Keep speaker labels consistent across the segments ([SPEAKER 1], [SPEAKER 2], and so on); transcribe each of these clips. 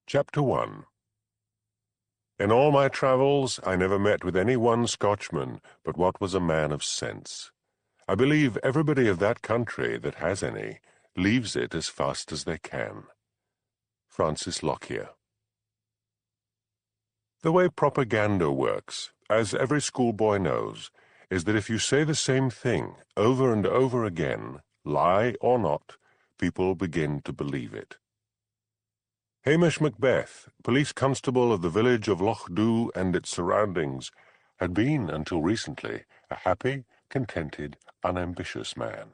[SPEAKER 1] Chapter 1. In all my travels I never met with any one Scotchman but what was a man of sense. I believe everybody of that country that has any leaves it as fast as they can. Francis Lockyer. The way propaganda works, as every schoolboy knows, is that if you say the same thing over and over again, lie or not, people begin to believe it. Hamish Macbeth, police constable of the village of Lochdu and its surroundings, had been, until recently, a happy, contented, unambitious man.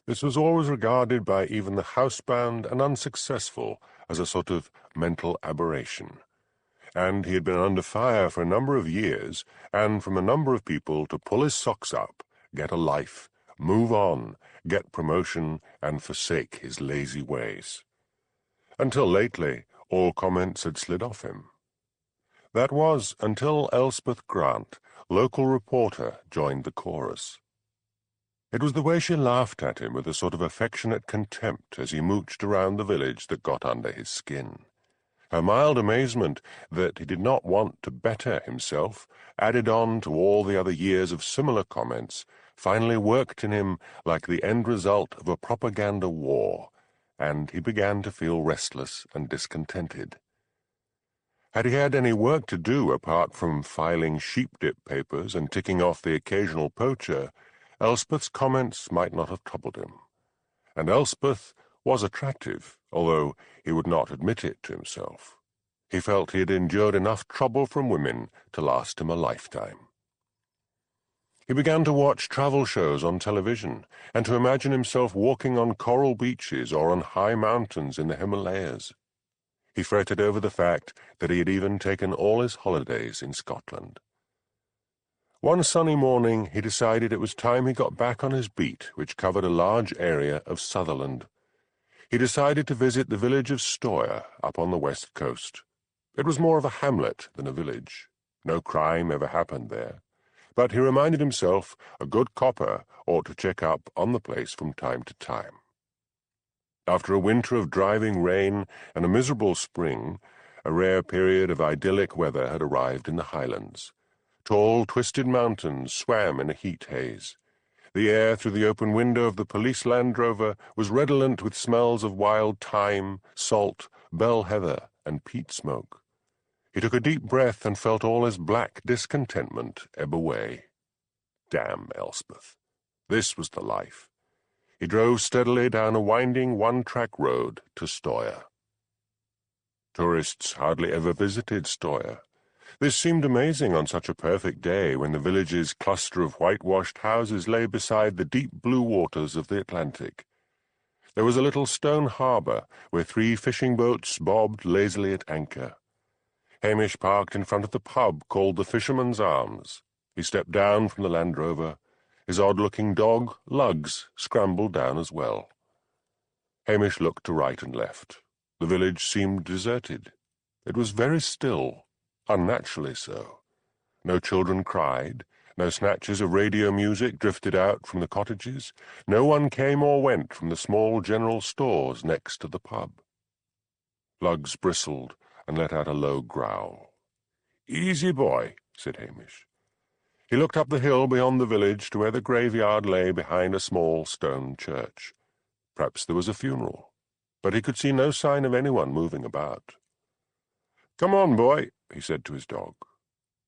[SPEAKER 1] This was always regarded by even the housebound and unsuccessful as a sort of mental aberration, and he had been under fire for a number of years, and from a number of people to pull his socks up, get a life, move on, get promotion, and forsake his lazy ways. Until lately, all comments had slid off him. That was until Elspeth Grant, local reporter, joined the chorus. It was the way she laughed at him with a sort of affectionate contempt as he mooched around the village that got under his skin. Her mild amazement that he did not want to better himself, added on to all the other years of similar comments, finally worked in him like the end result of a propaganda war, and he began to feel restless and discontented. Had he had any work to do apart from filing sheep-dip papers and ticking off the occasional poacher, Elspeth's comments might not have troubled him. And Elspeth was attractive, although he would not admit it to himself. He felt he had endured enough trouble from women to last him a lifetime. He began to watch travel shows on television and to imagine himself walking on coral beaches or on high mountains in the Himalayas. He fretted over the fact that he had even taken all his holidays in Scotland. One sunny morning he decided it was time he got back on his beat, which covered a large area of Sutherland. He decided to visit the village of Stoyre up on the west coast. It was more of a hamlet than a village. No crime ever happened there. But he reminded himself a good copper ought to check up on the place from time to time. After a winter of driving rain and a miserable spring, a rare period of idyllic weather had arrived in the Highlands. Tall, twisted mountains swam in a heat haze. The air through the open window of the police Land Rover was redolent with smells of wild thyme, salt, bell heather, and peat smoke. He took a deep breath and felt all his black discontentment ebb away. Damn Elspeth. This was the life. He drove steadily down a winding one-track road to Stoyre. Tourists hardly ever visited Stoyre. This seemed amazing on such a perfect day when the village's cluster of whitewashed houses lay beside the deep blue waters of the Atlantic. There was a little stone harbour where 3 fishing boats bobbed lazily at anchor. Hamish parked in front of the pub called the Fisherman's Arms. He stepped down from the Land Rover. His odd-looking dog, Lugs, scrambled down as well. Hamish looked to right and left. The village seemed deserted. It was very still, unnaturally so. No children cried. No snatches of radio music drifted out from the cottages. No one came or went from the small general stores next to the pub. Lugs bristled and let out a low growl. "Easy, boy," said Hamish. He looked up the hill beyond the village to where the graveyard lay behind a small stone church. Perhaps there was a funeral, but he could see no sign of anyone moving about. "Come on, boy," he said to his dog.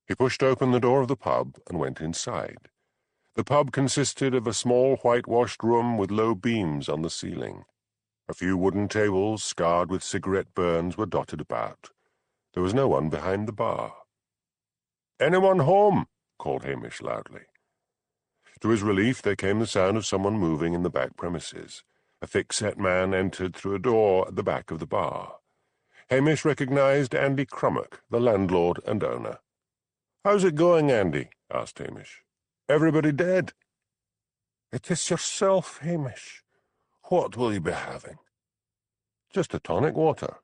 [SPEAKER 1] He pushed open the door of the pub and went inside. The pub consisted of a small whitewashed room with low beams on the ceiling. A few wooden tables, scarred with cigarette burns, were dotted about. There was no one behind the bar. "Anyone home?" called Hamish loudly. To his relief there came the sound of someone moving in the back premises. A thick-set man entered through a door at the back of the bar. Hamish recognized Andy Crummock, the landlord and owner. "How's it going, Andy?" asked Hamish. "Everybody dead?" "It is yourself, Hamish. What will you be having?" "Just a tonic water."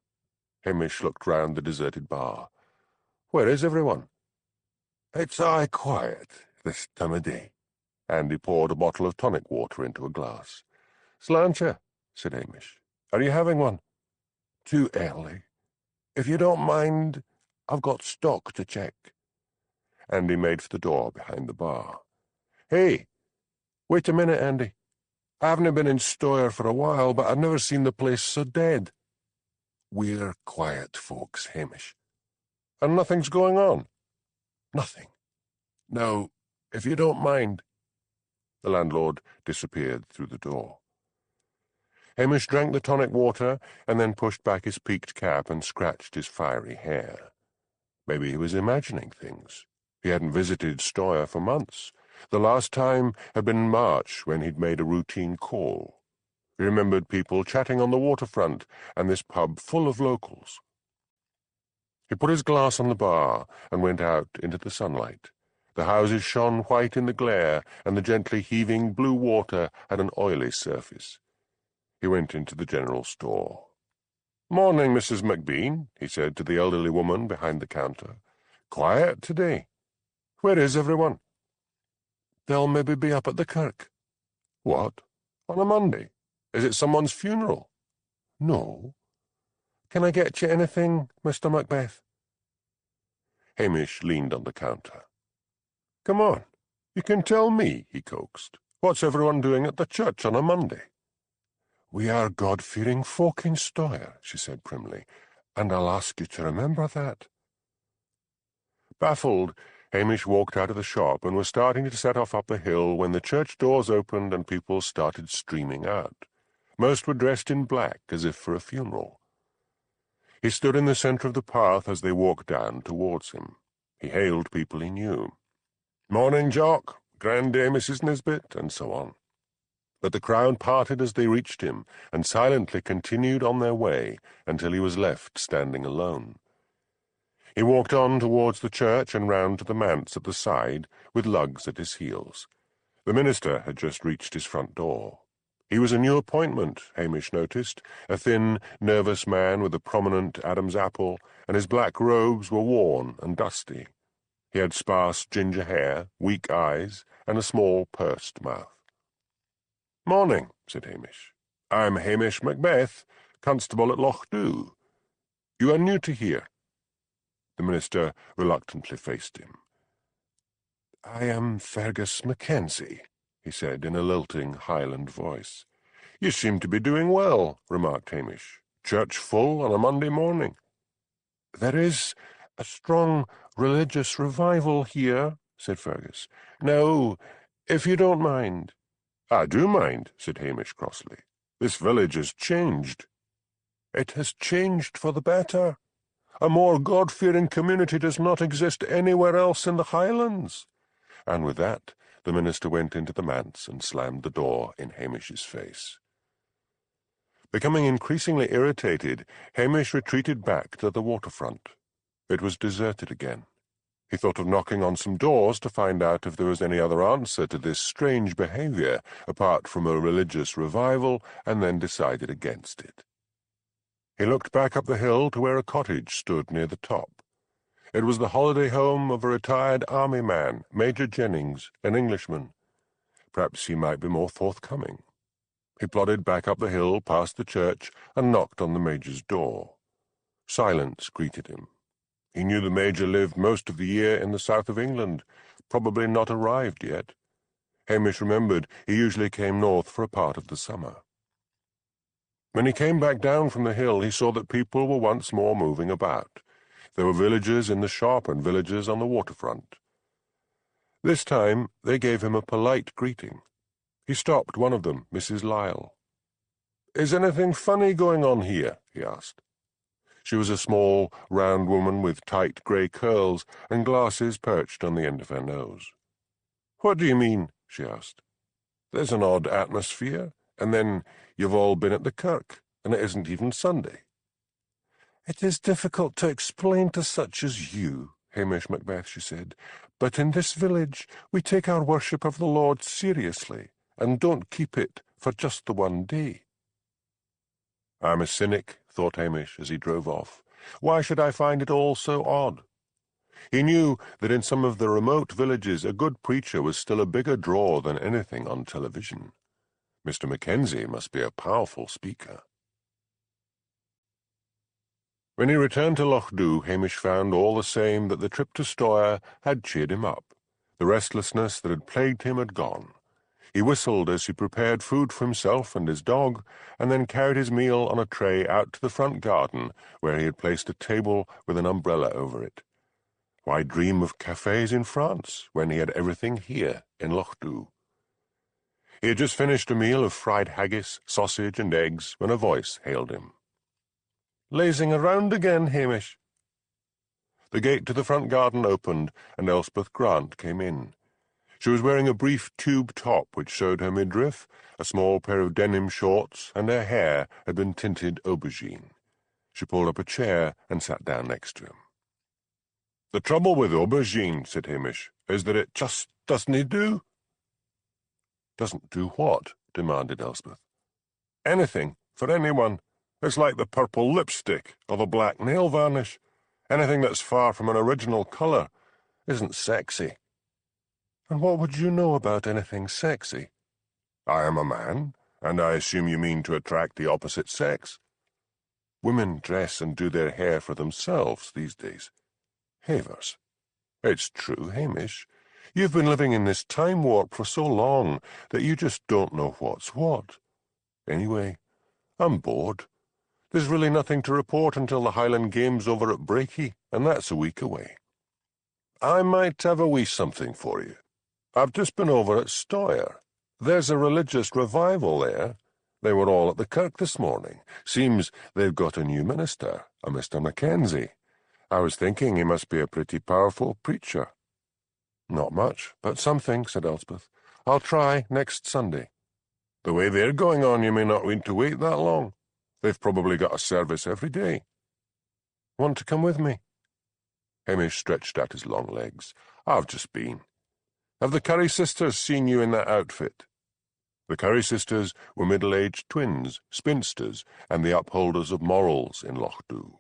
[SPEAKER 1] Hamish looked round the deserted bar. "Where is everyone?" "It's aye quiet this time of day." Andy poured a bottle of tonic water into a glass. "Sláinte," said Hamish. "Are you having one?" "Too early. If you don't mind, I've got stock to check." Andy made for the door behind the bar. "Hey, wait a minute, Andy. I haven't been in Stoyre for a while, but I've never seen the place so dead." "We're quiet folks, Hamish." "And nothing's going on?" "Nothing. Now, if you don't mind." The landlord disappeared through the door. Hamish drank the tonic water and then pushed back his peaked cap and scratched his fiery hair. Maybe he was imagining things. He hadn't visited Stoyre for months. The last time had been in March, when he'd made a routine call. He remembered people chatting on the waterfront and this pub full of locals. He put his glass on the bar and went out into the sunlight. The houses shone white in the glare, and the gently heaving blue water had an oily surface. He went into the general store. "Morning, Mrs. Macbeth," he said to the elderly woman behind the counter. "Quiet today. Where is everyone?" "They'll maybe be up at the kirk." "What? On a Monday? Is it someone's funeral?" "No. Can I get you anything, Mr. Macbeth?" Hamish leaned on the counter. "Come on, you can tell me," he coaxed. "What's everyone doing at the church on a Monday?" "We are God-fearing folk in Stoyre," she said primly, "and I'll ask you to remember that." Baffled, Hamish walked out of the shop and was starting to set off up the hill when the church doors opened and people started streaming out. Most were dressed in black, as if for a funeral. He stood in the centre of the path as they walked down towards him. He hailed people he knew. "Morning, Jock, Grandee, Mrs. Nisbet," and so on. But the crowd parted as they reached him, and silently continued on their way until he was left standing alone. He walked on towards the church and round to the manse at the side, with lugs at his heels. The minister had just reached his front door. He was a new appointment, Hamish noticed, a thin, nervous man with a prominent Adam's apple, and his black robes were worn and dusty. He had sparse ginger hair, weak eyes, and a small pursed mouth. "Morning," said Hamish. "I'm Hamish Macbeth, constable at Whodunit. You are new to here." The minister reluctantly faced him. "I am Fergus Mackenzie," he said in a lilting Highland voice. "You seem to be doing well," remarked Hamish. "Church full on a Monday morning." "There is a strong religious revival here," said Fergus. "Now, if you don't mind—" "I do mind," said Hamish crossly. "This village has changed." "It has changed for the better. A more God-fearing community does not exist anywhere else in the Highlands." And with that, the minister went into the manse and slammed the door in Hamish's face. Becoming increasingly irritated, Hamish retreated back to the waterfront. It was deserted again. He thought of knocking on some doors to find out if there was any other answer to this strange behaviour, apart from a religious revival, and then decided against it. He looked back up the hill to where a cottage stood near the top. It was the holiday home of a retired army man, Major Jennings, an Englishman. Perhaps he might be more forthcoming. He plodded back up the hill past the church and knocked on the Major's door. Silence greeted him. He knew the Major lived most of the year in the south of England, probably not arrived yet. Hamish remembered he usually came north for a part of the summer. When he came back down from the hill, he saw that people were once more moving about. There were villagers in the shop and villagers on the waterfront. This time they gave him a polite greeting. He stopped one of them, Mrs. Lyle. "Is anything funny going on here?" he asked. She was a small, round woman with tight grey curls and glasses perched on the end of her nose. "What do you mean?" she asked. "There's an odd atmosphere, and then you've all been at the kirk, and it isn't even Sunday." "It is difficult to explain to such as you, Hamish Macbeth," she said, "but in this village we take our worship of the Lord seriously, and don't keep it for just the one day." "I'm a cynic," thought Hamish as he drove off. "Why should I find it all so odd?" He knew that in some of the remote villages a good preacher was still a bigger draw than anything on television. Mr. Mackenzie must be a powerful speaker. When he returned to Lochdu, Hamish found all the same that the trip to Stoyre had cheered him up. The restlessness that had plagued him had gone. He whistled as he prepared food for himself and his dog, and then carried his meal on a tray out to the front garden, where he had placed a table with an umbrella over it. Why dream of cafes in France, when he had everything here in Lochdu? He had just finished a meal of fried haggis, sausage, and eggs, when a voice hailed him. "Lazing around again, Hamish." The gate to the front garden opened, and Elspeth Grant came in. She was wearing a brief tube top which showed her midriff, a small pair of denim shorts, and her hair had been tinted aubergine. She pulled up a chair and sat down next to him. "The trouble with aubergine," said Hamish, "is that it just doesn't do." "Doesn't do what?" demanded Elspeth. "Anything, for anyone. It's like the purple lipstick or the black nail varnish. Anything that's far from an original colour isn't sexy." "And what would you know about anything sexy?" "I am a man, and I assume you mean to attract the opposite sex." "Women dress and do their hair for themselves these days." "Havers." "It's true, Hamish. You've been living in this time warp for so long that you just don't know what's what. Anyway, I'm bored. There's really nothing to report until the Highland Games over at Breaky, and that's a week away." "I might have a wee something for you. I've just been over at Stoyre. There's a religious revival there. They were all at the kirk this morning. Seems they've got a new minister, a Mr. Mackenzie. I was thinking he must be a pretty powerful preacher." "Not much, but something," said Elspeth. "I'll try next Sunday." "The way they're going on, you may not need to wait that long. They've probably got a service every day." "Want to come with me?" Hamish stretched out his long legs. "I've just been. Have the Curry sisters seen you in that outfit?" The Curry sisters were middle-aged twins, spinsters, and the upholders of morals in Lochdu.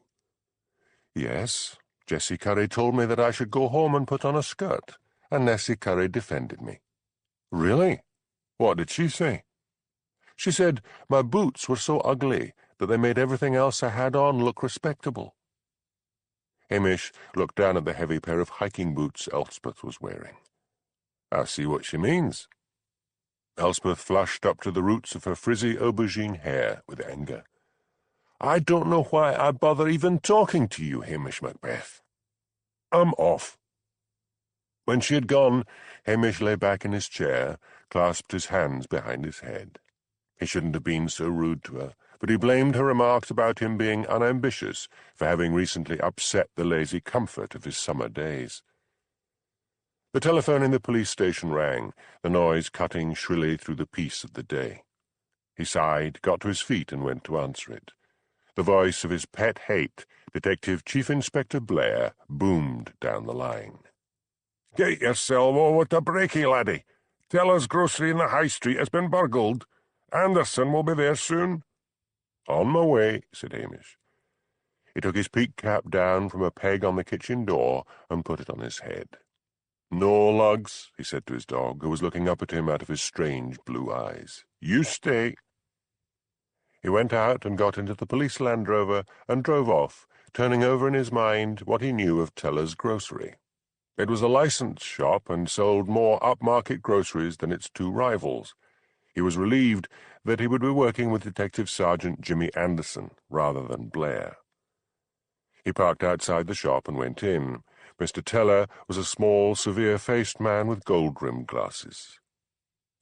[SPEAKER 1] "Yes, Jessie Curry told me that I should go home and put on a skirt, and Nessie Curry defended me." "Really? What did she say?" "She said my boots were so ugly that they made everything else I had on look respectable." Hamish looked down at the heavy pair of hiking boots Elspeth was wearing. "I see what she means." Elspeth flushed up to the roots of her frizzy aubergine hair with anger. "I don't know why I bother even talking to you, Hamish Macbeth. I'm off." When she had gone, Hamish lay back in his chair, clasped his hands behind his head. He shouldn't have been so rude to her, but he blamed her remarks about him being unambitious for having recently upset the lazy comfort of his summer days. The telephone in the police station rang, the noise cutting shrilly through the peace of the day. He sighed, got to his feet, and went to answer it. The voice of his pet hate, Detective Chief Inspector Blair, boomed down the line. "Get yourself over to Breaky, laddie. Teller's grocery in the High Street has been burgled. Anderson will be there soon." "On my way," said Hamish. He took his peaked cap down from a peg on the kitchen door and put it on his head. "No lugs," he said to his dog, who was looking up at him out of his strange blue eyes. "You stay." He went out and got into the police Land Rover and drove off, turning over in his mind what he knew of Teller's grocery. It was a licensed shop and sold more upmarket groceries than its two rivals. He was relieved that he would be working with Detective Sergeant Jimmy Anderson rather than Blair. He parked outside the shop and went in. Mr. Teller was a small, severe-faced man with gold-rimmed glasses.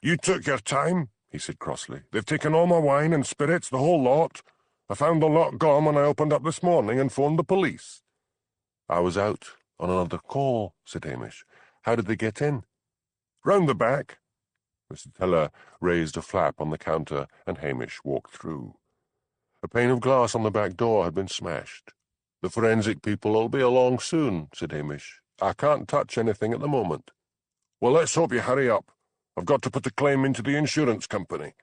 [SPEAKER 1] "You took your time," he said crossly. "They've taken all my wine and spirits, the whole lot. I found the lot gone when I opened up this morning and phoned the police." "I was out on another call," said Hamish. "How did they get in?" "Round the back." Mr. Teller raised a flap on the counter, and Hamish walked through. A pane of glass on the back door had been smashed. "The forensic people'll be along soon," said Hamish. "I can't touch anything at the moment." "Well, let's hope you hurry up. I've got to put the claim into the insurance company."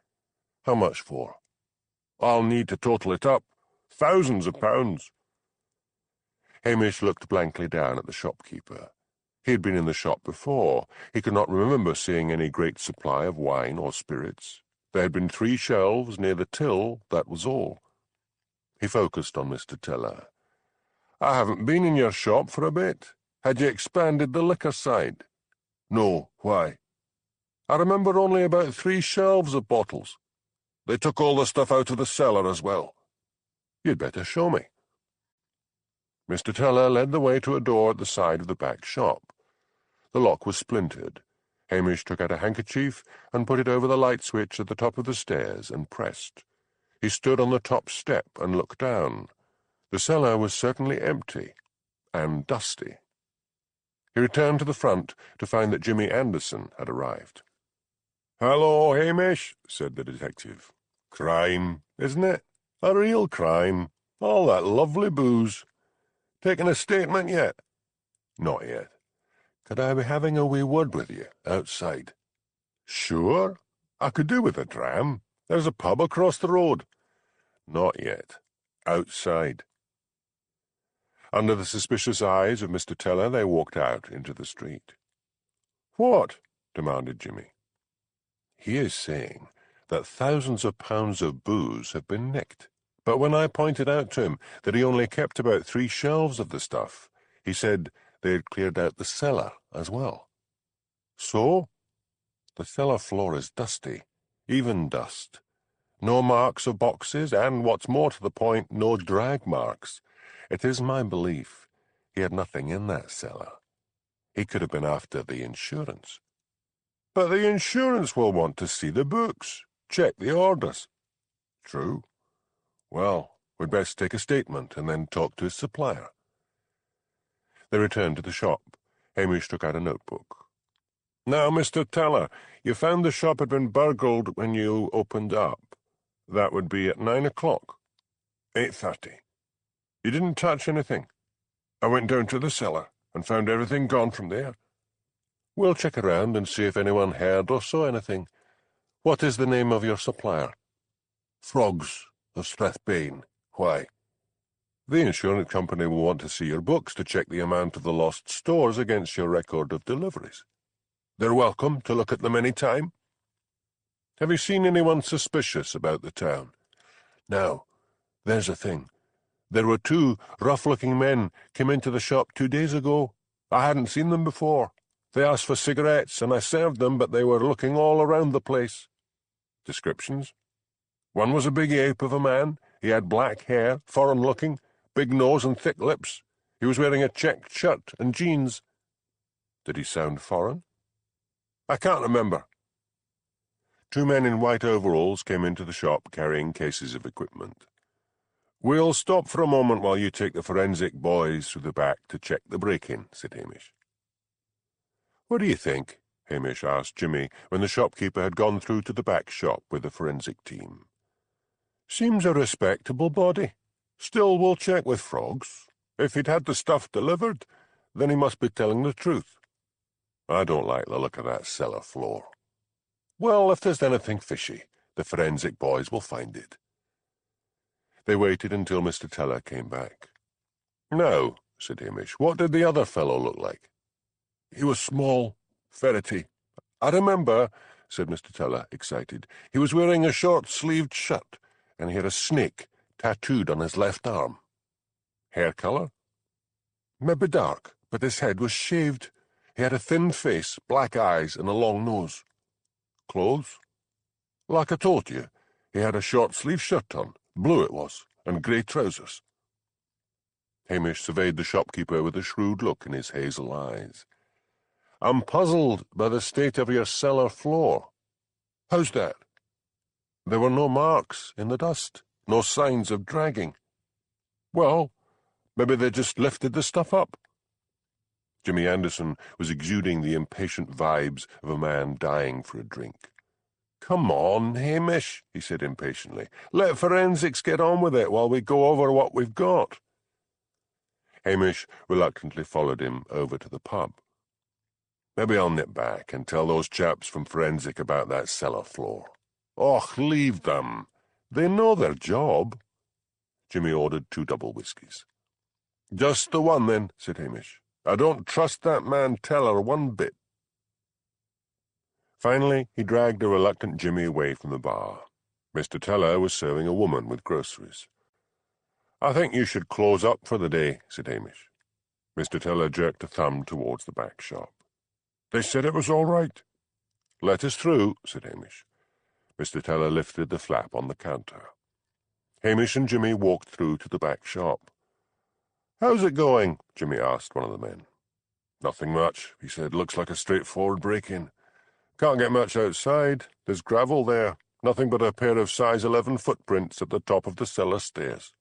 [SPEAKER 1] "How much for?" "I'll need to total it up. Thousands of pounds." Hamish looked blankly down at the shopkeeper. He had been in the shop before. He could not remember seeing any great supply of wine or spirits. There had been 3 shelves near the till, that was all. He focused on Mr. Teller. I haven't been in your shop for a bit. Had you expanded the liquor side? No, why? I remember only about 3 shelves of bottles. They took all the stuff out of the cellar as well. You'd better show me. Mr. Teller led the way to a door at the side of the back shop. The lock was splintered. Hamish took out a handkerchief and put it over the light switch at the top of the stairs and pressed. He stood on the top step and looked down. The cellar was certainly empty and dusty. He returned to the front to find that Jimmy Anderson had arrived. "Hello, Hamish," said the detective. "Crime, isn't it? A real crime. All that lovely booze. Taken a statement yet?" "Not yet. Could I be having a wee word with you outside?" "Sure. I could do with a dram. There's a pub across the road." "Not yet. Outside." Under the suspicious eyes of Mr. Teller, they walked out into the street. "What?" demanded Jimmy. "He is saying that thousands of pounds of booze have been nicked. But when I pointed out to him that he only kept about 3 shelves of the stuff, he said they had cleared out the cellar as well." "So?" "The cellar floor is dusty, even dust. No marks of boxes, and, what's more to the point, no drag marks. It is my belief he had nothing in that cellar. He could have been after the insurance." "But the insurance will want to see the books, check the orders." "True. Well, we'd best take a statement and then talk to his supplier." They returned to the shop. Hamish took out a notebook. "Now, Mr. Teller, you found the shop had been burgled when you opened up. That would be at 9 o'clock. 8:30. You didn't touch anything?" "I went down to the cellar and found everything gone from there." "We'll check around and see if anyone heard or saw anything. What is the name of your supplier?" "Frogs of Strathbane. Why?" "The insurance company will want to see your books to check the amount of the lost stores against your record of deliveries." "They're welcome to look at them any time." "Have you seen anyone suspicious about the town?" "Now, there's the thing. There were 2 rough-looking men came into the shop 2 days ago. I hadn't seen them before. They asked for cigarettes, and I served them, but they were looking all around the place." "Descriptions?" "One was a big ape of a man. He had black hair, foreign-looking, big nose and thick lips. He was wearing a checked shirt and jeans." "Did he sound foreign?" "I can't remember." 2 men in white overalls came into the shop carrying cases of equipment. "We'll stop for a moment while you take the forensic boys through the back to check the break-in," said Hamish. "What do you think?" Hamish asked Jimmy when the shopkeeper had gone through to the back shop with the forensic team. "Seems a respectable body. Still, we'll check with Frogs. If he'd had the stuff delivered, then he must be telling the truth." "I don't like the look of that cellar floor." "Well, if there's anything fishy, the forensic boys will find it." They waited until Mr. Teller came back. "Now," said Hamish, "what did the other fellow look like?" "He was small, ferrety." "I remember," said Mr. Teller, excited. "He was wearing a short-sleeved shirt, and he had a snake tattooed on his left arm." "Hair colour?" "Maybe dark, but his head was shaved. He had a thin face, black eyes, and a long nose." "Clothes?" "Like I told you, he had a short-sleeved shirt on, blue it was, and grey trousers." Hamish surveyed the shopkeeper with a shrewd look in his hazel eyes. "I'm puzzled by the state of your cellar floor." "How's that?" "There were no marks in the dust, no signs of dragging." "Well, maybe they just lifted the stuff up." Jimmy Anderson was exuding the impatient vibes of a man dying for a drink. "Come on, Hamish," he said impatiently. "Let forensics get on with it while we go over what we've got." Hamish reluctantly followed him over to the pub. "Maybe I'll nip back and tell those chaps from forensic about that cellar floor." "Och, leave them. They know their job." Jimmy ordered 2 double whiskies. "Just the one, then," said Hamish. "I don't trust that man Teller one bit." Finally, he dragged a reluctant Jimmy away from the bar. Mr. Teller was serving a woman with groceries. "I think you should close up for the day," said Hamish. Mr. Teller jerked a thumb towards the back shop. "They said it was all right." "Let us through," said Hamish. Mr. Teller lifted the flap on the counter. Hamish and Jimmy walked through to the back shop. "How's it going?" Jimmy asked one of the men. "Nothing much," he said. "Looks like a straightforward break-in. Can't get much outside. There's gravel there. Nothing but a pair of size 11 footprints at the top of the cellar stairs."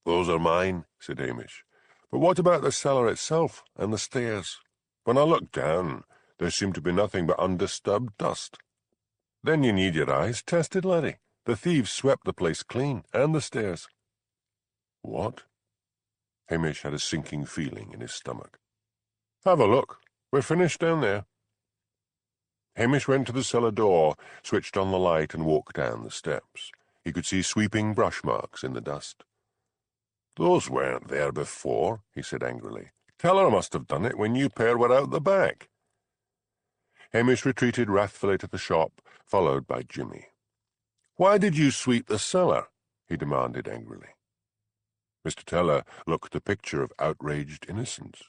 [SPEAKER 1] "Those are mine," said Hamish. "But what about the cellar itself and the stairs? When I looked down, there seemed to be nothing but undisturbed dust." "Then you need your eyes tested, laddie. The thieves swept the place clean, and the stairs." "What?" Hamish had a sinking feeling in his stomach. "Have a look. We're finished down there." Hamish went to the cellar door, switched on the light, and walked down the steps. He could see sweeping brush marks in the dust. "Those weren't there before," he said angrily. "Teller must have done it when you pair were out the back." Hamish retreated wrathfully to the shop, followed by Jimmy. "Why did you sweep the cellar?" he demanded angrily. Mr. Teller looked the picture of outraged innocence.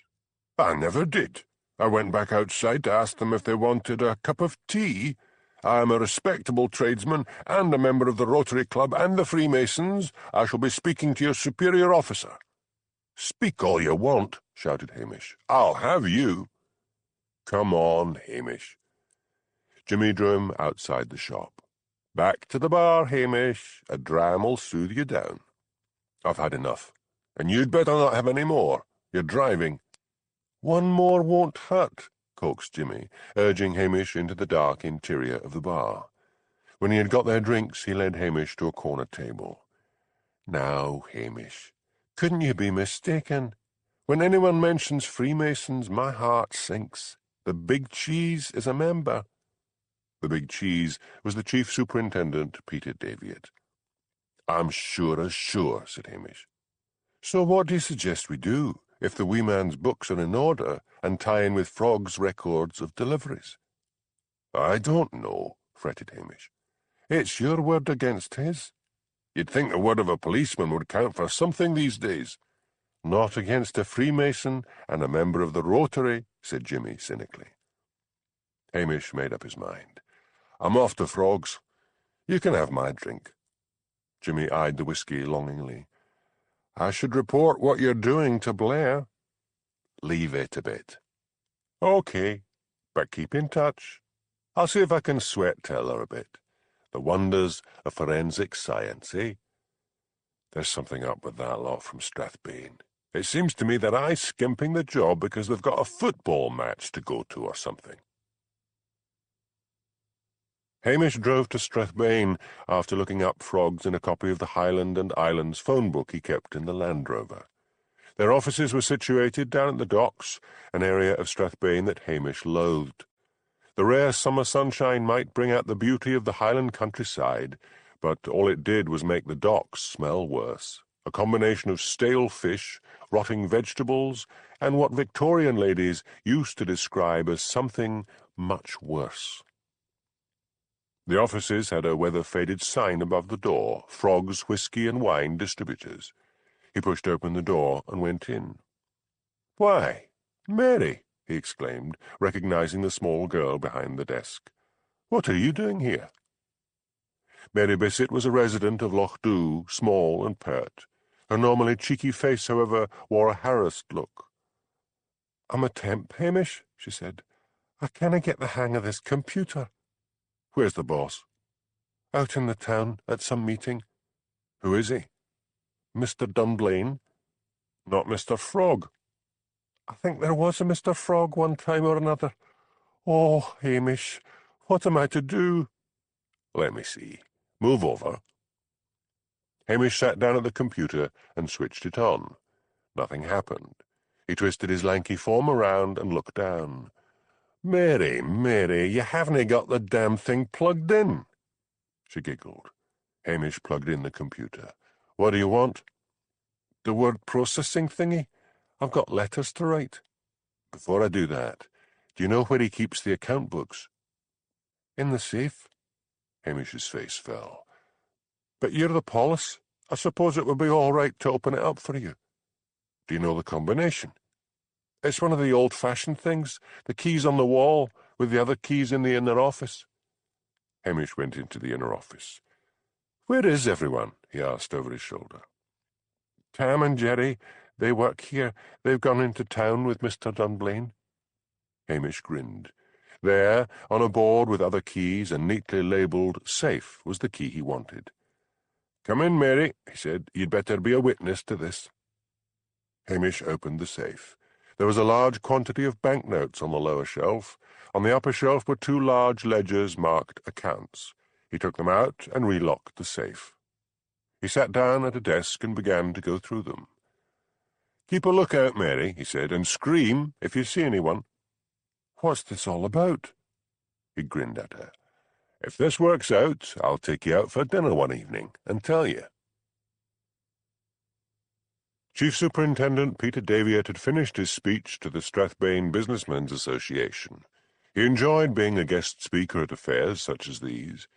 [SPEAKER 1] "I never did. I went back outside to ask them if they wanted a cup of tea. I am a respectable tradesman and a member of the Rotary Club and the Freemasons. I shall be speaking to your superior officer." "Speak all you want," shouted Hamish. "I'll have you." "Come on, Hamish." Jimmy drew him outside the shop. "Back to the bar, Hamish. A dram'll soothe you down." "I've had enough. And you'd better not have any more. You're driving." "One more won't hurt," coaxed Jimmy, urging Hamish into the dark interior of the bar. When he had got their drinks, he led Hamish to a corner table. "Now, Hamish, couldn't you be mistaken? When anyone mentions Freemasons, my heart sinks. The Big Cheese is a member." The Big Cheese was the chief superintendent, Peter Daviett. "I'm sure as sure," said Hamish. "So what do you suggest we do, if the wee man's books are in order and tie in with Frog's records of deliveries?" "I don't know," fretted Hamish. "It's your word against his. You'd think the word of a policeman would count for something these days." "Not against a Freemason and a member of the Rotary," said Jimmy cynically. Hamish made up his mind. "I'm off to Frog's. You can have my drink." Jimmy eyed the whiskey longingly. "I should report what you're doing to Blair." "Leave it a bit." "Okay, but keep in touch. I'll see if I can sweat Teller a bit. The wonders of forensic science, eh? There's something up with that lot from Strathbane. It seems to me that I'm skimping the job because they've got a football match to go to or something." Hamish drove to Strathbane after looking up Frogs in a copy of the Highland and Islands phone book he kept in the Land Rover. Their offices were situated down at the docks, an area of Strathbane that Hamish loathed. The rare summer sunshine might bring out the beauty of the Highland countryside, but all it did was make the docks smell worse. A combination of stale fish, rotting vegetables, and what Victorian ladies used to describe as something much worse. The offices had a weather-faded sign above the door, Frog's Whisky and Wine Distributors. He pushed open the door and went in. "Why, Mary!" he exclaimed, recognizing the small girl behind the desk. "What are you doing here?" Mary Bissett was a resident of Lochdu, small and pert. Her normally cheeky face, however, wore a harassed look. "I'm a temp, Hamish," she said. "I canna get the hang of this computer." "Where's the boss?" "Out in the town, at some meeting." "Who is he?" "Mr. Dunblane." "Not Mr. Frog?" "I think there was a Mr. Frog one time or another. Oh, Hamish, what am I to do?" "Let me see. Move over." Hamish sat down at the computer and switched it on. Nothing happened. He twisted his lanky form around and looked down. Mary, you haven't got the damn thing plugged in." She giggled. Hamish plugged in the computer. "What do you want?" "The word processing thingy. I've got letters to write." "Before I do that, do you know where he keeps the account books?" "In the safe." Hamish's face fell. "But you're the police. I suppose it would be all right to open it up for you. Do you know the combination? It's one of the old-fashioned things, the keys on the wall, with the other keys in the inner office. Hamish went into the inner office. Where is everyone? He asked over his shoulder. Tam and Jerry, they work here. They've gone into town with Mr. Dunblane. Hamish grinned. There, on a board with other keys and neatly labelled safe, was the key he wanted. Come in, Mary, he said. You'd better be a witness to this. Hamish opened the safe. There was a large quantity of banknotes on the lower shelf. On the upper shelf were 2 large ledgers marked accounts. He took them out and relocked the safe. He sat down at a desk and began to go through them. Keep a lookout, Mary, he said, and scream if you see anyone. What's this all about? He grinned at her. If this works out, I'll take you out for dinner one evening and tell you. Chief Superintendent Peter Daviett had finished his speech to the Strathbane Businessmen's Association. He enjoyed being a guest speaker at affairs such as these,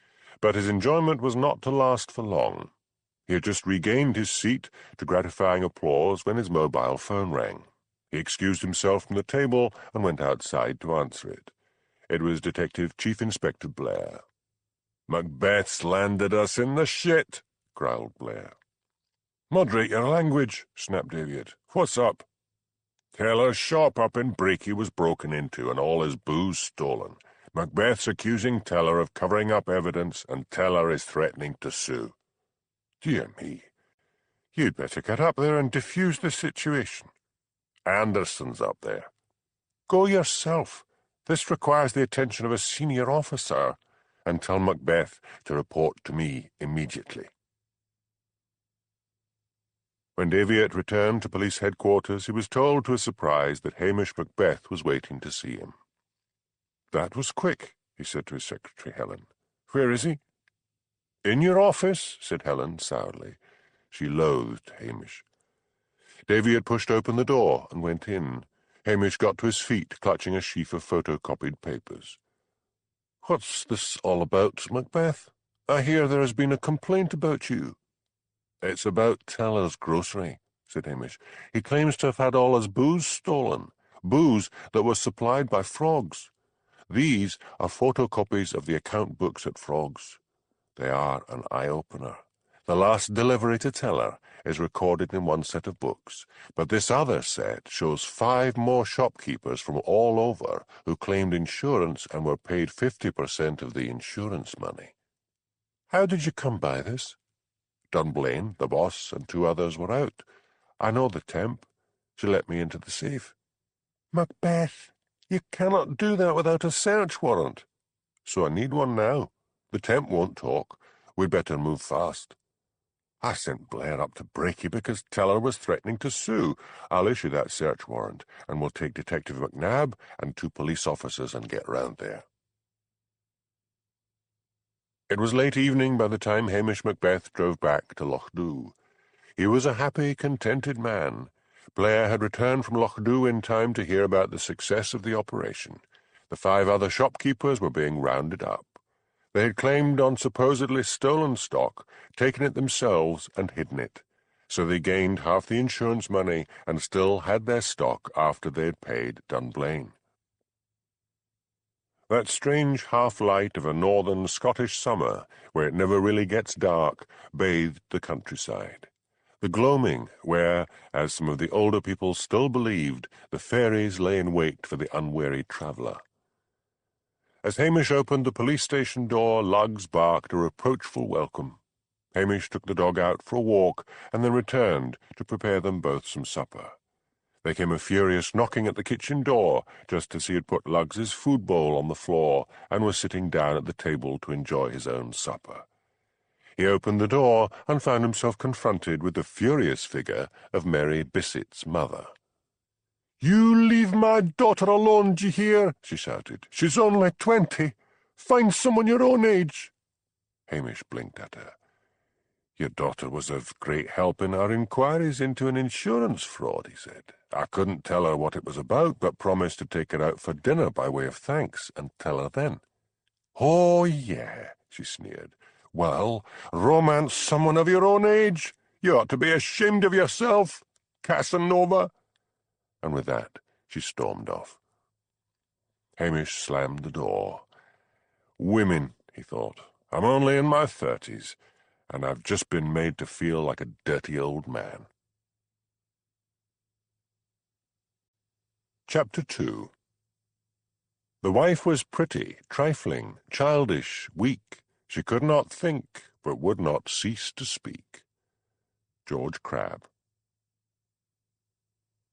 [SPEAKER 1] but his enjoyment was not to last for long. He had just regained his seat to gratifying applause when his mobile phone rang. He excused himself from the table and went outside to answer it. It was Detective Chief Inspector Blair. "Macbeth's landed us in the shit," growled Blair. "Moderate your language," snapped Daviett. "What's up?" "Teller's shop up in Breaky was broken into and all his booze stolen. Macbeth's accusing Teller of covering up evidence, and Teller is threatening to sue." "Dear me. You'd better get up there and defuse the situation." "Anderson's up there." "Go yourself. This requires the attention of a senior officer, and tell Macbeth to report to me immediately." When Daviett returned to police headquarters, he was told to his surprise that Hamish Macbeth was waiting to see him. "That was quick," he said to his secretary, Helen. "Where is he?" "In your office," said Helen sourly. She loathed Hamish. Daviett pushed open the door and went in. Hamish got to his feet, clutching a sheaf of photocopied papers. "What's this all about, Macbeth? I hear there has been a complaint about you." "It's about Teller's grocery," said Hamish. "He claims to have had all his booze stolen, booze that was supplied by Frogs. These are photocopies of the account books at Frogs. They are an eye-opener. The last delivery to Teller is recorded in one set of books, but this other set shows 5 more shopkeepers from all over who claimed insurance and were paid 50% of the insurance money. How did you come by this?" "Dunblane, the boss, and 2 others were out. I know the temp. She let me into the safe." "Macbeth, you cannot do that without a search warrant." "So I need one now. The temp won't talk. We'd better move fast." "I sent Blair up to Breaky because Teller was threatening to sue. I'll issue that search warrant, and we'll take Detective McNabb and 2 police officers and get round there." It was late evening by the time Hamish Macbeth drove back to Lochdoe. He was a happy, contented man. Blair had returned from Lochdoe in time to hear about the success of the operation. The 5 other shopkeepers were being rounded up. They had claimed on supposedly stolen stock, taken it themselves, and hidden it. So they gained half the insurance money and still had their stock after they had paid Dunblane. That strange half-light of a northern Scottish summer, where it never really gets dark, bathed the countryside. The gloaming, where, as some of the older people still believed, the fairies lay in wait for the unwary traveller. As Hamish opened the police station door, Lugs barked a reproachful welcome. Hamish took the dog out for a walk and then returned to prepare them both some supper. There came a furious knocking at the kitchen door, just as he had put Lugs's food bowl on the floor and was sitting down at the table to enjoy his own supper. He opened the door and found himself confronted with the furious figure of Mary Bissett's mother. "You leave my daughter alone, d'ye hear?" she shouted. "She's only 20. Find someone your own age." Hamish blinked at her. "Your daughter was of great help in our inquiries into an insurance fraud," he said. "I couldn't tell her what it was about, but promised to take her out for dinner by way of thanks, and tell her then." "Oh, yeah," she sneered. Well, romance someone of your own age? You ought to be ashamed of yourself, Casanova. And with that, she stormed off. Hamish slammed the door. Women, he thought. I'm only in my 30s, and I've just been made to feel like a dirty old man. Chapter 2. The wife was pretty, trifling, childish, weak. She could not think, but would not cease to speak. George Crabbe.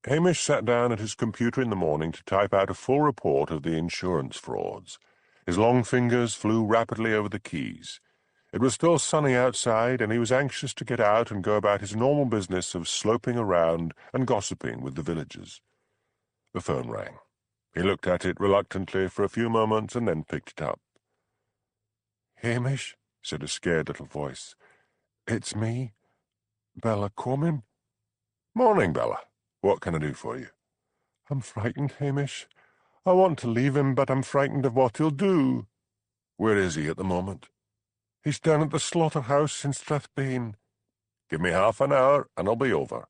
[SPEAKER 1] Hamish sat down at his computer in the morning to type out a full report of the insurance frauds. His long fingers flew rapidly over the keys. It was still sunny outside, and he was anxious to get out and go about his normal business of sloping around and gossiping with the villagers. The phone rang. He looked at it reluctantly for a few moments and then picked it up. "Hamish," said a scared little voice. "It's me, Bella Comyn." "Morning, Bella. What can I do for you?" "I'm frightened, Hamish. I want to leave him, but I'm frightened of what he'll do." "Where is he at the moment?" "He's down at the slaughterhouse in Strathbane." "Give me half an hour, and I'll be over."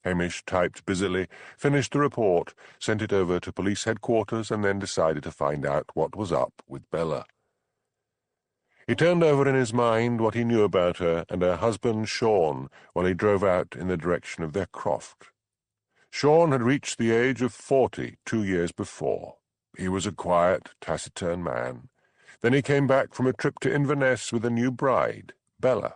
[SPEAKER 1] Hamish typed busily, finished the report, sent it over to police headquarters, and then decided to find out what was up with Bella. He turned over in his mind what he knew about her and her husband Sean while he drove out in the direction of their croft. Sean had reached the age of 40 2 years before. He was a quiet, taciturn man. Then he came back from a trip to Inverness with a new bride, Bella.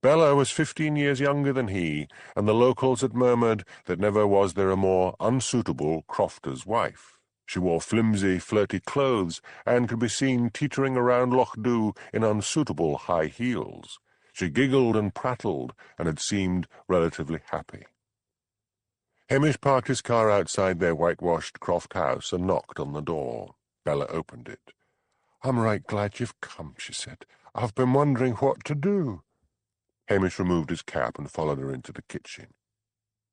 [SPEAKER 1] Bella was 15 years younger than he, and the locals had murmured that never was there a more unsuitable crofter's wife. She wore flimsy, flirty clothes, and could be seen teetering around Loch Dhu in unsuitable high heels. She giggled and prattled, and had seemed relatively happy. Hamish parked his car outside their whitewashed croft house and knocked on the door. Bella opened it. "I'm right glad you've come," she said. "I've been wondering what to do." Hamish removed his cap and followed her into the kitchen.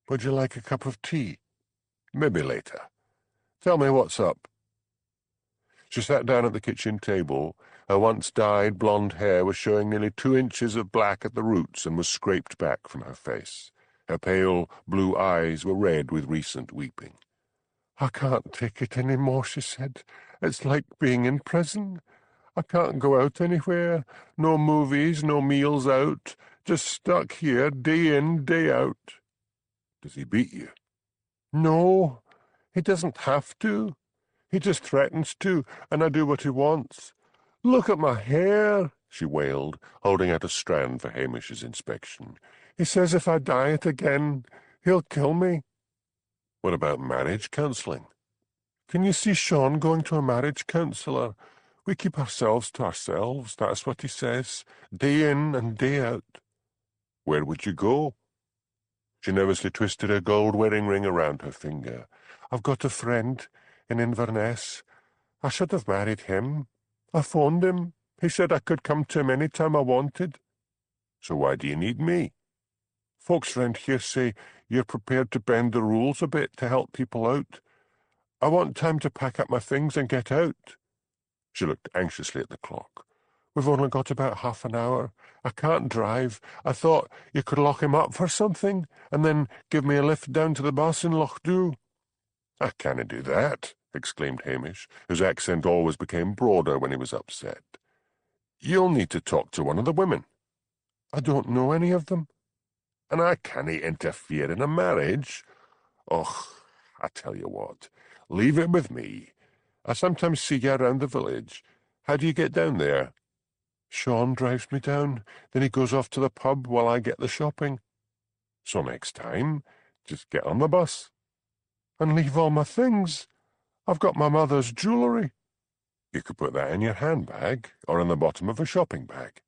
[SPEAKER 1] "Would you like a cup of tea?" "Maybe later. Tell me what's up." She sat down at the kitchen table. Her once-dyed blonde hair was showing nearly 2 inches of black at the roots and was scraped back from her face. Her pale blue eyes were red with recent weeping. "I can't take it any more," she said. "It's like being in prison. I can't go out anywhere. No movies, no meals out. Just stuck here day in, day out." "Does he beat you?" "No, he doesn't have to. He just threatens to, and I do what he wants. Look at my hair," she wailed, holding out a strand for Hamish's inspection. "He says if I dye it again, he'll kill me." "What about marriage counselling?" "Can you see Sean going to a marriage counsellor? We keep ourselves to ourselves, that's what he says, day in and day out." "Where would you go?" She nervously twisted her gold wedding ring around her finger. "I've got a friend in Inverness. I should have married him. I phoned him. He said I could come to him any time I wanted." "So why do you need me?" "Folks round here say you're prepared to bend the rules a bit to help people out. I want time to pack up my things and get out." She looked anxiously at the clock. "We've only got about half an hour. I can't drive. I thought you could lock him up for something, and then give me a lift down to the bus in Loch Dhu." "I can't do that," exclaimed Hamish, whose accent always became broader when he was upset. "You'll need to talk to one of the women." "I don't know any of them." "And I can't interfere in a marriage. Och, I tell you what, leave it with me. I sometimes see you around the village. How do you get down there?" "Sean drives me down, then he goes off to the pub while I get the shopping." "So next time, just get on the bus." "And leave all my things. I've got my mother's jewellery." "You could put that in your handbag, or in the bottom of a shopping bag."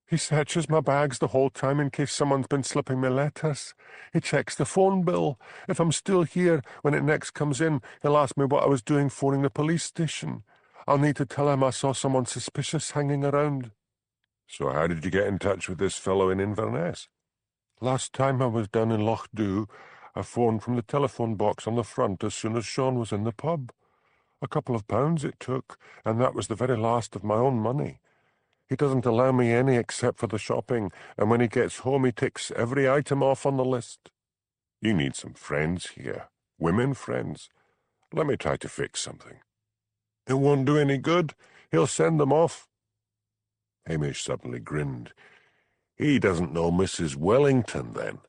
[SPEAKER 1] "He searches my bags the whole time in case someone's been slipping me letters. He checks the phone bill. If I'm still here when it next comes in, he'll ask me what I was doing phoning the police station. I'll need to tell him I saw someone suspicious hanging around." "So how did you get in touch with this fellow in Inverness?"
[SPEAKER 2] "Last time I was down in Loch Dhu, I phoned from the telephone box on the front as soon as Sean was in the pub. A couple of pounds it took, and that was the very last of my own money. He doesn't allow me any except for the shopping, and when he gets home he takes every item off on the list.
[SPEAKER 1] You need some friends here. Women friends. Let me try to fix something.
[SPEAKER 2] It won't do any good. He'll send them off.
[SPEAKER 1] Hamish suddenly grinned. He doesn't know Mrs. Wellington, then.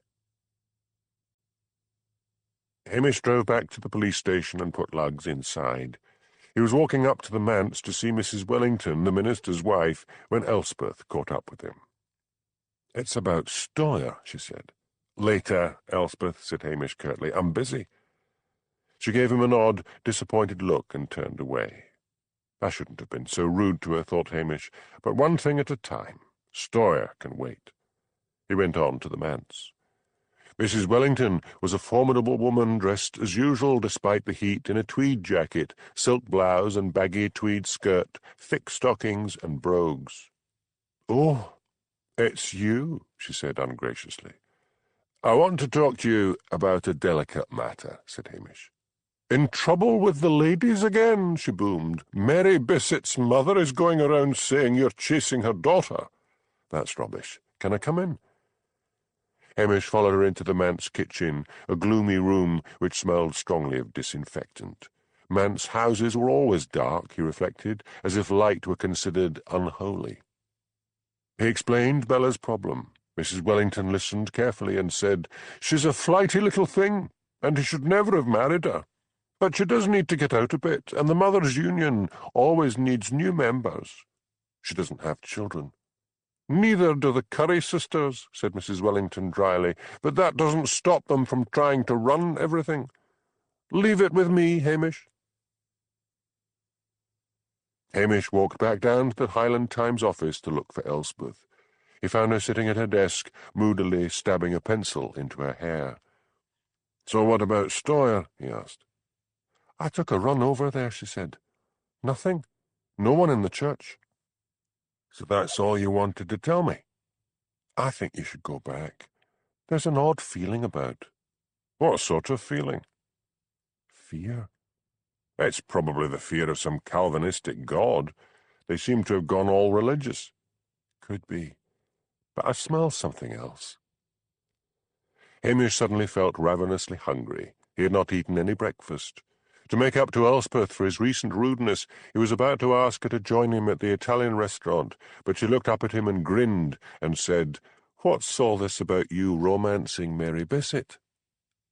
[SPEAKER 1] Hamish drove back to the police station and put Lugs inside. He was walking up to the manse to see Mrs. Wellington, the minister's wife, when Elspeth caught up with him.
[SPEAKER 2] "It's about Stoyre," she said.
[SPEAKER 1] "Later, Elspeth," said Hamish curtly. "I'm busy."
[SPEAKER 2] She gave him an odd, disappointed look and turned away. I shouldn't have been so rude to her, thought Hamish, but one thing at a time. Stoyre can wait. He went on to the manse. Mrs. Wellington was a formidable woman, dressed as usual despite the heat in a tweed jacket, silk blouse and baggy tweed skirt, thick stockings and brogues. "Oh, it's you," she said ungraciously.
[SPEAKER 1] "I want to talk to you about a delicate matter," said Hamish.
[SPEAKER 2] "In trouble with the ladies again?" she boomed. "Mary Bissett's mother is going around saying you're chasing her daughter."
[SPEAKER 1] "That's rubbish. Can I come in?"
[SPEAKER 2] Hamish followed her into the manse kitchen, a gloomy room which smelled strongly of disinfectant. Manse houses were always dark, he reflected, as if light were considered unholy. He explained Bella's problem. Mrs. Wellington listened carefully and said, "She's a flighty little thing, and he should never have married her. But she does need to get out a bit, and the Mothers' Union always needs new members. She doesn't have children." "Neither do the Curry sisters," said Mrs. Wellington dryly, "but that doesn't stop them from trying to run everything. Leave it with me, Hamish." Hamish walked back down to the Highland Times office to look for Elspeth. He found her sitting at her desk, moodily stabbing a pencil into her hair.
[SPEAKER 1] "So what about Stoyre?" he asked.
[SPEAKER 2] "I took a run over there," she said. "Nothing. No one in the church."
[SPEAKER 1] "So that's all you wanted to tell me?"
[SPEAKER 2] "I think you should go back. There's an odd feeling about."
[SPEAKER 1] "What sort of feeling?"
[SPEAKER 2] "Fear."
[SPEAKER 1] "It's probably the fear of some Calvinistic god. They seem to have gone all religious."
[SPEAKER 2] "Could be. But I smell something else."
[SPEAKER 1] Hamish suddenly felt ravenously hungry. He had not eaten any breakfast. To make up to Elspeth for his recent rudeness, he was about to ask her to join him at the Italian restaurant, but she looked up at him and grinned and said, "What's all this about you romancing Mary Bissett?"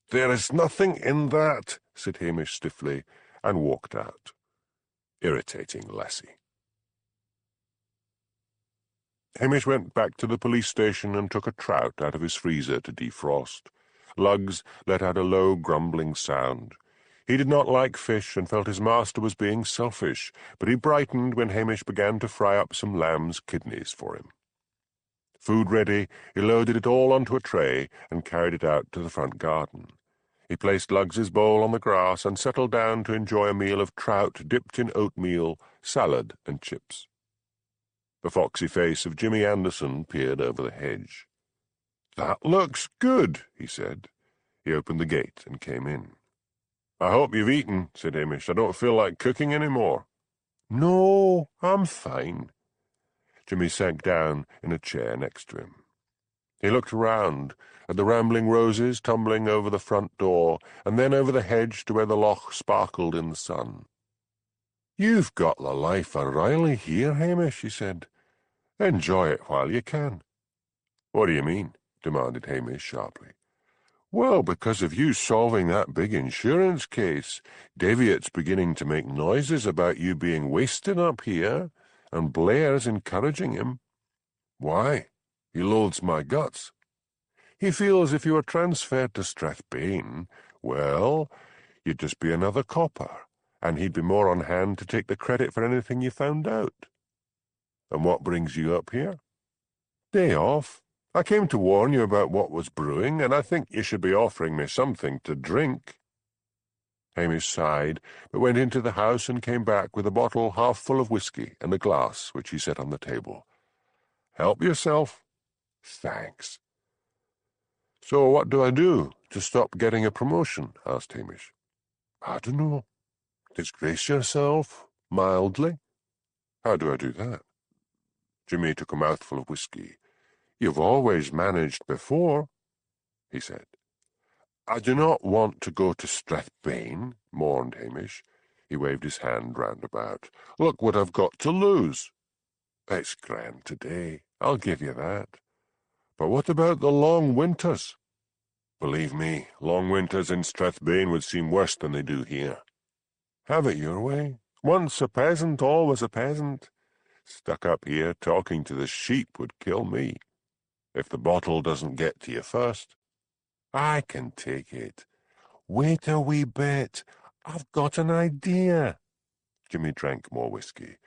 [SPEAKER 2] "There is nothing in that," said Hamish stiffly, and walked out. Irritating lassie. Hamish went back to the police station and took a trout out of his freezer to defrost. Lugs let out a low, grumbling sound. He did not like fish and felt his master was being selfish, but he brightened when Hamish began to fry up some lamb's kidneys for him. Food ready, he loaded it all onto a tray and carried it out to the front garden. He placed Lugs's bowl on the grass and settled down to enjoy a meal of trout dipped in oatmeal, salad, and chips. The foxy face of Jimmy Anderson peered over the hedge. "That looks good," he said. He opened the gate and came in.
[SPEAKER 1] "I hope you've eaten," said Hamish. "I don't feel like cooking any more."
[SPEAKER 2] "No, I'm fine." Jimmy sank down in a chair next to him. He looked around, at the rambling roses tumbling over the front door, and then over the hedge to where the loch sparkled in the sun. "You've got the life of Riley here, Hamish," he said. "Enjoy it while you can."
[SPEAKER 1] "What do you mean?" demanded Hamish sharply.
[SPEAKER 2] "Well, because of you solving that big insurance case, Daviot's beginning to make noises about you being wasted up here, and Blair's encouraging him."
[SPEAKER 1] "Why? He loathes my guts."
[SPEAKER 2] "He feels if you were transferred to Strathbane, well, you'd just be another copper, and he'd be more on hand to take the credit for anything you found out."
[SPEAKER 1] "And what brings you up here?"
[SPEAKER 2] "Day off. I came to warn you about what was brewing, and I think you should be offering me something to drink." Hamish sighed, but went into the house and came back with a bottle half full of whiskey and a glass, which he set on the table.
[SPEAKER 1] "Help yourself."
[SPEAKER 2] "Thanks." "So what do I do to stop getting a promotion?" asked Hamish.
[SPEAKER 1] "I don't know."
[SPEAKER 2] "Disgrace yourself, mildly."
[SPEAKER 1] "How do I do that?" Jimmy took a mouthful of whisky. "You've always managed before," he said. "I do not want to go to Strathbane," mourned Hamish. He waved his hand round about. "Look what I've got to lose. It's grand today, I'll give you that. But what about the long winters? Believe me, long winters in Strathbane would seem worse than they do here. Have it your way. Once a peasant, always a peasant. Stuck up here talking to the sheep would kill me. If the bottle doesn't get to you first. I can take it. Wait a wee bit. I've got an idea." Jimmy drank more whisky.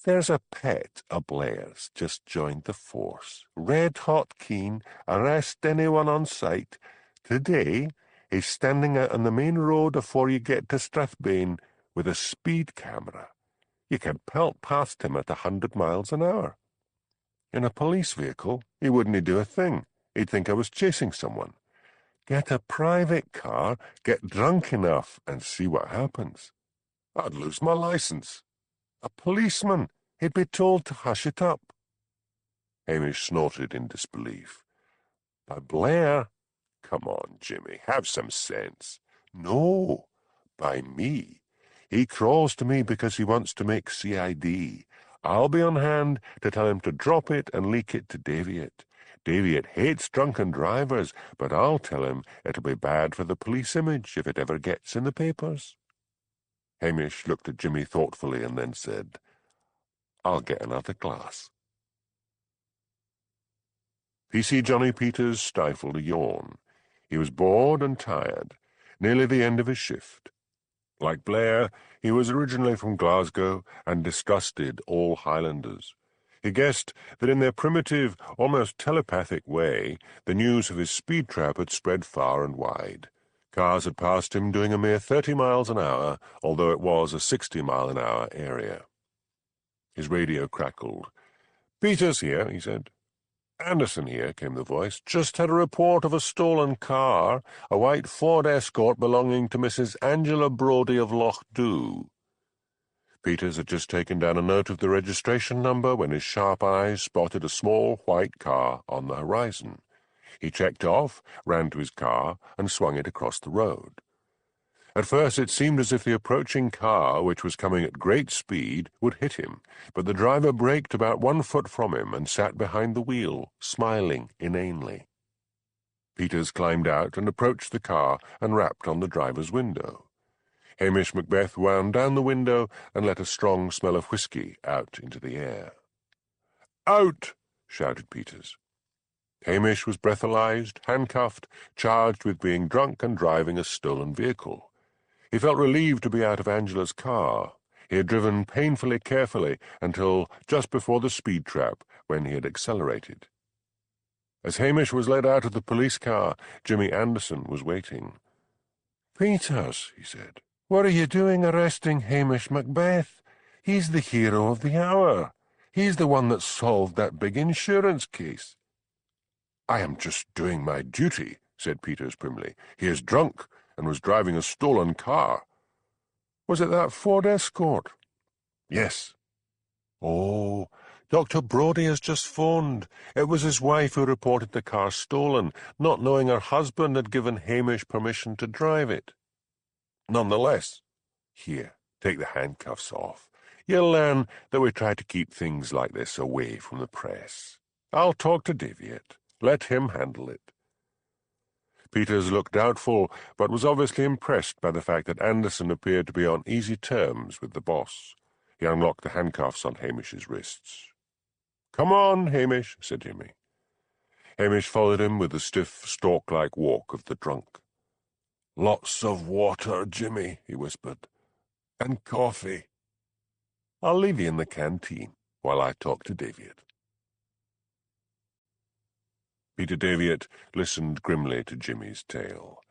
[SPEAKER 1] "There's a pet o' Blair's just joined the force. Red-hot keen, arrest anyone on sight. Today, he's standing out on the main road afore you get to Strathbane with a speed camera. You can pelt past him at 100 miles an hour. In a police vehicle, he wouldn't do a thing. He'd think I was chasing someone. Get a private car, get drunk enough, and see what happens. I'd lose my license. A policeman, he'd be told to hush it up." Hamish snorted in disbelief. "By Blair? Come on, Jimmy, have some sense." "No, by me. He crawls to me because he wants to make CID. I'll be on hand to tell him to drop it and leak it to Daviot. Daviot hates drunken drivers, but I'll tell him it'll be bad for the police image if it ever gets in the papers." Hamish looked at Jimmy thoughtfully and then said, "I'll get another glass." PC Johnny Peters stifled a yawn. He was bored and tired, nearly the end of his shift. Like Blair, he was originally from Glasgow and disgusted all Highlanders. He guessed that in their primitive, almost telepathic way, the news of his speed trap had spread far and wide. Cars had passed him doing a mere 30 miles an hour, although it was a 60-mile-an-hour area. His radio crackled. "Peters here," he said. "Anderson here," came the voice. "Just had a report of a stolen car, a white Ford Escort belonging to Mrs. Angela Brodie of Loch Dhu." Peters had just taken down a note of the registration number when his sharp eyes spotted a small white car on the horizon. He checked off, ran to his car, and swung it across the road. At first it seemed as if the approaching car, which was coming at great speed, would hit him, but the driver braked about 1 foot from him and sat behind the wheel, smiling inanely. Peters climbed out and approached the car and rapped on the driver's window. Hamish Macbeth wound down the window and let a strong smell of whisky out into the air. "Out!" shouted Peters. Hamish was breathalyzed, handcuffed, charged with being drunk and driving a stolen vehicle. He felt relieved to be out of Angela's car. He had driven painfully carefully until just before the speed trap, when he had accelerated. As Hamish was led out of the police car, Jimmy Anderson was waiting. "Peters," he said, "what are you doing arresting Hamish Macbeth? He's the hero of the hour. He's the one that solved that big insurance case." "I am just doing my duty," said Peters primly. "He is drunk and was driving a stolen car." "Was it that Ford Escort?" "Yes." "Oh, Dr. Brodie has just phoned. It was his wife who reported the car stolen, not knowing her husband had given Hamish permission to drive it." "Nonetheless, here, take the handcuffs off. You'll learn that we try to keep things like this away from the press. I'll talk to Daviot. Let him handle it." Peters looked doubtful, but was obviously impressed by the fact that Anderson appeared to be on easy terms with the boss. He unlocked the handcuffs on Hamish's wrists. "Come on, Hamish," said Jimmy. Hamish followed him with the stiff, stork-like walk of the drunk. "Lots of water, Jimmy," he whispered, "and coffee. I'll leave you in the canteen while I talk to Daviot." Peter Daviot listened grimly to Jimmy's tale.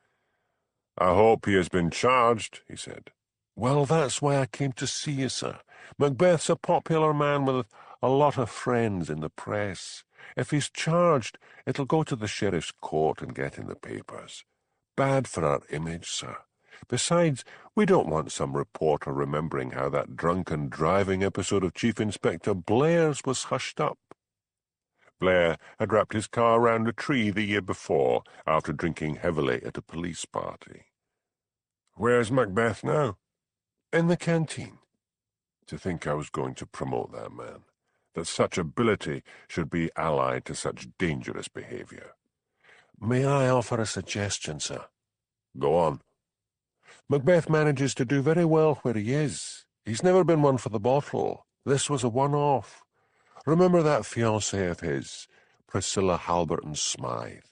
[SPEAKER 1] "I hope he has been charged," he said. "Well, that's why I came to see you, sir. Macbeth's a popular man with a lot of friends in the press. If he's charged, it'll go to the sheriff's court and get in the papers. Bad for our image, sir. Besides, we don't want some reporter remembering how that drunken driving episode of Chief Inspector Blair's was hushed up. Blair had wrapped his car round a tree the year before after drinking heavily at a police party.
[SPEAKER 2] Where's Macbeth now?
[SPEAKER 1] In the canteen.
[SPEAKER 2] To think I was going to promote that man, that such ability should be allied to such dangerous behaviour.
[SPEAKER 1] May I offer a suggestion, sir?
[SPEAKER 2] Go on.
[SPEAKER 1] Macbeth manages to do very well where he is. He's never been one for the bottle. This was a one-off. Remember that fiancée of his, Priscilla Halberton Smythe?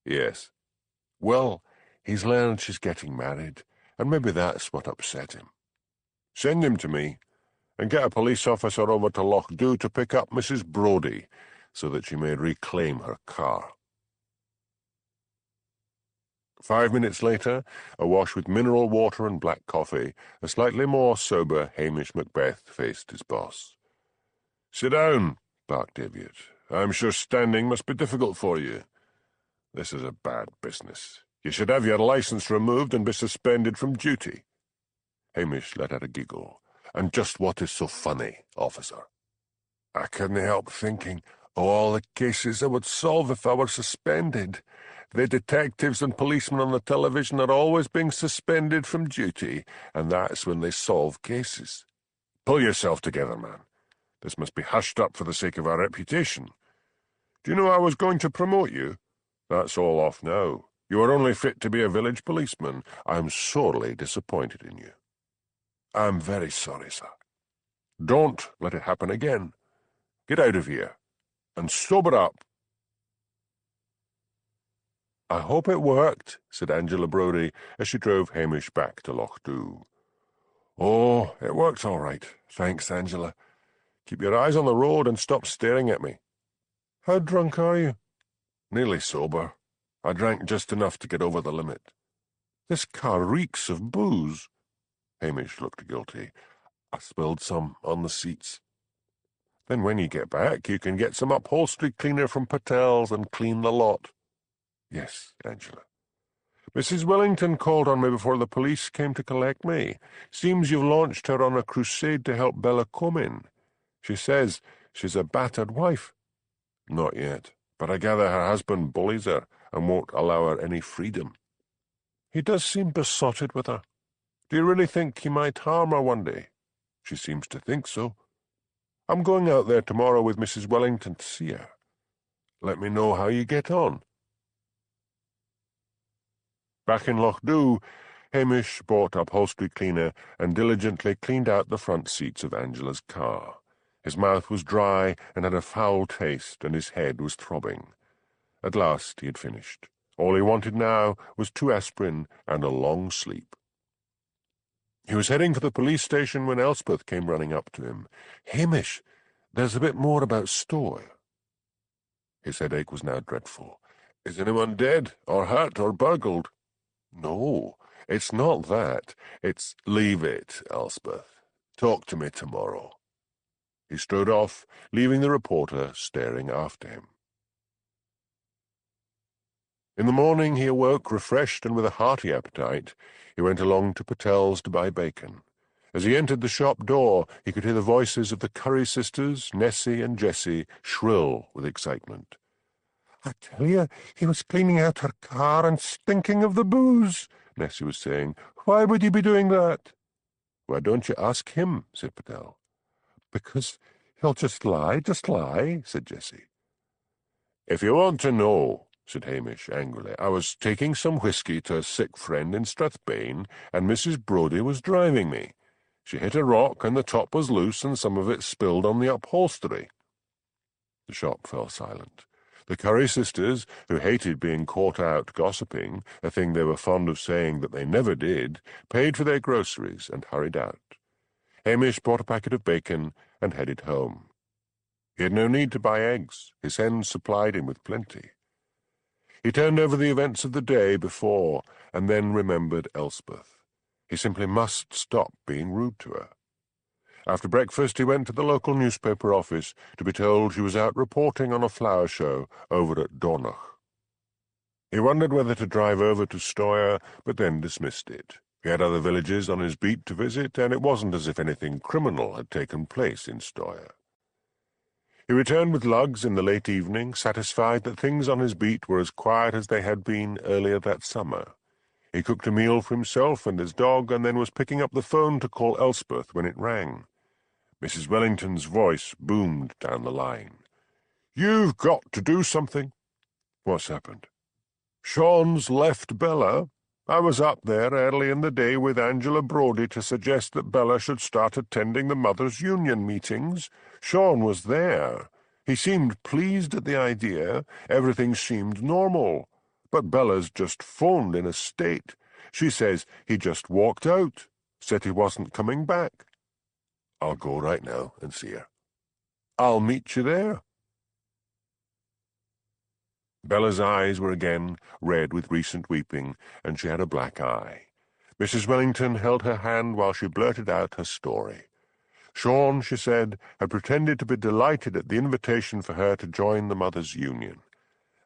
[SPEAKER 2] Yes.
[SPEAKER 1] Well, he's learned she's getting married, and maybe that's what upset him.
[SPEAKER 2] Send him to me, and get a police officer over to Lochdu to pick up Mrs. Brodie, so that she may reclaim her car.
[SPEAKER 1] 5 minutes later, awash with mineral water and black coffee, a slightly more sober Hamish Macbeth faced his boss.
[SPEAKER 2] "Sit down," barked Daviot. "I'm sure standing must be difficult for you. This is a bad business. You should have your licence removed and be suspended from duty."
[SPEAKER 1] Hamish let out a giggle. "And just what is so funny, officer?"
[SPEAKER 2] "I couldn't help thinking of all the cases I would solve if I were suspended. The detectives and policemen on the television are always being suspended from duty, and that's when they solve cases. Pull yourself together, man. This must be hushed up for the sake of our reputation. Do you know I was going to promote you? That's all off now. You are only fit to be a village policeman. I'm sorely disappointed in you."
[SPEAKER 1] "I'm very sorry, sir."
[SPEAKER 2] "Don't let it happen again. Get out of here, and sober up."
[SPEAKER 1] "I hope it worked," said Angela Brodie as she drove Hamish back to Lochdu.
[SPEAKER 2] "Oh, it worked all right. Thanks, Angela. Keep your eyes on the road and stop staring at me."
[SPEAKER 1] "How drunk are you?"
[SPEAKER 2] "Nearly sober. I drank just enough to get over the limit."
[SPEAKER 1] "This car reeks of booze." Hamish looked guilty. "I spilled some on the seats."
[SPEAKER 2] "Then when you get back, you can get some upholstery cleaner from Patel's and clean the lot."
[SPEAKER 1] "Yes, Angela."
[SPEAKER 2] "Mrs. Wellington called on me before the police came to collect me. Seems you've launched her on a crusade to help Bella Comyn. She says she's a battered wife."
[SPEAKER 1] "Not yet.
[SPEAKER 2] But I gather her husband bullies her and won't allow her any freedom."
[SPEAKER 1] "He does seem besotted with her."
[SPEAKER 2] "Do you really think he might harm her one day?"
[SPEAKER 1] "She seems to think so."
[SPEAKER 2] "I'm going out there tomorrow with Mrs. Wellington to see her. Let me know how you get on." Back in Lochdu, Hamish bought upholstery cleaner and diligently cleaned out the front seats of Angela's car. His mouth was dry and had a foul taste, and his head was throbbing. At last he had finished. All he wanted now was 2 aspirin and a long sleep. He was heading for the police station when Elspeth came running up to him.
[SPEAKER 1] "Hamish, there's a bit more about Stoyre."
[SPEAKER 2] His headache was now dreadful. "Is anyone dead, or hurt, or burgled?"
[SPEAKER 1] "No, it's not that. It's—"
[SPEAKER 2] "Leave it, Elspeth. Talk to me tomorrow." He strode off, leaving the reporter staring after him. In the morning he awoke refreshed and with a hearty appetite. He went along to Patel's to buy bacon. As he entered the shop door, he could hear the voices of the Curry sisters, Nessie and Jessie, shrill with excitement.
[SPEAKER 1] "I tell you, he was cleaning out her car and stinking of the booze," Nessie was saying. "Why would he be doing that?"
[SPEAKER 2] "Why don't you ask him?" said Patel.
[SPEAKER 1] "Because he'll just lie, said Jessie.
[SPEAKER 2] "If you want to know," said Hamish angrily, "I was taking some whisky to a sick friend in Strathbane, and Mrs. Brodie was driving me. She hit a rock, and the top was loose, and some of it spilled on the upholstery."
[SPEAKER 1] The shop fell silent. The Curry sisters, who hated being caught out gossiping, a thing they were fond of saying that they never did, paid for their groceries and hurried out. Hamish bought a packet of bacon and headed home. He had no need to buy eggs. His hens supplied him with plenty. He turned over the events of the day before, and then remembered Elspeth. He simply must stop being rude to her. After breakfast he went to the local newspaper office to be told she was out reporting on a flower show over at Dornoch. He wondered whether to drive over to Stoyre, but then dismissed it.
[SPEAKER 2] He had other villages on his beat to visit, and it wasn't as if anything criminal had taken place in Stoyre. He returned with lugs in the late evening, satisfied that things on his beat were as quiet as they had been earlier that summer. He cooked a meal for himself and his dog, and then was picking up the phone to call Elspeth when it rang. Mrs. Wellington's voice boomed down the line. "You've got to do something." "What's happened?" "Sean's left Bella. I was up there early in the day with Angela Brodie to suggest that Bella should start attending the Mothers' Union meetings. Sean was there. He seemed pleased at the idea. Everything seemed normal. But Bella's just phoned in a state. She says he just walked out, said he wasn't coming back." "I'll go right now and see her." "I'll meet you there." Bella's eyes were again red with recent weeping, and she had a black eye. Mrs. Wellington held her hand while she blurted out her story. Sean, she said, had pretended to be delighted at the invitation for her to join the Mothers' Union.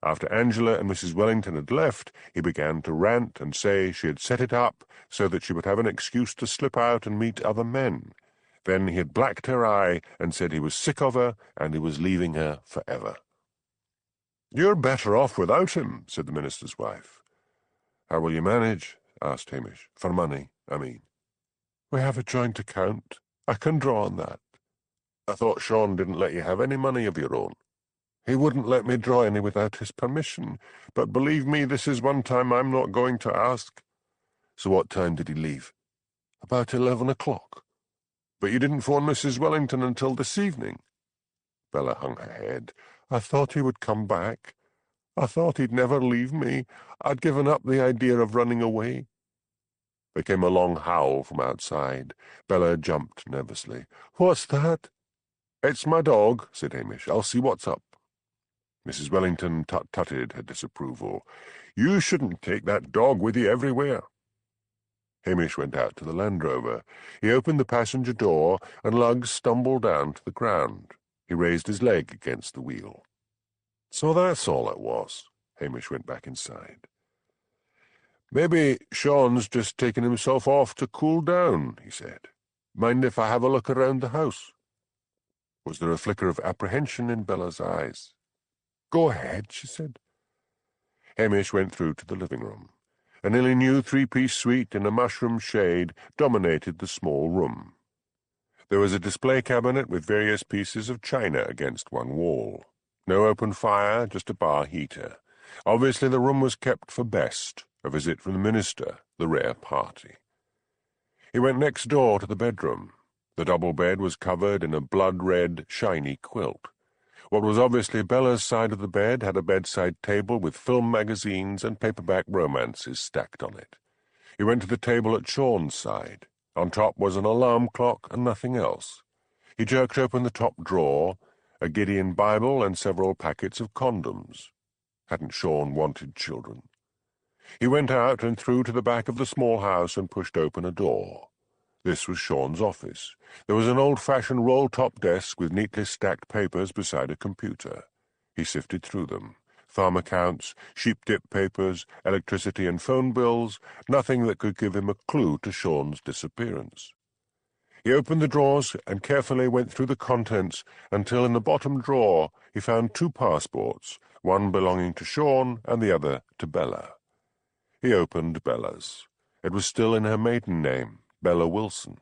[SPEAKER 2] After Angela and Mrs. Wellington had left, he began to rant and say she had set it up so that she would have an excuse to slip out and meet other men. Then he had blacked her eye and said he was sick of her and he was leaving her forever. "You're better off without him," said the minister's wife. "How will you manage?" asked Hamish. "For money, I mean." "We have a joint account. I can draw on that." "I thought Sean didn't let you have any money of your own." "He wouldn't let me draw any without his permission, but believe me, this is one time I'm not going to ask." "So what time did he leave?" "About 11 o'clock. "But you didn't phone Mrs. Wellington until this evening?" Bella hung her head. "I thought he would come back. I thought he'd never leave me. I'd given up the idea of running away." There came a long howl from outside. Bella jumped nervously. "What's that?" "It's my dog," said Hamish. "I'll see what's up." Mrs. Wellington tut-tutted her disapproval. "You shouldn't take that dog with you everywhere." Hamish went out to the Land Rover. He opened the passenger door, and Luggs stumbled down to the ground. He raised his leg against the wheel. "So that's all it was." Hamish went back inside. "Maybe Sean's just taken himself off to cool down," he said. "Mind if I have a look around the house?" Was there a flicker of apprehension in Bella's eyes? "Go ahead," she said. Hamish went through to the living room. A nearly new three-piece suite in a mushroom shade dominated the small room. There was a display cabinet with various pieces of china against one wall. No open fire, just a bar heater. Obviously the room was kept for Best, a visit from the minister, the rare party. He went next door to the bedroom. The double bed was covered in a blood-red, shiny quilt. What was obviously Bella's side of the bed had a bedside table with film magazines and paperback romances stacked on it. He went to the table at Sean's side. On top was an alarm clock and nothing else. He jerked open the top drawer, a Gideon Bible and several packets of condoms. Hadn't Sean wanted children? He went out and through to the back of the small house and pushed open a door. This was Sean's office. There was an old-fashioned roll-top desk with neatly stacked papers beside a computer. He sifted through them. Farm accounts, sheep-dip papers, electricity and phone bills, nothing that could give him a clue to Sean's disappearance. He opened the drawers and carefully went through the contents until in the bottom drawer he found 2 passports, one belonging to Sean and the other to Bella. He opened Bella's. It was still in her maiden name, Bella Wilson.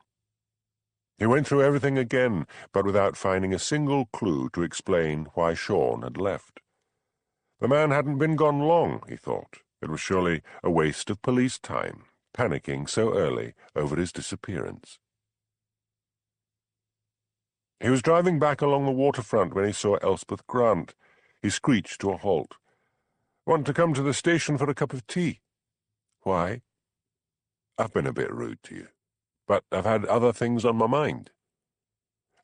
[SPEAKER 2] He went through everything again, but without finding a single clue to explain why Sean had left. The man hadn't been gone long, he thought. It was surely a waste of police time, panicking so early over his disappearance. He was driving back along the waterfront when he saw Elspeth Grant. He screeched to a halt. "Want to come to the station for a cup of tea?" "Why?" "I've been a bit rude to you, but I've had other things on my mind."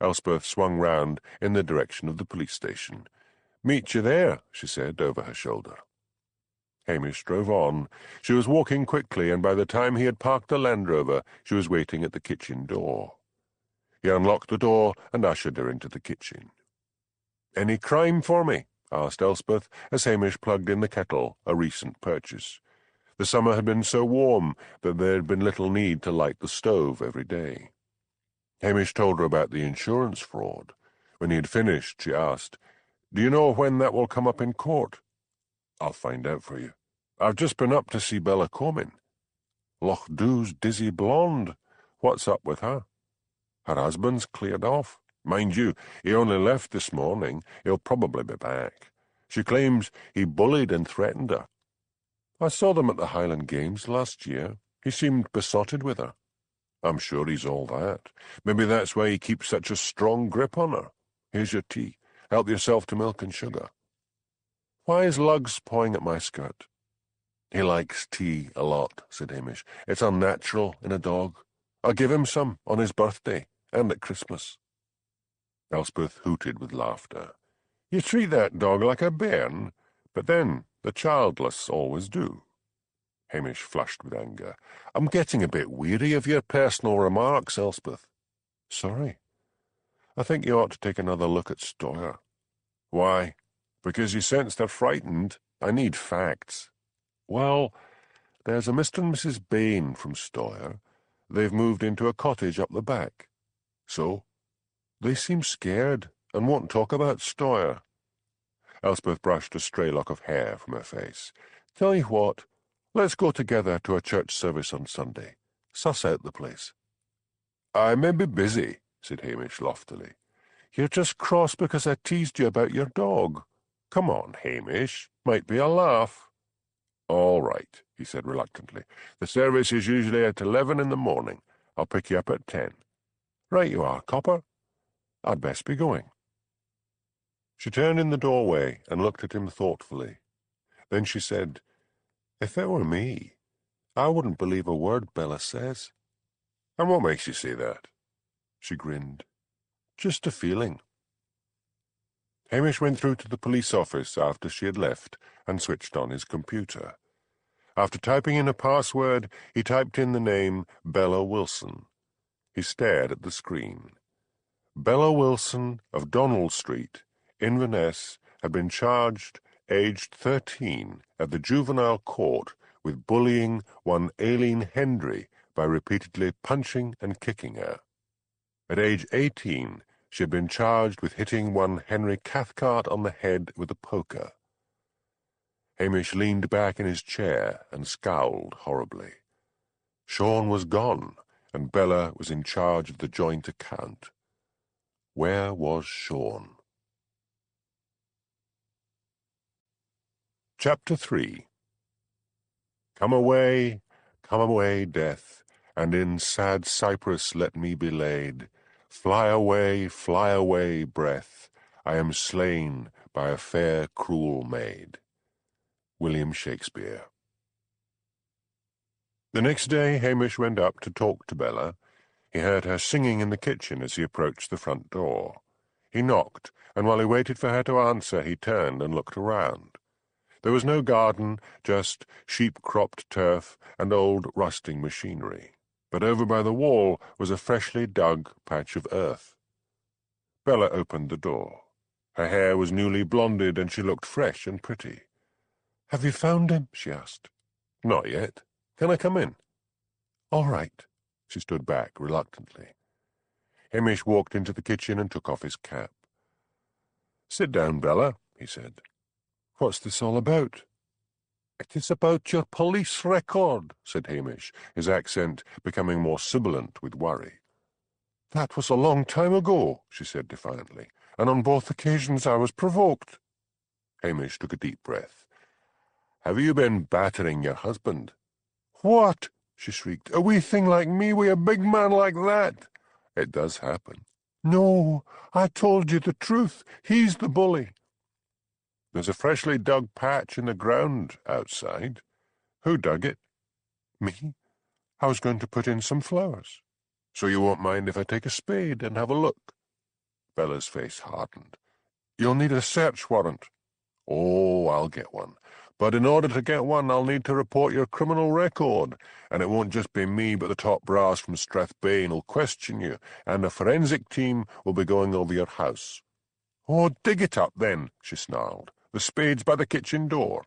[SPEAKER 2] Elspeth swung round in the direction of the police station. "Meet you there," she said over her shoulder. Hamish drove on. She was walking quickly, and by the time he had parked the Land Rover, she was waiting at the kitchen door. He unlocked the door and ushered her into the kitchen. "Any crime for me?" asked Elspeth, as Hamish plugged in the kettle, a recent purchase. The summer had been so warm that there had been little need to light the stove every day. Hamish told her about the insurance fraud. When he had finished, she asked, "Do you know when that will come up in court?" "I'll find out for you. I've just been up to see Bella Comyn." "Loch Doo's dizzy blonde. What's up with her?" "Her husband's cleared off. Mind you, he only left this morning. He'll probably be back. She claims he bullied and threatened her. I saw them at the Highland Games last year. He seemed besotted with her." "I'm sure he's all that. Maybe that's why he keeps such a strong grip on her. Here's your tea. Help yourself to milk and sugar." "Why is Lugs pawing at my skirt?" "He likes tea a lot," said Hamish. "It's unnatural in a dog. I'll give him some on his birthday and at Christmas." Elspeth hooted with laughter. "You treat that dog like a bairn, but then the childless always do." Hamish flushed with anger. "I'm getting a bit weary of your personal remarks, Elspeth." "Sorry. I think you ought to take another look at Stoyre." "Why? Because you sense they're frightened? I need facts." "Well, there's a Mr. and Mrs. Bain from Stoyre. They've moved into a cottage up the back." "So?" "They seem scared and won't talk about Stoyre." Elspeth brushed a stray lock of hair from her face. "Tell you what, let's go together to a church service on Sunday. Suss out the place." "I may be busy," said Hamish loftily. "You're just cross because I teased you about your dog. Come on, Hamish. Might be a laugh." "All right," he said reluctantly. "The service is usually at 11 in the morning. I'll pick you up at 10. Right you are, copper. I'd best be going." She turned in the doorway and looked at him thoughtfully. Then she said, "If it were me, I wouldn't believe a word Bella says." "And what makes you say that?" She grinned. "Just a feeling." Hamish went through to the police office after she had left and switched on his computer. After typing in a password, he typed in the name Bella Wilson. He stared at the screen. Bella Wilson of Donald Street, Inverness, had been charged, aged 13, at the juvenile court with bullying one Aileen Hendry by repeatedly punching and kicking her. At age 18, she had been charged with hitting one Henry Cathcart on the head with a poker. Hamish leaned back in his chair and scowled horribly. Sean was gone, and Bella was in charge of the joint account. Where was Sean? Chapter 3. Come away, death, and in sad cypress let me be laid. Fly away, breath, I am slain by a fair cruel maid. William Shakespeare. The next day Hamish went up to talk to Bella. He heard her singing in the kitchen as he approached the front door. He knocked, and while he waited for her to answer, he turned and looked around. There was no garden, just sheep-cropped turf and old rusting machinery. But over by the wall was a freshly dug patch of earth. Bella opened the door. Her hair was newly blonded, and she looked fresh and pretty. "Have you found him?" she asked. "Not yet. Can I come in?" "All right." She stood back reluctantly. Hamish walked into the kitchen and took off his cap. "Sit down, Bella," he said. "What's this all about?" "It is about your police record," said Hamish, his accent becoming more sibilant with worry. "That was a long time ago," she said defiantly, "and on both occasions I was provoked." Hamish took a deep breath. "Have you been battering your husband?" "What?" she shrieked. "A wee thing like me with a big man like that?" "It does happen." "No, I told you the truth. He's the bully." "There's a freshly dug patch in the ground outside. Who dug it?" "Me. I was going to put in some flowers." "So you won't mind if I take a spade and have a look?" Bella's face hardened. "You'll need a search warrant." "Oh, I'll get one. But in order to get one, I'll need to report your criminal record, and it won't just be me, but the top brass from Strathbane will question you, and a forensic team will be going over your house." "Oh, dig it up, then," she snarled. "The spade's by the kitchen door."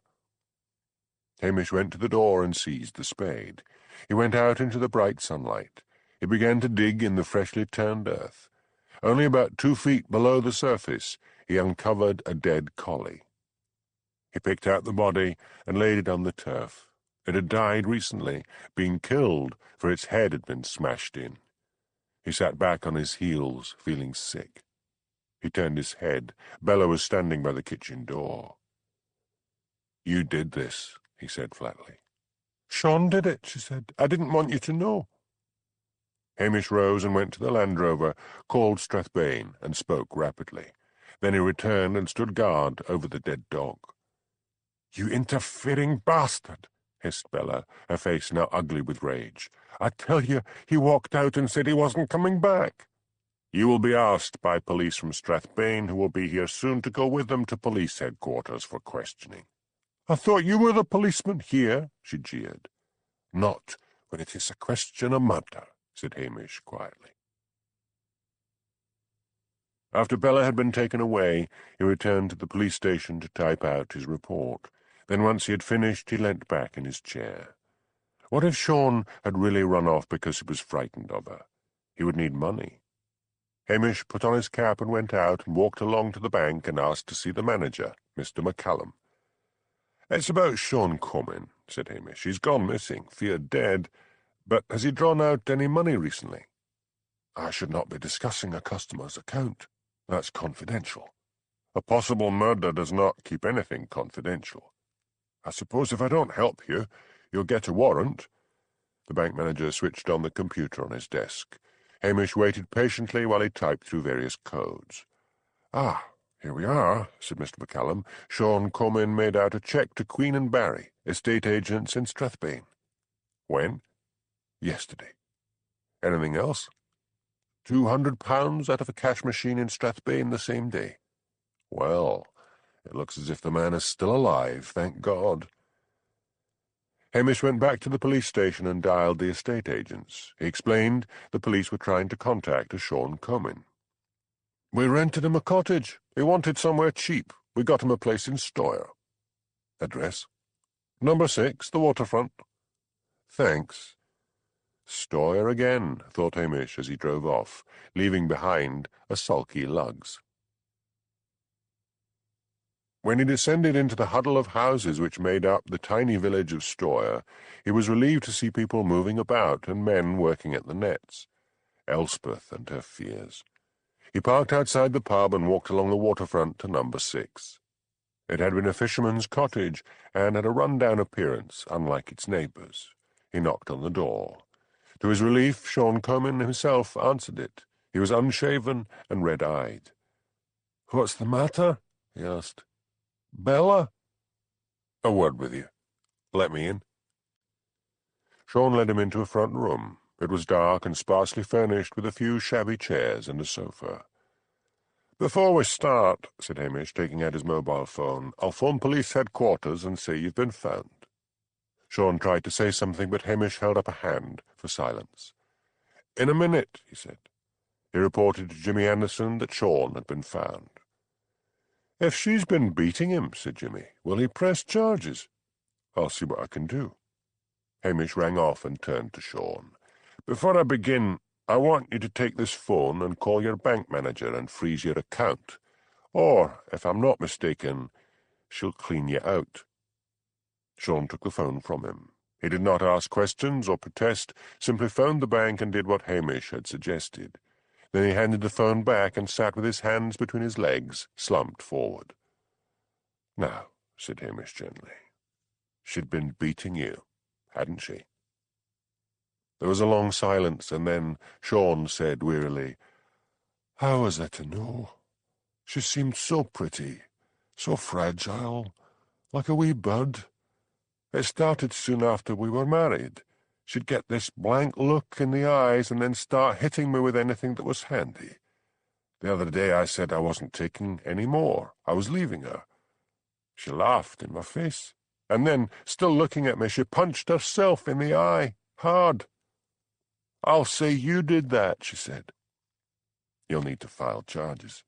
[SPEAKER 2] Hamish went to the door and seized the spade. He went out into the bright sunlight. He began to dig in the freshly turned earth. Only about 2 feet below the surface, he uncovered a dead collie. He picked out the body and laid it on the turf. It had died recently, being killed, for its head had been smashed in. He sat back on his heels, feeling sick. He turned his head. Bella was standing by the kitchen door. "You did this," he said flatly. "Sean did it," she said. "I didn't want you to know." Hamish rose and went to the Land Rover, called Strathbane, and spoke rapidly. Then he returned and stood guard over the dead dog. "You interfering bastard!" hissed Bella, her face now ugly with rage. "I tell you, he walked out and said he wasn't coming back." "You will be asked by police from Strathbane, who will be here soon, to go with them to police headquarters for questioning." "I thought you were the policeman here," she jeered. "Not when it is a question of murder," said Hamish quietly. After Bella had been taken away, he returned to the police station to type out his report. Then once he had finished, he leant back in his chair. What if Sean had really run off because he was frightened of her? He would need money. Hamish put on his cap and went out and walked along to the bank and asked to see the manager, Mr. McCallum. "It's about Sean Comyn," said Hamish. "He's gone missing, feared dead, but has he drawn out any money recently?" "I should not be discussing a customer's account. That's confidential." "A possible murder does not keep anything confidential." "I suppose if I don't help you, you'll get a warrant." The bank manager switched on the computer on his desk. Hamish waited patiently while he typed through various codes. "Ah, here we are," said Mr. McCallum. "Sean Comyn made out a cheque to Queen and Barry, estate agents in Strathbane." "When?" "Yesterday." "Anything else?" £200 out of a cash machine in Strathbane the same day." "Well, it looks as if the man is still alive, thank God." Hamish went back to the police station and dialed the estate agents. He explained the police were trying to contact a Sean Comyn. "We rented him a cottage. He wanted somewhere cheap. We got him a place in Stoyre." "Address?" "Number 6, the waterfront." "Thanks." Stoyre again, thought Hamish as he drove off, leaving behind a sulky Lugs. When he descended into the huddle of houses which made up the tiny village of Stoyre, he was relieved to see people moving about and men working at the nets. Elspeth and her fears. He parked outside the pub and walked along the waterfront to number 6. It had been a fisherman's cottage and had a run-down appearance, unlike its neighbours. He knocked on the door. To his relief, Sean Comyn himself answered it. He was unshaven and red-eyed. "What's the matter?" he asked. "Bella?" "A word with you. Let me in." Sean led him into a front room. It was dark and sparsely furnished with a few shabby chairs and a sofa. "Before we start," said Hamish, taking out his mobile phone, "I'll phone police headquarters and say you've been found." Sean tried to say something, but Hamish held up a hand for silence. "In a minute," he said. He reported to Jimmy Anderson that Sean had been found. "If she's been beating him," said Jimmy, "will he press charges?" "I'll see what I can do." Hamish rang off and turned to Sean. "Before I begin, I want you to take this phone and call your bank manager and freeze your account. Or, if I'm not mistaken, she'll clean you out." Sean took the phone from him. He did not ask questions or protest, simply phoned the bank and did what Hamish had suggested. Then he handed the phone back and sat with his hands between his legs, slumped forward. "Now," said Hamish gently, "she'd been beating you, hadn't she?" There was a long silence, and then Sean said wearily, "How was I to know? She seemed so pretty, so fragile, like a wee bud. It started soon after we were married. She'd get this blank look in the eyes and then start hitting me with anything that was handy. The other day I said I wasn't taking any more. I was leaving her. She laughed in my face, and then, still looking at me, she punched herself in the eye, hard. 'I'll say you did that,' she said. 'You'll need to file charges.'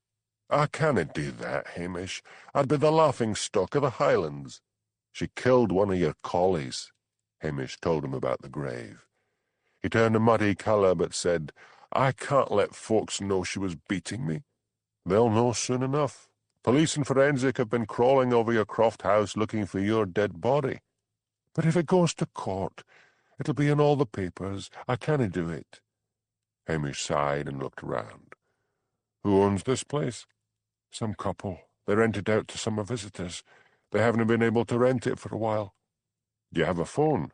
[SPEAKER 2] 'I can't do that, Hamish. I'd be the laughing stock of the Highlands.'
[SPEAKER 1] She killed one of your collies. Hamish told him about the grave. He turned a muddy colour but said, I can't let folks know she was beating me. They'll know soon enough. Police and forensic have been crawling over your Croft house looking for your dead body. But if it goes to court, it'll be in all the papers. I can't do it. Hamish sighed and looked around. Who owns this place? Some couple. They rent it out to summer visitors. They haven't been able to rent it for a while. Do you have a phone?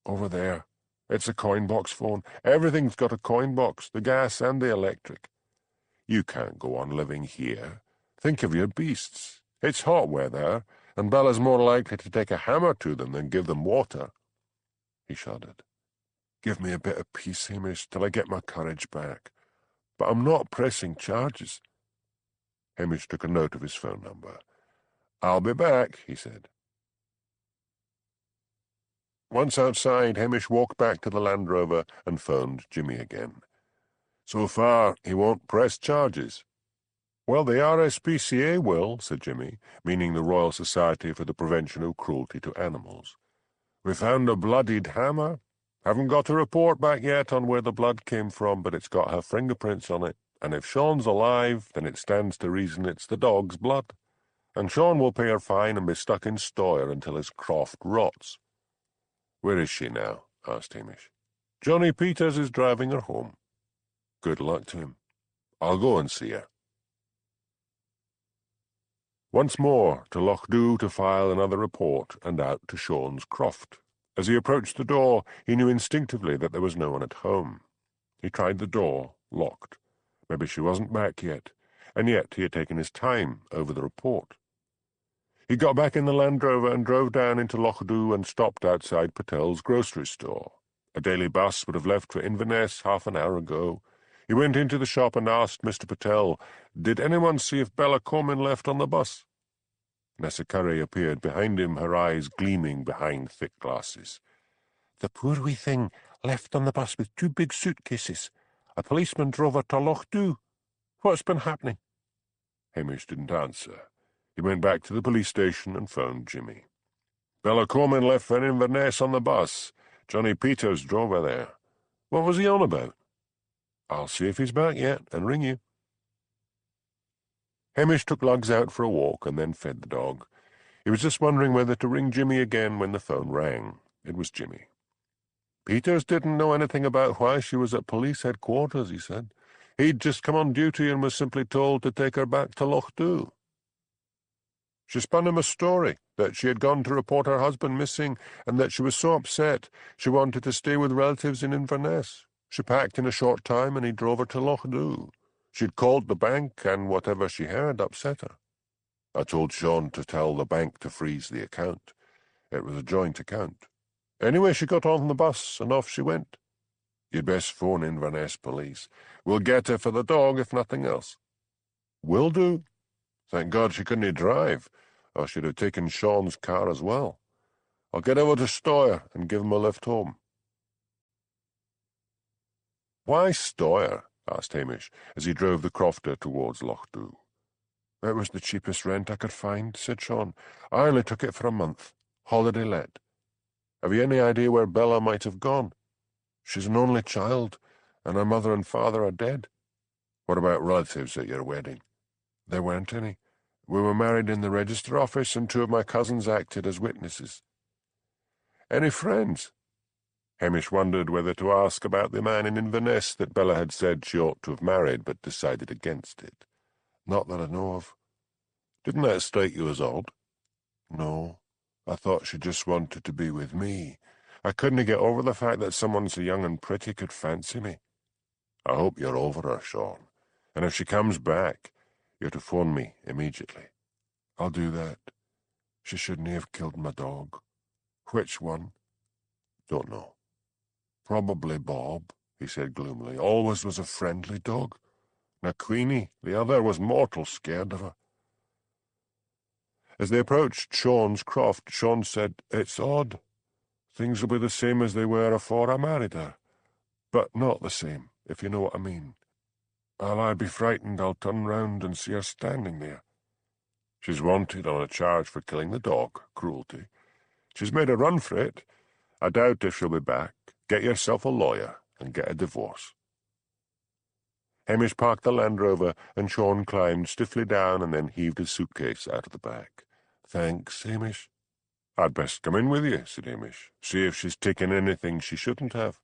[SPEAKER 1] Over there. It's a coin box phone. Everything's got a coin box, the gas and the electric. You can't go on living here. Think of your beasts. It's hot weather, and Bella's more likely to take a hammer to them than give them water. He shuddered. Give me a bit of peace, Hamish, till I get my courage back. But I'm not pressing charges. Hamish took a note of his phone number. I'll be back, he said. Once outside, Hamish walked back to the Land Rover and phoned Jimmy again. So far, he won't press charges. Well, the RSPCA will, said Jimmy, meaning the Royal Society for the Prevention of Cruelty to Animals. We found a bloodied hammer. Haven't got a report back yet on where the blood came from, but it's got her fingerprints on it. And if Sean's alive, then it stands to reason it's the dog's blood. And Sean will pay her fine and be stuck in Stoyre until his croft rots. Where is she now? Asked Hamish. Johnny Peters is driving her home. Good luck to him. I'll go and see her. Once more to Lochdu to file another report and out to Sean's croft. As he approached the door, he knew instinctively that there was no one at home. He tried the door, locked. Maybe she wasn't back yet, and yet he had taken his time over the report. He got back in the Land Rover and drove down into Lochdu and stopped outside Patel's grocery store. A daily bus would have left for Inverness half an hour ago. He went into the shop and asked Mr. Patel, did anyone see if Bella Comyn left on the bus? Nessa Curry appeared behind him, her eyes gleaming behind thick glasses. The poor wee thing left on the bus with 2 big suitcases. A policeman drove her to Lochdu. What's been happening? Hamish didn't answer. He went back to the police station and phoned Jimmy. Bella Comyn left for Inverness on the bus. Johnny Peters drove her there. What was he on about? I'll see if he's back yet and ring you. Hamish took Lugs out for a walk and then fed the dog. He was just wondering whether to ring Jimmy again when the phone rang. It was Jimmy. Peters didn't know anything about why she was at police headquarters, he said. He'd just come on duty and was simply told to take her back to Lochdu. She spun him a story, that she had gone to report her husband missing and that she was so upset she wanted to stay with relatives in Inverness. She packed in a short time and he drove her to Lochdu. She'd called the bank and whatever she heard upset her. I told Sean to tell the bank to freeze the account. It was a joint account. Anyway, she got on the bus and off she went. You'd best phone Inverness police. We'll get her for the dog if nothing else. Will do. Thank God she couldn't drive, or she'd have taken Sean's car as well. I'll get over to Stoyre and give him a lift home. Why Stoyre? Asked Hamish, as he drove the crofter towards Lochdu. It was the cheapest rent I could find, said Sean. I only took it for a month. Holiday let. Have you any idea where Bella might have gone? She's an only child, and her mother and father are dead. What about relatives at your wedding? There weren't any. We were married in the register office, and 2 of my cousins acted as witnesses. Any friends? Hamish wondered whether to ask about the man in Inverness that Bella had said she ought to have married, but decided against it. Not that I know of. Didn't that strike you as odd? No. I thought she just wanted to be with me. I couldn't get over the fact that someone so young and pretty could fancy me. I hope you're over her, Sean. And if she comes back, you're to phone me immediately. I'll do that. She shouldn't have killed my dog. Which one? Don't know. Probably Bob, he said gloomily. Always was a friendly dog. Now Queenie, the other, was mortal scared of her. As they approached Sean's croft, Sean said, It's odd. Things will be the same as they were afore I married her. But not the same, if you know what I mean. While I be frightened, I'll turn round and see her standing there. She's wanted on a charge for killing the dog, cruelty,
[SPEAKER 2] She's made a run for it. I doubt if she'll be back. Get yourself a lawyer and get a divorce." Hamish parked the Land Rover, and Sean climbed stiffly down and then heaved his suitcase out of the back. "Thanks, Hamish." "I'd best come in with you," said Hamish. "See if she's taken anything she shouldn't have."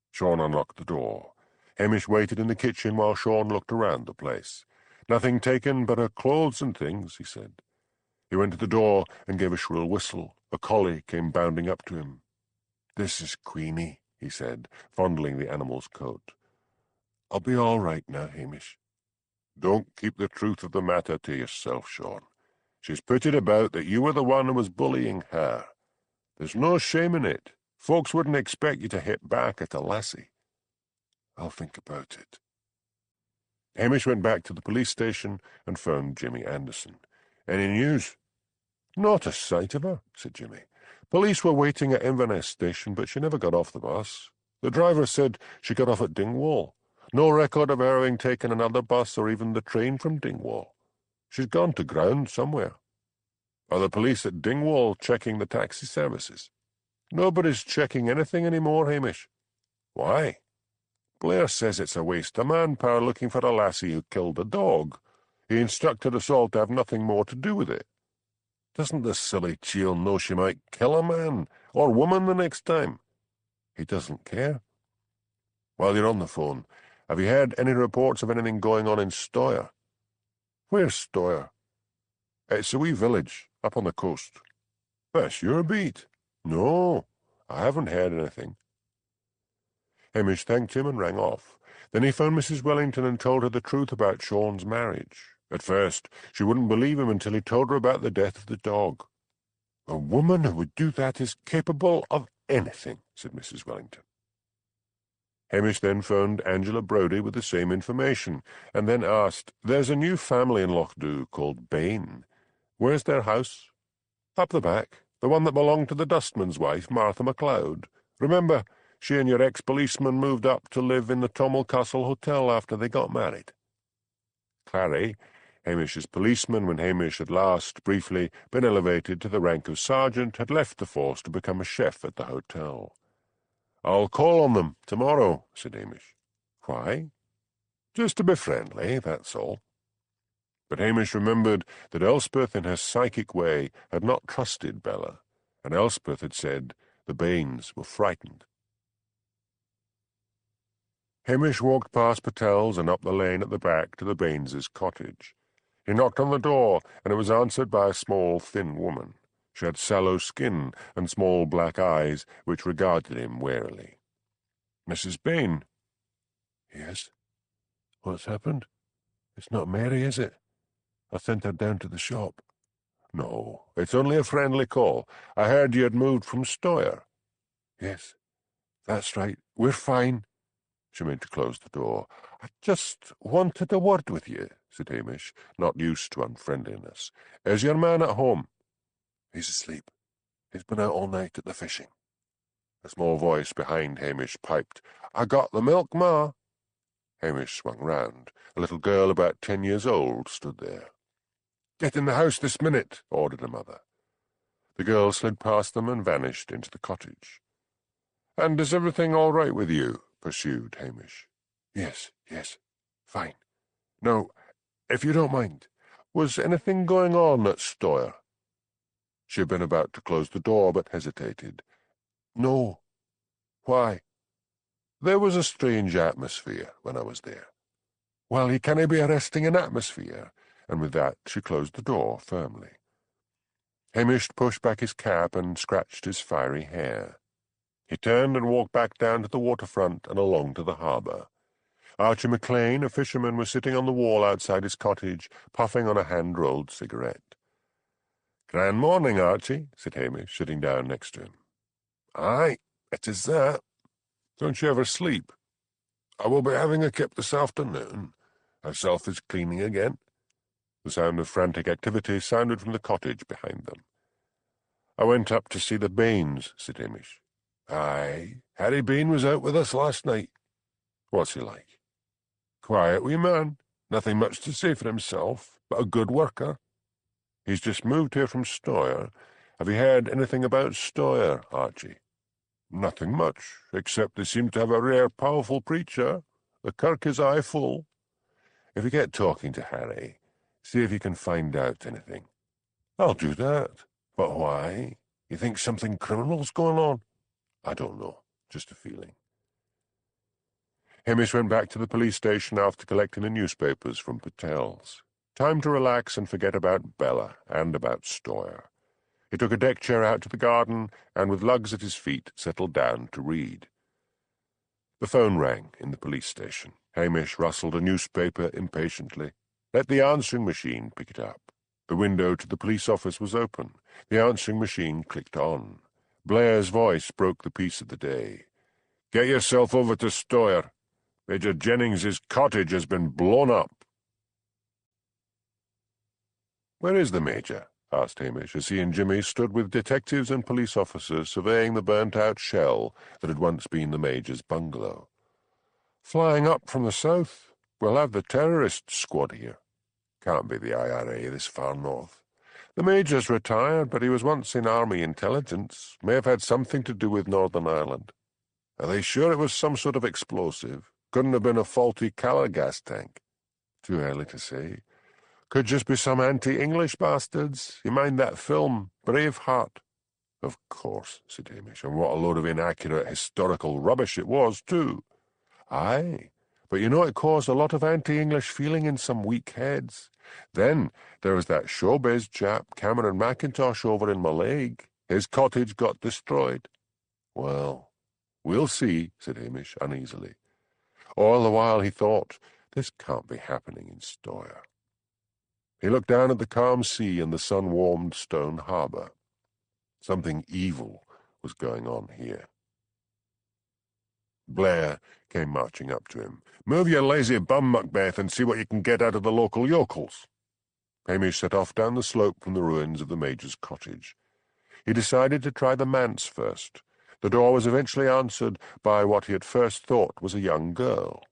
[SPEAKER 2] Sean unlocked the door. Hamish waited in the kitchen while Sean looked around the place. "Nothing taken but her clothes and things," he said. He went to the door and gave a shrill whistle. A collie came bounding up to him. "This is Queenie," he said, fondling the animal's coat. "I'll be all right now, Hamish." "Don't keep the truth of the matter to yourself, Sean. She's put it about that you were the one who was bullying her. There's no shame in it. Folks wouldn't expect you to hit back at a lassie." "I'll think about it." Hamish went back to the police station and phoned Jimmy Anderson. "Any news?" "Not a sight of her," said Jimmy. "Police were waiting at Inverness station, but she never got off the bus. The driver said she got off at Dingwall. No record of her having taken another bus or even the train from Dingwall. She's gone to ground somewhere." "Are the police at Dingwall checking the taxi services?" "Nobody's checking anything anymore, Hamish." "Why?" "Blair says it's a waste of manpower looking for a lassie who killed a dog. He instructed us all to have nothing more to do with it. Doesn't the silly chiel know she might kill a man or woman the next time?" "He doesn't care." "While you're on the phone, have you heard any reports of anything going on in Stoyre?" "Where's Stoyre?" "It's a wee village up on the coast." "That's your beat." "No, I haven't heard anything." Hamish thanked him and rang off. Then he phoned Mrs. Wellington and told her the truth about Sean's marriage. At first, she wouldn't believe him until he told her about the death of the dog. "A woman who would do that is capable of anything," said Mrs. Wellington. Hamish then phoned Angela Brodie with the same information, and then asked, "There's a new family in Lochdu called Beaton. Where's their house?" "Up the back, the one that belonged to the dustman's wife, Martha MacLeod. Remember, she and your ex-policeman moved up to live in the Tommel Castle Hotel after they got married." Clary, Hamish's policeman when Hamish had last, briefly, been elevated to the rank of sergeant, had left the force to become a chef at the hotel. "I'll call on them tomorrow," said Hamish. "Why?" "Just to be friendly, that's all." But Hamish remembered that Elspeth in her psychic way had not trusted Bella, and Elspeth had said the Baines were frightened. Hamish walked past Patel's and up the lane at the back to the Baineses' cottage. He knocked on the door, and it was answered by a small, thin woman. She had sallow skin and small black eyes which regarded him warily. "Mrs. Baine?" "Yes. What's happened? It's not Mary, is it? I sent her down to the shop." "No, it's only a friendly call. I heard you had moved from Stoyre." "Yes, that's right. We're fine." She meant to close the door. "I just wanted a word with you," said Hamish, not used to unfriendliness. "Is your man at home?" "He's asleep. He's been out all night at the fishing." A small voice behind Hamish piped, "I got the milk, Ma." Hamish swung round. A little girl about 10 years old stood there. "Get in the house this minute," ordered her mother. The girl slid past them and vanished into the cottage. "And is everything all right with you?" pursued Hamish. Yes, fine. Now, if you don't mind, was anything going on at Stoyre?" She had been about to close the door, but hesitated. "No." "Why?" "There was a strange atmosphere when I was there." "Well, he canna be arresting an atmosphere," and with that she closed the door firmly. Hamish pushed back his cap and scratched his fiery hair. He turned and walked back down to the waterfront and along to the harbour. Archie McLean, a fisherman, was sitting on the wall outside his cottage, puffing on a hand-rolled cigarette. "Grand morning, Archie," said Hamish, sitting down next to him. "Aye, it is that. Don't you ever sleep?" "I will be having a kip this afternoon. Herself is cleaning again." The sound of frantic activity sounded from the cottage behind them. "I went up to see the Baines," said Hamish. "Aye, Harry Bain was out with us last night." "What's he like?" "Quiet wee man. Nothing much to say for himself, but a good worker. He's just moved here from Stoyre, Have you heard anything about Stoyre, Archie? Nothing much, except they seem to have a rare powerful preacher. The kirk is aye full. If you get talking to Harry, see if you can find out anything. I'll do that. But why? You think something criminal's going on? I don't know. Just a feeling. Hamish went back to the police station after collecting the newspapers from Patel's. Time to relax and forget about Bella and about Stoyre. He took a deck chair out to the garden and, with lugs at his feet, settled down to read. The phone rang in the police station. Hamish rustled a newspaper impatiently. Let the answering machine pick it up. The window to the police office was open. The answering machine clicked on. Blair's voice broke the peace of the day. "Get yourself over to Stoyre. Major Jennings's cottage has been blown up." "Where is the Major?" asked Hamish, as he and Jimmy stood with detectives and police officers surveying the burnt-out shell that had once been the Major's bungalow. "Flying up from the south. We'll have the terrorist squad here. Can't be the IRA this far north. The Major's retired, but he was once in Army intelligence. May have had something to do with Northern Ireland. Are they sure it was some sort of explosive? Couldn't have been a faulty Calor gas tank. Too early to say. Could just be some anti-English bastards. You mind that film, Braveheart?" "Of course," said Hamish, "and what a load of inaccurate historical rubbish it was, too." "Aye, but you know it caused a lot of anti-English feeling in some weak heads. Then there was that showbiz chap, Cameron Mackintosh, over in Mallaig. His cottage got destroyed." "Well, we'll see," said Hamish uneasily. All the while he thought, this can't be happening in Stoyre. He looked down at the calm sea and the sun-warmed stone harbour. Something evil was going on here. Blair came marching up to him. "Move your lazy bum, Macbeth, and see what you can get out of the local yokels." Hamish set off down the slope from the ruins of the Major's cottage. He decided to try the manse first. The door was eventually answered by what he at first thought was a young girl.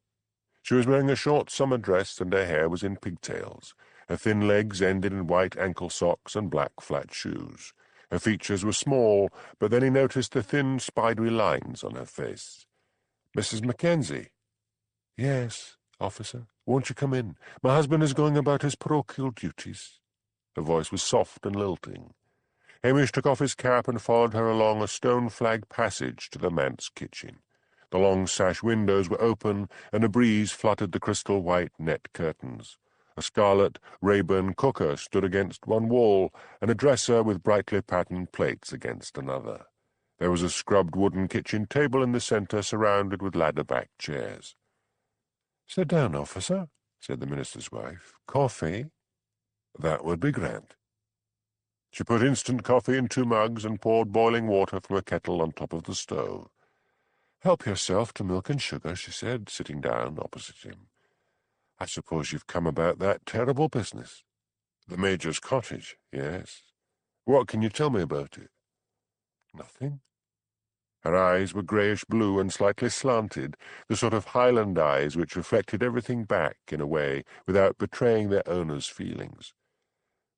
[SPEAKER 2] She was wearing a short summer dress, and her hair was in pigtails. Her thin legs ended in white ankle socks and black flat shoes. Her features were small, but then he noticed the thin, spidery lines on her face. "Mrs. Mackenzie?" "Yes, officer. Won't you come in? My husband is going about his parochial duties." Her voice was soft and lilting. Hamish took off his cap and followed her along a stone-flagged passage to the manse kitchen. The long sash windows were open, and a breeze fluttered the crystal-white net curtains. A scarlet Rayburn cooker stood against one wall, and a dresser with brightly patterned plates against another. There was a scrubbed wooden kitchen table in the centre, surrounded with ladder-backed chairs. "Sit down, officer," said the minister's wife. "Coffee?" "That would be grand." She put instant coffee in 2 mugs and poured boiling water from a kettle on top of the stove. "Help yourself to milk and sugar," she said, sitting down opposite him. "I suppose you've come about that terrible business." "The Major's cottage, yes. What can you tell me about it?" "Nothing." Her eyes were greyish-blue and slightly slanted, the sort of Highland eyes which reflected everything back, in a way, without betraying their owner's feelings.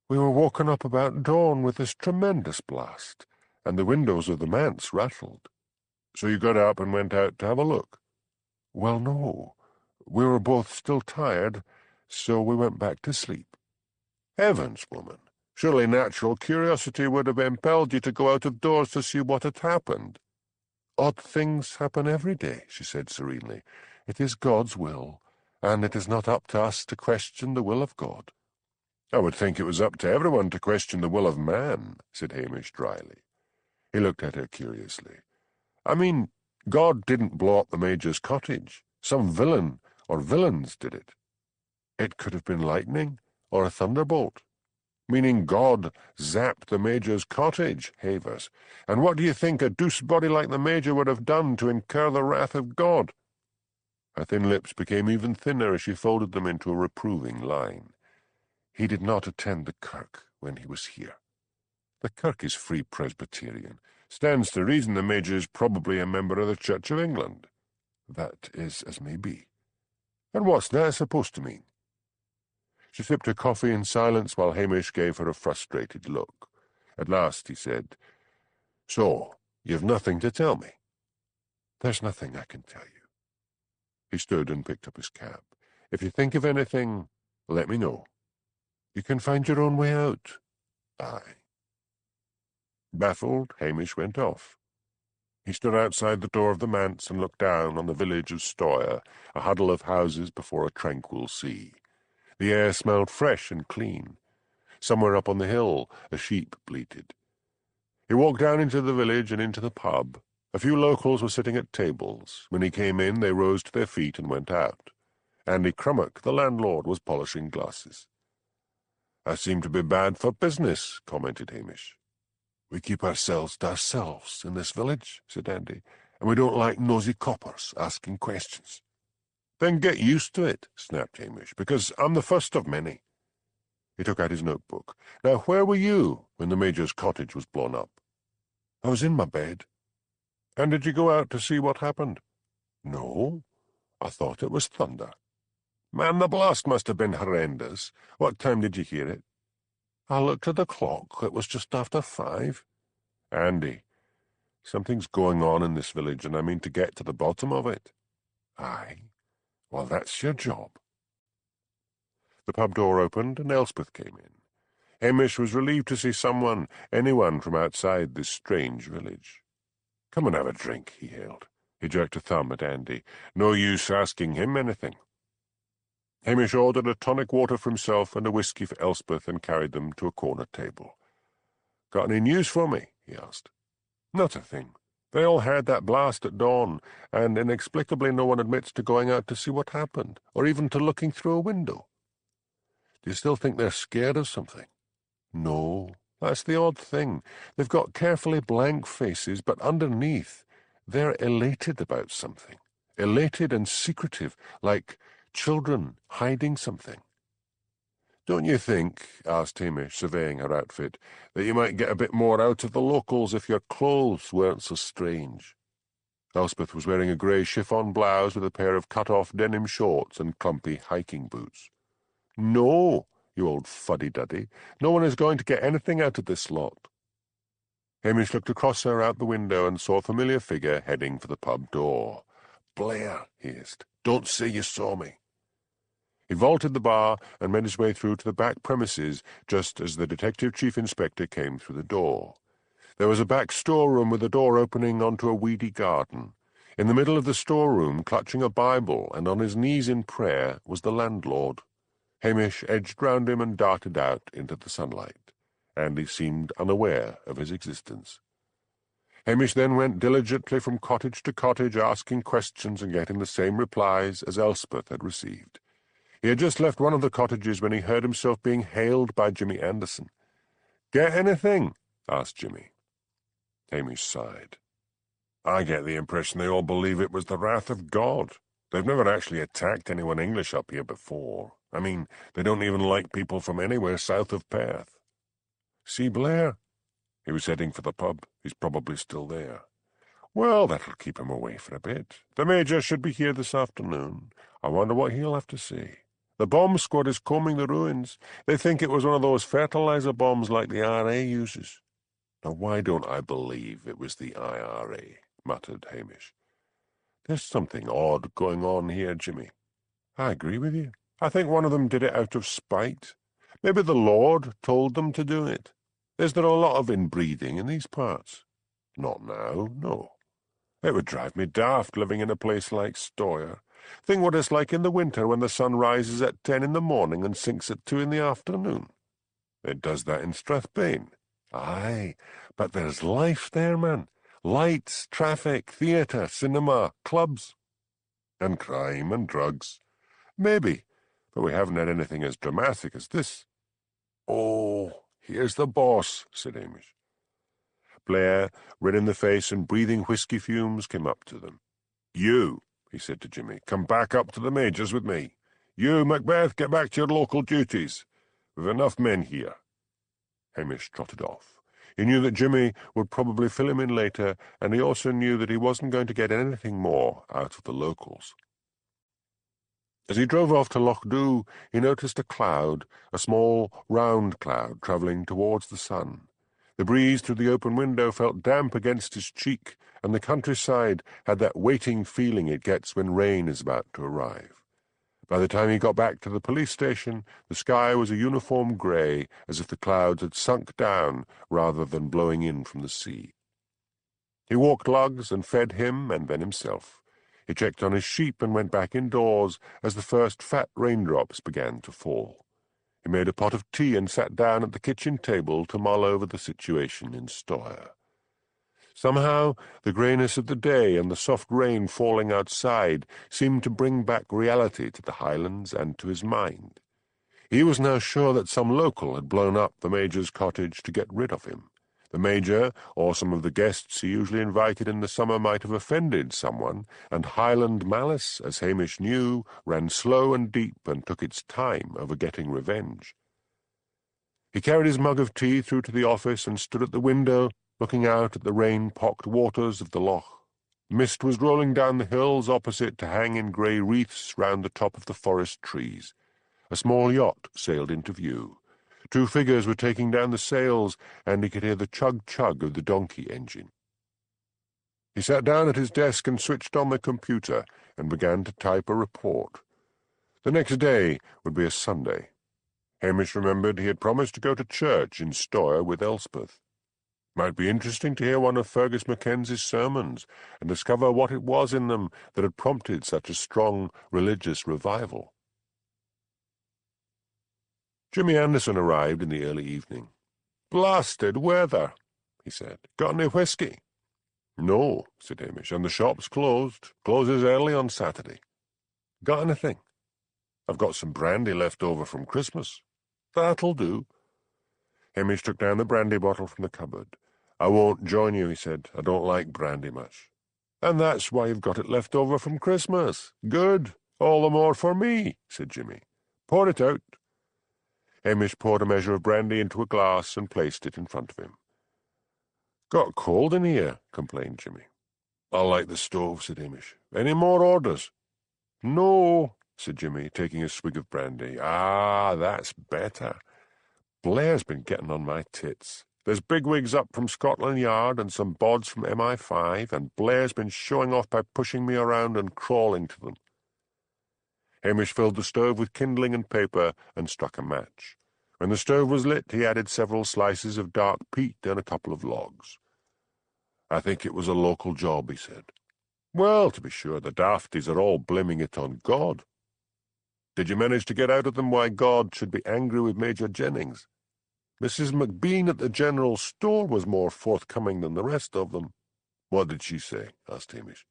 [SPEAKER 2] "We were woken up about dawn with this tremendous blast, and the windows of the manse rattled." "So you got up and went out to have a look?" "Well, no. We were both still tired, so we went back to sleep." "Heavens, woman! Surely natural curiosity would have impelled you to go out of doors to see what had happened." "Odd things happen every day," she said serenely. "It is God's will, and it is not up to us to question the will of God." "I would think it was up to everyone to question the will of man," said Hamish dryly. He looked at her curiously. "I mean, God didn't blow up the Major's cottage. Some villain or villains did it." "It could have been lightning or a thunderbolt." "Meaning God zapped the Major's cottage, Havers. And what do you think a douce body like the Major would have done to incur the wrath of God?" Her thin lips became even thinner as she folded them into a reproving line. "He did not attend the kirk when he was here. The kirk is Free Presbyterian. Stands to reason the Major is probably a member of the Church of England." "That is as may be." "And what's that supposed to mean?" She sipped her coffee in silence while Hamish gave her a frustrated look.
[SPEAKER 1] At last he said, "So, you've nothing to tell me?" "There's nothing I can tell you." He stood and picked up his cap. "If you think of anything, let me know. You can find your own way out." "Aye." Baffled, Hamish went off. He stood outside the door of the manse and looked down on the village of Stoyre, a huddle of houses before a tranquil sea. The air smelled fresh and clean. Somewhere up on the hill, a sheep bleated. He walked down into the village and into the pub. A few locals were sitting at tables. When he came in, they rose to their feet and went out. Andy Crummock, the landlord, was polishing glasses. "I seem to be bad for business," commented Hamish. "We keep ourselves to ourselves in this village," said Andy, "and we don't like nosy coppers asking questions." "Then get used to it," snapped Hamish, "because I'm the first of many." He took out his notebook. "Now, where were you when the Major's cottage was blown up?" "I was in my bed." "And did you go out to see what happened?" "No, I thought it was thunder." "Man, the blast must have been horrendous. What time did you hear it?" "I looked at the clock. It was just after 5. "Andy, something's going on in this village, and I mean to get to the bottom of it." "Aye, well, that's your job." The pub door opened, and Elspeth came in. Hamish was relieved to see anyone from outside this strange village. "Come and have a drink," he hailed. He jerked a thumb at Andy. "No use asking him anything." Hamish ordered a tonic water for himself and a whisky for Elspeth and carried them to a corner table. "Got any news for me?" he asked. "Not a thing. They all heard that blast at dawn, and inexplicably no one admits to going out to see what happened, or even to looking through a window." "Do you still think they're scared of something?" "No, that's the odd thing. They've got carefully blank faces, but underneath they're elated about something. Elated and secretive, like children hiding something." "Don't you think," asked Hamish, surveying her outfit, "that you might get a bit more out of the locals if your clothes weren't so strange?" Elspeth was wearing a grey chiffon blouse with a pair of cut-off denim shorts and clumpy hiking boots. "No, you old fuddy-duddy. No one is going to get anything out of this lot." Hamish looked across her out the window and saw a familiar figure heading for the pub door. "Blair," he hissed, "don't say you saw me." He vaulted the bar and made his way through to the back premises just as the Detective Chief Inspector came through the door. There was a back storeroom with a door opening onto a weedy garden. In the middle of the storeroom, clutching a Bible and on his knees in prayer, was the landlord. Hamish edged round him and darted out into the sunlight. Andy seemed unaware of his existence. Hamish then went diligently from cottage to cottage, asking questions and getting the same replies as Elspeth had received. He had just left one of the cottages when he heard himself being hailed by Jimmy Anderson. "Get anything?" asked Jimmy. Hamish sighed. "I get the impression they all believe it was the wrath of God. They've never actually attacked anyone English up here before. I mean, they don't even like people from anywhere south of Perth." "See Blair?" He was heading for the pub. He's probably still there. "Well, that'll keep him away for a bit. The Major should be here this afternoon. I wonder what he'll have to say. The bomb squad is combing the ruins. They think it was one of those fertilizer bombs like the IRA uses." "Now, why don't I believe it was the IRA?" muttered Hamish. "There's something odd going on here, Jimmy." "I agree with you. I think one of them did it out of spite. Maybe the Lord told them to do it. Is there a lot of inbreeding in these parts?" "Not now, no. It would drive me daft living in a place like Stoyre. Think what it's like in the winter when the sun rises at 10 in the morning and sinks at 2 in the afternoon." "It does that in Strathbane." "Aye, but there's life there, man. Lights, traffic, theatre, cinema, clubs." "And crime and drugs." "Maybe, but we haven't had anything as dramatic as this." "Oh, here's the boss," said Hamish. Blair, red in the face and breathing whisky fumes, came up to them. "You," he said to Jimmy, "come back up to the Major's with me. You, Macbeth, get back to your local duties. We've enough men here." Hamish trotted off. He knew that Jimmy would probably fill him in later, and he also knew that he wasn't going to get anything more out of the locals. As he drove off to Loch he noticed a cloud, a small, round cloud, travelling towards the sun.
[SPEAKER 2] The breeze through the open window felt damp against his cheek, and the countryside had that waiting feeling it gets when rain is about to arrive. By the time he got back to the police station, the sky was a uniform grey, as if the clouds had sunk down rather than blowing in from the sea. He walked Lugs and fed him and then himself. He checked on his sheep and went back indoors as the first fat raindrops began to fall. He made a pot of tea and sat down at the kitchen table to mull over the situation in Stoyre. Somehow, the greyness of the day and the soft rain falling outside seemed to bring back reality to the Highlands and to his mind. He was now sure that some local had blown up the Major's cottage to get rid of him. The Major, or some of the guests he usually invited in the summer, might have offended someone, and Highland malice, as Hamish knew, ran slow and deep and took its time over getting revenge. He carried his mug of tea through to the office and stood at the window, looking out at the rain-pocked waters of the loch. Mist was rolling down the hills opposite to hang in grey wreaths round the top of the forest trees. A small yacht sailed into view. 2 figures were taking down the sails, and he could hear the chug-chug of the donkey engine. He sat down at his desk and switched on the computer and began to type a report. The next day would be a Sunday. Hamish remembered he had promised to go to church in Stoyre with Elspeth. Might be interesting to hear one of Fergus Mackenzie's sermons and discover what it was in them that had prompted such a strong religious revival. Jimmy Anderson arrived in the early evening. "Blasted weather," he said. "Got any whisky?" "No," said Hamish, "and the shop's closed. Closes early on Saturday." "Got anything?" "I've got some brandy left over from Christmas." "That'll do." Hamish took down the brandy bottle from the cupboard. "I won't join you," he said. "I don't like brandy much." "And that's why you've got it left over from Christmas. Good. All the more for me," said Jimmy. "Pour it out." Hamish poured a measure of brandy into a glass and placed it in front of him. "Got cold in here," complained Jimmy. "I'll light the stove," said Hamish. "Any more orders?" "No," said Jimmy, taking a swig of brandy. "Ah, that's better. Blair's been getting on my tits. There's bigwigs up from Scotland Yard and some bods from MI5, and Blair's been showing off by pushing me around and crawling to them." Hamish filled the stove with kindling and paper and struck a match. When the stove was lit, he added several slices of dark peat and a couple of logs. "I think it was a local job," he said. "Well, to be sure, the dafties are all blaming it on God." "Did you manage to get out of them why God should be angry with Major Jennings?" "Mrs. McBean at the general store was more forthcoming than the rest of them." "What did she say?" asked Hamish.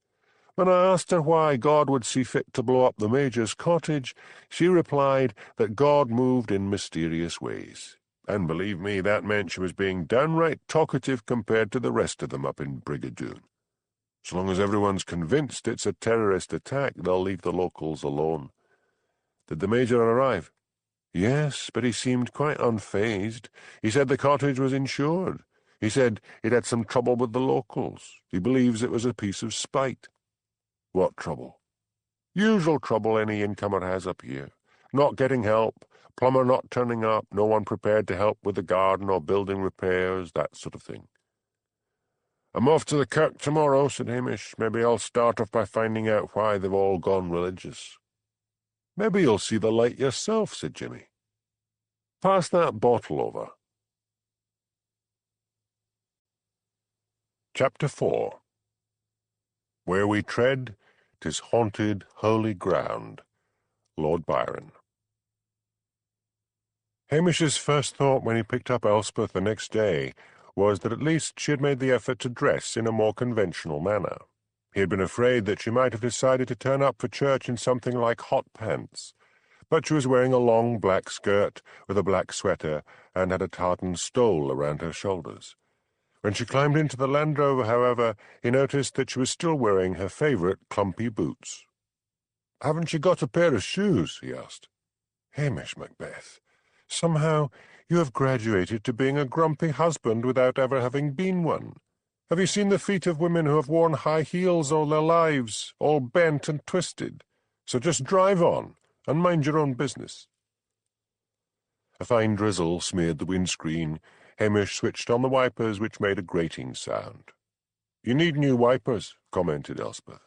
[SPEAKER 2] "When I asked her why God would see fit to blow up the Major's cottage, she replied that God moved in mysterious ways. And believe me, that meant she was being downright talkative compared to the rest of them up in Brigadoon. So long as everyone's convinced it's a terrorist attack, they'll leave the locals alone." "Did the Major arrive?" "Yes, but he seemed quite unfazed. He said the cottage was insured. He said he'd had some trouble with the locals. He believes it was a piece of spite." "What trouble?" "Usual trouble any incomer has up here. Not getting help, plumber not turning up, no one prepared to help with the garden or building repairs, that sort of thing." "I'm off to the kirk tomorrow," said Hamish. "Maybe I'll start off by finding out why they've all gone religious." "Maybe you'll see the light yourself," said Jimmy. "Pass that bottle over." Chapter 4. Where we tread, 'tis haunted, holy ground. Lord Byron. Hamish's first thought when he picked up Elspeth the next day was that at least she had made the effort to dress in a more conventional manner. He had been afraid that she might have decided to turn up for church in something like hot pants, but she was wearing a long black skirt with a black sweater and had a tartan stole around her shoulders. When she climbed into the Land Rover, however, he noticed that she was still wearing her favourite clumpy boots. "Haven't you got a pair of shoes?" he asked. "Hamish Macbeth, somehow you have graduated to being a grumpy husband without ever having been one. Have you seen the feet of women who have worn high heels all their lives, all bent and twisted? So just drive on and mind your own business." A fine drizzle smeared the windscreen. Hamish switched on the wipers, which made a grating sound. "You need new wipers," commented Elspeth.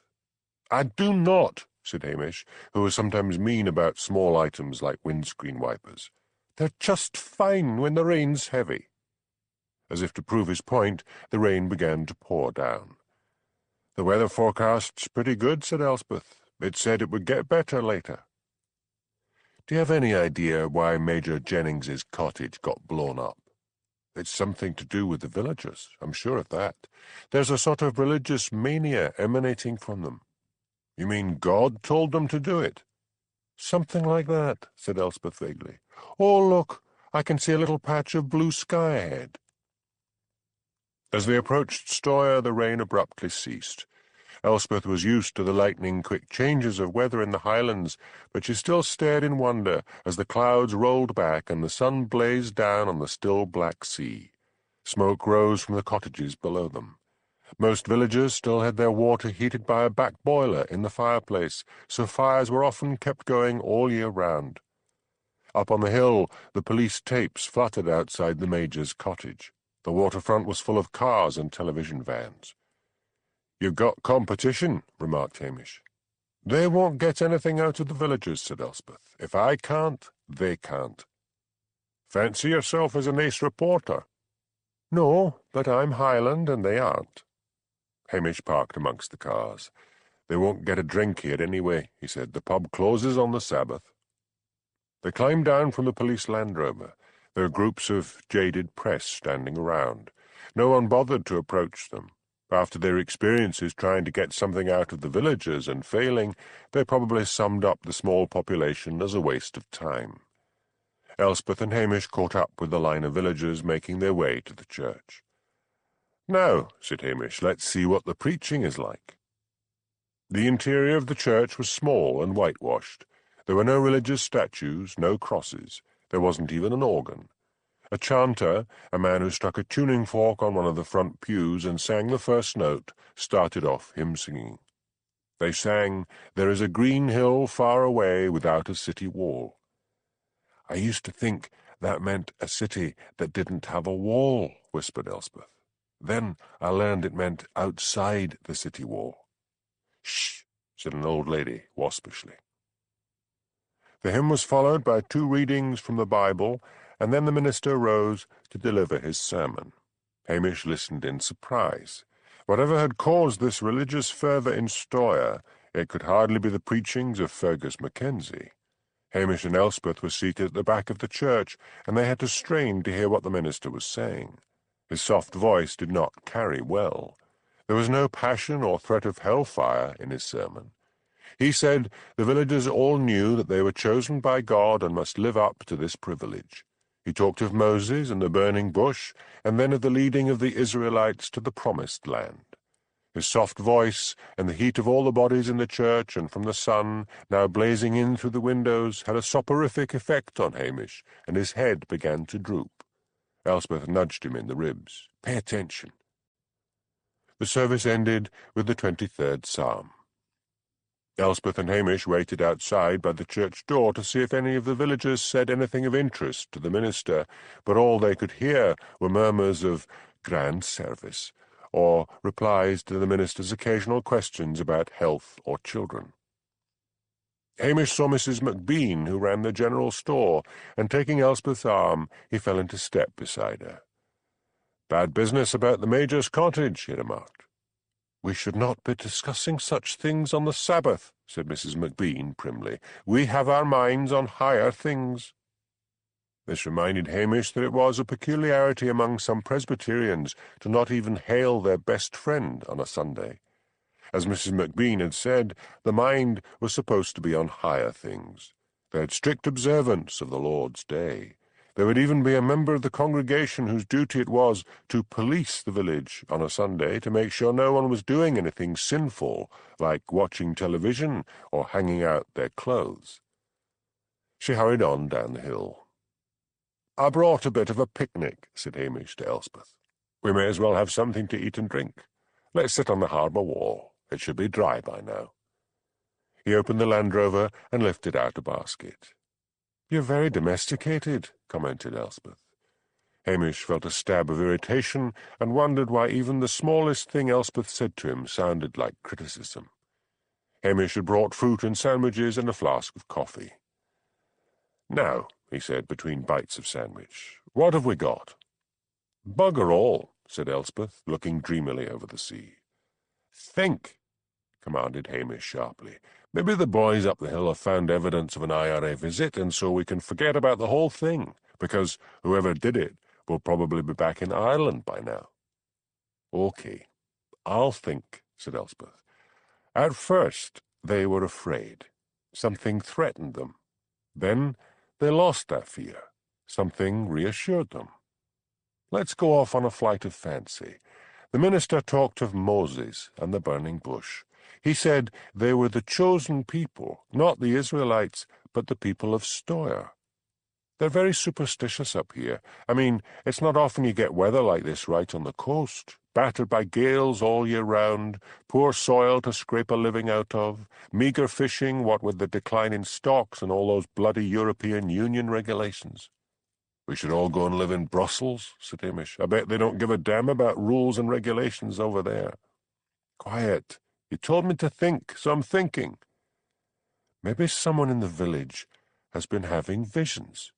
[SPEAKER 2] "I do not," said Hamish, who was sometimes mean about small items like windscreen wipers. "They're just fine when the rain's heavy." As if to prove his point, the rain began to pour down. "The weather forecast's pretty good," said Elspeth. "It said it would get better later." "Do you have any idea why Major Jennings's cottage got blown up?" "It's something to do with the villagers, I'm sure of that. There's a sort of religious mania emanating from them." "You mean God told them to do it?" "Something like that," said Elspeth vaguely. "Oh, look, I can see a little patch of blue sky ahead." As they approached Stoyre, the rain abruptly ceased. Elspeth was used to the lightning-quick changes of weather in the Highlands, but she still stared in wonder as the clouds rolled back and the sun blazed down on the still black sea. Smoke rose from the cottages below them. Most villagers still had their water heated by a back boiler in the fireplace, so fires were often kept going all year round. Up on the hill, the police tapes fluttered outside the Major's cottage. The waterfront was full of cars and television vans. "You've got competition," remarked Hamish. "They won't get anything out of the villagers," said Elspeth. "If I can't, they can't." "Fancy yourself as an ace reporter." "No, but I'm Highland and they aren't." Hamish parked amongst the cars. "They won't get a drink here anyway," he said. "The pub closes on the Sabbath." They climbed down from the police Land Rover. There were groups of jaded press standing around. No one bothered to approach them. After their experiences trying to get something out of the villagers and failing, they probably summed up the small population as a waste of time. Elspeth and Hamish caught up with the line of villagers making their way to the church. "Now," said Hamish, "let's see what the preaching is like." The interior of the church was small and whitewashed. There were no religious statues, no crosses. There wasn't even an organ. A chanter, a man who struck a tuning fork on one of the front pews and sang the first note, started off hymn-singing. They sang, "There is a green hill far away without a city wall." "I used to think that meant a city that didn't have a wall," whispered Elspeth. "Then I learned it meant outside the city wall." "Shh," said an old lady waspishly. The hymn was followed by 2 readings from the Bible, and then the minister rose to deliver his sermon. Hamish listened in surprise. Whatever had caused this religious fervour in Stoyre, it could hardly be the preachings of Fergus Mackenzie. Hamish and Elspeth were seated at the back of the church, and they had to strain to hear what the minister was saying. His soft voice did not carry well. There was no passion or threat of hellfire in his sermon. He said the villagers all knew that they were chosen by God and must live up to this privilege. He talked of Moses and the burning bush, and then of the leading of the Israelites to the promised land. His soft voice, and the heat of all the bodies in the church and from the sun, now blazing in through the windows, had a soporific effect on Hamish, and his head began to droop. Elspeth nudged him in the ribs. "Pay attention." The service ended with the 23rd Psalm. Elspeth and Hamish waited outside by the church door to see if any of the villagers said anything of interest to the minister, but all they could hear were murmurs of "grand service," or replies to the minister's occasional questions about health or children. Hamish saw Mrs. Macbeth, who ran the general store, and taking Elspeth's arm, he fell into step beside her. "Bad business about the Major's cottage," he remarked. "We should not be discussing such things on the Sabbath," said Mrs. Macbeth primly. "We have our minds on higher things." This reminded Hamish that it was a peculiarity among some Presbyterians to not even hail their best friend on a Sunday. As Mrs. Macbeth had said, the mind was supposed to be on higher things. They had strict observance of the Lord's Day. There would even be a member of the congregation whose duty it was to police the village on a Sunday to make sure no one was doing anything sinful, like watching television or hanging out their clothes. She hurried on down the hill. "I brought a bit of a picnic," said Hamish to Elspeth. "We may as well have something to eat and drink. Let's sit on the harbour wall. It should be dry by now." He opened the Land Rover and lifted out a basket. "You're very domesticated," commented Elspeth. Hamish felt a stab of irritation and wondered why even the smallest thing Elspeth said to him sounded like criticism. Hamish had brought fruit and sandwiches and a flask of coffee. "Now," he said between bites of sandwich, "what have we got?" "Bugger all," said Elspeth, looking dreamily over the sea. "Think," commanded Hamish sharply. "Maybe the boys up the hill have found evidence of an IRA visit, and so we can forget about the whole thing, because whoever did it will probably be back in Ireland by now." "Okay, I'll think," said Elspeth. "At first they were afraid. Something threatened them. Then they lost that fear. Something reassured them. Let's go off on a flight of fancy. The minister talked of Moses and the burning bush. He said they were the chosen people, not the Israelites, but the people of Stoyre. They're very superstitious up here. I mean, it's not often you get weather like this right on the coast. Battered by gales all year round, poor soil to scrape a living out of, meagre fishing, what with the decline in stocks and all those bloody European Union regulations." "We should all go and live in Brussels," said Hamish. "I bet they don't give a damn about rules and regulations over there." "Quiet. You told me to think, so I'm thinking. Maybe someone in the village has been having visions.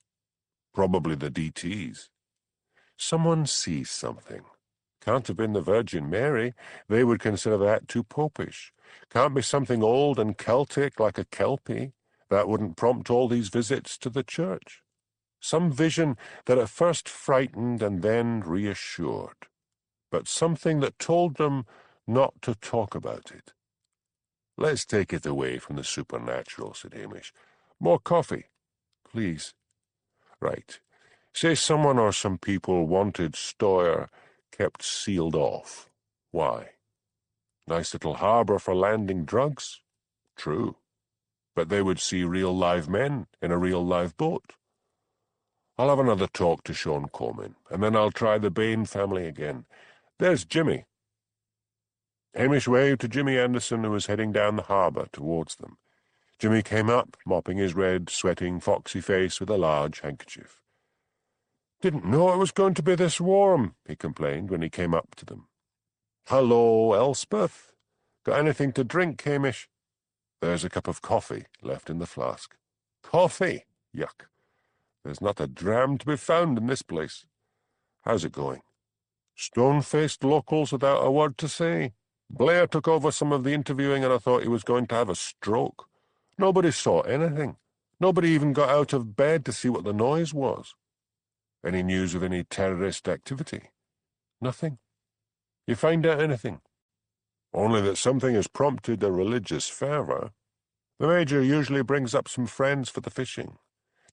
[SPEAKER 2] Probably the DTs. Someone sees something. Can't have been the Virgin Mary. They would consider that too popish. Can't be something old and Celtic like a Kelpie. That wouldn't prompt all these visits to the church. Some vision that at first frightened and then reassured, but something that told them not to talk about it." "Let's take it away from the supernatural," said Hamish. "More coffee, please." "Right. Say someone or some people wanted Stoyre kept sealed off. Why? Nice little harbour for landing drugs? True. But they would see real live men in a real live boat. I'll have another talk to Sean Coleman, and then I'll try the Bain family again. There's Jimmy." Hamish waved to Jimmy Anderson, who was heading down the harbour towards them. Jimmy came up, mopping his red, sweating, foxy face with a large handkerchief. "Didn't know it was going to be this warm," he complained when he came up to them. "Hello, Elspeth. Got anything to drink, Hamish?" "There's a cup of coffee left in the flask." "Coffee? Yuck. There's not a dram to be found in this place. How's it going?" "Stone-faced locals without a word to say. Blair took over some of the interviewing and I thought he was going to have a stroke. Nobody saw anything. Nobody even got out of bed to see what the noise was." "Any news of any terrorist activity?" "Nothing." "You find out anything?" "Only that something has prompted a religious fervour. The Major usually brings up some friends for the fishing.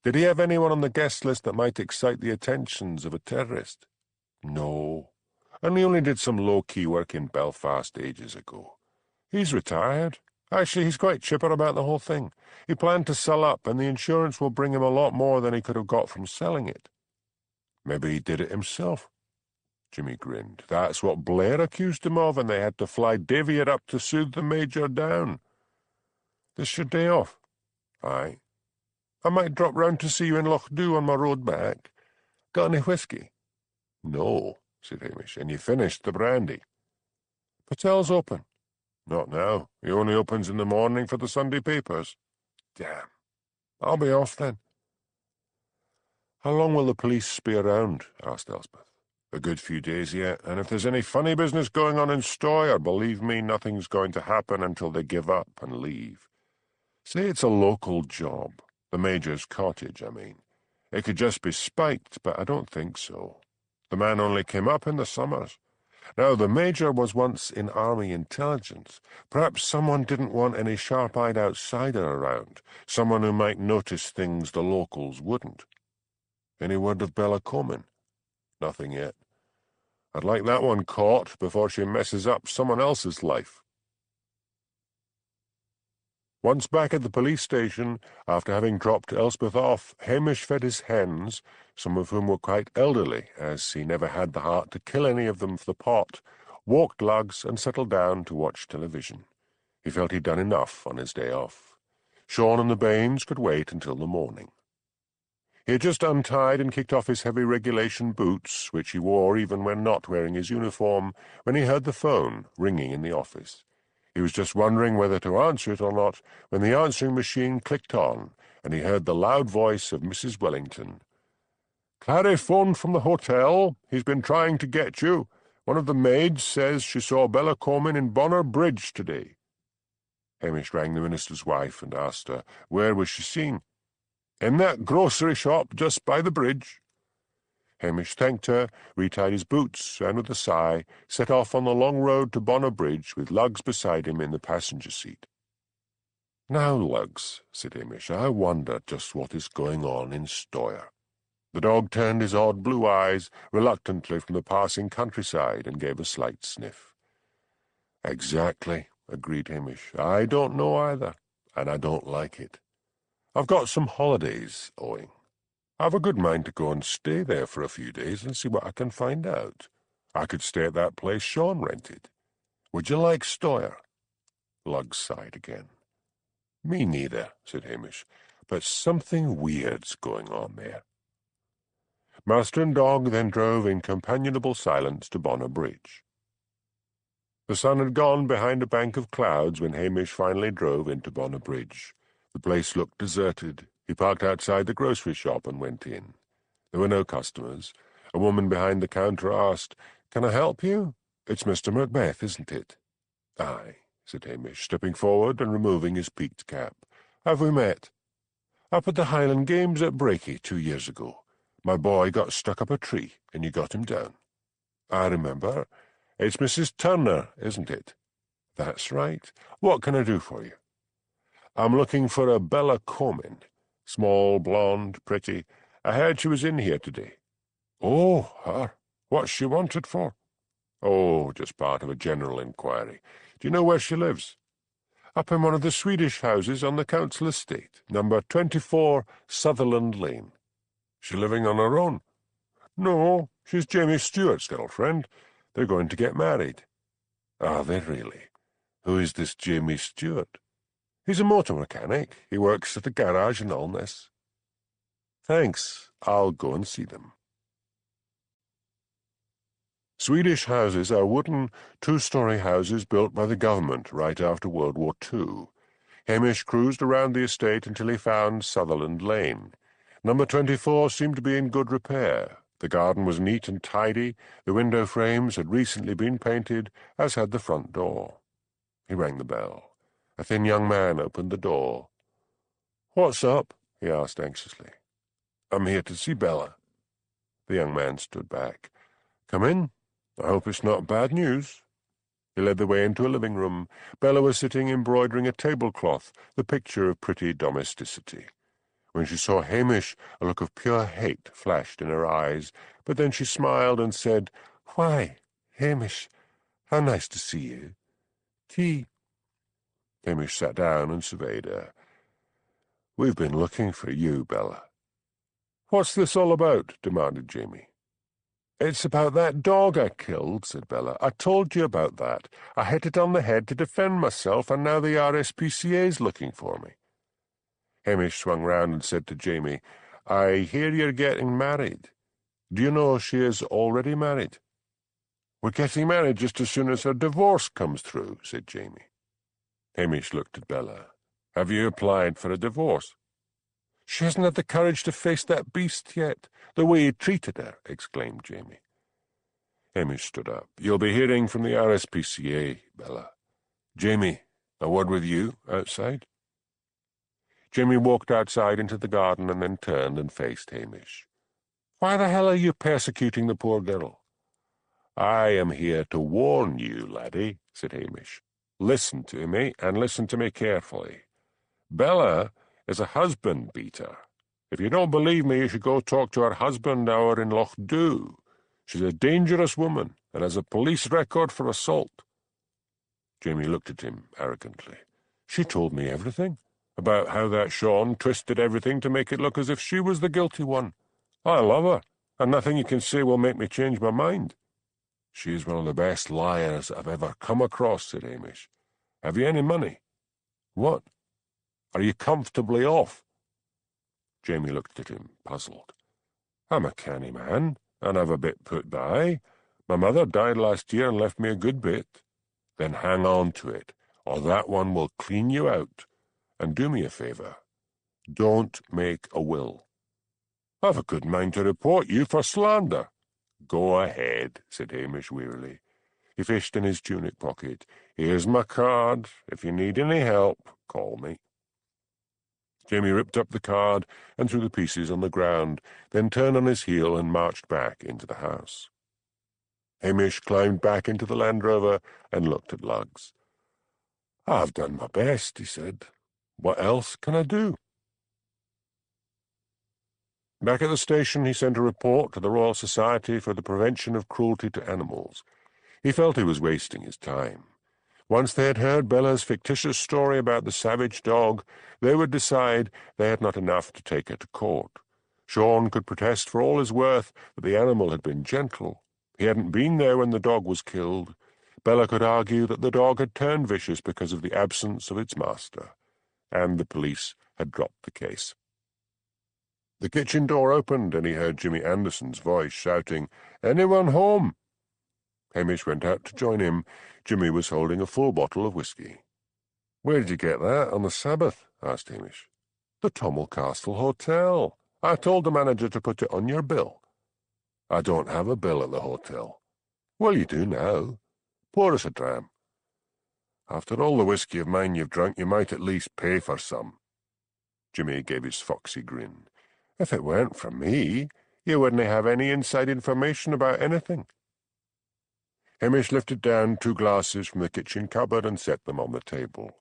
[SPEAKER 2] Did he have anyone on the guest list that might excite the attentions of a terrorist?" "No. And he only did some low-key work in Belfast ages ago. He's retired. Actually, he's quite chipper about the whole thing. He planned to sell up, and the insurance will bring him a lot more than he could have got from selling it." "Maybe he did it himself." Jimmy grinned. "That's what Blair accused him of, and they had to fly Daviot up to soothe the Major down. This your day off?" "Aye." "I might drop round to see you in Lochdu on my road back. Got any whiskey?" "No," said Hamish. "And you finished the brandy?" "Patel's open." "Not now. He only opens in the morning for the Sunday papers." "Damn. I'll be off then." "How long will the police be around?" asked Elspeth. "A good few days yet, and if there's any funny business going on in Stoyre, believe me, nothing's going to happen until they give up and leave. Say it's a local job. The Major's cottage, I mean. It could just be spiked, but I don't think so. The man only came up in the summers. Now, the Major was once in Army intelligence. Perhaps someone didn't want any sharp-eyed outsider around, someone who might notice things the locals wouldn't. Any word of Bella Coleman?" "Nothing yet. I'd like that one caught before she messes up someone else's life." Once back at the police station, after having dropped Elspeth off, Hamish fed his hens, some of whom were quite elderly, as he never had the heart to kill any of them for the pot, walked lugs, and settled down to watch television. He felt he'd done enough on his day off. Sean and the Bains could wait until the morning. He had just untied and kicked off his heavy regulation boots, which he wore even when not wearing his uniform, when he heard the phone ringing in the office. He was just wondering whether to answer it or not, when the answering machine clicked on, and he heard the loud voice of Mrs. Wellington. "Clary phoned from the hotel. He's been trying to get you. One of the maids says she saw Bella Comyn in Bonner Bridge today." Hamish rang the minister's wife and asked her where was she seen. "In that grocery shop just by the bridge." Hamish thanked her, retied his boots, and with a sigh set off on the long road to Bonner Bridge with Lugs beside him in the passenger seat. "Now, Lugs," said Hamish, "I wonder just what is going on in Stoyre." The dog turned his odd blue eyes reluctantly from the passing countryside and gave a slight sniff. "Exactly," agreed Hamish. "I don't know either, and I don't like it. I've got some holidays owing. I've a good mind to go and stay there for a few days and see what I can find out. I could stay at that place Sean rented. Would you like Stoyre?" Luggs sighed again. "Me neither," said Hamish, "but something weird's going on there." Master and dog then drove in companionable silence to Bonner Bridge. The sun had gone behind a bank of clouds when Hamish finally drove into Bonner Bridge. The place looked deserted. He parked outside the grocery shop and went in. There were no customers. A woman behind the counter asked, "Can I help you? It's Mr. Macbeth, isn't it?" "Aye," said Hamish, stepping forward and removing his peaked cap. "Have we met?" "Up at the Highland Games at Brakey 2 years ago. My boy got stuck up a tree, and you got him down." "I remember. It's Mrs. Turner, isn't it?" "That's right. What can I do for you?" "I'm looking for a Bella Comyn. Small, blonde, pretty. I heard she was in here today." "Oh, her. What's she wanted for?" "Oh, just part of a general inquiry. Do you know where she lives?" "Up in one of the Swedish houses on the council estate, number 24 Sutherland Lane." "She living on her own?" "No, she's Jamie Stewart's girlfriend. They're going to get married." "Are they really? Who is this Jamie Stewart?" "He's a motor mechanic. He works at a garage in Alness." "Thanks. I'll go and see them." Swedish houses are wooden, two-story houses built by the government right after World War II. Hamish cruised around the estate until he found Sutherland Lane. Number 24 seemed to be in good repair. The garden was neat and tidy. The window frames had recently been painted, as had the front door. He rang the bell. A thin young man opened the door. "What's up?" he asked anxiously. "I'm here to see Bella." The young man stood back. "Come in. I hope it's not bad news." He led the way into a living room. Bella was sitting embroidering a tablecloth, the picture of pretty domesticity. When she saw Hamish, a look of pure hate flashed in her eyes, but then she smiled and said, "Why, Hamish, how nice to see you. Tea?" Hamish sat down and surveyed her. "We've been looking for you, Bella." "What's this all about?" demanded Jamie. "It's about that dog I killed," said Bella. "I told you about that. I hit it on the head to defend myself, and now the RSPCA's looking for me." Hamish swung round and said to Jamie, "I hear you're getting married. Do you know she is already married?" "We're getting married just as soon as her divorce comes through," said Jamie. Hamish looked at Bella. "Have you applied for a divorce?" "She hasn't had the courage to face that beast yet. The way he treated her," exclaimed Jamie. Hamish stood up. "You'll be hearing from the RSPCA, Bella. Jamie, a word with you outside." Jamie walked outside into the garden and then turned and faced Hamish. "Why the hell are you persecuting the poor girl?" "I am here to warn you, laddie," said Hamish. "Listen to me, and listen to me carefully. Bella is a husband-beater. If you don't believe me, you should go talk to her husband over in Loch Dhu. She's a dangerous woman and has a police record for assault." Jamie looked at him arrogantly. "She told me everything, about how that Sean twisted everything to make it look as if she was the guilty one. I love her, and nothing you can say will make me change my mind." "She is one of the best liars I've ever come across," said Hamish. "Have you any money?" "What? Are you comfortably off?" Jamie looked at him, puzzled. I'm a canny man, and I've a bit put by. My mother died last year and left me a good bit. Then hang on to it, or that one will clean you out. And do me a favour. Don't make a will. I've a good mind to report you for slander. Go ahead, said Hamish wearily. He fished in his tunic pocket. Here's my card. If you need any help, call me. Jamie ripped up the card and threw the pieces on the ground, then turned on his heel and marched back into the house. Hamish climbed back into the Land Rover and looked at Lugs. I've done my best, he said. What else can I do? Back at the station, he sent a report to the Royal Society for the Prevention of Cruelty to Animals. He felt he was wasting his time. Once they had heard Bella's fictitious story about the savage dog, they would decide they had not enough to take her to court. Sean could protest for all his worth that the animal had been gentle. He hadn't been there when the dog was killed. Bella could argue that the dog had turned vicious because of the absence of its master, and the police had dropped the case. The kitchen door opened, and he heard Jimmy Anderson's voice shouting, "Anyone home?" Hamish went out to join him. Jimmy was holding a full bottle of whisky. "Where did you get that on the Sabbath?" asked Hamish. "The Tommel Castle Hotel. I told the manager to put it on your bill." "I don't have a bill at the hotel." "Well, you do now. Pour us a dram." "After all the whisky of mine you've drunk, you might at least pay for some." Jimmy gave his foxy grin. "If it weren't for me, you wouldn't have any inside information about anything." Hamish lifted down 2 glasses from the kitchen cupboard and set them on the table.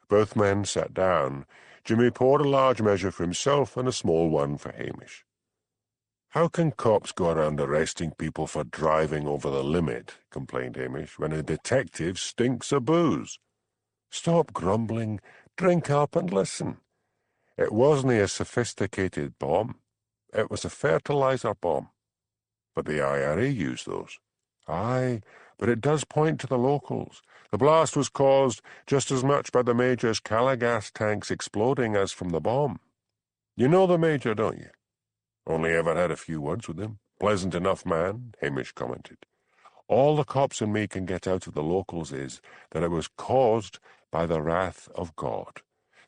[SPEAKER 2] Both men sat down. Jimmy poured a large measure for himself and a small one for Hamish. "How can cops go around arresting people for driving over the limit," complained Hamish, "when a detective stinks of booze?" "Stop grumbling, drink up and listen. It wasn't a sophisticated bomb. It was a fertilizer bomb. But the IRA used those." "Aye, but it does point to the locals. The blast was caused just as much by the Major's Calagas tanks exploding as from the bomb. You know the Major, don't you?" "Only ever had a few words with him. Pleasant enough man," Hamish commented. "All the cops and me can get out of the locals is that it was caused by the wrath of God.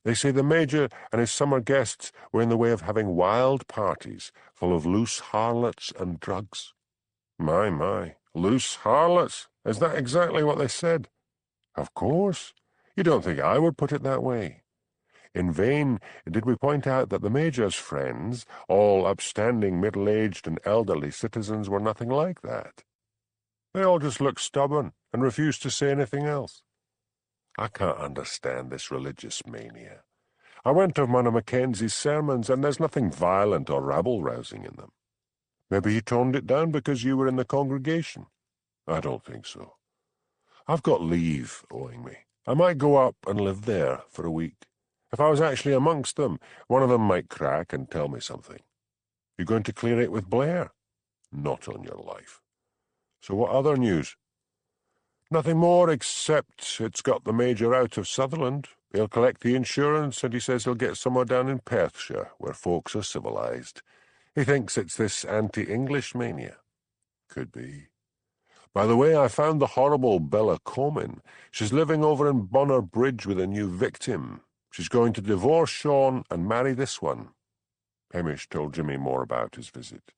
[SPEAKER 2] They say the Major and his summer guests were in the way of having wild parties full of loose harlots and drugs." My, loose harlots? Is that exactly what they said?" "Of course. You don't think I would put it that way? In vain did we point out that the Major's friends, all upstanding middle-aged and elderly citizens, were nothing like that. They all just looked stubborn and refused to say anything else. I can't understand this religious mania. I went to one of Mackenzie's sermons, and there's nothing violent or rabble-rousing in them. Maybe he toned it down because you were in the congregation." "I don't think so. I've got leave owing me. I might go up and live there for a week. If I was actually amongst them, one of them might crack and tell me something." "You going to clear it with Blair?" "Not on your life." "So what other news?" "Nothing more, except it's got the Major out of Sutherland. He'll collect the insurance, and he says he'll get somewhere down in Perthshire, where folks are civilized. He thinks it's this anti-English mania." "Could be. By the way, I found the horrible Bella Comyn. She's living over in Bonner Bridge with a new victim. She's going to divorce Sean and marry this one." Hamish told Jimmy more about his visit.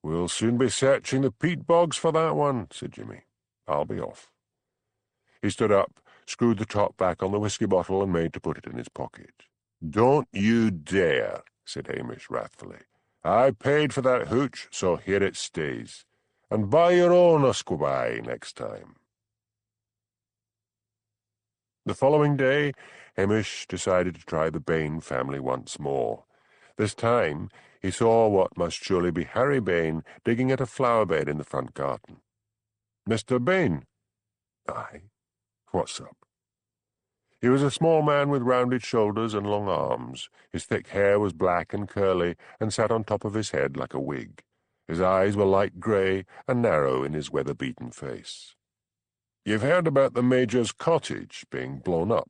[SPEAKER 2] "We'll soon be searching the peat bogs for that one," said Jimmy. "I'll be off." He stood up, screwed the top back on the whisky bottle, and made to put it in his pocket. "Don't you dare," said Hamish wrathfully. "I paid for that hooch, so here it stays. And buy your own usquebae next time." The following day, Hamish decided to try the Bain family once more. This time, he saw what must surely be Harry Bain digging at a flower bed in the front garden. "Mr. Bain?" "Aye. What's up?" He was a small man with rounded shoulders and long arms. His thick hair was black and curly and sat on top of his head like a wig. His eyes were light grey and narrow in his weather-beaten face. "You've heard about the Major's cottage being blown up?"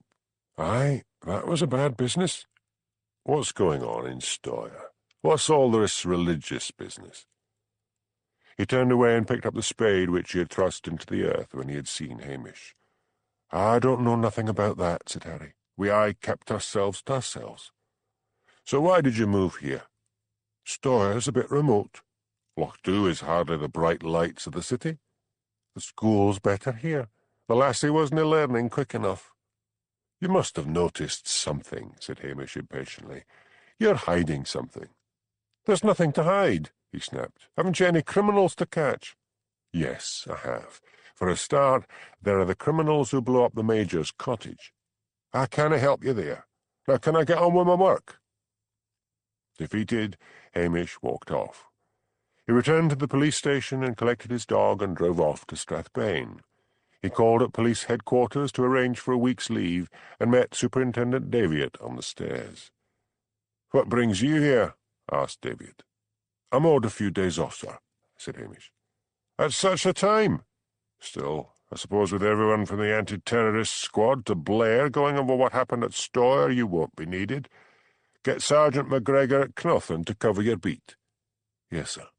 [SPEAKER 2] "Aye, that was a bad business."
[SPEAKER 1] What's going on in Stoyre? What's all this religious business?" He turned away and picked up the spade which he had thrust into the earth when he had seen Hamish. "I don't know nothing about that," said Harry. "We aye kept ourselves to ourselves." "So why did you move here?" "Stoyre's a bit remote. Lochdu is hardly the bright lights of the city. The school's better here. The lassie wasna learning quick enough." "You must have noticed something," said Hamish impatiently. "You're hiding something." "There's nothing to hide," he snapped. "Haven't you any criminals to catch?" "Yes, I have. For a start, there are the criminals who blew up the Major's cottage. I canna help you there. Now can I get on with my work?" Defeated, Hamish walked off. He returned to the police station and collected his dog and drove off to Strathbane. He called at police headquarters to arrange for a week's leave and met Superintendent Daviot on the stairs. "What brings you here?" asked Daviot. "I'm owed a few days off, sir," said Hamish. "At such a time? Still, I suppose with everyone from the anti-terrorist squad to Blair going over what happened at Stoyre, you won't be needed. Get Sergeant McGregor at Knothin to cover your beat." "Yes, sir."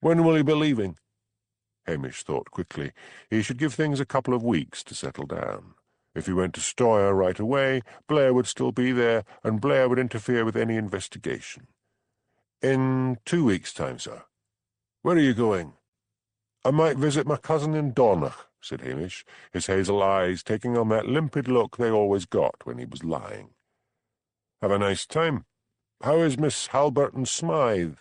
[SPEAKER 1] "When will you be leaving?" Hamish thought quickly. He should give things a couple of weeks to settle down. If he went to Stoyre right away, Blair would still be there, and Blair would interfere with any investigation. "In 2 weeks' time, sir." "Where are you going?" "I might visit my cousin in Dornoch," said Hamish, his hazel eyes taking on that limpid look they always got when he was lying. "Have a nice time. How is Miss Halberton Smythe?"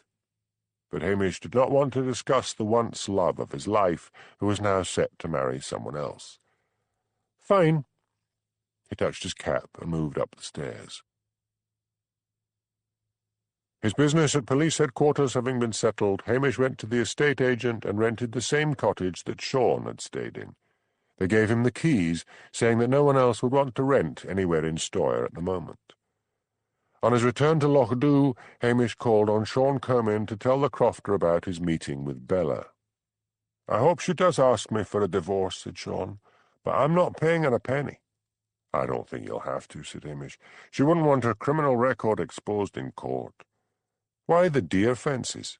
[SPEAKER 1] But Hamish did not want to discuss the once love of his life, who was now set to marry someone else. "Fine." He touched his cap and moved up the stairs. His business at police headquarters having been settled, Hamish went to the estate agent and rented the same cottage that Sean had stayed in. They gave him the keys, saying that no one else would want to rent anywhere in Stoyre at the moment. On his return to Lochdu, Hamish called on Sean Kermin to tell the crofter about his meeting with Bella. "I hope she does ask me for a divorce," said Sean, "but I'm not paying her a penny." "I don't think you'll have to," said Hamish. "She wouldn't want her criminal record exposed in court." "Why the deer fences?"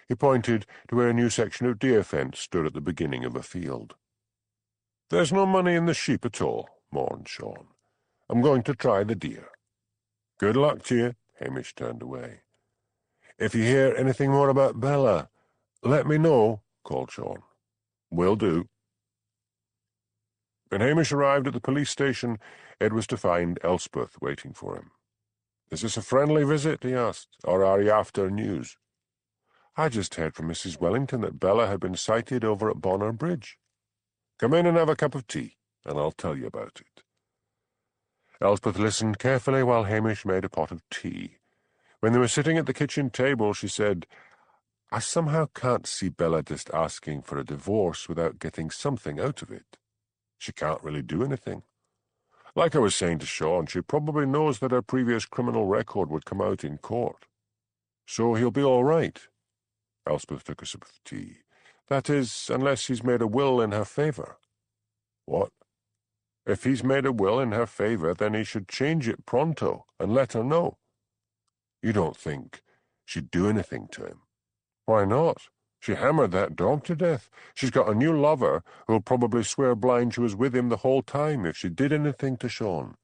[SPEAKER 1] He pointed to where a new section of deer fence stood at the beginning of a field. "There's no money in the sheep at all," mourned Sean. "I'm going to try the deer." "Good luck to you." Hamish turned away. "If you hear anything more about Bella, let me know," called Sean. "Will do." When Hamish arrived at the police station, it was to find Elspeth waiting for him. "Is this a friendly visit?" he asked, "or are you after news?" "I just heard from Mrs. Wellington that Bella had been sighted over at Bonner Bridge." "Come in and have a cup of tea, and I'll tell you about it." Elspeth listened carefully while Hamish made a pot of tea. When they were sitting at the kitchen table, she said, "I somehow can't see Bella just asking for a divorce without getting something out of it. She can't really do anything. Like I was saying to Sean, she probably knows that her previous criminal record would come out in court. So he'll be all right." Elspeth took a sip of tea. "That is, unless he's made a will in her favour." "What?" "If he's made a will in her favour, then he should change it pronto and let her know." "You don't think she'd do anything to him?" "Why not? She hammered that dog to death. She's got a new lover who'll probably swear blind she was with him the whole time if she did anything to Sean."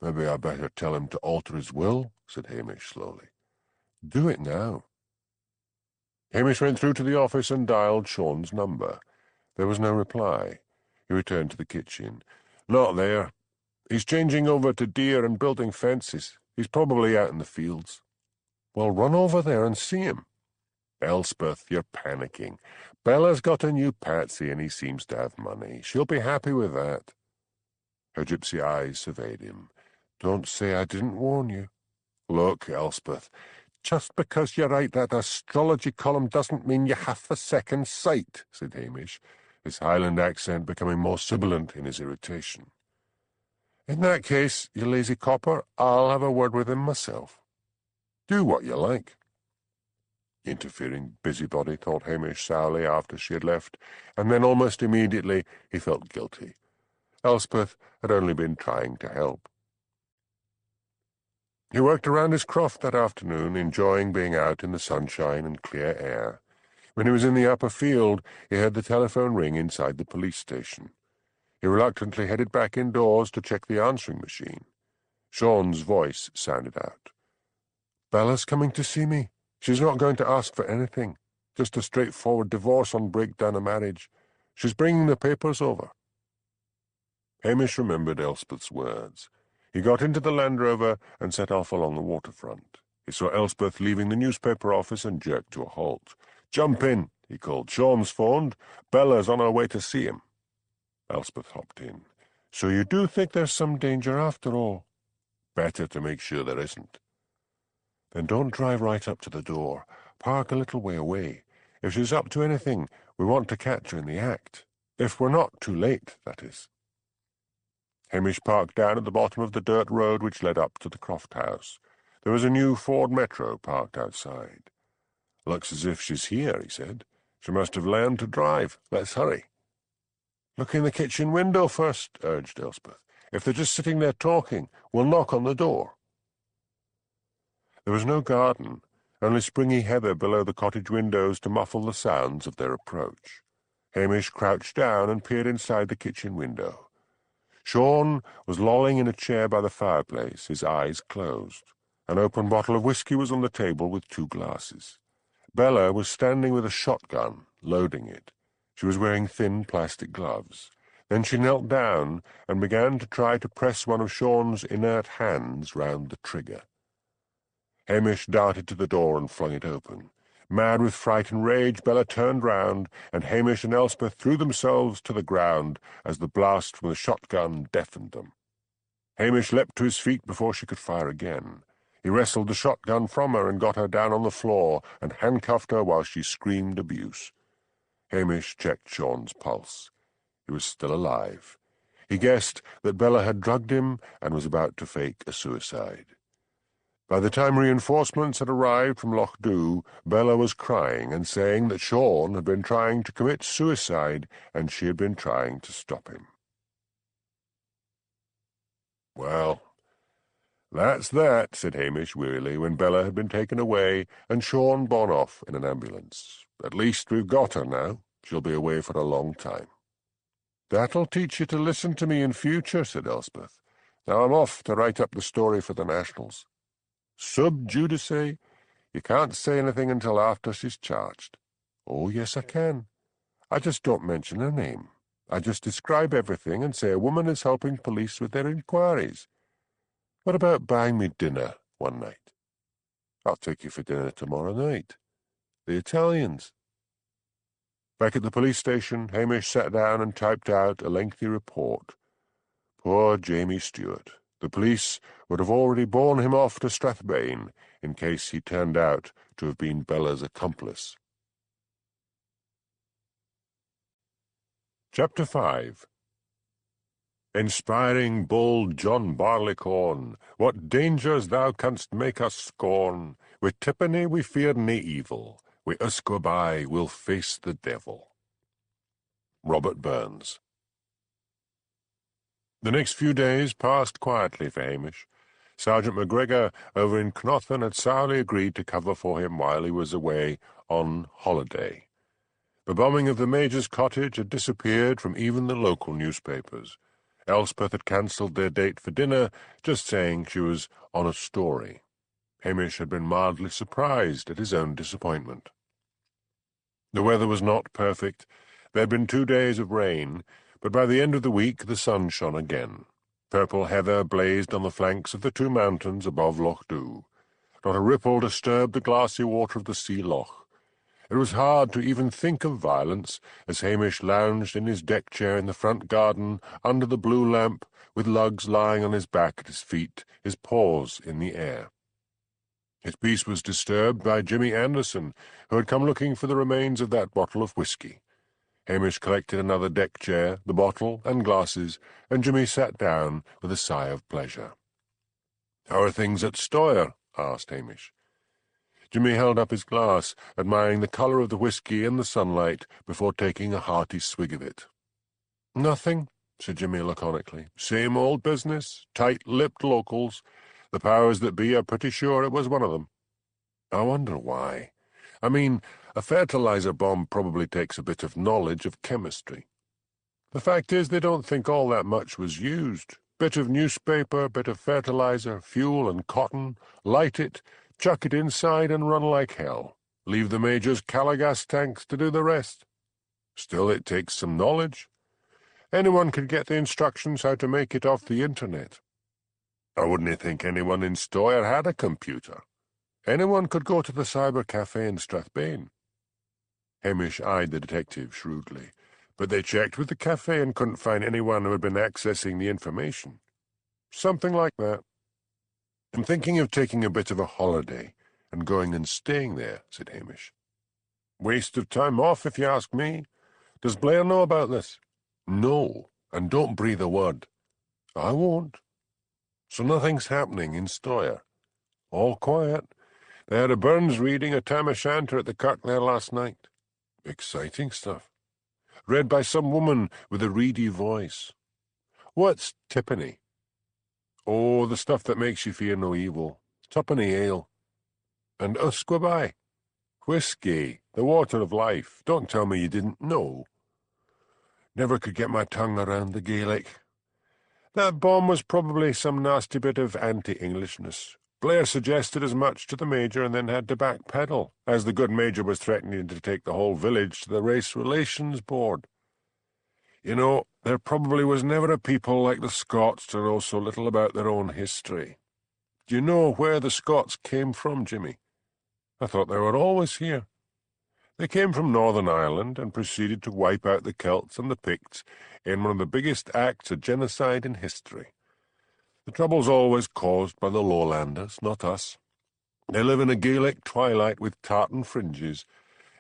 [SPEAKER 1] "Maybe I better tell him to alter his will," said Hamish slowly. "Do it now." Hamish went through to the office and dialed Sean's number. There was no reply. He returned to the kitchen. "Not there. He's changing over to deer and building fences. He's probably out in the fields." "Well, run over there and see him." "Elspeth, you're panicking. Bella's got a new patsy and he seems to have money. She'll be happy with that." Her gypsy eyes surveyed him. "Don't say I didn't warn you." "Look, Elspeth, just because you write that astrology column doesn't mean you have the second sight," said Hamish, his Highland accent becoming more sibilant in his irritation. "In that case, you lazy copper, I'll have a word with him myself." "Do what you like." Interfering busybody, thought Hamish sourly after she had left, and then almost immediately he felt guilty. Elspeth had only been trying to help.
[SPEAKER 2] He worked around his croft that afternoon, enjoying being out in the sunshine and clear air. When he was in the upper field, he heard the telephone ring inside the police station. He reluctantly headed back indoors to check the answering machine. Sean's voice sounded out. "Bella's coming to see me. She's not going to ask for anything. Just a straightforward divorce on breakdown of marriage. She's bringing the papers over." Hamish remembered Elspeth's words. He got into the Land Rover and set off along the waterfront. He saw Elspeth leaving the newspaper office and jerked to a halt. "Jump in," he called. "Sean's phoned. Bella's on her way to see him." Elspeth hopped in. "So you do think there's some danger after all?" "Better to make sure there isn't." "Then don't drive right up to the door. Park a little way away. If she's up to anything, we want to catch her in the act. If we're not too late, that is." Hamish parked down at the bottom of the dirt road which led up to the Croft house. There was a new Ford Metro parked outside. "Looks as if she's here," he said. "She must have learned to drive. Let's hurry." "Look in the kitchen window first," urged Elspeth. "If they're just sitting there talking, we'll knock on the door." There was no garden, only springy heather below the cottage windows to muffle the sounds of their approach. Hamish crouched down and peered inside the kitchen window. Sean was lolling in a chair by the fireplace, his eyes closed. An open bottle of whisky was on the table with 2 glasses. Bella was standing with a shotgun, loading it. She was wearing thin plastic gloves. Then she knelt down and began to try to press one of Sean's inert hands round the trigger. Hamish darted to the door and flung it open. Mad with fright and rage, Bella turned round, and Hamish and Elspeth threw themselves to the ground as the blast from the shotgun deafened them. Hamish leapt to his feet before she could fire again. He wrestled the shotgun from her and got her down on the floor and handcuffed her while she screamed abuse. Hamish checked Sean's pulse. He was still alive. He guessed that Bella had drugged him and was about to fake a suicide. By the time reinforcements had arrived from Loch-Dhu, Bella was crying and saying that Sean had been trying to commit suicide and she had been trying to stop him. "Well, that's that," said Hamish wearily, when Bella had been taken away and Sean borne off in an ambulance. "At least we've got her now. She'll be away for a long time." "That'll teach you to listen to me in future," said Elspeth. "Now I'm off to write up the story for the Nationals. Sub judice, you can't say anything until after she's charged." "Oh, yes, I can. I just don't mention her name. I just describe everything and say a woman is helping police with their inquiries. What about buying me dinner one night?" "I'll take you for dinner tomorrow night. The Italians." Back at the police station, Hamish sat down and typed out a lengthy report. Poor Jamie Stewart. The police would have already borne him off to Strathbane in case he turned out to have been Bella's accomplice. Chapter 5. Inspiring bold John Barleycorn, what dangers thou canst make us scorn. With tippenny we fear nae evil, wi' us go by we'll face the devil. Robert Burns. The next few days passed quietly for Hamish. Sergeant McGregor over in Cnothan had sourly agreed to cover for him while he was away on holiday. The bombing of the Major's cottage had disappeared from even the local newspapers. Elspeth had cancelled their date for dinner, just saying she was on a story. Hamish had been mildly surprised at his own disappointment. The weather was not perfect. There had been 2 days of rain, but by the end of the week the sun shone again. Purple heather blazed on the flanks of the 2 mountains above Loch-Dhu. Not a ripple disturbed the glassy water of the sea loch. It was hard to even think of violence as Hamish lounged in his deck chair in the front garden under the blue lamp, with Lugs lying on his back at his feet, his paws in the air. His peace was disturbed by Jimmy Anderson, who had come looking for the remains of that bottle of whisky. Hamish collected another deck chair, the bottle, and glasses, and Jimmy sat down with a sigh of pleasure. "How are things at Stoyre?" asked Hamish. Jimmy held up his glass, admiring the colour of the whisky in the sunlight before taking a hearty swig of it. "Nothing," said Jimmy laconically. "Same old business, tight-lipped locals. The powers that be are pretty sure it was one of them. I wonder why. I mean, a fertilizer bomb probably takes a bit of knowledge of chemistry. The fact is they don't think all that much was used. Bit of newspaper, bit of fertilizer, fuel and cotton, light it, chuck it inside and run like hell. Leave the Major's Calagas tanks to do the rest. Still, it takes some knowledge. Anyone could get the instructions how to make it off the internet. I wouldn't think anyone in Stoyre had a computer. Anyone could go to the cyber cafe in Strathbane. Hamish eyed the detective shrewdly, but they checked with the cafe and couldn't find anyone who had been accessing the information. Something like that. I'm thinking of taking a bit of a holiday and going and staying there, said Hamish. Waste of time off, if you ask me. Does Blair know about this? No, and don't breathe a word. I won't. So nothing's happening in Stoyre. All quiet. They had a Burns reading a tam o' shanter at the kirk there last night. Exciting stuff. Read by some woman with a reedy voice. What's tippenny? Oh, the stuff that makes you fear no evil. Tuppenny ale. And usquebae. Whiskey, the water of life. Don't tell me you didn't know. Never could get my tongue around the Gaelic. That bomb was probably some nasty bit of anti-Englishness. Blair suggested as much to the Major and then had to backpedal, as the good Major was threatening to take the whole village to the Race Relations Board. You know, there probably was never a people like the Scots to know so little about their own history. Do you know where the Scots came from, Jimmy? I thought they were always here. They came from Northern Ireland and proceeded to wipe out the Celts and the Picts in one of the biggest acts of genocide in history. The trouble's always caused by the lowlanders, not us. They live in a Gaelic twilight with tartan fringes.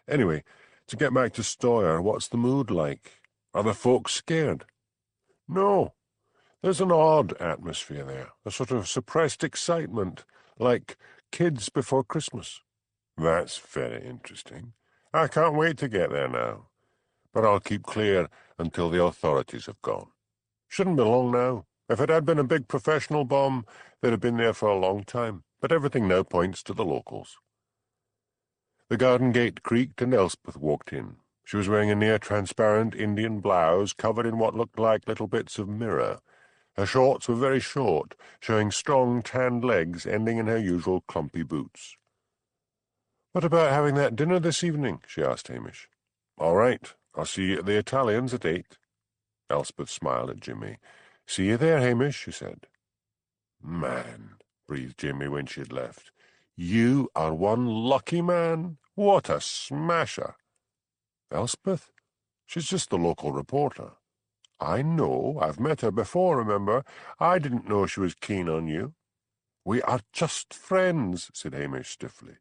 [SPEAKER 2] Anyway, to get back to Stoyre, what's the mood like? Are the folks scared? No. There's an odd atmosphere there, a sort of suppressed excitement, like kids before Christmas. That's very interesting. I can't wait to get there now. But I'll keep clear until the authorities have gone. Shouldn't be long now. If it had been a big professional bomb, they'd have been there for a long time, but everything now points to the locals. The garden gate creaked and Elspeth walked in. She was wearing a near-transparent Indian blouse covered in what looked like little bits of mirror. Her shorts were very short, showing strong tanned legs ending in her usual clumpy boots. "What about having that dinner this evening?" she asked Hamish. "All right. I'll see you at the Italians at 8. Elspeth smiled at Jimmy. "See you there, Hamish," she said. "Man," breathed Jimmy when she had left. "You are one lucky man. What a smasher!" "Elspeth? She's just the local reporter." "I know. I've met her before, remember? I didn't know she was keen on you." "We are just friends," said Hamish stiffly.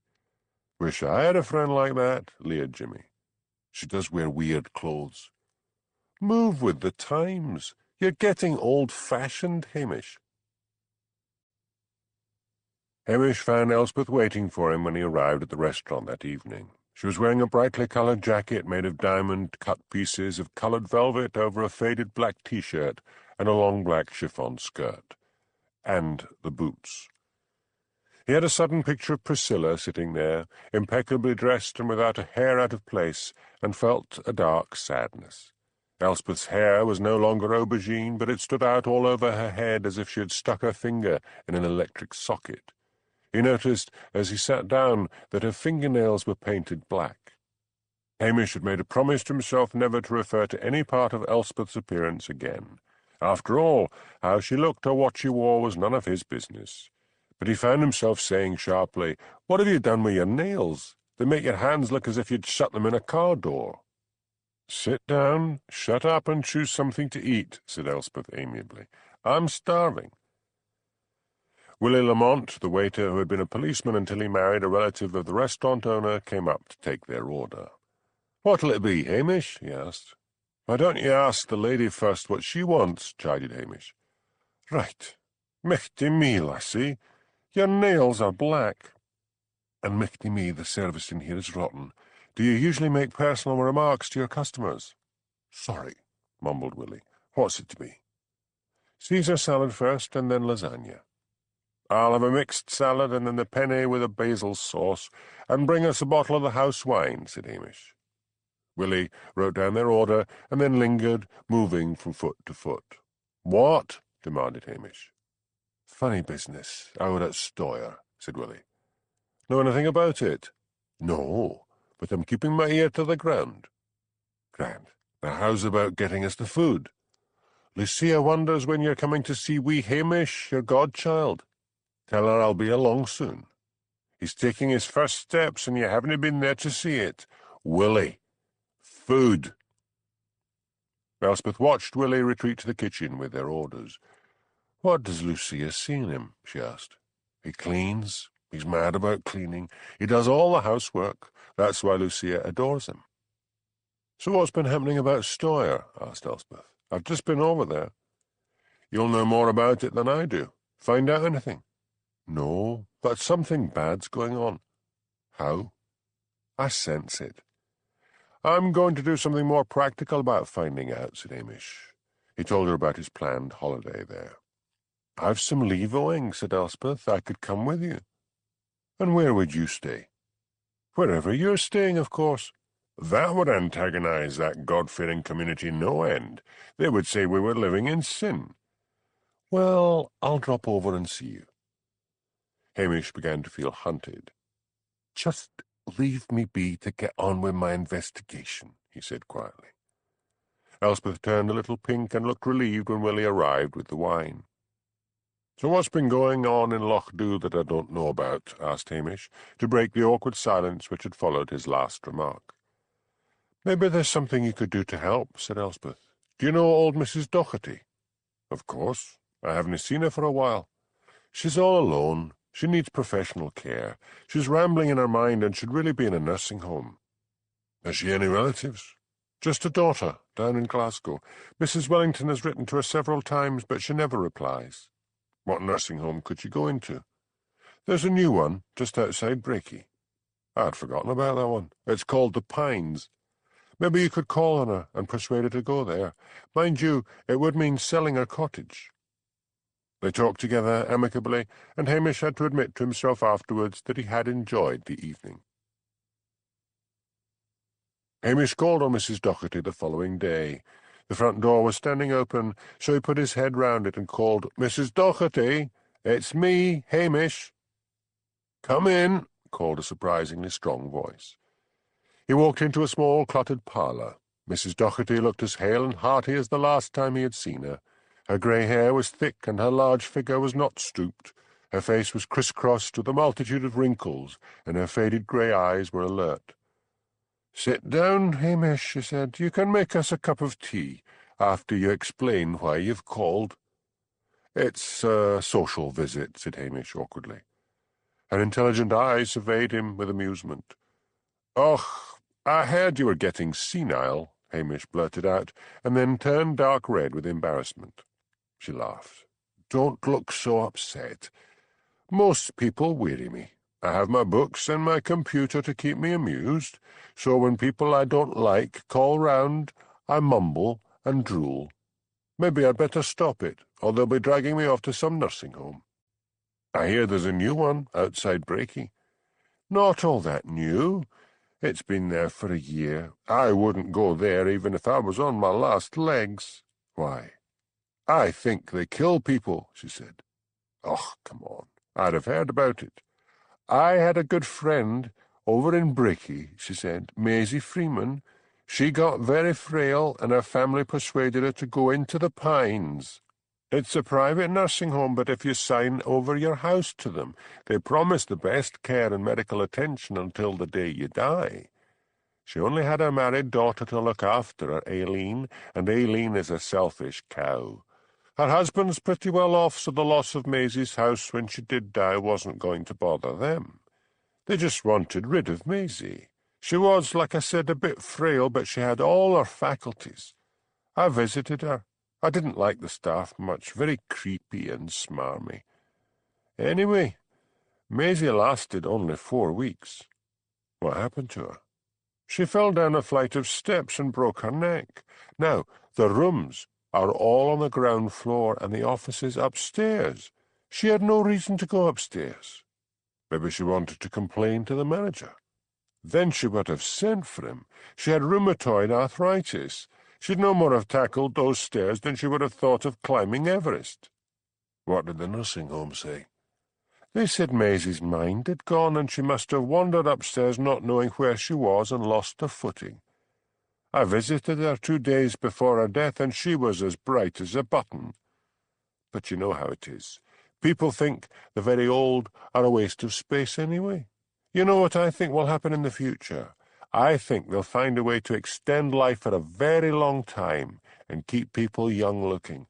[SPEAKER 2] "Wish I had a friend like that," leered Jimmy. "She does wear weird clothes." "Move with the times. You're getting old-fashioned, Hamish." Hamish found Elspeth waiting for him when he arrived at the restaurant that evening. She was wearing a brightly coloured jacket made of diamond-cut pieces of coloured velvet over a faded black T-shirt and a long black chiffon skirt. And the boots. He had a sudden picture of Priscilla sitting there, impeccably dressed and without a hair out of place, and felt a dark sadness. Elspeth's hair was no longer aubergine, but it stood out all over her head as if she had stuck her finger in an electric socket. He noticed, as he sat down, that her fingernails were painted black. Hamish had made a promise to himself never to refer to any part of Elspeth's appearance again. After all, how she looked or what she wore was none of his business. But he found himself saying sharply, "What have you done with your nails? They make your hands look as if you'd shut them in a car door." "Sit down, shut up, and choose something to eat," said Elspeth amiably. "I'm starving." Willie Lamont, the waiter who had been a policeman until he married a relative of the restaurant owner, came up to take their order. "What'll it be, Hamish?" he asked. "Why don't you ask the lady first what she wants?" chided Hamish. "Right. Michty me, lassie. Your nails are black." "And michty me, the service in here is rotten. Do you usually make personal remarks to your customers?" "Sorry," mumbled Willie. "What's it to be?" "Caesar salad first, and then lasagna." I'll have a mixed salad and then the penne with a basil sauce, and bring us a bottle of the house wine, said Hamish. Willie wrote down their order and then lingered, moving from foot to foot. What? Demanded Hamish. Funny business, out at Stoyre, said Willie. Know anything about it? No, but I'm keeping my ear to the ground. Grand. Now how's about getting us the food? Lucia wonders when you're coming to see wee Hamish, your godchild. Tell her I'll be along soon. He's taking his first steps and you haven't been there to see it. Willie. Food. Elspeth watched Willie retreat to the kitchen with their orders. What does Lucia see in him? She asked. He cleans. He's mad about cleaning. He does all the housework. That's why Lucia adores him. So what's been happening about Stoyre? Asked Elspeth. I've just been over there. You'll know more about it than I do. Find out anything? No, but something bad's going on. How? I sense it. I'm going to do something more practical about finding out, said Hamish. He told her about his planned holiday there. I've some leave owing, said Elspeth. I could come with you. And where would you stay? Wherever you're staying, of course. That would antagonize that God-fearing community no end. They would say we were living in sin. Well, I'll drop over and see you. Hamish began to feel hunted. Just leave me be to get on with my investigation, he said quietly. Elspeth turned a little pink and looked relieved when Willie arrived with the wine. So what's been going on in Loch-Dhu that I don't know about? Asked Hamish, to break the awkward silence which had followed his last remark. Maybe there's something you could do to help, said Elspeth. Do you know old Mrs. Docherty? Of course. I haven't seen her for a while. She's all alone. She needs professional care. She's rambling in her mind and should really be in a nursing home. Has she any relatives? Just a daughter, down in Glasgow. Mrs. Wellington has written to her several times, but she never replies. What nursing home could she go into? There's a new one, just outside Brakey. I'd forgotten about that one. It's called the Pines. Maybe you could call on her and persuade her to go there. Mind you, it would mean selling her cottage. They talked together amicably, and Hamish had to admit to himself afterwards that he had enjoyed the evening. Hamish called on Mrs. Docherty the following day. The front door was standing open, so he put his head round it and called, Mrs. Docherty, it's me, Hamish. Come in, called a surprisingly strong voice. He walked into a small, cluttered parlour. Mrs. Docherty looked as hale and hearty as the last time he had seen her. Her grey hair was thick, and her large figure was not stooped. Her face was criss-crossed with a multitude of wrinkles, and her faded grey eyes were alert. "Sit down, Hamish," she said. "You can make us a cup of tea, after you explain why you've called." "It's a social visit," said Hamish awkwardly. Her intelligent eyes surveyed him with amusement. "Och, I heard you were getting senile," Hamish blurted out, and then turned dark red with embarrassment. She laughed. "Don't look so upset. Most people weary me. I have my books and my computer to keep me amused, so when people I don't like call round, I mumble and drool. Maybe I'd better stop it, or they'll be dragging me off to some nursing home. I hear there's a new one outside Brakey. Not all that new. It's been there for a year. I wouldn't go there even if I was on my last legs. Why? I think they kill people," she said. "Oh, come on. I'd have heard about it. I had a good friend over in Brakey," she said, "Maisie Freeman. She got very frail, and her family persuaded her to go into the Pines. It's a private nursing home, but if you sign over your house to them, they promise the best care and medical attention until the day you die. She only had her married daughter to look after her, Aileen, and Aileen is a selfish cow. Her husband's pretty well off, so the loss of Maisie's house when she did die wasn't going to bother them. They just wanted rid of Maisie. She was, like I said, a bit frail, but she had all her faculties. I visited her. I didn't like the staff much, very creepy and smarmy. Anyway, Maisie lasted only 4 weeks. What happened to her? She fell down a flight of steps and broke her neck. Now, the rooms are all on the ground floor and the offices upstairs.
[SPEAKER 1] She had no reason to go upstairs. Maybe she wanted to complain to the manager. Then she would have sent for him. She had rheumatoid arthritis. She'd no more have tackled those stairs than she would have thought of climbing Everest. What did the nursing home say? They said Maisie's mind had gone and she must have wandered upstairs not knowing where she was and lost her footing. I visited her 2 days before her death and she was as bright as a button. But you know how it is. People think the very old are a waste of space anyway. You know what I think will happen in the future? I think they'll find a way to extend life for a very long time and keep people young-looking.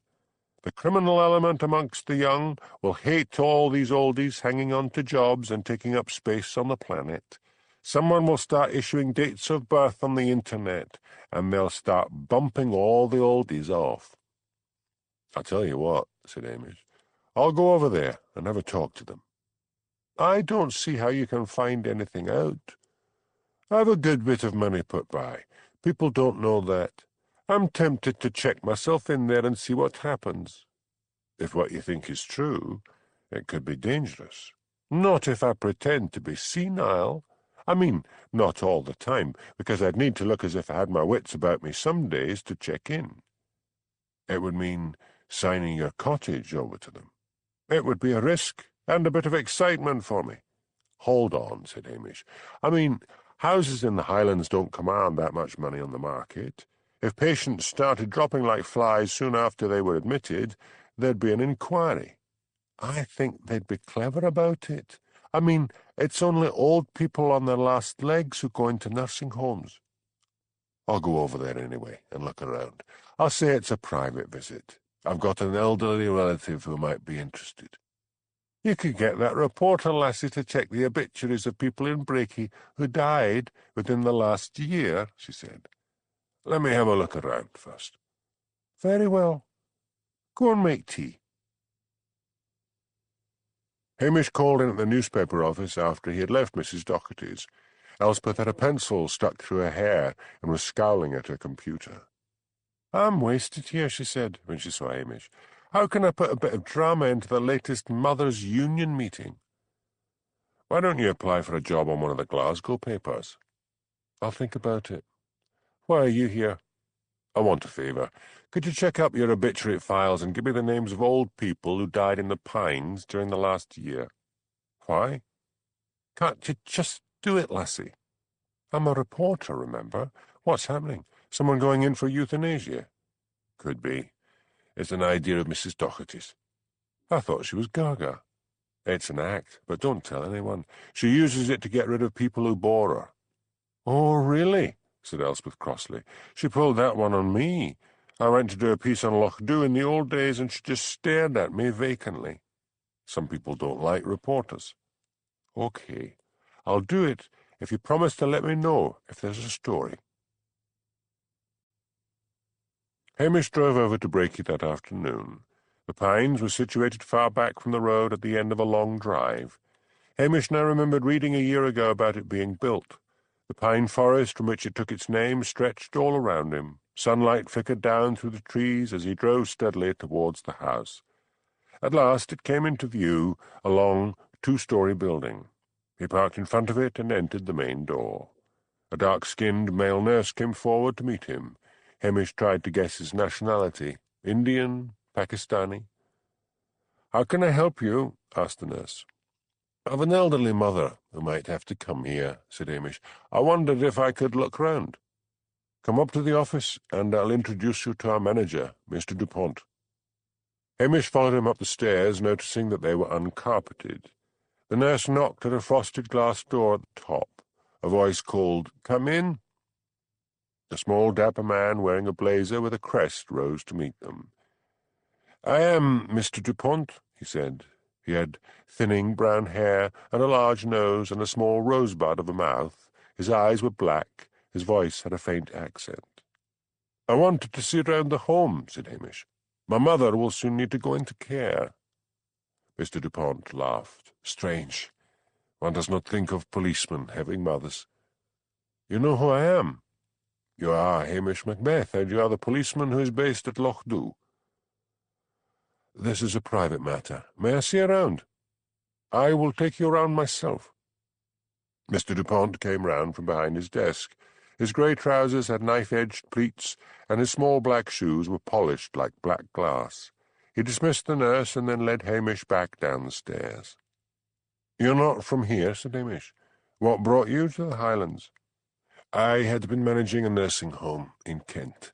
[SPEAKER 1] The criminal element amongst the young will hate all these oldies hanging on to jobs and taking up space on the planet. Someone will start issuing dates of birth on the internet, and they'll start bumping all the oldies off. "I'll tell you what," said Hamish. "I'll go over there and have a talk to them." "I don't see how you can find anything out. I've a good bit of money put by. People don't know that. I'm tempted to check myself in there and see what happens. If what you think is true, it could be dangerous. Not if I pretend to be senile. I mean, not all the time, because I'd need to look as if I had my wits about me some days to check in. It would mean signing your cottage over to them. It would be a risk and a bit of excitement for me." "Hold on," said Hamish. "I mean, houses in the Highlands don't command that much money on the market. If patients started dropping like flies soon after they were admitted, there'd be an inquiry. I think they'd be clever about it. I mean, it's only old people on their last legs who go into nursing homes." "I'll go over there anyway and look around. I'll say it's a private visit. I've got an elderly relative who might be interested." "You could get that reporter lassie to check the obituaries of people in Brakey who died within the last year," she said. "Let me have a look around first." "Very well. Go and make tea."
[SPEAKER 2] Hamish called in at the newspaper office after he had left Mrs. Docherty's. Elspeth had a pencil stuck through her hair and was scowling at her computer.
[SPEAKER 1] "I'm wasted here," she said when she saw Hamish. "How can I put a bit of drama into the latest Mothers' Union meeting?"
[SPEAKER 2] "Why don't you apply for a job on one of the Glasgow papers?"
[SPEAKER 1] "I'll think about it. Why are you here?"
[SPEAKER 2] "I want a favour. Could you check up your obituary files and give me the names of old people who died in the Pines during the last year?"
[SPEAKER 1] "Why? Can't you just do it, lassie? I'm a reporter, remember? What's happening? Someone going in for euthanasia?"
[SPEAKER 2] "Could be. It's an idea of Mrs. Docherty's."
[SPEAKER 1] "I thought she was gaga."
[SPEAKER 2] "It's an act, but don't tell anyone. She uses it to get rid of people who bore her."
[SPEAKER 1] "Oh, really?"
[SPEAKER 2] said Elspeth crossly. "She pulled that one on me. I went to do a piece on Lochdu in the old days, and she just stared at me vacantly. Some people don't like reporters."
[SPEAKER 1] "Okay. I'll do it if you promise to let me know if there's a story."
[SPEAKER 2] Hamish drove over to Brakey that afternoon. The Pines were situated far back from the road at the end of a long drive. Hamish now remembered reading a year ago about it being built. The pine forest from which it took its name stretched all around him. Sunlight flickered down through the trees as he drove steadily towards the house. At last it came into view, a long, 2-story building. He parked in front of it and entered the main door. A dark-skinned male nurse came forward to meet him. Hamish tried to guess his nationality. Indian? Pakistani?
[SPEAKER 1] "How can I help you?" asked the nurse.
[SPEAKER 2] "I've an elderly mother who might have to come here," said Hamish. "I wondered if I could look round." "Come up to the office, and I'll introduce you to our manager, Mr. Dupont." Hamish followed him up the stairs, noticing that they were uncarpeted. The nurse knocked at a frosted glass door at the top. A voice called, "Come in." A small, dapper man wearing a blazer with a crest rose to meet them. "I am Mr. Dupont," he said. He had thinning brown hair and a large nose and a small rosebud of a mouth. His eyes were black. His voice had a faint accent. "I wanted to see round the home," said Hamish. "My mother will soon need to go into care." Mr. Dupont laughed. "Strange. One does not think of policemen having mothers." "You know who I am?" "You are Hamish Macbeth, and you are the policeman who is based at Lochdu." "This is a private matter. May I see you around?" "I will take you around myself." Mr. Dupont came round from behind his desk. His grey trousers had knife-edged pleats, and his small black shoes were polished like black glass. He dismissed the nurse and then led Hamish back down the stairs. "You're not from here," said Hamish. "What brought you to the Highlands?" "I had been managing a nursing home in Kent.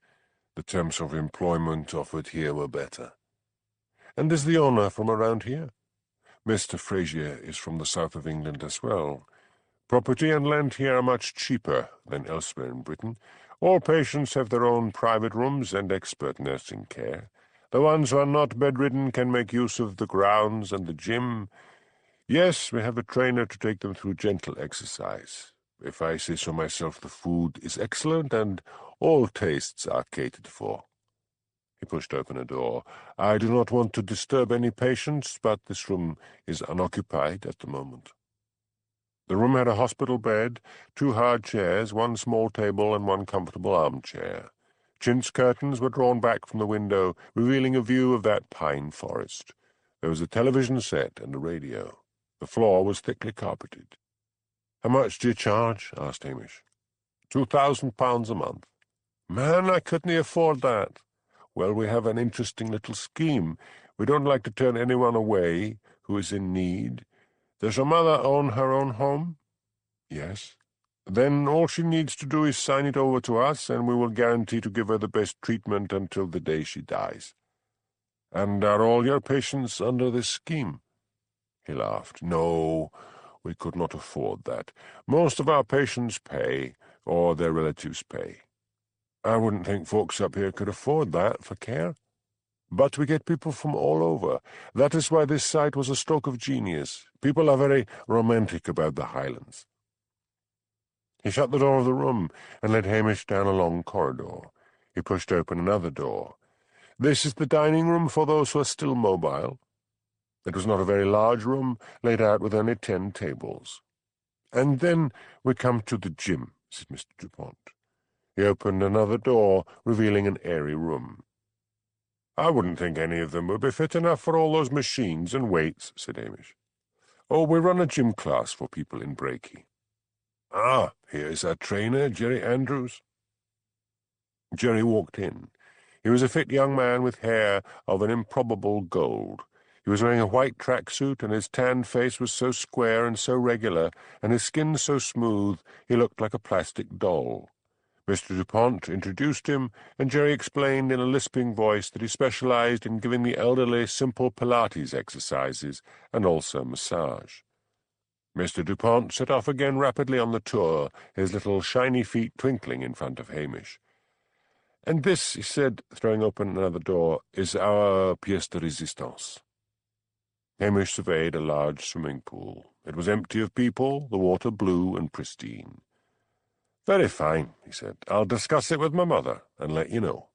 [SPEAKER 2] The terms of employment offered here were better." "And is the owner from around here?" "Mr. Fraser is from the south of England as well. Property and land here are much cheaper than elsewhere in Britain. All patients have their own private rooms and expert nursing care. The ones who are not bedridden can make use of the grounds and the gym. Yes, we have a trainer to take them through gentle exercise. If I say so myself, the food is excellent and all tastes are catered for." He pushed open a door. "I do not want to disturb any patients, but this room is unoccupied at the moment." The room had a hospital bed, 2 hard chairs, 1 small table, and 1 comfortable armchair. Chintz curtains were drawn back from the window, revealing a view of that pine forest. There was a television set and a radio. The floor was thickly carpeted. "How much do you charge?" asked Hamish. £2,000 a month." "Man, I couldn't afford that." "Well, we have an interesting little scheme. We don't like to turn anyone away who is in need. Does your mother own her own home?" "Yes." "Then all she needs to do is sign it over to us, and we will guarantee to give her the best treatment until the day she dies." "And are all your patients under this scheme?" He laughed. "No, we could not afford that. Most of our patients pay, or their relatives pay. I wouldn't think folks up here could afford that for care. But we get people from all over. That is why this site was a stroke of genius. People are very romantic about the Highlands." He shut the door of the room and led Hamish down a long corridor. He pushed open another door. "This is the dining room for those who are still mobile." It was not a very large room, laid out with only 10 tables. "And then we come to the gym," said Mr. Dupont. He opened another door, revealing an airy room. "I wouldn't think any of them would be fit enough for all those machines and weights," said Hamish. "Oh, we run a gym class for people in Breaky." "Ah, here's our trainer, Jerry Andrews." Jerry walked in. He was a fit young man with hair of an improbable gold. He was wearing a white tracksuit, and his tanned face was so square and so regular, and his skin so smooth, he looked like a plastic doll. Mr. Dupont introduced him, and Jerry explained in a lisping voice that he specialized in giving the elderly simple Pilates exercises and also massage. Mr. Dupont set off again rapidly on the tour, his little shiny feet twinkling in front of Hamish. "And this," he said, throwing open another door, "is our pièce de résistance." Hamish surveyed a large swimming pool. It was empty of people, the water blue and pristine. "Very fine," he said. "I'll discuss it with my mother and let you know."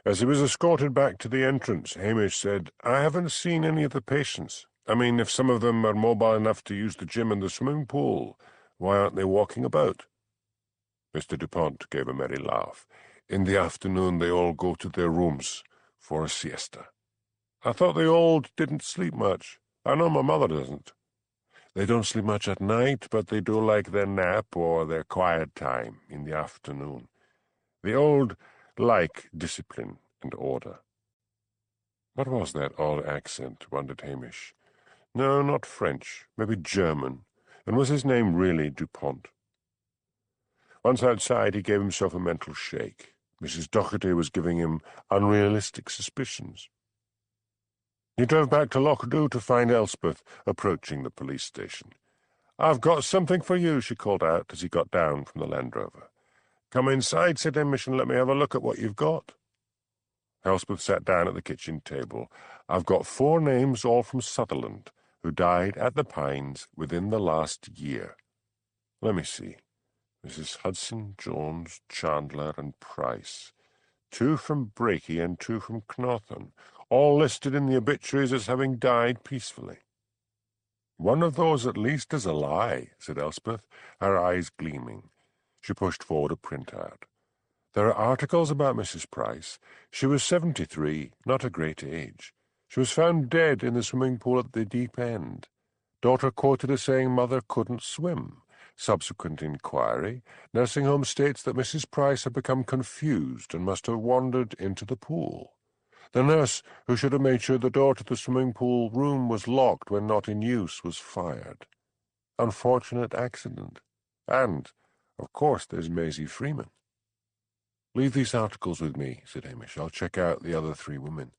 [SPEAKER 2] As he was escorted back to the entrance, Hamish said, "I haven't seen any of the patients. I mean, if some of them are mobile enough to use the gym and the swimming pool, why aren't they walking about?" Mr. Dupont gave a merry laugh. "In the afternoon they all go to their rooms for a siesta." "I thought the old didn't sleep much. I know my mother doesn't." "They don't sleep much at night, but they do like their nap or their quiet time in the afternoon. The old like discipline and order." What was that odd accent, wondered Hamish. No, not French, maybe German. And was his name really Dupont? Once outside, he gave himself a mental shake. Mrs. Doherty was giving him unrealistic suspicions. He drove back to Lochdu to find Elspeth approaching the police station. "I've got something for you," she called out as he got down from the Land Rover. "Come inside," said Hamish, "and let me have a look at what you've got." Elspeth sat down at the kitchen table. "I've got 4 names, all from Sutherland, who died at the Pines within the last year. Let me see. Mrs. Hudson, Jones, Chandler, and Price. 2 from Breaky and 2 from Knowtham, all listed in the obituaries as having died peacefully." "One of those at least is a lie," said Elspeth, her eyes gleaming. She pushed forward a printout. There are articles about Mrs. Price. She was 73, not a great age. She was found dead in the swimming pool at the deep end. Daughter quoted as saying mother couldn't swim. Subsequent inquiry, nursing home states that Mrs. Price had become confused and must have wandered into the pool. The nurse, who should have made sure the door to the swimming pool room was locked when not in use, was fired. Unfortunate accident. And, of course, there's Maisie Freeman. "Leave these articles with me," said Hamish. "I'll check out the other 3 women."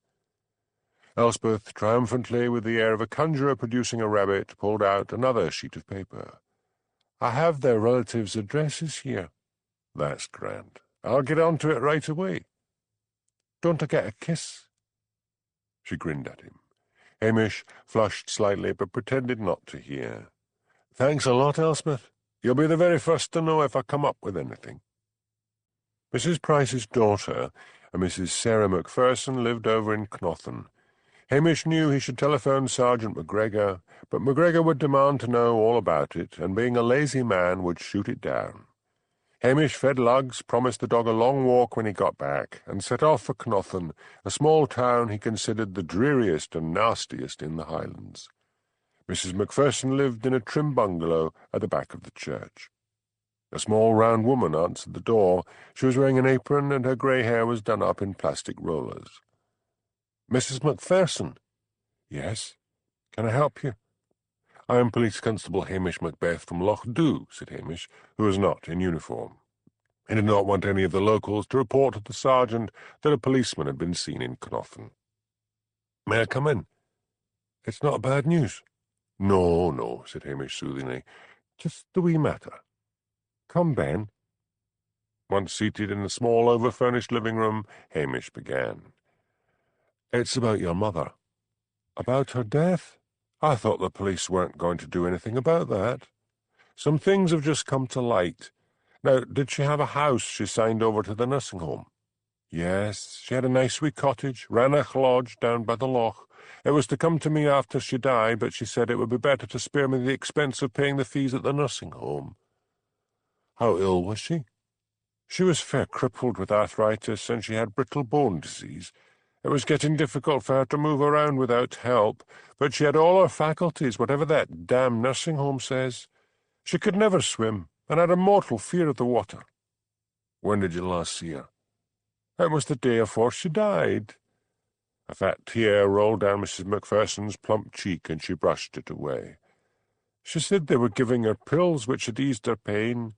[SPEAKER 2] Elspeth, triumphantly, with the air of a conjurer producing a rabbit, pulled out another sheet of paper. "I have their relatives' addresses here." "That's grand. I'll get on to it right away." "Don't I get a kiss?" She grinned at him. Hamish flushed slightly, but pretended not to hear. "Thanks a lot, Elspeth. You'll be the very first to know if I come up with anything." Mrs. Price's daughter, a Mrs. Sarah Macpherson, lived over in Knothen. Hamish knew he should telephone Sergeant McGregor, but McGregor would demand to know all about it, and being a lazy man would shoot it down. Hamish fed Lugs, promised the dog a long walk when he got back, and set off for Knothen, a small town he considered the dreariest and nastiest in the Highlands. Mrs. Macpherson lived in a trim bungalow at the back of the church. A small round woman answered the door. She was wearing an apron, and her grey hair was done up in plastic rollers. "Mrs. Macpherson?" "Yes. Can I help you?" "I am Police Constable Hamish Macbeth from Loch said Hamish, who was not in uniform. He did not want any of the locals to report to the sergeant that a policeman had been seen in Knothen. "May I come in?" "It's not bad news." "No, no," said Hamish soothingly. "Just a wee matter. Come, Ben." Once seated in the small, over-furnished living room, Hamish began. "It's about your mother." "About her death? I thought the police weren't going to do anything about that. Some things have just come to light. Now, did she have a house she signed over to the nursing home?" "Yes, she had a nice wee cottage, Ranach Lodge, down by the loch. It was to come to me after she died, but she said it would be better to spare me the expense of paying the fees at the nursing home." "How ill was she?" "She was fair crippled with arthritis, and she had brittle bone disease. It was getting difficult for her to move around without help, but she had all her faculties, whatever that damn nursing home says. She could never swim, and had a mortal fear of the water." "When did you last see her?" "It was the day afore she died." A fat tear rolled down Mrs. Macpherson's plump cheek, and she brushed it away. "She said they were giving her pills which had eased her pain.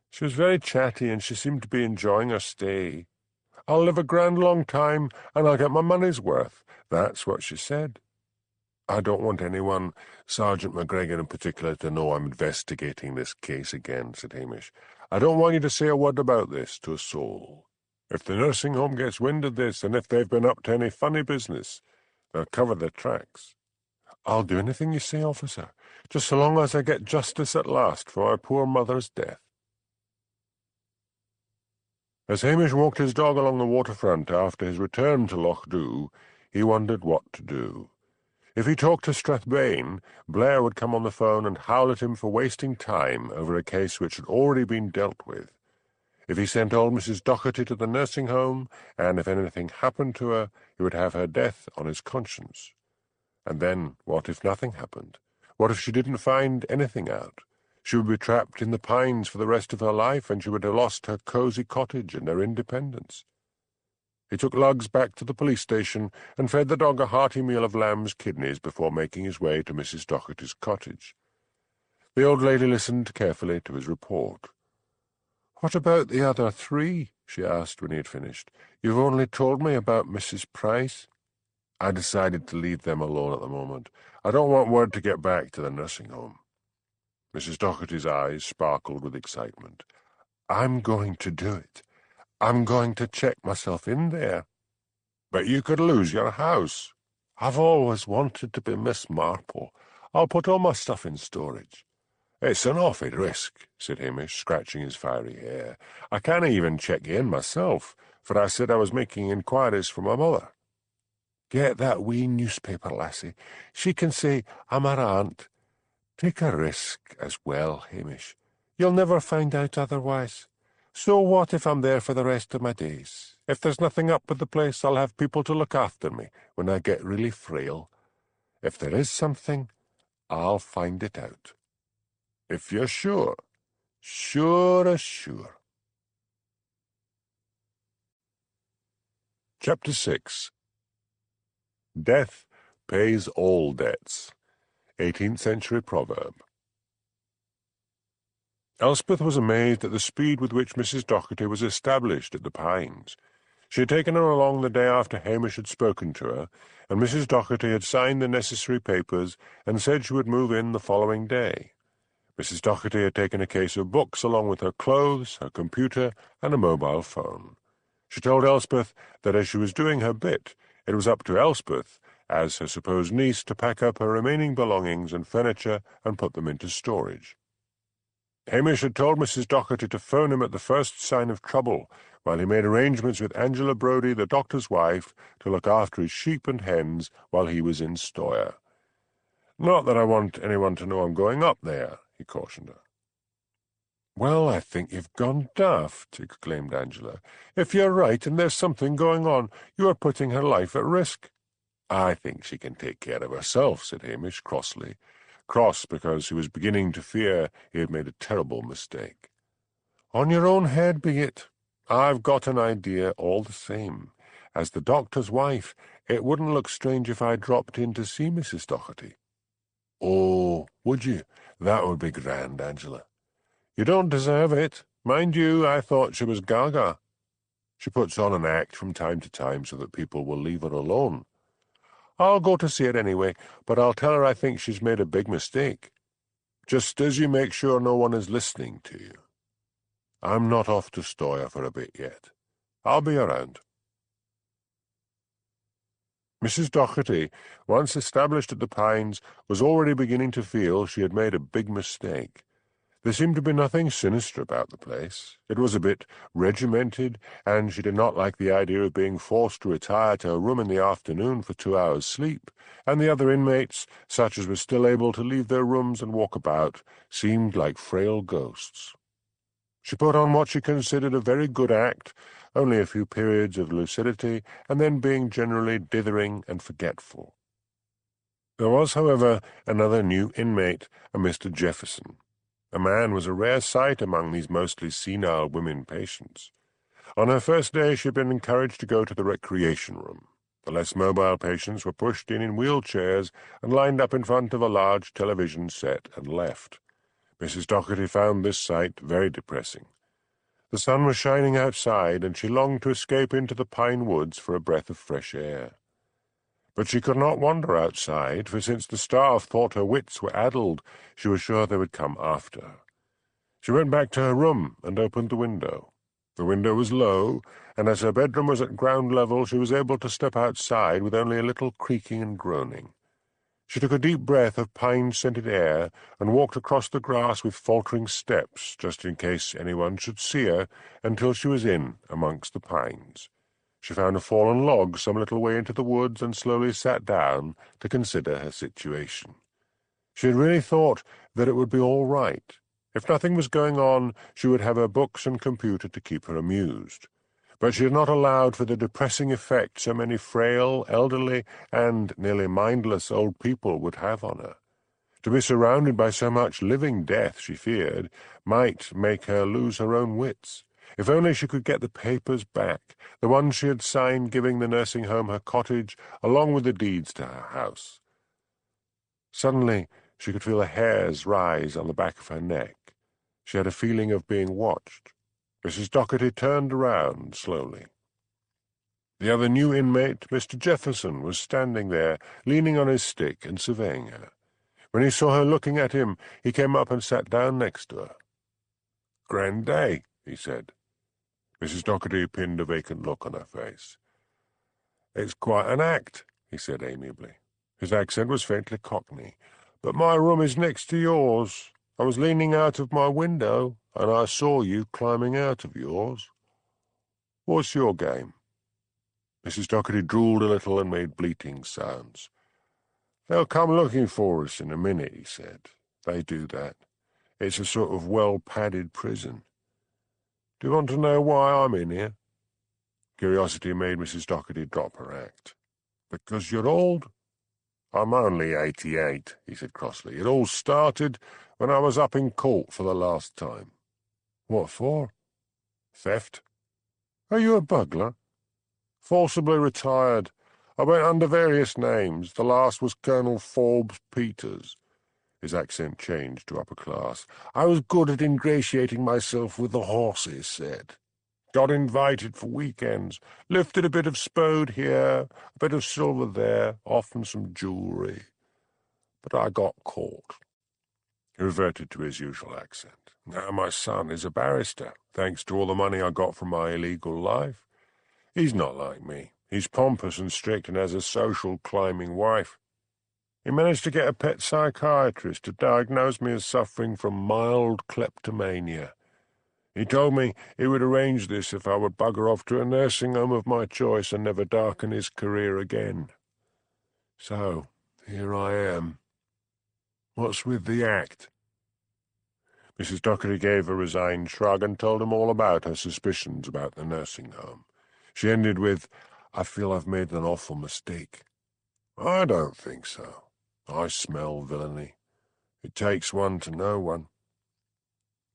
[SPEAKER 2] She was very chatty, and she seemed to be enjoying her stay. 'I'll live a grand long time, and I'll get my money's worth.' That's what she said." "I don't want anyone, Sergeant McGregor in particular, to know I'm investigating this case again," said Hamish. "I don't want you to say a word about this to a soul. If the nursing home gets wind of this, and if they've been up to any funny business, they'll cover their tracks." "I'll do anything you say, officer, just so long as I get justice at last for my poor mother's death." As Hamish walked his dog along the waterfront after his return to Loch he wondered what to do. If he talked to Strathbane, Blair would come on the phone and howl at him for wasting time over a case which had already been dealt with. If he sent old Mrs. Docherty to the nursing home, and if anything happened to her, he would have her death on his conscience. And then, what if nothing happened? What if she didn't find anything out? She would be trapped in the pines for the rest of her life, and she would have lost her cosy cottage and her independence. He took Lugs back to the police station and fed the dog a hearty meal of lamb's kidneys before making his way to Mrs. Docherty's cottage. The old lady listened carefully to his report. "What about the other 3?" she asked when he had finished. "You've only told me about Mrs. Price." "I decided to leave them alone at the moment. I don't want word to get back to the nursing home." Mrs. Docherty's eyes sparkled with excitement. "I'm going to do it. I'm going to check myself in there." "But you could lose your house." "I've always wanted to be Miss Marple. I'll put all my stuff in storage." "It's an awful risk," said Hamish, scratching his fiery hair. "I can't even check in myself, for I said I was making inquiries for my mother." "Get that wee newspaper lassie. She can say I'm her aunt. Take a risk as well, Hamish. You'll never find out otherwise. So what if I'm there for the rest of my days? If there's nothing up with the place, I'll have people to look after me when I get really frail. If there is something, I'll find it out. If you're sure, sure as sure. Chapter 6. Death pays all debts. 18th century proverb. Elspeth was amazed at the speed with which Mrs. Docherty was established at the Pines. She had taken her along the day after Hamish had spoken to her, and Mrs. Docherty had signed the necessary papers and said she would move in the following day. Mrs. Docherty had taken a case of books along with her clothes, her computer, and a mobile phone. She told Elspeth that as she was doing her bit, it was up to Elspeth, as her supposed niece, to pack up her remaining belongings and furniture and put them into storage. Hamish had told Mrs. Docherty to phone him at the first sign of trouble, while he made arrangements with Angela Brodie, the doctor's wife, to look after his sheep and hens while he was in Stoyre. "Not that I want anyone to know I'm going up there," he cautioned her. "Well, I think you've gone daft," exclaimed Angela. "If you're right and there's something going on, you are putting her life at risk." "I think she can take care of herself," said Hamish crossly. Cross because he was beginning to fear he had made a terrible mistake. "On your own head be it. I've got an idea all the same. As the doctor's wife, it wouldn't look strange if I dropped in to see Mrs. Docherty." "Oh, would you? That would be grand, Angela." "You don't deserve it. Mind you, I thought she was gaga. She puts on an act from time to time so that people will leave her alone. I'll go to see it anyway, but I'll tell her I think she's made a big mistake. Just as you make sure no one is listening to you. I'm not off to Stoyre for a bit yet. I'll be around." Mrs. Docherty, once established at the Pines, was already beginning to feel she had made a big mistake. There seemed to be nothing sinister about the place. It was a bit regimented, and she did not like the idea of being forced to retire to her room in the afternoon for 2 hours' sleep, and the other inmates, such as were still able to leave their rooms and walk about, seemed like frail ghosts. She put on what she considered a very good act, only a few periods of lucidity, and then being generally dithering and forgetful. There was, however, another new inmate, a Mr. Jefferson. A man was a rare sight among these mostly senile women patients. On her first day she had been encouraged to go to the recreation room. The less mobile patients were pushed in wheelchairs and lined up in front of a large television set and left. Mrs. Docherty found this sight very depressing. The sun was shining outside, and she longed to escape into the pine woods for a breath of fresh air. But she could not wander outside, for since the staff thought her wits were addled, she was sure they would come after her. She went back to her room and opened the window. The window was low, and as her bedroom was at ground level, she was able to step outside with only a little creaking and groaning. She took a deep breath of pine-scented air and walked across the grass with faltering steps, just in case anyone should see her, until she was in amongst the pines. She found a fallen log some little way into the woods and slowly sat down to consider her situation. She had really thought that it would be all right. If nothing was going on, she would have her books and computer to keep her amused. But she had not allowed for the depressing effect so many frail, elderly, and nearly mindless old people would have on her. To be surrounded by so much living death, she feared, might make her lose her own wits. If only she could get the papers back, the ones she had signed giving the nursing home her cottage, along with the deeds to her house. Suddenly she could feel the hairs rise on the back of her neck. She had a feeling of being watched. Mrs. Docherty turned around slowly. The other new inmate, Mr. Jefferson, was standing there, leaning on his stick and surveying her. When he saw her looking at him, he came up and sat down next to her. "Grand day," he said. Mrs. Docherty pinned a vacant look on her face. "It's quite an act," he said amiably. His accent was faintly Cockney. "But my room is next to yours. I was leaning out of my window, and I saw you climbing out of yours. What's your game?" Mrs. Docherty drooled a little and made bleating sounds. "They'll come looking for us in a minute," he said. "They do that. It's a sort of well-padded prison." Do you want to know why I'm in here?" Curiosity made Mrs. Doherty drop her act. "Because you're old?" "I'm only 88, he said crossly. "It all started when I was up in court for the last time." "What for?" "Theft." "Are you a burglar?" "Forcibly retired. I went under various names. The last was Colonel Forbes Peters." His accent changed to upper class. "I was good at ingratiating myself with the horses," said. "Got invited for weekends. Lifted a bit of spode here, a bit of silver there, often some jewellery. But I got caught." He reverted to his usual accent. "Now my son is a barrister, thanks to all the money I got from my illegal life. He's not like me. He's pompous and strict and has a social climbing wife. He managed to get a pet psychiatrist to diagnose me as suffering from mild kleptomania. He told me he would arrange this if I would bugger off to a nursing home of my choice and never darken his career again. So, here I am. What's with the act?" Mrs. Doherty gave a resigned shrug and told him all about her suspicions about the nursing home. She ended with, "I feel I've made an awful mistake." "I don't think so. I smell villainy. It takes one to know one."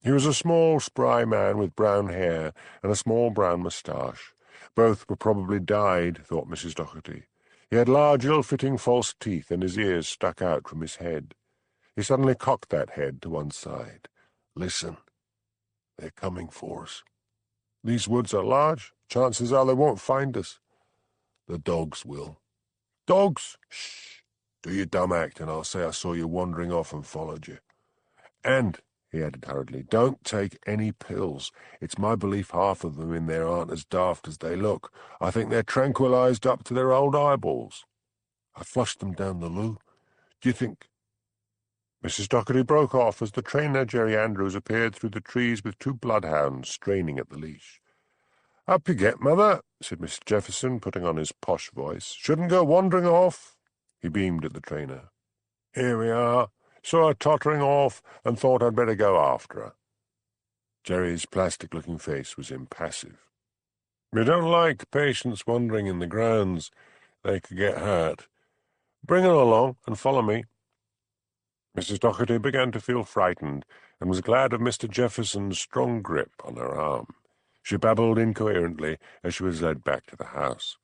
[SPEAKER 2] He was a small, spry man with brown hair and a small brown moustache. Both were probably dyed, thought Mrs. Doherty. He had large, ill-fitting false teeth, and his ears stuck out from his head. He suddenly cocked that head to one side. "Listen. They're coming for us. These woods are large. Chances are they won't find us. The dogs will." "Dogs?" "Shh. Do your dumb act, and I'll say I saw you wandering off and followed you. And," he added hurriedly, "don't take any pills. It's my belief half of them in there aren't as daft as they look. I think they're tranquilized up to their old eyeballs. I flushed them down the loo. Do you think—" Mrs. Doherty broke off as the trainer Jerry Andrews appeared through the trees with two bloodhounds straining at the leash. "Up you get, mother," said Mr. Jefferson, putting on his posh voice. "Shouldn't go wandering off." He beamed at the trainer. "Here we are. Saw her tottering off and thought I'd better go after her." Jerry's plastic-looking face was impassive. "We don't like patients wandering in the grounds. They could get hurt. Bring her along and follow me." Mrs. Doherty began to feel frightened and was glad of Mr. Jefferson's strong grip on her arm. She babbled incoherently as she was led back to the house.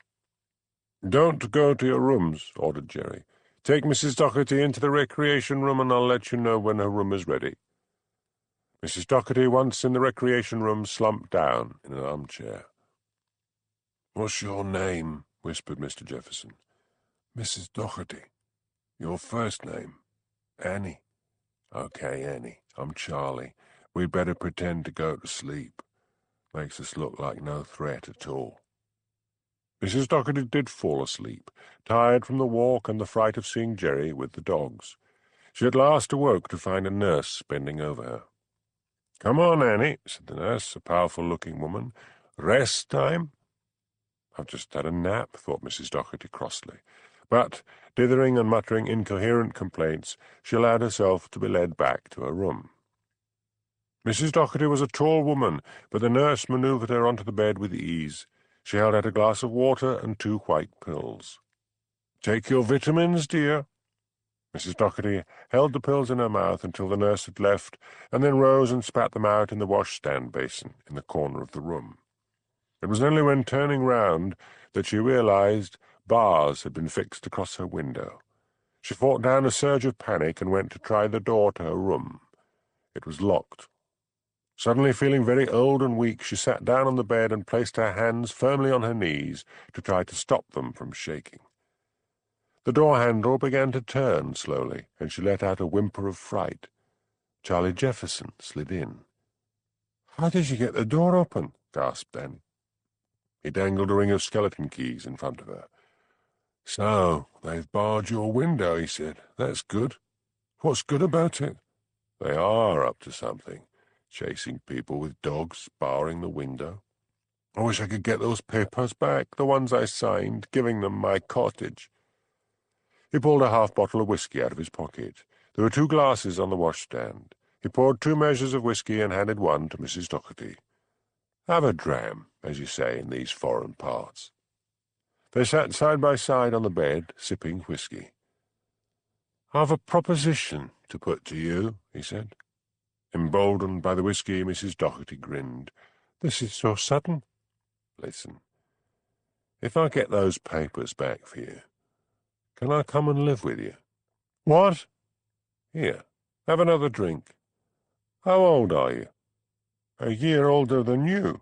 [SPEAKER 2] "Don't go to your rooms," ordered Jerry. "Take Mrs. Doherty into the recreation room and I'll let you know when her room is ready." Mrs. Doherty, once in the recreation room, slumped down in an armchair. "What's your name?" whispered Mr. Jefferson. "Mrs. Doherty. Your first name?" "Annie." "Okay, Annie. I'm Charlie. We'd better pretend to go to sleep. Makes us look like no threat at all." Mrs. Doherty did fall asleep, tired from the walk and the fright of seeing Jerry with the dogs. She at last awoke to find a nurse bending over her. "Come on, Annie," said the nurse, a powerful-looking woman. "Rest time?" "I've just had a nap," thought Mrs. Doherty crossly. But, dithering and muttering incoherent complaints, she allowed herself to be led back to her room. Mrs. Doherty was a tall woman, but the nurse manoeuvred her onto the bed with ease. She held out a glass of water and 2 white pills. "Take your vitamins, dear." Mrs. Doherty held the pills in her mouth until the nurse had left, and then rose and spat them out in the washstand basin in the corner of the room. It was only when turning round that she realized bars had been fixed across her window. She fought down a surge of panic and went to try the door to her room. It was locked. Suddenly feeling very old and weak, she sat down on the bed and placed her hands firmly on her knees to try to stop them from shaking. The door handle began to turn slowly, and she let out a whimper of fright. Charlie Jefferson slid in. "How did you get the door open?" gasped Annie. He dangled a ring of skeleton keys in front of her. "So, they've barred your window," he said. "That's good. What's good about it?" "They are up to something. Chasing people with dogs, barring the window. I wish I could get those papers back, the ones I signed, giving them my cottage." He pulled a half-bottle of whiskey out of his pocket. There were 2 glasses on the washstand. He poured 2 measures of whiskey and handed one to Mrs. Doherty.
[SPEAKER 1] Have a dram, as you say in these foreign parts. They sat side by side on the bed, sipping whisky. "I've a proposition to put to you," he said. Emboldened by the whisky, Mrs. Doherty grinned. "This is so sudden." "Listen. If I get those papers back for you, can I come and live with you?" "What?" "Here, have another drink. How old are you?" "A year older than you."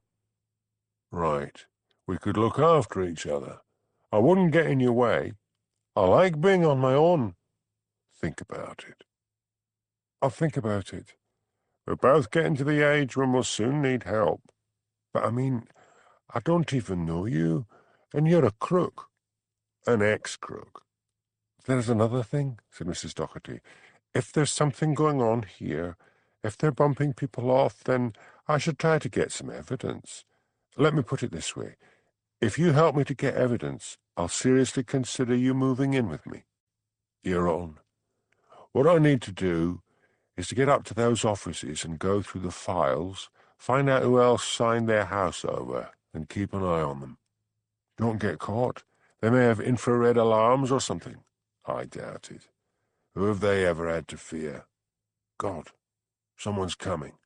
[SPEAKER 1] "Right. We could look after each other. I wouldn't get in your way. I like being on my own." "Think about it." "I'll think about it. We're both getting to the age when we'll soon need help. But I mean, I don't even know you, and you're a crook. An ex-crook." "There's another thing," said Mrs. Doherty. "If there's something going on here, if they're bumping people off, then I should try to get some evidence. Let me put it this way. If you help me to get evidence, I'll seriously consider you moving in with me. Your own. What I need to do is to get up to those offices and go through the files, find out who else signed their house over, and keep an eye on them. Don't get caught. They may have infrared alarms or something." "I doubt it. Who have they ever had to fear? God, someone's coming."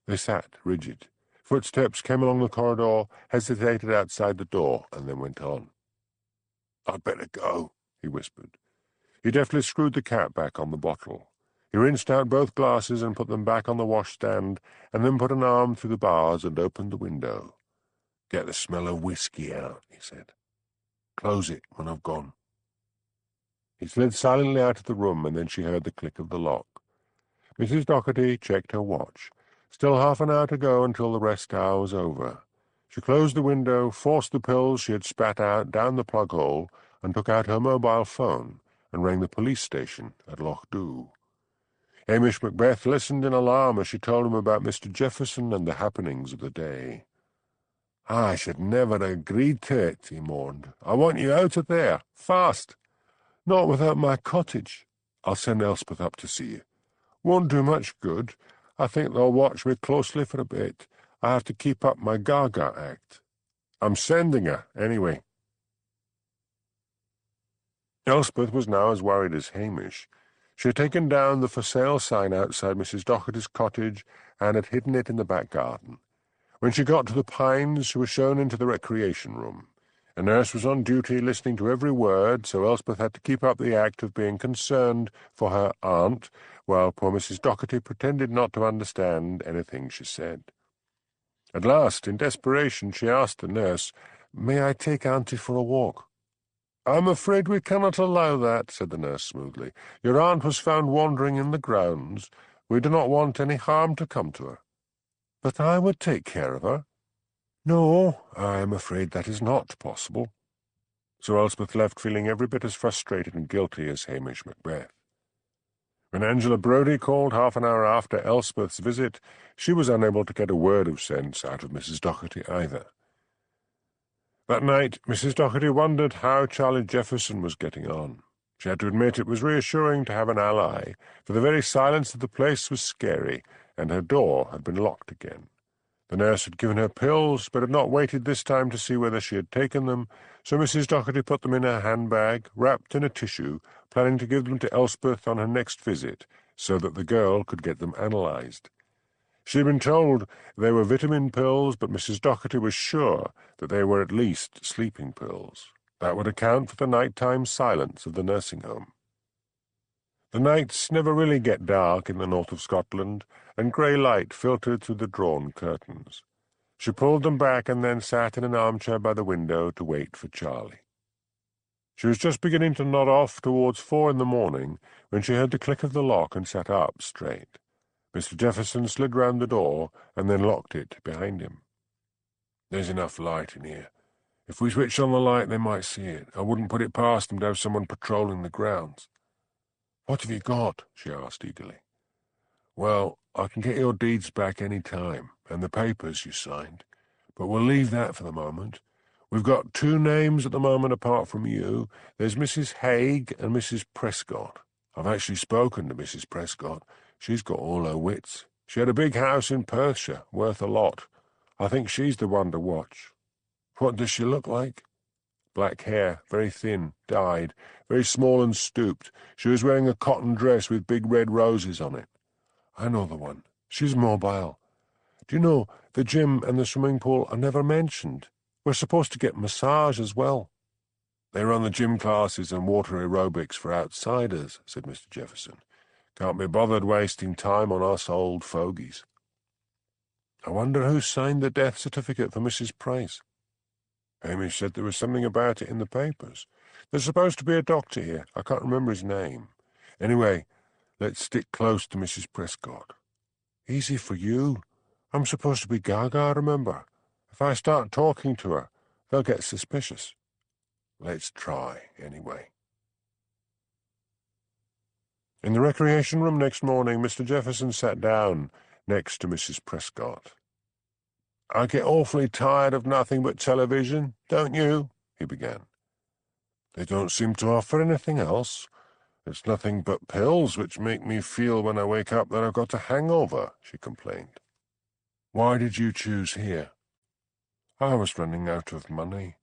[SPEAKER 1] They sat, rigid. Footsteps came along the corridor, hesitated outside the door, and then went on. "I'd better go," he whispered. He deftly screwed the cap back on the bottle. He rinsed out both glasses and put them back on the washstand, and then put an arm through the bars and opened the window. "Get the smell of whiskey out," he said. "Close it when I've gone." He slid silently out of the room, and then she heard the click of the lock. Mrs. Doherty checked her watch. Still half an hour to go until the rest hour was over. She closed the window, forced the pills she had spat out down the plug hole, and took out her mobile phone and rang the police station at Loch. Hamish Macbeth listened in alarm as she told him about Mr. Jefferson and the happenings of the day. "I should never have agreed to it," he mourned. "I want you out of there, fast." "Not without my cottage. I'll send Elspeth up to see you. Won't do much good. I think they'll watch me closely for a bit. I have to keep up my Gaga act. I'm sending her, anyway." Elspeth was now as worried as Hamish. She had taken down the for sale sign outside Mrs. Doherty's cottage and had hidden it in the back garden. When she got to the Pines, she was shown into the recreation room. A nurse was on duty, listening to every word, so Elspeth had to keep up the act of being concerned for her aunt, while poor Mrs. Doherty pretended not to understand anything she said. At last, in desperation, she asked the nurse, "May I take Auntie for a walk?" "I'm afraid we cannot allow that," said the nurse smoothly. "Your aunt was found wandering in the grounds. We do not want any harm to come to her." "But I would take care of her." "No, I am afraid that is not possible." So Elspeth left feeling every bit as frustrated and guilty as Hamish Macbeth. When Angela Brodie called half an hour after Elspeth's visit, she was unable to get a word of sense out of Mrs. Doherty either. That night, Mrs. Doherty wondered how Charlie Jefferson was getting on. She had to admit it was reassuring to have an ally, for the very silence of the place was scary, and her door had been locked again. The nurse had given her pills, but had not waited this time to see whether she had taken them, so Mrs. Doherty put them in her handbag, wrapped in a tissue, planning to give them to Elspeth on her next visit, so that the girl could get them analysed. She had been told they were vitamin pills, but Mrs. Doherty was sure that they were at least sleeping pills. That would account for the nighttime silence of the nursing home. The nights never really get dark in the north of Scotland, and grey light filtered through the drawn curtains. She pulled them back and then sat in an armchair by the window to wait for Charlie. She was just beginning to nod off towards 4 in the morning when she heard the click of the lock and sat up straight. Mr. Jefferson slid round the door and then locked it behind him. "There's enough light in here. If we switched on the light, they might see it. I wouldn't put it past them to have someone patrolling the grounds." "What have you got?" she asked eagerly. "Well, I can get your deeds back any time, and the papers you signed. But we'll leave that for the moment. We've got 2 names at the moment apart from you. There's Mrs. Haig and Mrs. Prescott. I've actually spoken to Mrs. Prescott. She's got all her wits. She had a big house in Perthshire, worth a lot.
[SPEAKER 2] I think she's the one to watch. What does she look like? Black hair, very thin, dyed, very small and stooped. She was wearing a cotton dress with big red roses on it. I know the one. She's mobile. Do you know, the gym and the swimming pool are never mentioned. We're supposed to get massage as well. They run the gym classes and water aerobics for outsiders, said Mr. Jefferson. Can't be bothered wasting time on us old fogies. I wonder who signed the death certificate for Mrs. Price. Hamish said there was something about it in the papers. There's supposed to be a doctor here. I can't remember his name. Anyway, let's stick close to Mrs. Prescott. Easy for you. I'm supposed to be Gaga, remember? If I start talking to her, they'll get suspicious. Let's try, anyway. In the recreation room next morning, Mr. Jefferson sat down next to Mrs. Prescott. I get awfully tired of nothing but television, don't you? He began. They don't seem to offer anything else. It's nothing but pills which make me feel when I wake up that I've got a hangover, she complained. Why did you choose here? I was running out of money.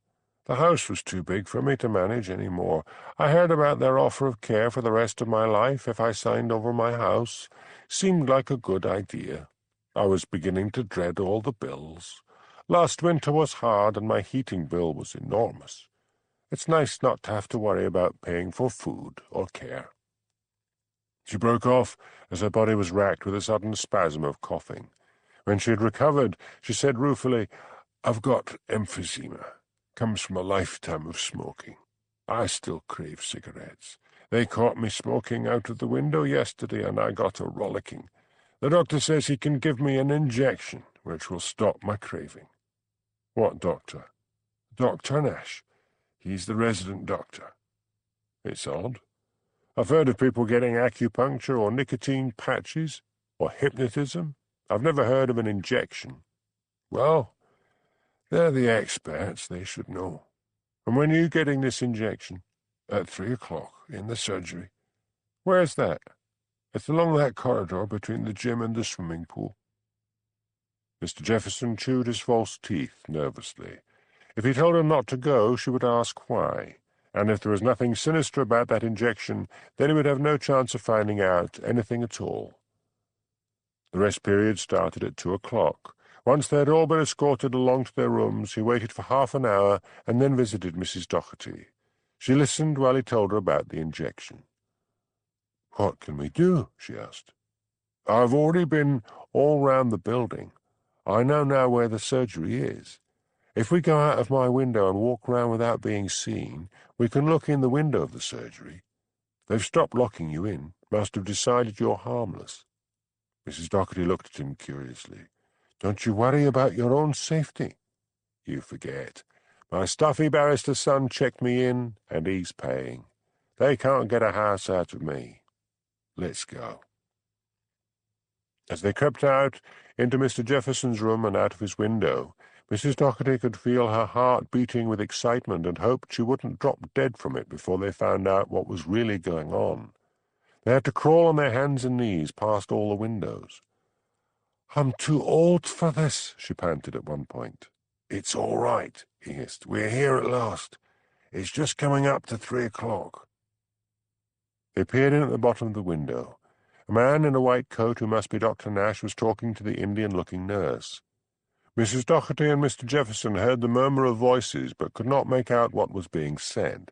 [SPEAKER 2] The house was too big for me to manage any more. I heard about their offer of care for the rest of my life if I signed over my house. Seemed like a good idea. I was beginning to dread all the bills. Last winter was hard and my heating bill was enormous. It's nice not to have to worry about paying for food or care. She broke off as her body was racked with a sudden spasm of coughing. When she had recovered, she said ruefully, I've got emphysema. Comes from a lifetime of smoking. I still crave cigarettes. They caught me smoking out of the window yesterday and I got a rollicking. The doctor says he can give me an injection which will stop my craving. What doctor? Dr. Nash. He's the resident doctor. It's odd. I've heard of people getting acupuncture or nicotine patches or hypnotism. I've never heard of an injection. Well, they're the experts. They should know. And when are you getting this injection? At 3 o'clock in the surgery. Where's that? It's along that corridor between the gym and the swimming pool. Mr. Jefferson chewed his false teeth nervously. If he told her not to go, she would ask why, and if there was nothing sinister about that injection, then he would have no chance of finding out anything at all. The rest period started at 2 o'clock. Once they had all been escorted along to their rooms, he waited for half an hour and then visited Mrs. Doherty. She listened while he told her about the injection. What can we do? She asked. I've already been all round the building. I know now where the surgery is. If we go out of my window and walk round without being seen, we can look in the window of the surgery. They've stopped locking you in, must have decided you're harmless. Mrs. Doherty looked at him curiously. Don't you worry about your own safety? You forget. My stuffy barrister's son checked me in, and he's paying. They can't get a house out of me. Let's go. As they crept out into Mr. Jefferson's room and out of his window, Mrs. Doherty could feel her heart beating with excitement and hoped she wouldn't drop dead from it before they found out what was really going on. They had to crawl on their hands and knees past all the windows. I'm too old for this, she panted at one point. It's all right, he hissed. We're here at last. It's just coming up to 3 o'clock. They peered in at the bottom of the window. A man in a white coat, who must be Dr. Nash, was talking to the Indian-looking nurse. Mrs. Doherty and Mr. Jefferson heard the murmur of voices, but could not make out what was being said.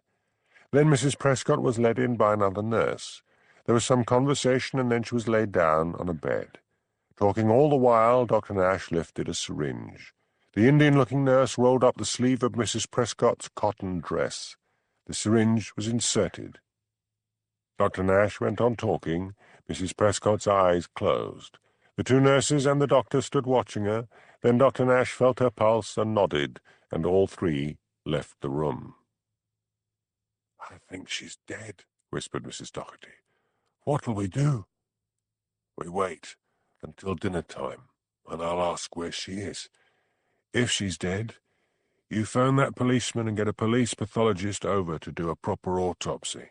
[SPEAKER 2] Then Mrs. Prescott was led in by another nurse. There was some conversation, and then she was laid down on a bed. Talking all the while, Dr. Nash lifted a syringe. The Indian-looking nurse rolled up the sleeve of Mrs. Prescott's cotton dress. The syringe was inserted. Dr. Nash went on talking. Mrs. Prescott's eyes closed. The two nurses and the doctor stood watching her. Then Dr. Nash felt her pulse and nodded, and all three left the room. I think she's dead, whispered Mrs. Doherty. What'll we do? We wait until dinner time, and I'll ask where she is. If she's dead, you phone that policeman and get a police pathologist over to do a proper autopsy.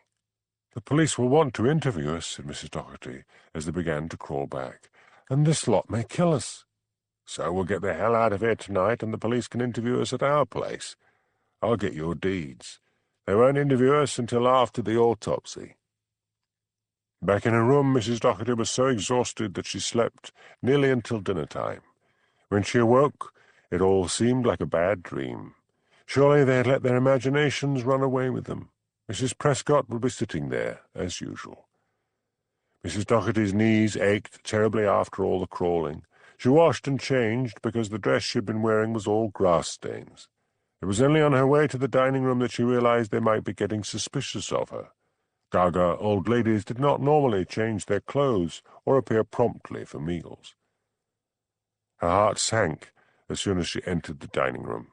[SPEAKER 2] The police will want to interview us, said Mrs. Doherty, as they began to crawl back, and this lot may kill us. So we'll get the hell out of here tonight and the police can interview us at our place. I'll get your deeds. They won't interview us until after the autopsy." Back in her room, Mrs. Doherty was so exhausted that she slept nearly until dinner time. When she awoke, it all seemed like a bad dream. Surely they had let their imaginations run away with them. Mrs. Prescott would be sitting there, as usual. Mrs. Doherty's knees ached terribly after all the crawling. She washed and changed because the dress she had been wearing was all grass stains. It was only on her way to the dining room that she realized they might be getting suspicious of her. Gaga old ladies did not normally change their clothes or appear promptly for meals. Her heart sank as soon as she entered the dining room.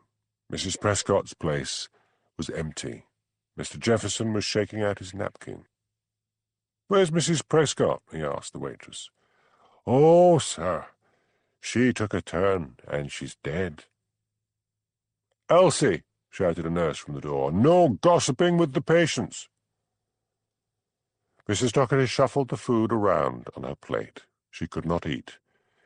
[SPEAKER 2] Mrs. Prescott's place was empty. Mr. Jefferson was shaking out his napkin. "Where's Mrs. Prescott?" he asked the waitress. "Oh, sir, she took a turn, and she's dead." "Elsie," shouted a nurse from the door, "no gossiping with the patients." Mrs. Doherty shuffled the food around on her plate. She could not eat.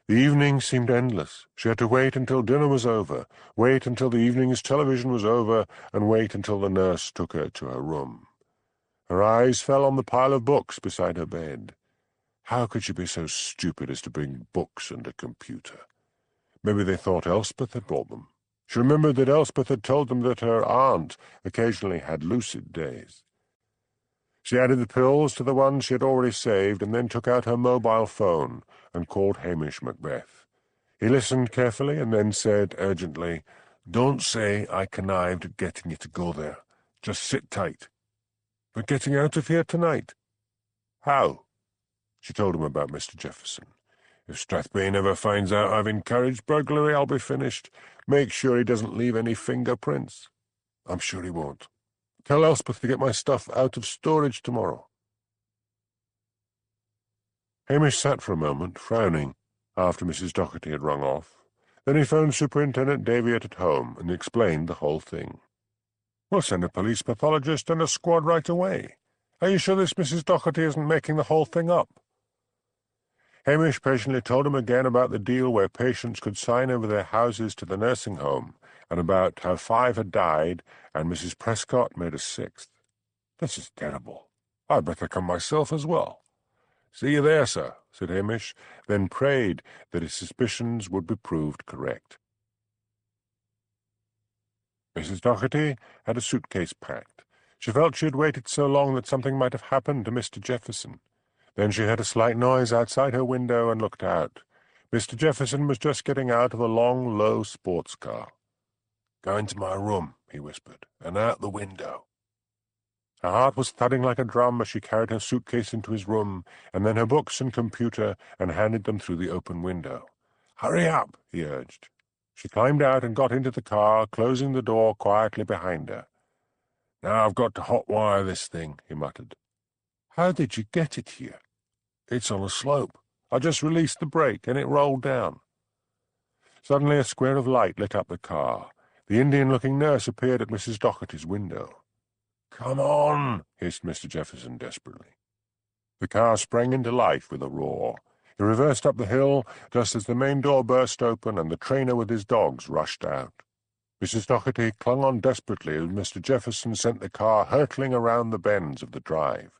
[SPEAKER 2] The evening seemed endless. She had to wait until dinner was over, wait until the evening's television was over, and wait until the nurse took her to her room. Her eyes fell on the pile of books beside her bed. How could she be so stupid as to bring books and a computer? Maybe they thought Elspeth had brought them. She remembered that Elspeth had told them that her aunt occasionally had lucid days. She added the pills to the ones she had already saved and then took out her mobile phone and called Hamish Macbeth. He listened carefully and then said urgently, "Don't say I connived at getting you to go there. Just sit tight. We're getting out of here tonight." "How?" She told him about Mr. Jefferson. "If Strathbane ever finds out I've encouraged burglary, I'll be finished. Make sure he doesn't leave any fingerprints." "I'm sure he won't. Tell Elspeth to get my stuff out of storage tomorrow." Hamish sat for a moment, frowning, after Mrs. Doherty had rung off. Then he phoned Superintendent Daviett at home and explained the whole thing. "We'll send a police pathologist and a squad right away. Are you sure this Mrs. Doherty isn't making the whole thing up?" Hamish patiently told him again about the deal where patients could sign over their houses to the nursing home, and about how 5 had died, and Mrs. Prescott made a 6th. "This is terrible. I'd better come myself as well." "See you there, sir," said Hamish, then prayed that his suspicions would be proved correct. Mrs. Doherty had a suitcase packed. She felt she had waited so long that something might have happened to Mr. Jefferson. Then she heard a slight noise outside her window and looked out. Mr. Jefferson was just getting out of a long, low sports car. "Go into my room," he whispered, "and out the window." Her heart was thudding like a drum as she carried her suitcase into his room, and then her books and computer, and handed them through the open window. "Hurry up," he urged. She climbed out and got into the car, closing the door quietly behind her. "Now I've got to hot-wire this thing," he muttered. "How did you get it here?" "It's on a slope. I just released the brake, and it rolled down." Suddenly a square of light lit up the car. The Indian-looking nurse appeared at Mrs. Doherty's window. "Come on," hissed Mr. Jefferson desperately. The car sprang into life with a roar. He reversed up the hill just as the main door burst open and the trainer with his dogs rushed out. Mrs. Doherty clung on desperately as Mr. Jefferson sent the car hurtling around the bends of the drive.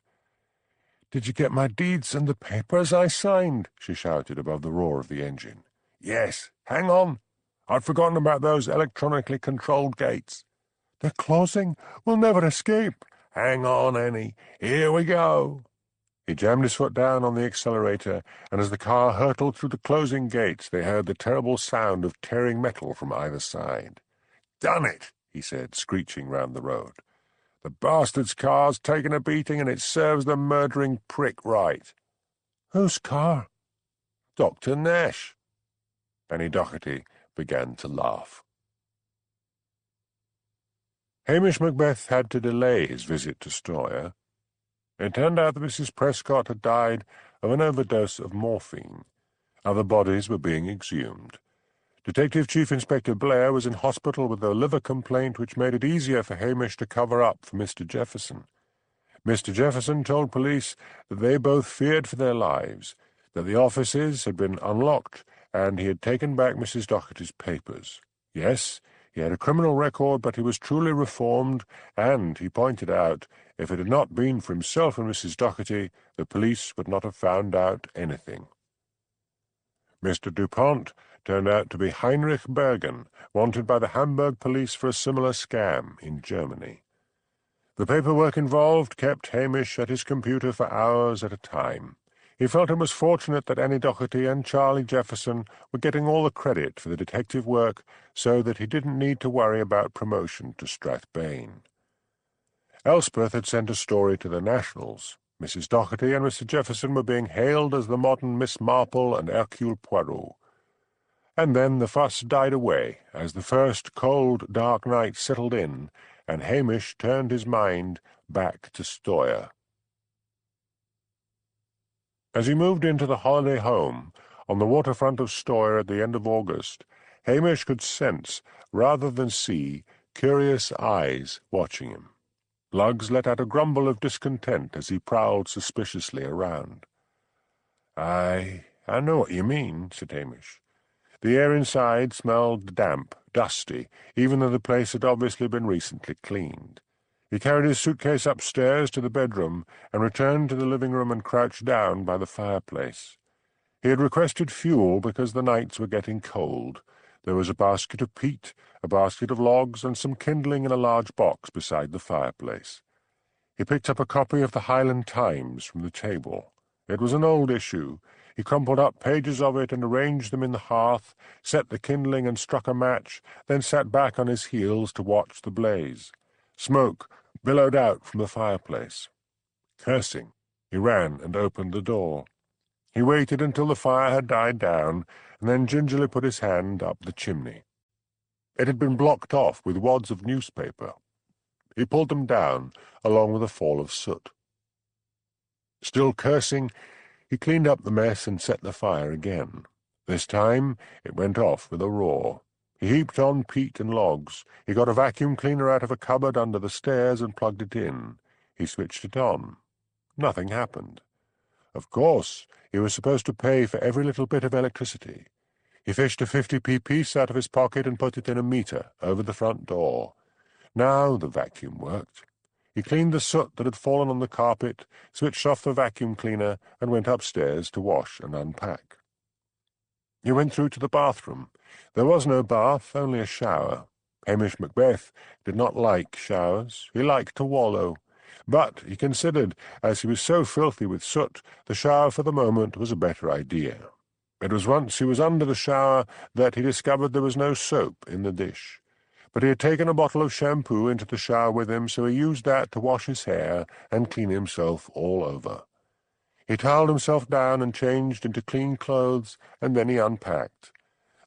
[SPEAKER 2] "Did you get my deeds and the papers I signed?" she shouted above the roar of the engine. "Yes. Hang on. I'd forgotten about those electronically controlled gates." "They're closing. We'll never escape." "Hang on, Annie. Here we go." He jammed his foot down on the accelerator, and as the car hurtled through the closing gates, they heard the terrible sound of tearing metal from either side. "Done it," he said, screeching round the road. "The bastard's car's taken a beating, and it serves the murdering prick right." "Whose car?" "Dr. Nash." Annie Doherty began to laugh. Hamish Macbeth had to delay his visit to Stoyre. It turned out that Mrs. Prescott had died of an overdose of morphine. Other bodies were being exhumed. Detective Chief Inspector Blair was in hospital with a liver complaint which made it easier for Hamish to cover up for Mr. Jefferson. Mr. Jefferson told police that they both feared for their lives, that the offices had been unlocked,
[SPEAKER 1] and he had taken back Mrs. Docherty's papers. Yes, he had a criminal record, but he was truly reformed, and, he pointed out, if it had not been for himself and Mrs. Docherty, the police would not have found out anything. Mr. Dupont turned out to be Heinrich Bergen, wanted by the Hamburg police for a similar scam in Germany. The paperwork involved kept Hamish at his computer for hours at a time. He felt it was fortunate that Annie Docherty and Charlie Jefferson were getting all the credit for the detective work so that he didn't need to worry about promotion to Strathbane. Elspeth had sent a story to the Nationals. Mrs. Docherty and Mr. Jefferson were being hailed as the modern Miss Marple and Hercule Poirot. And then the fuss died away as the first cold, dark night settled in, and Hamish turned his mind back to Stoyre. As he moved into the holiday home on the waterfront of Stoyre at the end of August, Hamish could sense, rather than see, curious eyes watching him. Luggs let out a grumble of discontent as he prowled suspiciously around. "I know what you mean," said Hamish. The air inside smelled damp, dusty, even though the place had obviously been recently cleaned. He carried his suitcase upstairs to the bedroom and returned to the living room and crouched down by the fireplace. He had requested fuel because the nights were getting cold. There was a basket of peat, a basket of logs, and some kindling in a large box beside the fireplace. He picked up a copy of the Highland Times from the table. It was an old issue. He crumpled up pages of it and arranged them in the hearth, set the kindling and struck a match, then sat back on his heels to watch the blaze. Smoke billowed out from the fireplace. Cursing, he ran and opened the door. He waited until the fire had died down, and then gingerly put his hand up the chimney. It had been blocked off with wads of newspaper. He pulled them down, along with a fall of soot. Still cursing, he cleaned up the mess and set the fire again. This time it went off with a roar. He heaped on peat and logs. He got a vacuum cleaner out of a cupboard under the stairs and plugged it in. He switched it on. Nothing happened. Of course, he was supposed to pay for every little bit of electricity. He fished a 50p piece out of his pocket and put it in a meter over the front door. Now the vacuum worked. He cleaned the soot that had fallen on the carpet, switched off the vacuum cleaner, and went upstairs to wash and unpack. He went through to the bathroom. There was no bath, only a shower. Hamish Macbeth did not like showers. He liked to wallow. But, he considered, as he was so filthy with soot, the shower for the moment was a better idea. It was once he was under the shower that he discovered there was no soap in the dish. But he had taken a bottle of shampoo into the shower with him, so he used that to wash his hair and clean himself all over. He toweled himself down and changed into clean clothes, and then he unpacked.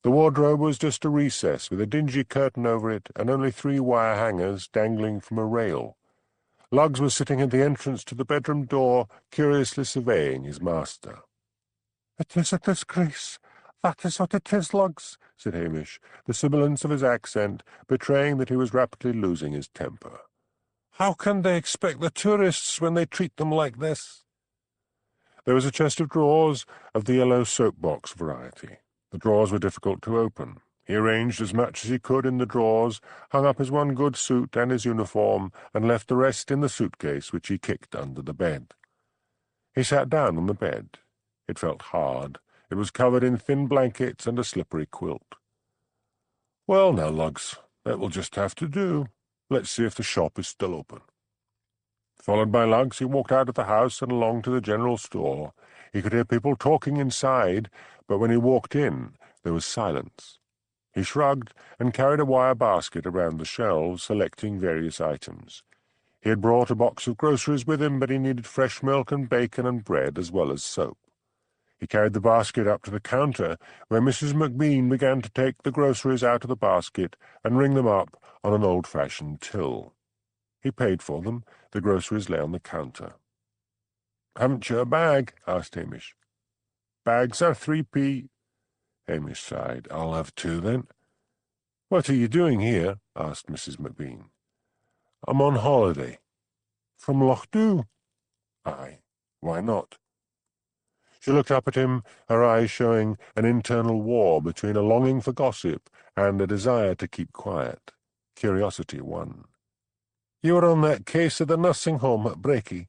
[SPEAKER 1] The wardrobe was just a recess with a dingy curtain over it and only 3 wire hangers dangling from a rail. Luggs was sitting at the entrance to the bedroom door, curiously surveying his master. "It is a disgrace. That is what it is, Luggs," said Hamish, the sibilance of his accent betraying that he was rapidly losing his temper. "How can they expect the tourists when they treat them like this?" There was a chest of drawers of the yellow soap-box variety. The drawers were difficult to open. He arranged as much as he could in the drawers, hung up his one good suit and his uniform, and left the rest in the suitcase which he kicked under the bed. He sat down on the bed. It felt hard. It was covered in thin blankets and a slippery quilt. "Well, now, Luggs, that will just have to do. Let's see if the shop is still open." Followed by Luggs, he walked out of the house and along to the general store. He could hear people talking inside, but when he walked in, there was silence. He shrugged and carried a wire basket around the shelves, selecting various items. He had brought a box of groceries with him, but he needed fresh milk and bacon and bread as well as soap. He carried the basket up to the counter, where Mrs. McBean began to take the groceries out of the basket and ring them up on an old-fashioned till. He paid for them. The groceries lay on the counter. "Haven't you a bag?" asked Hamish. "Bags are 3p. Hamish sighed. "I'll have 2, then." "What are you doing here?" asked Mrs. McBean. "I'm on holiday." "From Loch Dhu?" "Aye. Why not?"
[SPEAKER 2] She looked up at him, her eyes showing an internal war between a longing for gossip and a desire to keep quiet. Curiosity won. "You were on that case of the nursing home at Brakey?"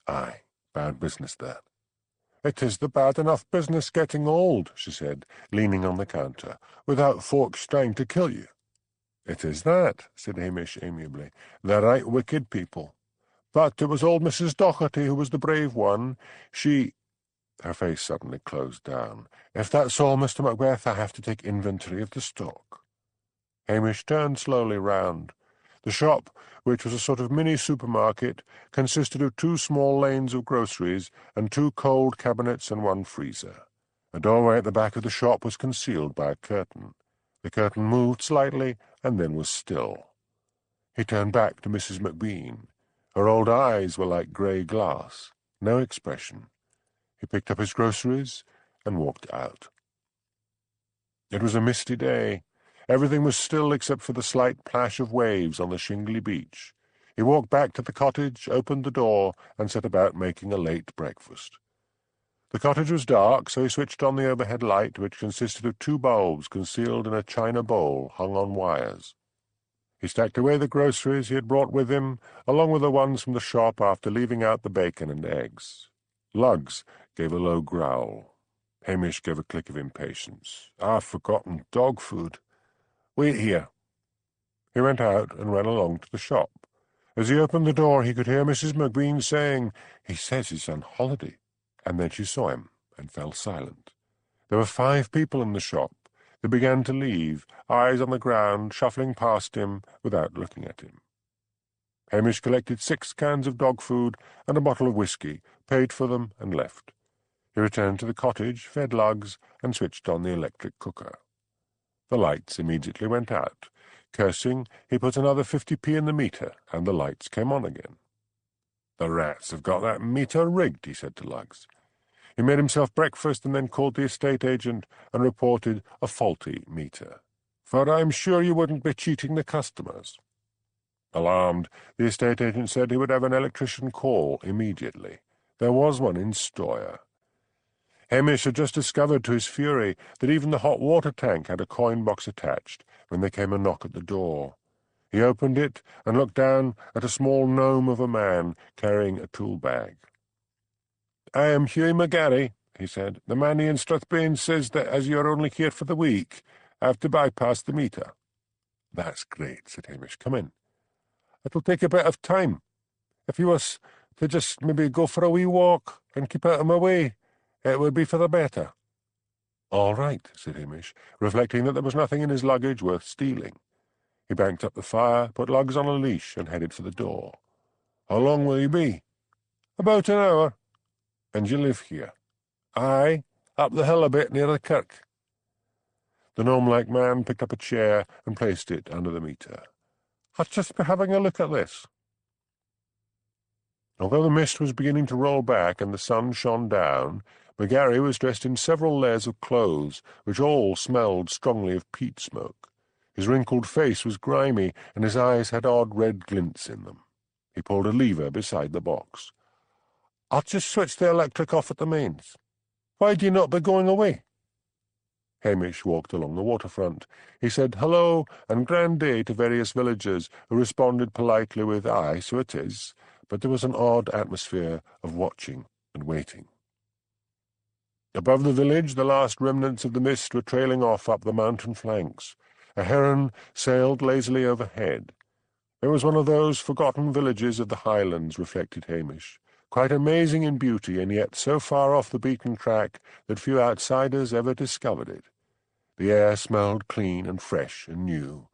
[SPEAKER 2] "Aye, bad business that." "It is the bad enough business getting old," she said, leaning on the counter, "without folks trying to kill you." "It is that," said Hamish amiably. "They're right wicked people. But it was old Mrs. Docherty who was the brave one. She—" Her face suddenly closed down. "If that's all, Mr. Macbeth, I have to take inventory of the stock." Hamish turned slowly round. The shop, which was a sort of mini-supermarket, consisted of 2 small lanes of groceries and 2 cold cabinets and 1 freezer. A doorway at the back of the shop was concealed by a curtain. The curtain moved slightly and then was still. He turned back to Mrs. Macbean. Her old eyes were like grey glass, no expression. He picked up his groceries and walked out. It was a misty day. Everything was still except for the slight plash of waves on the shingly beach. He walked back to the cottage, opened the door, and set about making a late breakfast. The cottage was dark, so he switched on the overhead light, which consisted of 2 bulbs concealed in a china bowl hung on wires. He stacked away the groceries he had brought with him, along with the ones from the shop after leaving out the bacon and eggs. Lugs gave a low growl. Hamish gave a click of impatience. "I've forgotten dog food. Wait here." He went out and ran along to the shop. As he opened the door, he could hear Mrs. Macbean saying, "He says he's on holiday." And then she saw him and fell silent. There were 5 people in the shop. They began to leave, eyes on the ground, shuffling past him without looking at him. Hamish collected 6 cans of dog food and a bottle of whisky, paid for them, and left. He returned to the cottage, fed Lugs, and switched on the electric cooker. The lights immediately went out. Cursing, he put another 50p in the meter, and the lights came on again. "The rats have got that meter rigged," he said to Lugs. He made himself breakfast and then called the estate agent and reported a faulty meter. "For I'm sure you wouldn't be cheating the customers." Alarmed, the estate agent said he would have an electrician call immediately. There was one in Stoyre. Hamish had just discovered to his fury that even the hot water tank had a coin box attached when there came a knock at the door. He opened it and looked down at a small gnome of a man carrying a tool bag. "I am Hughie McGarry," he said. "The man in Strathbane says that as you are only here for the week, I have to bypass the meter." "That's great," said Hamish. "Come in." "It'll take a bit of time. If you was to just maybe go for a wee walk and keep out of my way, it would be for the better." "All right," said Hamish, reflecting that there was nothing in his luggage worth stealing. He banked up the fire, put Lugs on a leash, and headed for the door. "How long will you be?" "About an hour." "And you live here?" "Aye, up the hill a bit near the kirk." The gnome-like man picked up a chair and placed it under the meter. "I'll just be having a look at this." Although the mist was beginning to roll back and the sun shone down, McGarry was dressed in several layers of clothes, which all smelled strongly of peat smoke. His wrinkled face was grimy, and his eyes had odd red glints in them. He pulled a lever beside the box. "I'll just switch the electric off at the mains. Why do you not be going away?" Hamish walked along the waterfront. He said hello and grand day to various villagers, who responded politely with "Aye, so it is," but there was an odd atmosphere of watching and waiting. Above the village, the last remnants of the mist were trailing off up the mountain flanks. A heron sailed lazily overhead. It was one of those forgotten villages of the Highlands, reflected Hamish, quite amazing in beauty, and yet so far off the beaten track that few outsiders ever discovered it. The air smelled clean and fresh and new.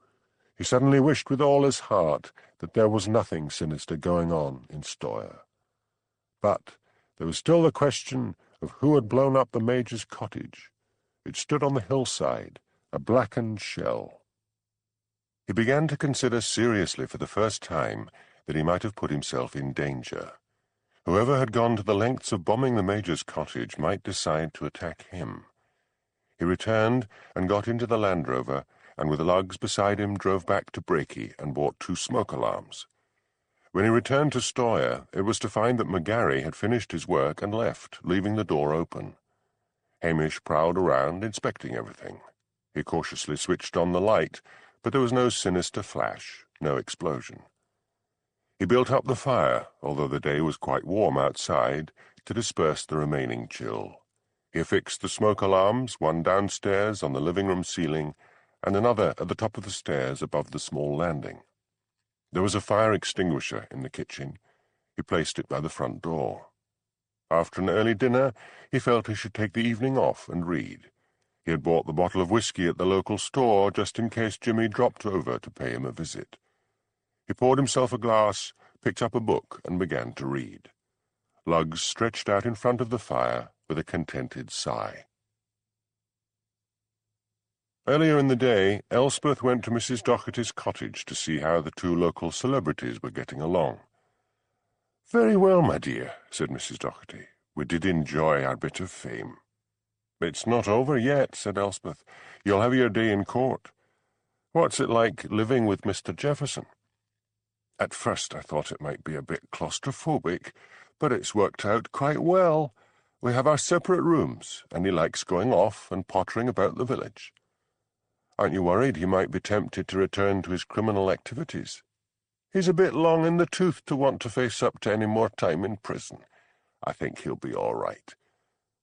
[SPEAKER 2] He suddenly wished with all his heart that there was nothing sinister going on in Stoyre. But there was still the question of who had blown up the Major's cottage. It stood on the hillside, a blackened shell. He began to consider seriously for the first time that he might have put himself in danger. Whoever had gone to the lengths of bombing the Major's cottage might decide to attack him. He returned and got into the Land Rover, and with Lugs beside him drove back to Brakey and bought 2 smoke alarms.
[SPEAKER 1] When he returned to Stoyre, it was to find that McGarry had finished his work and left, leaving the door open. Hamish prowled around, inspecting everything. He cautiously switched on the light, but there was no sinister flash, no explosion. He built up the fire, although the day was quite warm outside, to disperse the remaining chill. He affixed the smoke alarms, one downstairs on the living room ceiling, and another at the top of the stairs above the small landing. There was a fire extinguisher in the kitchen. He placed it by the front door. After an early dinner, he felt he should take the evening off and read. He had bought the bottle of whiskey at the local store just in case Jimmy dropped over to pay him a visit. He poured himself a glass, picked up a book, and began to read. Lugs stretched out in front of the fire with a contented sigh. Earlier in the day, Elspeth went to Mrs. Docherty's cottage to see how the two local celebrities were getting along. "Very well, my dear," said Mrs. Docherty. "We did enjoy our bit of fame." "It's not over yet," said Elspeth. "You'll have your day in court. What's it like living with Mr. Jefferson?" "At first I thought it might be a bit claustrophobic, but it's worked out quite well. We have our separate rooms, and he likes going off and pottering about the village." "Aren't you worried he might be tempted to return to his criminal activities?" "He's a bit long in the tooth to want to face up to any more time in prison. I think he'll be all right.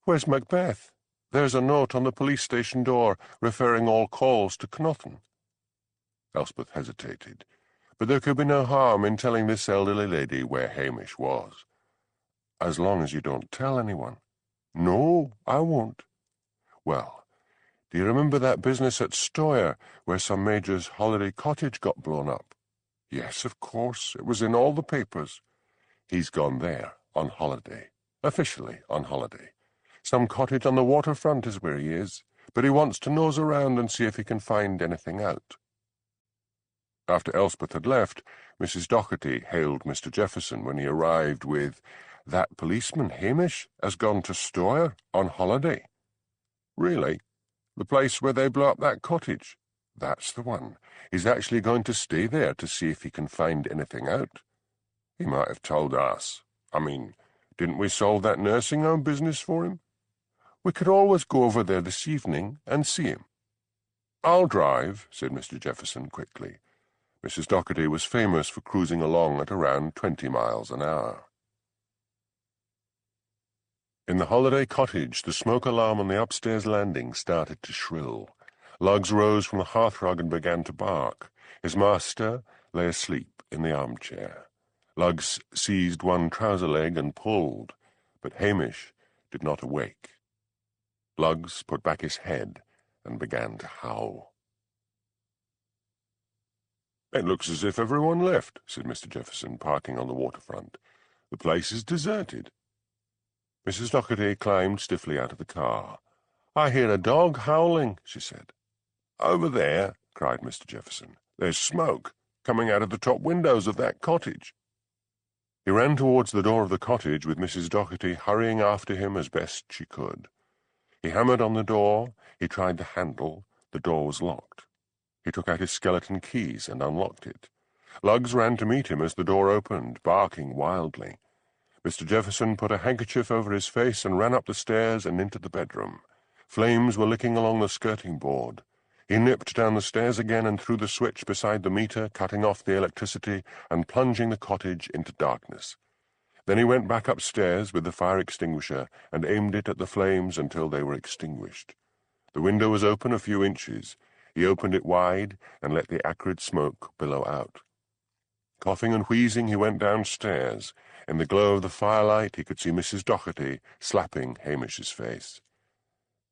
[SPEAKER 1] Where's Macbeth? There's a note on the police station door referring all calls to Knowton." Elspeth hesitated, but there could be no harm in telling this elderly lady where Hamish was. "As long as you don't tell anyone." "No, I won't." "Well, do you remember that business at Stoyre where some major's holiday cottage got blown up?" "Yes, of course. It was in all the papers." "He's gone there on holiday. Officially on holiday. Some cottage on the waterfront is where he is, but he wants to nose around and see if he can find anything out." After Elspeth had left, Mrs. Docherty hailed Mr. Jefferson when he arrived with, "That policeman, Hamish, has gone to Stoyre on holiday." "Really? The place where they blew up that cottage?" "That's the one. He's actually going to stay there to see if he can find anything out." "He might have told us. I mean, didn't we solve that nursing home business for him?" "We could always go over there this evening and see him." "I'll drive," said Mr. Jefferson quickly. Mrs. Docherty was famous for cruising along at around 20 miles an hour. In the holiday cottage, the smoke alarm on the upstairs landing started to shrill. Lugs rose from the hearthrug and began to bark. His master lay asleep in the armchair. Lugs seized one trouser leg and pulled, but Hamish did not awake. Lugs put back his head and began to howl. "It looks as if everyone left," said Mr. Jefferson, parking on the waterfront. "The place is deserted." Mrs. Docherty climbed stiffly out of the car. "I hear a dog howling," she said. "Over there," cried Mr. Jefferson. "There's smoke coming out of the top windows of that cottage." He ran towards the door of the cottage with Mrs. Docherty hurrying after him as best she could. He hammered on the door, he tried the handle, the door was locked. He took out his skeleton keys and unlocked it. Lugs ran to meet him as the door opened, barking wildly. Mr. Jefferson put a handkerchief over his face and ran up the stairs and into the bedroom. Flames were licking along the skirting board. He nipped down the stairs again and threw the switch beside the meter, cutting off the electricity and plunging the cottage into darkness. Then he went back upstairs with the fire extinguisher and aimed it at the flames until they were extinguished. The window was open a few inches. He opened it wide and let the acrid smoke billow out. Coughing and wheezing, he went downstairs. In the glow of the firelight, he could see Mrs. Docherty slapping Hamish's face.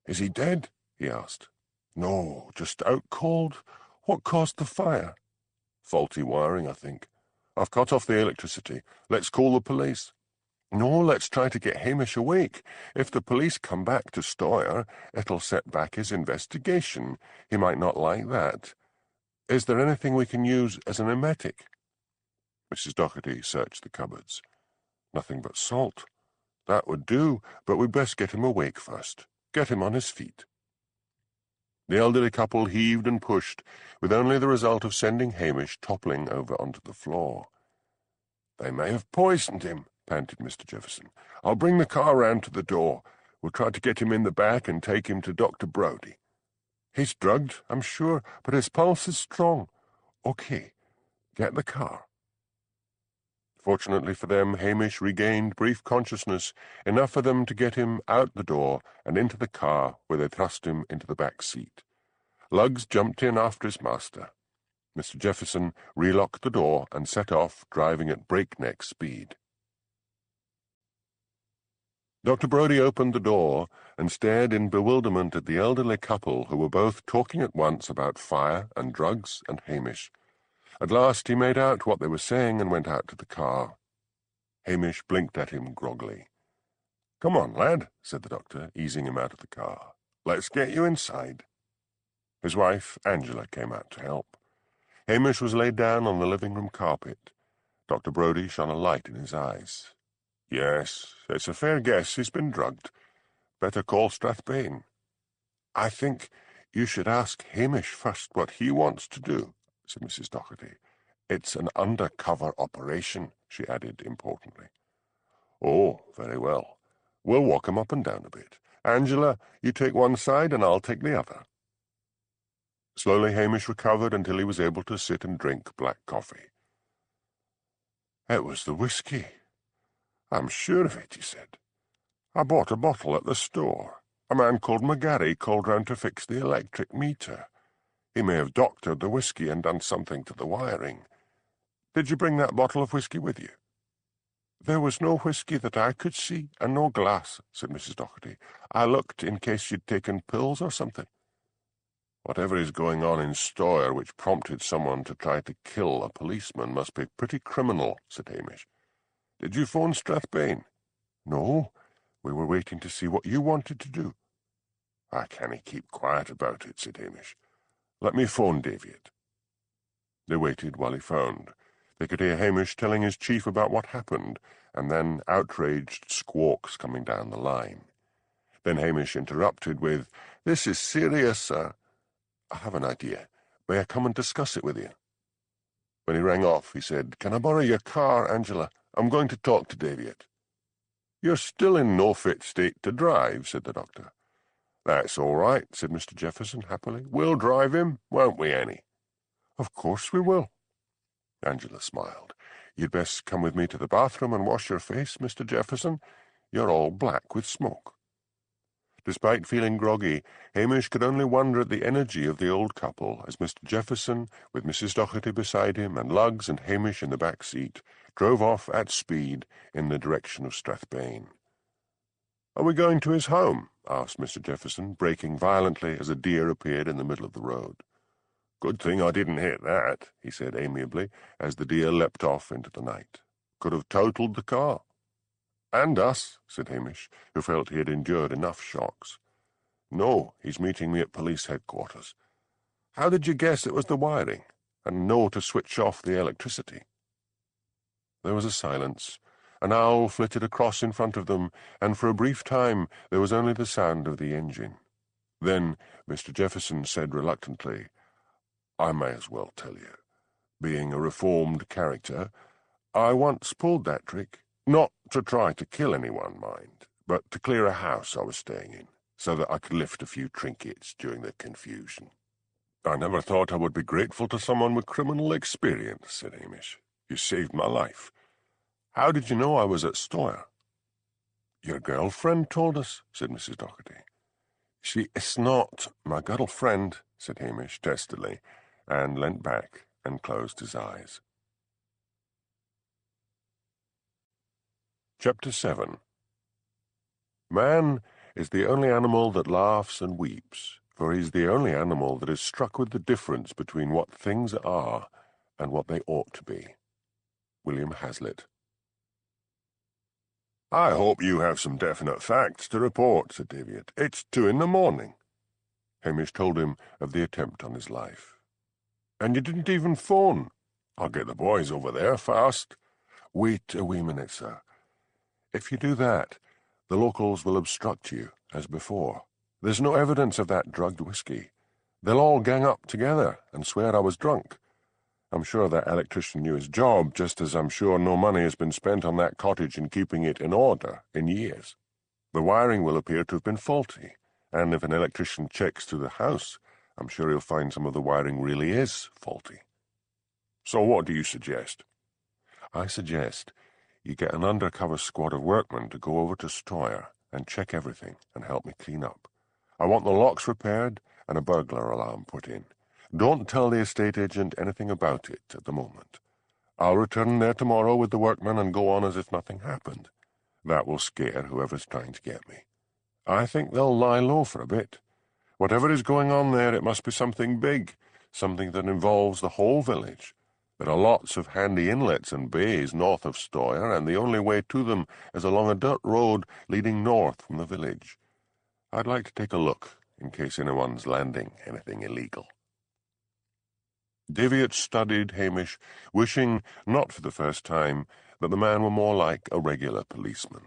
[SPEAKER 1] "Is he dead?" he asked. "No, just out cold. What caused the fire?" "Faulty wiring, I think. I've cut off the electricity. Let's call the police." "No, let's try to get Hamish awake. If the police come back to Stoyre, it'll set back his investigation. He might not like that. Is there anything we can use as an emetic?" Mrs. Docherty searched the cupboards. "Nothing but salt. That would do, but we'd best get him awake first. Get him on his feet." The elderly couple heaved and pushed, with only the result of sending Hamish toppling over onto the floor.
[SPEAKER 2] "They may have poisoned him," panted Mr. Jefferson. "I'll bring the car round to the door. We'll try to get him in the back and take him to Dr. Brodie. He's drugged, I'm sure, but his pulse is strong. Okay, get the car." Fortunately for them, Hamish regained brief consciousness, enough for them to get him out the door and into the car, where they thrust him into the back seat. Luggs jumped in after his master. Mr. Jefferson relocked the door and set off, driving at breakneck speed. Dr. Brodie opened the door and stared in bewilderment at the elderly couple who were both talking at once about fire and drugs and Hamish. At last he made out what they were saying and went out to the car. Hamish blinked at him groggily. "Come on, lad," said the doctor, easing him out of the car. "Let's get you inside." His wife, Angela, came out to help. Hamish was laid down on the living-room carpet. Dr. Brodie shone a light in his eyes. "Yes, it's a fair guess he's been drugged. Better call Strathbane." "I think you should ask Hamish first what he wants to do," said Mrs. Doherty. "It's an undercover operation," she added importantly. "Oh, very well. We'll walk him up and down a bit. Angela, you take one side and I'll take the other." Slowly Hamish recovered until he was able to sit and drink black coffee. "It was the whiskey. I'm sure of it," he said. "I bought a bottle at the store. A man called McGarry called round to fix the electric meter. He may have doctored the whiskey and done something to the wiring. Did you bring that bottle of whiskey with you?" "There was no whiskey that I could see, and no glass," said Mrs. Doherty. "I looked in case you'd taken pills or something." "Whatever is going on in Stoyre which prompted someone to try to kill a policeman must be pretty criminal," said Hamish. "Did you phone Strathbane?" "No. We were waiting to see what you wanted to do." "I can't keep quiet about it," said Hamish. "Let me phone David." They waited while he phoned. They could hear Hamish telling his chief about what happened, and then outraged squawks coming down the line. Then Hamish interrupted with, "This is serious, sir. I have an idea. May I come and discuss it with you?" When he rang off, he said, "Can I borrow your car, Angela? I'm going to talk to David." "You're still in no fit state to drive," said the doctor. "That's all right," said Mr. Jefferson happily. "We'll drive him, won't we, Annie?" "Of course we will." Angela smiled. "You'd best come with me to the bathroom and wash your face, Mr. Jefferson. You're all black with smoke." Despite feeling groggy, Hamish could only wonder at the energy of the old couple as Mr. Jefferson, with Mrs. Doherty beside him and Luggs and Hamish in the back seat, drove off at speed in the direction of Strathbane. "Are we going to his home?" asked Mr. Jefferson, braking violently as a deer appeared in the middle of the road. "Good thing I didn't hit that," he said amiably, as the deer leapt off into the night. "Could have totaled the car." "And us," said Hamish, who felt he had endured enough shocks. "No, he's meeting me at police headquarters. How did you guess it was the wiring, and know to switch off the electricity?" There was a silence. An owl flitted across in front of them, and for a brief time there was only the sound of the engine. Then Mr. Jefferson said reluctantly, "I may as well tell you. Being a reformed character, I once pulled that trick. Not to try to kill anyone, mind, but to clear a house I was staying in, so that I could lift a few trinkets during the confusion." "I never thought I would be grateful to someone with criminal experience," said Hamish. "You saved my life. How did you know I was at Stoyre?" "Your girlfriend told us," said Mrs. Doherty. "She is not my girlfriend," said Hamish testily, and leant back and closed his eyes. Chapter 7. Man is the only animal that laughs and weeps, for he is the only animal that is struck with the difference between what things are and what they ought to be. William Hazlitt. "I hope you have some definite facts to report," said David. "It's 2 in the morning." Hamish told him of the attempt on his life. "And you didn't even phone?" "I'll get the boys over there fast." "Wait a wee minute, sir. If you do that, the locals will obstruct you, as before. There's no evidence of that drugged whiskey. They'll all gang up together and swear I was drunk. I'm sure that electrician knew his job, just as I'm sure no money has been spent on that cottage in keeping it in order in years. The wiring will appear to have been faulty, and if an electrician checks through the house, I'm sure he'll find some of the wiring really is faulty. So what do you suggest? I suggest you get an undercover squad of workmen to go over to Stoyre and check everything and help me clean up. I want the locks repaired and a burglar alarm put in. Don't tell the estate agent anything about it at the moment. I'll return there tomorrow with the workmen and go on as if nothing happened. That will scare whoever's trying to get me. I think they'll lie low for a bit. Whatever is going on there, it must be something big, something that involves the whole village. There are lots of handy inlets and bays north of Stoyre, and the only way to them is along a dirt road leading north from the village. I'd like to take a look, in case anyone's landing anything illegal. Daviot studied Hamish, wishing, not for the first time, that the man were more like a regular policeman.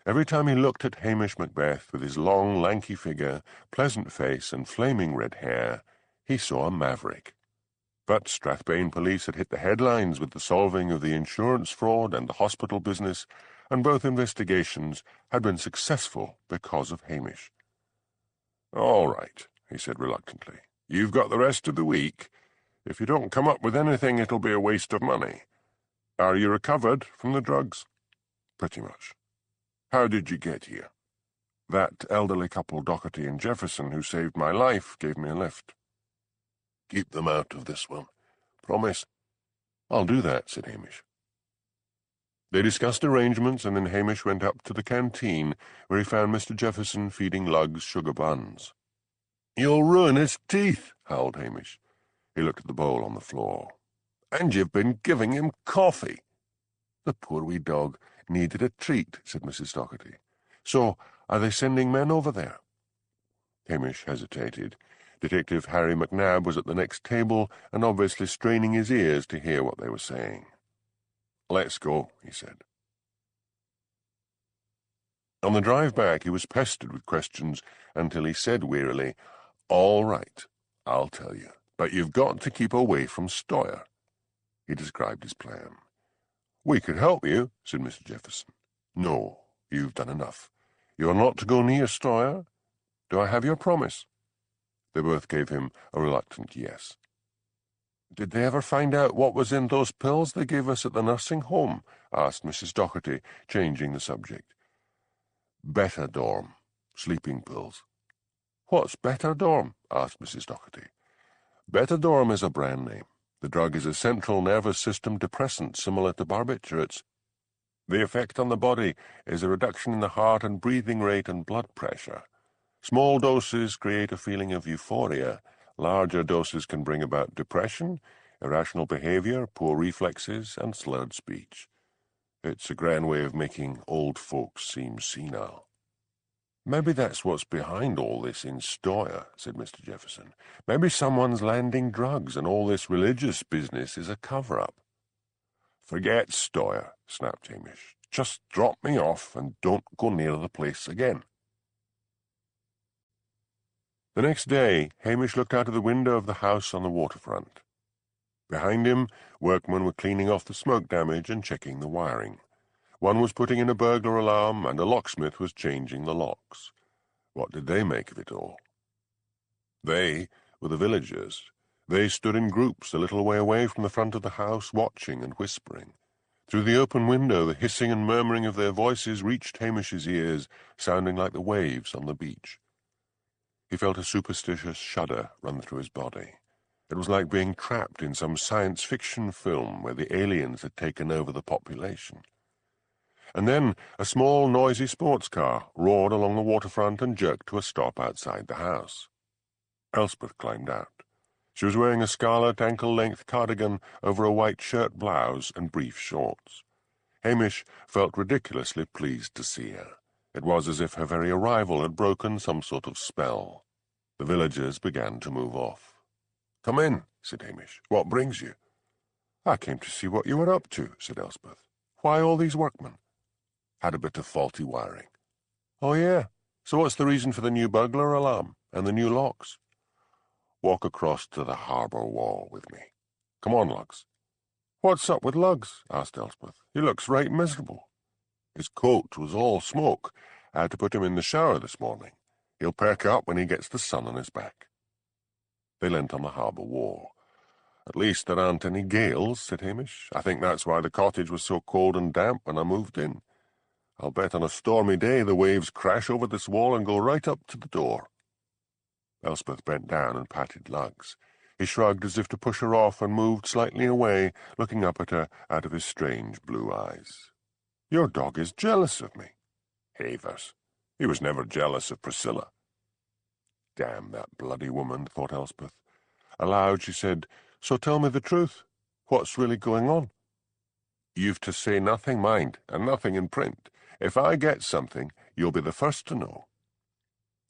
[SPEAKER 2] Every time he looked at Hamish Macbeth with his long, lanky figure, pleasant face, and flaming red hair, he saw a maverick. But Strathbane police had hit the headlines with the solving of the insurance fraud and the hospital business, and both investigations had been successful because of Hamish. "All right," he said reluctantly. "You've got the rest of the week. If you don't come up with anything, it'll be a waste of money. Are you recovered from the drugs?" "Pretty much." "How did you get here?" "That elderly couple, Docherty and Jefferson, who saved my life, gave me a lift." "Keep them out of this one. Promise?" "I'll do that," said Hamish. They discussed arrangements, and then Hamish went up to the canteen, where he found Mr. Jefferson feeding Lugs sugar buns. "You'll ruin his teeth," howled Hamish. He looked at the bowl on the floor. "And you've been giving him coffee." "The poor wee dog needed a treat," said Mrs. Docherty. "So, are they sending men over there?" Hamish hesitated. Detective Harry McNabb was at the next table and obviously straining his ears to hear what they were saying. "Let's go," he said. On the drive back he was pestered with questions until he said wearily, "All right, I'll tell you. But you've got to keep away from Stoyre." He described his plan. "We could help you," said Mr. Jefferson. "No, you've done enough. You're not to go near Stoyre. Do I have your promise?" They both gave him a reluctant yes. "Did they ever find out what was in those pills they gave us at the nursing home?" asked Mrs. Docherty, changing the subject. "Betadorm, sleeping pills." "What's Betadorm?" asked Mrs. Docherty. "Betadorm is a brand name. The drug is a central nervous system depressant similar to barbiturates. The effect on the body is a reduction in the heart and breathing rate and blood pressure. Small doses create a feeling of euphoria. Larger doses can bring about depression, irrational behavior, poor reflexes, and slurred speech. It's a grand way of making old folks seem senile." "Maybe that's what's behind all this in Stoyre," said Mr. Jefferson. "Maybe someone's landing drugs and all this religious business is a cover-up." "Forget Stoyre," snapped Hamish. "Just drop me off and don't go near the place again." The next day, Hamish looked out of the window of the house on the waterfront. Behind him, workmen were cleaning off the smoke damage and checking the wiring. One was putting in a burglar alarm, and a locksmith was changing the locks. What did they make of it all? They were the villagers. They stood in groups a little way away from the front of the house, watching and whispering. Through the open window, the hissing and murmuring of their voices reached Hamish's ears, sounding like the waves on the beach. He felt a superstitious shudder run through his body. It was like being trapped in some science fiction film where the aliens had taken over the population. And then a small, noisy sports car roared along the waterfront and jerked to a stop outside the house. Elspeth climbed out. She was wearing a scarlet ankle-length cardigan over a white shirt blouse and brief shorts. Hamish felt ridiculously pleased to see her. It was as if her very arrival had broken some sort of spell. The villagers began to move off. "Come in," said Hamish. "What brings you?" "I came to see what you were up to," said Elspeth. "Why all these workmen?" "Had a bit of faulty wiring." "Oh, yeah? So what's the reason for the new burglar alarm and the new locks?" "Walk across to the harbour wall with me."
[SPEAKER 1] Come on, Lugs." "What's up with Lugs?" asked Elspeth. "He looks right miserable." "His coat was all smoke. I had to put him in the shower this morning. He'll perk up when he gets the sun on his back." They leant on the harbour wall. "At least there aren't any gales," said Hamish. "I think that's why the cottage was so cold and damp when I moved in. I'll bet on a stormy day the waves crash over this wall and go right up to the door." Elspeth bent down and patted Lugs. He shrugged as if to push her off and moved slightly away, looking up at her out of his strange blue eyes. "Your dog is jealous of me." "Havers. He was never jealous of Priscilla." "Damn that bloody woman," thought Elspeth. Aloud she said, "So tell me the truth. What's really going on?" "You've to say nothing, mind, and nothing in print. If I get something, you'll be the first to know."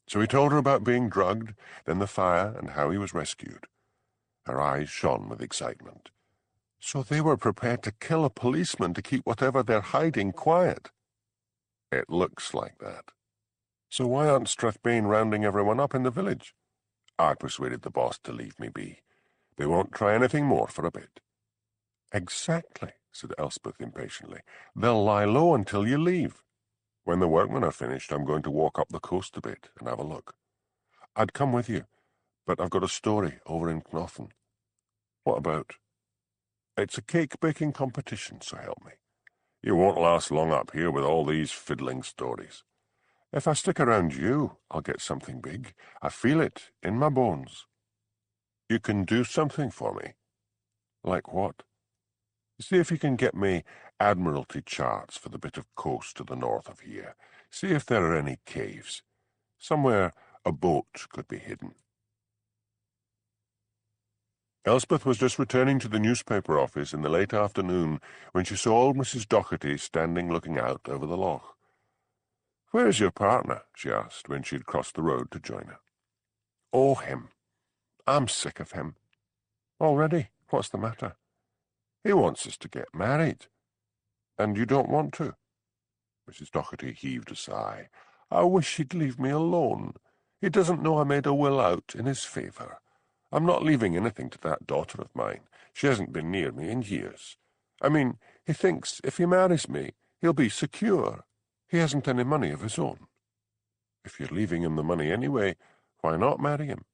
[SPEAKER 1] So he told her about being drugged, then the fire, and how he was rescued. Her eyes shone with excitement. "So they were prepared to kill a policeman to keep whatever they're hiding quiet?" "It looks like that." "So why aren't Strathbane rounding everyone up in the village?" "I persuaded the boss to leave me be. They won't try anything more for a bit." "Exactly," said Elspeth impatiently. "They'll lie low until you leave. When the workmen are finished, I'm going to walk up the coast a bit and have a look. I'd come with you, but I've got a story over in Knothen." "What about?" "It's a cake-baking competition, so help me. You won't last long up here with all these fiddling stories. If I stick around you, I'll get something big. I feel it in my bones." "You can do something for me?" "Like what?" "See if you can get me Admiralty charts for the bit of coast to the north of here. See if there are any caves. Somewhere a boat could be hidden." Elspeth was just returning to the newspaper office in the late afternoon when she saw old Mrs. Docherty standing looking out over the loch. "Where's your partner?" she asked when she had crossed the road to join her. "Oh, him. I'm sick of him." "Already? What's the matter?" "He wants us to get married." "And you don't want to?" Mrs. Docherty heaved a sigh. "I wish he'd leave me alone. He doesn't know I made a will out in his favour. I'm not leaving anything to that daughter of mine. She hasn't been near me in years. I mean, he thinks if he marries me, he'll be secure. He hasn't any money of his own." "If you're leaving him the money anyway, why not marry him?"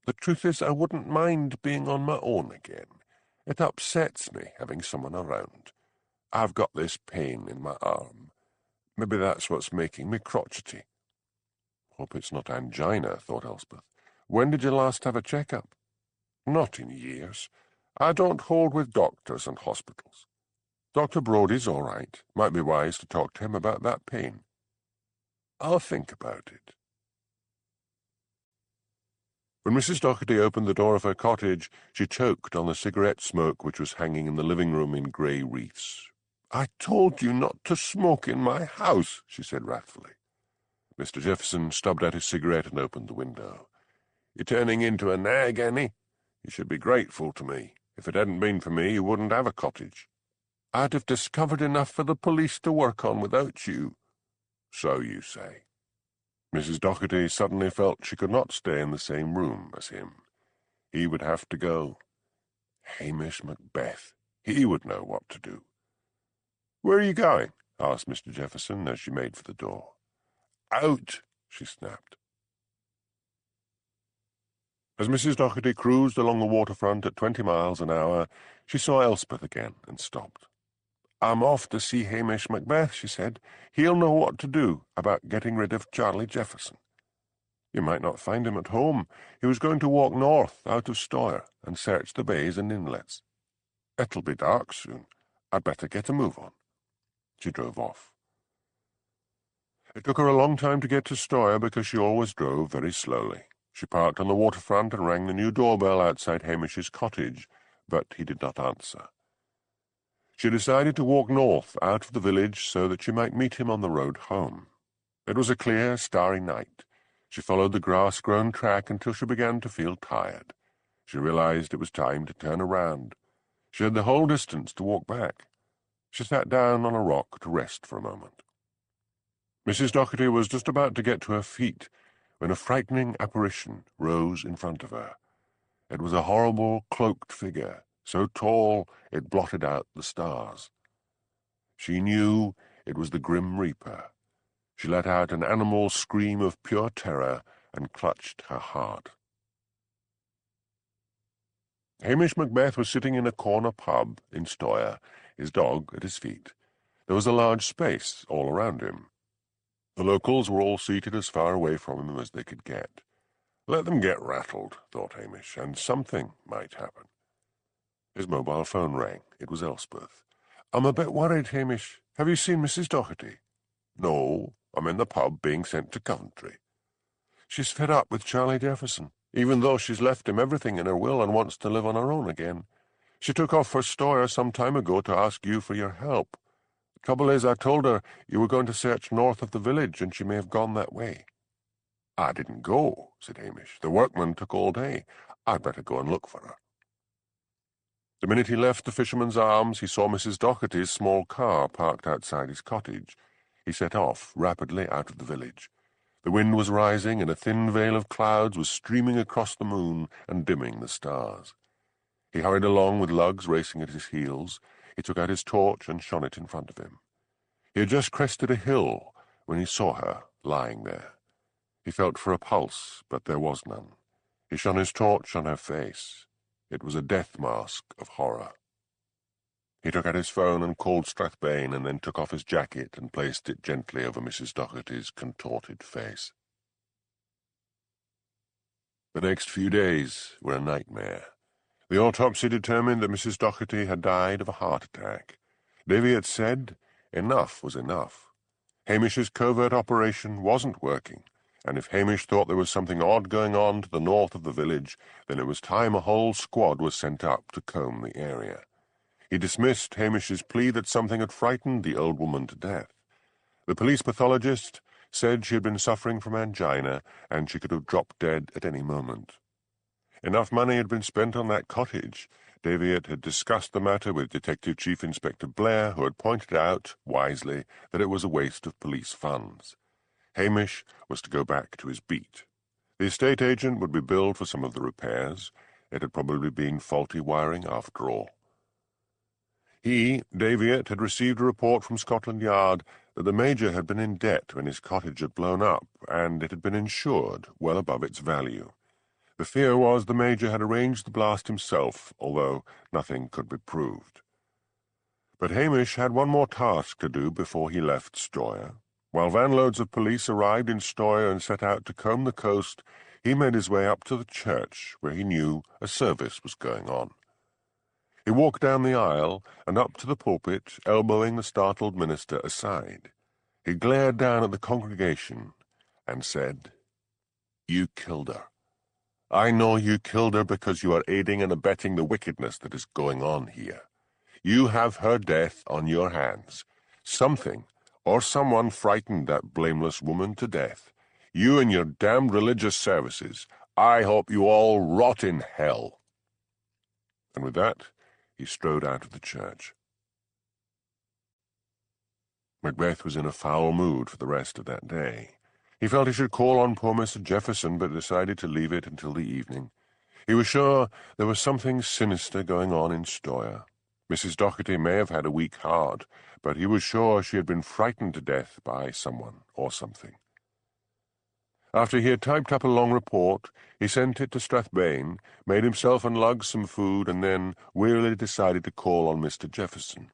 [SPEAKER 1] "The truth is, I wouldn't mind being on my own again. It upsets me having someone around. I've got this pain in my arm. Maybe that's what's making me crotchety." "Hope it's not angina," thought Elspeth. "When did you last have a check-up?" "Not in years. I don't hold with doctors and hospitals. Dr. Brodie's all right. Might be wise to talk to him about that pain." "I'll think about it." When Mrs. Docherty opened the door of her cottage, she choked on the cigarette smoke which was hanging in the living room in grey wreaths. "I told you not to smoke in my house," she said wrathfully. Mr. Jefferson stubbed out his cigarette and opened the window. "You're turning into a nag, Annie. You should be grateful to me. If it hadn't been for me, you wouldn't have a cottage." "I'd have discovered enough for the police to work on without you." "So you say." Mrs. Docherty suddenly felt she could not stay in the same room as him. He would have to go. Hamish Macbeth. He would know what to do. "Where are you going?" asked Mr. Jefferson as she made for the door. "Out," she snapped. As Mrs. Docherty cruised along the waterfront at 20 miles an hour, she saw Elspeth again and stopped. "I'm off to see Hamish Macbeth," she said. "He'll know what to do about getting rid of Charlie Jefferson." "You might not find him at home. He was going to walk north out of Stoyre and search the bays and inlets." "It'll be dark soon. I'd better get a move on." She drove off. It took her a long time to get to Stoyre because she always drove very slowly. She parked on the waterfront and rang the new doorbell outside Hamish's cottage, but he did not answer. She decided to walk north out of the village so that she might meet him on the road home. It was a clear, starry night. She followed the grass-grown track until she began to feel tired. She realized it was time to turn around. She had the whole distance to walk back. She sat down on a rock to rest for a moment. Mrs. Docherty was just about to get to her feet when a frightening apparition rose in front of her. It was a horrible, cloaked figure, so tall it blotted out the stars. She knew it was the Grim Reaper. She let out an animal scream of pure terror and clutched her heart. Hamish Macbeth was sitting in a corner pub in Stoyre, his dog at his feet. There was a large space all around him. The locals were all seated as far away from him as they could get. Let them get rattled, thought Hamish, and something might happen. His mobile phone rang. It was Elspeth. "I'm a bit worried, Hamish. Have you seen Mrs. Doherty?" "No, I'm in the pub being sent to Coventry." "She's fed up with Charlie Jefferson, even though she's left him everything in her will and wants to live on her own again. She took off for Stoyre some time ago to ask you for your help. Trouble is, I told her you were going to search north of the village, and she may have gone that way." "I didn't go," said Hamish. "The workmen took all day. I'd better go and look for her." The minute he left the Fisherman's Arms, he saw Mrs. Doherty's small car parked outside his cottage. He set off rapidly out of the village. The wind was rising, and a thin veil of clouds was streaming across the moon and dimming the stars. He hurried along with Lugs racing at his heels. He took out his torch and shone it in front of him. He had just crested a hill when he saw her lying there. He felt for a pulse, but there was none. He shone his torch on her face. It was a death mask of horror. He took out his phone and called Strathbane, and then took off his jacket and placed it gently over Mrs. Doherty's contorted face. The next few days were a nightmare. The autopsy determined that Mrs. Doherty had died of a heart attack. Davy had said enough was enough. Hamish's covert operation wasn't working, and if Hamish thought there was something odd going on to the north of the village, then it was time a whole squad was sent up to comb the area. He dismissed Hamish's plea that something had frightened the old woman to death. The police pathologist said she had been suffering from angina, and she could have dropped dead at any moment. Enough money had been spent on that cottage. Davitt had discussed the matter with Detective Chief Inspector Blair, who had pointed out, wisely, that it was a waste of police funds. Hamish was to go back to his beat. The estate agent would be billed for some of the repairs. It had probably been faulty wiring after all. He, Davitt, had received a report from Scotland Yard that the Major had been in debt when his cottage had blown up, and it had been insured well above its value. The fear was the Major had arranged the blast himself, although nothing could be proved. But Hamish had one more task to do before he left Stoyre. While vanloads of police arrived in Stoyre and set out to comb the coast, he made his way up to the church, where he knew a service was going on. He walked down the aisle and up to the pulpit, elbowing the startled minister aside. He glared down at the congregation and said, "You killed her. I know you killed her because you are aiding and abetting the wickedness that is going on here. You have her death on your hands. Something or someone frightened that blameless woman to death. You and your damned religious services. I hope you all rot in hell." And with that, he strode out of the church. Macbeth was in a foul mood for the rest of that day. He felt he should call on poor Mr. Jefferson, but decided to leave it until the evening. He was sure there was something sinister going on in Stoyre. Mrs. Doherty may have had a weak heart, but he was sure she had been frightened to death by someone or something. After he had typed up a long report, he sent it to Strathbane, made himself and Luggs some food, and then wearily decided to call on Mr. Jefferson.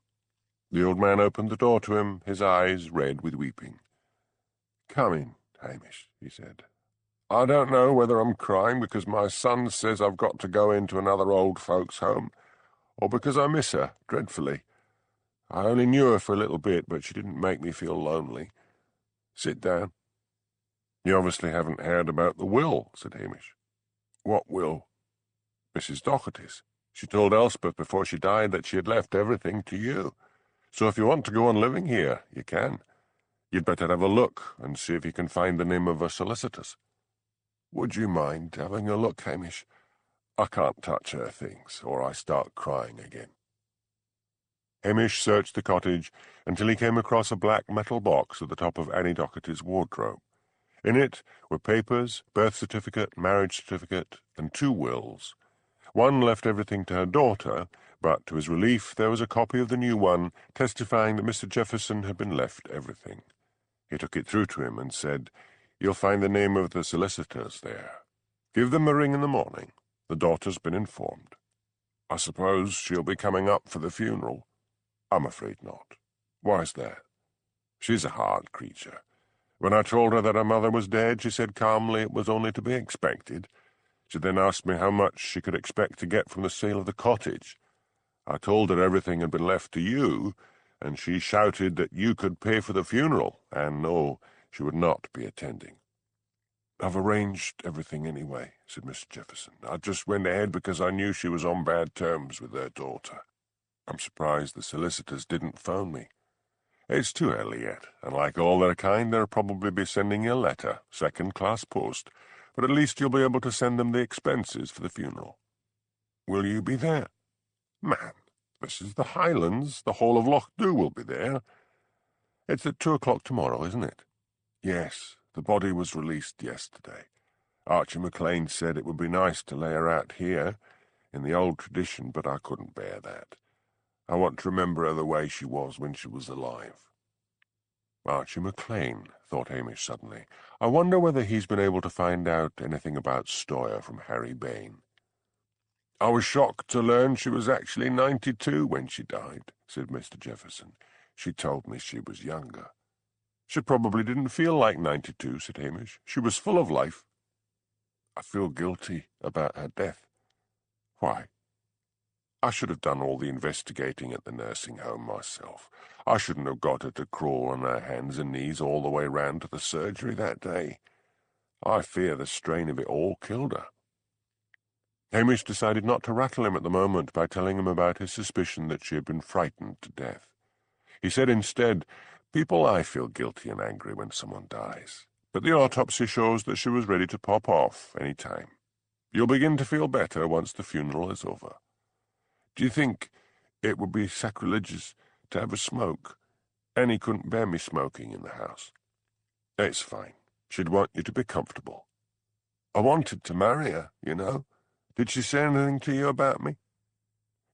[SPEAKER 1] The old man opened the door to him, his eyes red with weeping. "Come in, Hamish," he said. "I don't know whether I'm crying because my son says I've got to go into another old folks' home, or because I miss her dreadfully. I only knew her for a little bit, but she didn't make me feel lonely. Sit down." "You obviously haven't heard about the will," said Hamish. "What will?" "Mrs. Doherty's. She told Elspeth before she died that she had left everything to you. So if you want to go on living here, you can. You'd better have a look and see if you can find the name of her solicitors." "Would you mind having a look, Hamish? I can't touch her things, or I start crying again." Hamish searched the cottage until he came across a black metal box at the top of Annie Doherty's wardrobe. In it were papers, birth certificate, marriage certificate, and 2 wills.
[SPEAKER 2] One left everything to her daughter, but to his relief there was a copy of the new one testifying that Mr. Jefferson had been left everything. He took it through to him and said, "You'll find the name of the solicitors there. Give them a ring in the morning. The daughter's been informed. I suppose she'll be coming up for the funeral?" "I'm afraid not." "Why's that?" "She's a hard creature. When I told her that her mother was dead, she said calmly it was only to be expected. She then asked me how much she could expect to get from the sale of the cottage. I told her everything had been left to you, and she shouted that you could pay for the funeral, and no, she would not be attending." "I've arranged everything anyway," said Mr. Jefferson. "I just went ahead because I knew she was on bad terms with her daughter. I'm surprised the solicitors didn't phone me." "It's too early yet, and like all their kind, they'll probably be sending you a letter, second-class post, but at least you'll be able to send them the expenses for the funeral." "Will you be there?" "Man, this is the Highlands. The whole of Loch-Dhu will be there." "It's at 2 o'clock tomorrow, isn't it?" "Yes, the body was released yesterday. Archie McLean said it would be nice to lay her out here, in the old tradition, but I couldn't bear that. I want to remember her the way she was when she was alive." "Archie McLean," thought Hamish suddenly. "I wonder whether he's been able to find out anything about Stoyre from Harry Bain." "I was shocked to learn she was actually 92 when she died," said Mr. Jefferson. "She told me she was younger." "She probably didn't feel like 92, said Hamish. "She was full of life." "I feel guilty about her death." "Why?" "I should have done all the investigating at the nursing home myself. I shouldn't have got her to crawl on her hands and knees all the way round to the surgery that day. I fear the strain of it all killed her." Hamish decided not to rattle him at the moment by telling him about his suspicion that she had been frightened to death. He said instead, "People I feel guilty and angry when someone dies, but the autopsy shows that she was ready to pop off any time. You'll begin to feel better once the funeral is over. Do you think it would be sacrilegious to have a smoke? Annie couldn't bear me smoking in the house." "It's fine. She'd want you to be comfortable." "I wanted to marry her, you know. Did she say anything to you about me?"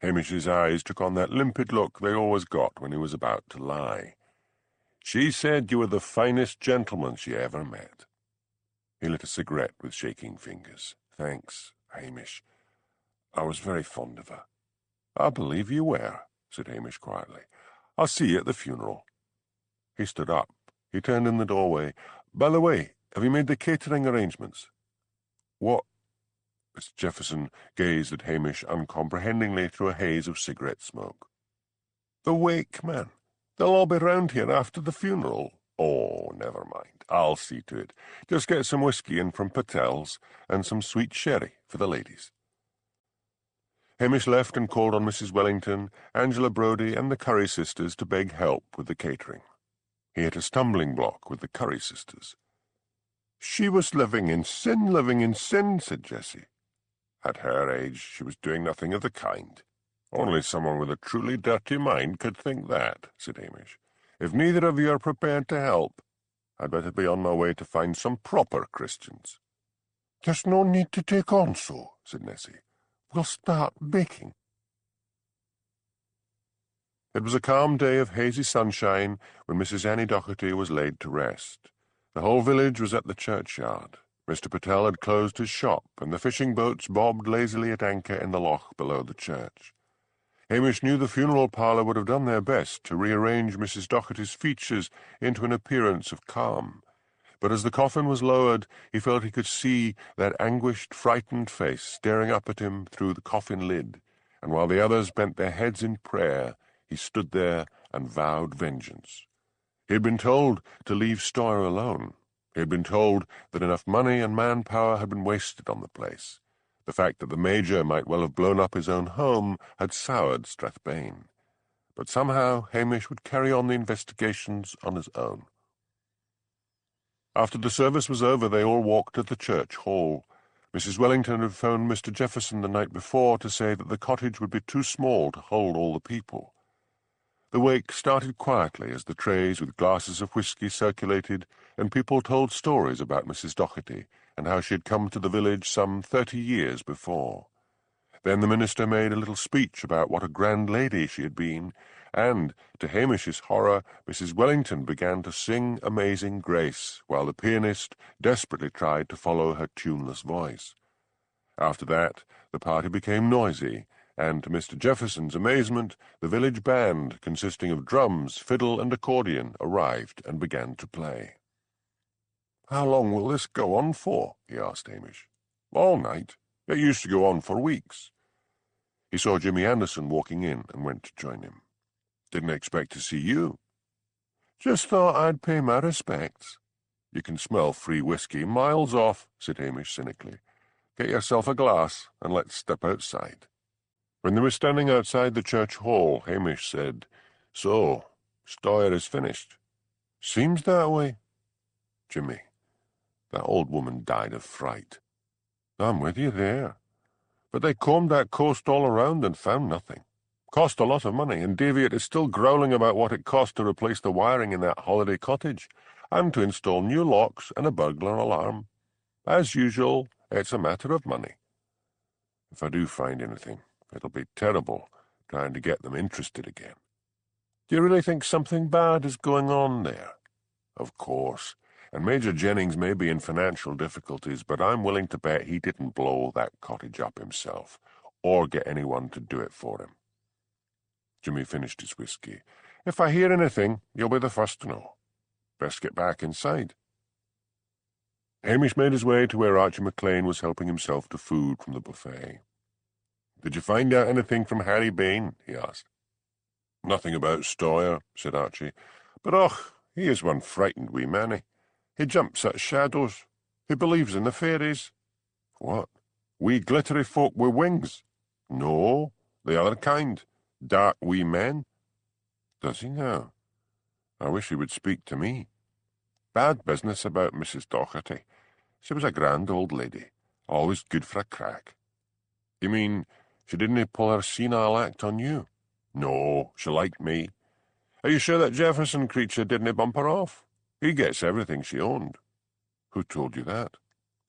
[SPEAKER 2] Hamish's eyes took on that limpid look they always got when he was about to lie. "She said you were the finest gentleman she ever met." He lit a cigarette with shaking fingers. "Thanks, Hamish. I was very fond of her." "I believe you were," said Hamish quietly. "I'll see you at the funeral." He stood up. He turned in the doorway. "By the way, have you made the catering arrangements?" "What?" Mr. Jefferson gazed at Hamish uncomprehendingly through a haze of cigarette smoke. "The wake, man. They'll all be round here after the funeral." "Oh, never mind. I'll see to it. Just get some whiskey in from Patel's and some sweet sherry for the ladies." Hamish left and called on Mrs. Wellington, Angela Brodie, and the Curry sisters to beg help with the catering. He hit a stumbling block with the Curry sisters. "She was living in sin," said Jessie. "At her age, she was doing nothing of the kind. Only someone with a truly dirty mind could think that," said Hamish. "If neither of you are prepared to help, I'd better be on my way to find some proper Christians." "There's no need to take on so," said Nessie. "We'll start baking." It was a calm day of hazy sunshine when Mrs. Annie Doherty was laid to rest. The whole village was at the churchyard. Mr. Patel had closed his shop, and the fishing boats bobbed lazily at anchor in the loch below the church. Hamish knew the funeral parlour would have done their best to rearrange Mrs. Doherty's features into an appearance of calm, but as the coffin was lowered, he felt he could see that anguished, frightened face staring up at him through the coffin lid, and while the others bent their heads in prayer, he stood there and vowed vengeance. He had been told to leave Stoyre alone. He had been told that enough money and manpower had been wasted on the place. The fact that the Major might well have blown up his own home had soured Strathbane. But somehow Hamish would carry on the investigations on his own. After the service was over, they all walked to the church hall. Mrs. Wellington had phoned Mr. Jefferson the night before to say that the cottage would be too small to hold all the people. The wake started quietly as the trays with glasses of whisky circulated, and people told stories about Mrs. Doherty and how she had come to the village some 30 years before. Then the minister made a little speech about what a grand lady she had been, and, to Hamish's horror, Mrs. Wellington began to sing Amazing Grace, while the pianist desperately tried to follow her tuneless voice. After that, the party became noisy, and to Mr. Jefferson's amazement, the village band, consisting of drums, fiddle, and accordion, arrived and began to play. "How long will this go on for?" he asked Hamish. "All night. It used to go on for weeks." He saw Jimmy Anderson walking in and went to join him. "Didn't expect to see you." "Just thought I'd pay my respects." "You can smell free whiskey miles off," said Hamish cynically. "Get yourself a glass, and let's step outside." When they were standing outside the church hall, Hamish said, "So, Stoyre is finished." "Seems that way." "Jimmy, that old woman died of fright." "I'm with you there. But they combed that coast all around and found nothing. Cost a lot of money, and Daviot is still growling about what it cost to replace the wiring in that holiday cottage, and to install new locks and a burglar alarm. As usual, it's a matter of money. If I do find anything, it'll be terrible trying to get them interested again." "Do you really think something bad is going on there?" "Of course. And Major Jennings may be in financial difficulties, but I'm willing to bet he didn't blow that cottage up himself, or get anyone to do it for him." Jimmy finished his whiskey. "If I hear anything, you'll be the first to know. Best get back inside." Hamish made his way to where Archie McLean was helping himself to food from the buffet. "Did you find out anything from Harry Bain?" he asked. "Nothing about Stoyre," said Archie. "But och, he is one frightened wee manny. He jumps at shadows. He believes in the fairies." "What? Wee glittery folk with wings?" "No, the other kind. Dark wee men." "Does he now? I wish he would speak to me. Bad business about Mrs. Docherty. She was a grand old lady, always good for a crack." "You mean she didn't pull her senile act on you?" "No, she liked me." "Are you sure that Jefferson creature didn't bump her off? He gets everything she owned." "Who told you that?"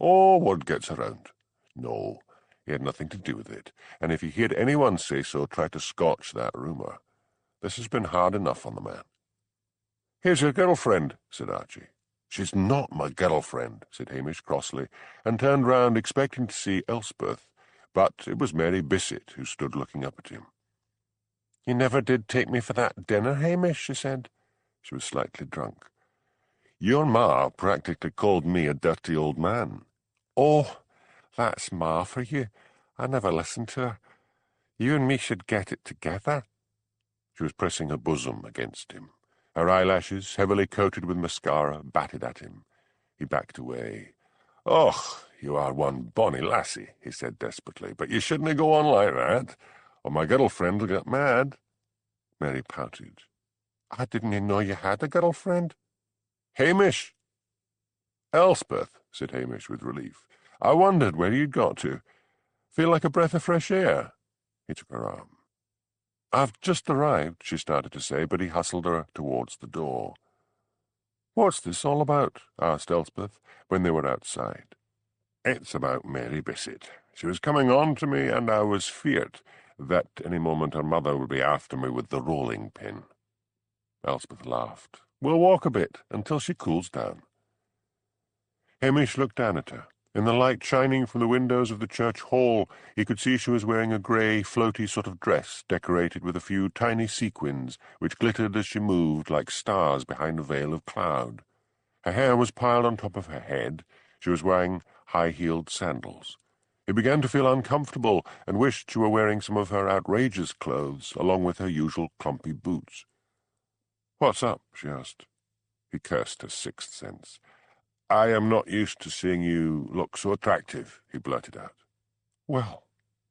[SPEAKER 2] "Oh, word gets around." "No, he had nothing to do with it, and if you hear anyone say so, try to scotch that rumour. This has been hard enough on the man." "Here's your girlfriend," said Archie. "She's not my girlfriend," said Hamish crossly, and turned round expecting to see Elspeth, but it was Mary Bissett who stood looking up at him. "You never did take me for that dinner, Hamish," she said. She was slightly drunk. "Your ma practically called me a dirty old man." "Oh, that's ma for you. I never listened to her. You and me should get it together." She was pressing her bosom against him. Her eyelashes, heavily coated with mascara, batted at him. He backed away. "Och, you are one bonny lassie," he said desperately, "but you shouldn't go on like that, or my girlfriend will get mad." Mary pouted. "I didn't know you had a girlfriend." "Hamish!" "Elspeth," said Hamish with relief. "I wondered where you'd got to. Feel like a breath of fresh air?" He took her arm. "I've just arrived," she started to say, but he hustled her towards the door. "What's this all about?" asked Elspeth, when they were outside. "It's about Mary Bissett. She was coming on to me, and I was feared that any moment her mother would be after me with the rolling pin." Elspeth laughed. "We'll walk a bit until she cools down." Hamish looked down at her. In the light shining from the windows of the church hall, he could see she was wearing a grey, floaty sort of dress decorated with a few tiny sequins, which glittered as she moved like stars behind a veil of cloud. Her hair was piled on top of her head. She was wearing high-heeled sandals. He began to feel uncomfortable and wished she were wearing some of her outrageous clothes, along with her usual clumpy boots. "What's up?" she asked. He cursed her sixth sense. "I am not used to seeing you look so attractive," he blurted out. "Well,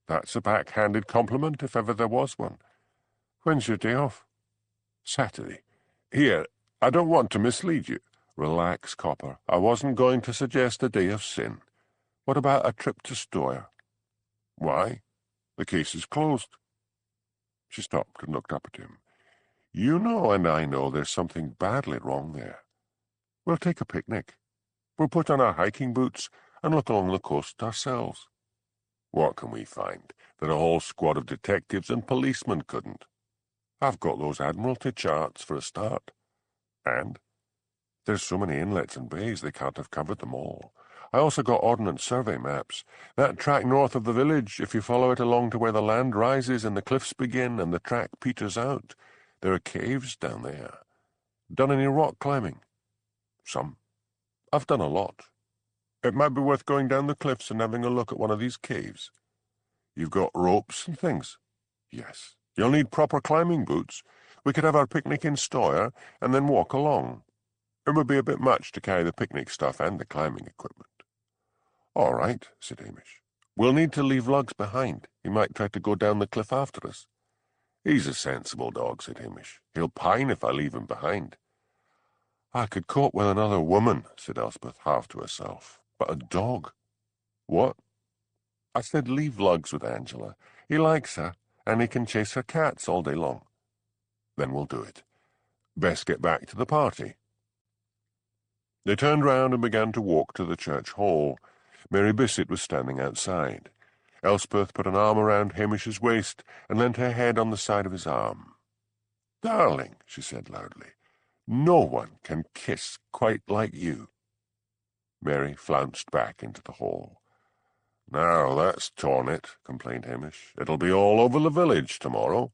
[SPEAKER 2] that's a backhanded compliment, if ever there was one. When's your day off?" "Saturday. Here, I don't want to mislead you." "Relax, copper. I wasn't going to suggest a day of sin. What about a trip to Stoyre?" "Why? The case is closed." She stopped and looked up at him. "You know and I know there's something badly wrong there. We'll take a picnic. We'll put on our hiking boots and look along the coast ourselves."
[SPEAKER 1] What can we find that a whole squad of detectives and policemen couldn't? I've got those Admiralty charts for a start. And there's so many inlets and bays they can't have covered them all. I also got Ordnance Survey maps. That track north of the village, if you follow it along to where the land rises and the cliffs begin and the track peters out, there are caves down there. Done any rock climbing? Some. I've done a lot. It might be worth going down the cliffs and having a look at one of these caves. You've got ropes and things? Yes. You'll need proper climbing boots. We could have our picnic in Stoyre and then walk along. It would be a bit much to carry the picnic stuff and the climbing equipment. All right, said Hamish. We'll need to leave Lugs behind. He might try to go down the cliff after us. He's a sensible dog, said Hamish. He'll pine if I leave him behind. I could cope with another woman, said Elspeth, half to herself. But a dog? What? I said leave Lugs with Angela. He likes her, and he can chase her cats all day long. Then we'll do it. Best get back to the party. They turned round and began to walk to the church hall. Mary Bissett was standing outside. Elspeth put an arm around Hamish's waist and leant her head on the side of his arm. "Darling," she said loudly, "no one can kiss quite like you." Mary flounced back into the hall. "Now that's torn it," complained Hamish. "It'll be all over the village tomorrow."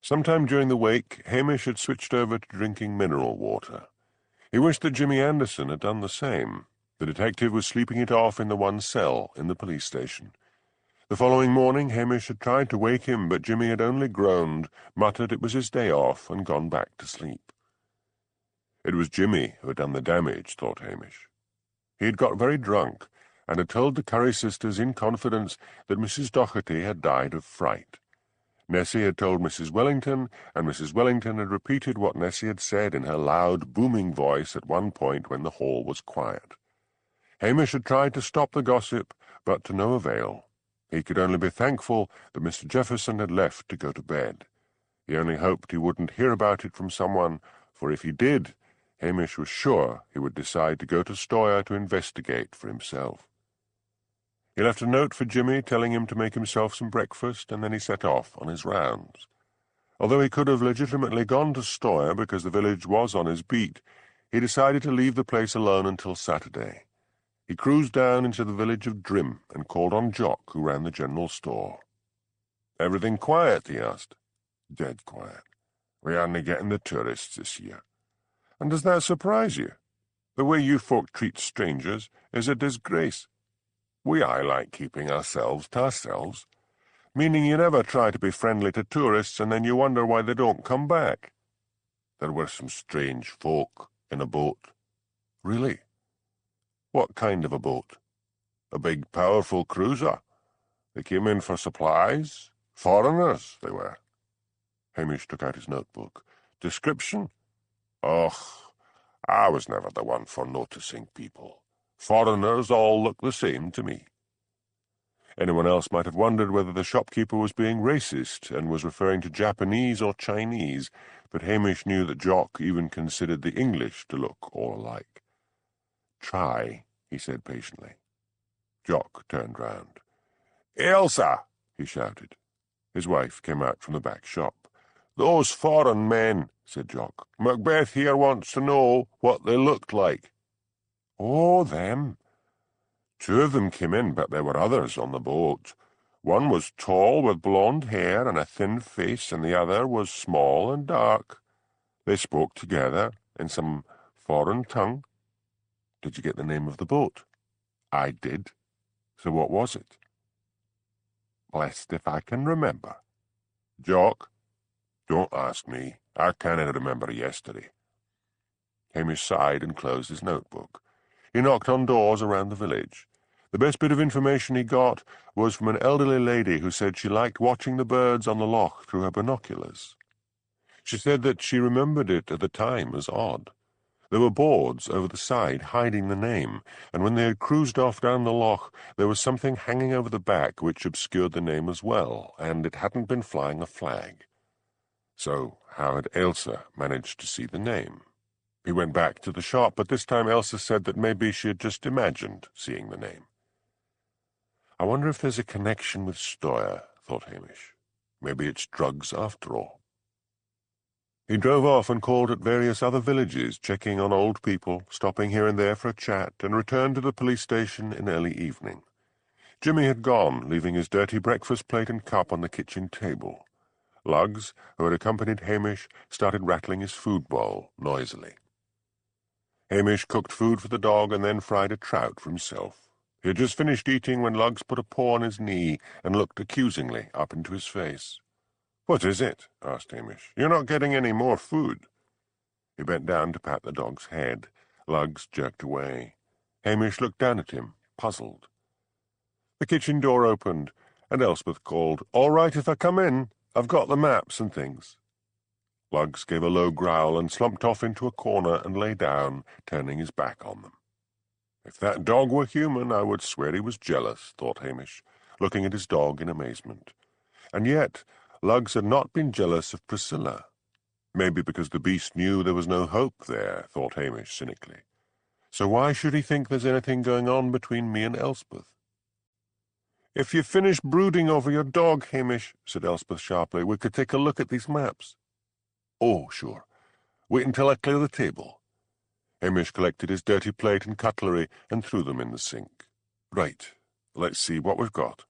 [SPEAKER 1] Sometime during the wake, Hamish had switched over to drinking mineral water. He wished that Jimmy Anderson had done the same. The detective was sleeping it off in the one cell in the police station. The following morning Hamish had tried to wake him, but Jimmy had only groaned, muttered it was his day off, and gone back to sleep. It was Jimmy who had done the damage, thought Hamish. He had got very drunk, and had told the Curry sisters in confidence that Mrs. Docherty had died of fright. Nessie had told Mrs. Wellington, and Mrs. Wellington had repeated what Nessie had said in her loud, booming voice at one point when the hall was quiet. Hamish had tried to stop the gossip, but to no avail. He could only be thankful that Mr. Jefferson had left to go to bed. He only hoped he wouldn't hear about it from someone, for if he did, Hamish was sure he would decide to go to Stoyre to investigate for himself. He left a note for Jimmy telling him to make himself some breakfast, and then he set off on his rounds. Although he could have legitimately gone to Stoyre because the village was on his beat, he decided to leave the place alone until Saturday. He cruised down into the village of Drim and called on Jock, who ran the general store. "Everything quiet?" he asked. "Dead quiet. We aren't getting the tourists this year." "And does that surprise you? The way you folk treat strangers is a disgrace. We aye like keeping ourselves to ourselves, meaning you never try to be friendly to tourists and then you wonder why they don't come back. There were some strange folk in a boat." "Really? What kind of a boat?" "A big, powerful cruiser. They came in for supplies. Foreigners, they were." Hamish took out his notebook. "Description?" "Och, I was never the one for noticing people. Foreigners all look the same to me." Anyone else might have wondered whether the shopkeeper was being racist and was referring to Japanese or Chinese, but Hamish knew that Jock even considered the English to look all alike. "Try," he said patiently. Jock turned round. "Elsa!" he shouted. His wife came out from the back shop. "Those foreign men," said Jock. "Macbeth here wants to know what they looked like." "Oh, them. 2 of them came in, but there were others on the boat. One was tall with blonde hair and a thin face, and the other was small and dark. They spoke together in some foreign tongue." "Did you get the name of the boat?" "I did. So what was it?" "Blessed if I can remember." "Jock, don't ask me. I can't remember yesterday." Hamish sighed and closed his notebook. He knocked on doors around the village. The best bit of information he got was from an elderly lady who said she liked watching the birds on the loch through her binoculars. She said that she remembered it at the time as odd. There were boards over the side hiding the name, and when they had cruised off down the loch, there was something hanging over the back which obscured the name as well, and it hadn't been flying a flag. So how had Ailsa managed to see the name? He went back to the shop, but this time Elsa said that maybe she had just imagined seeing the name. I wonder if there's a connection with Stoyre, thought Hamish. Maybe it's drugs after all. He drove off and called at various other villages, checking on old people, stopping here and there for a chat, and returned to the police station in early evening. Jimmy had gone, leaving his dirty breakfast plate and cup on the kitchen table. Lugs, who had accompanied Hamish, started rattling his food bowl noisily. Hamish cooked food for the dog and then fried a trout for himself. He had just finished eating when Lugs put a paw on his knee and looked accusingly up into his face. "What is it?" asked Hamish. "You're not getting any more food." He bent down to pat the dog's head. Lugs jerked away. Hamish looked down at him, puzzled. The kitchen door opened, and Elspeth called, "All right if I come in? I've got the maps and things." Lugs gave a low growl and slumped off into a corner and lay down, turning his back on them. If that dog were human, I would swear he was jealous, thought Hamish, looking at his dog in amazement. And yet Lugs had not been jealous of Priscilla. Maybe because the beast knew there was no hope there, thought Hamish cynically. So why should he think there's anything going on between me and Elspeth? "If you've finished brooding over your dog, Hamish," said Elspeth sharply, "we could take a look at these maps." "Oh, sure. Wait until I clear the table." Hamish collected his dirty plate and cutlery and threw them in the sink. "Right, let's see what we've got."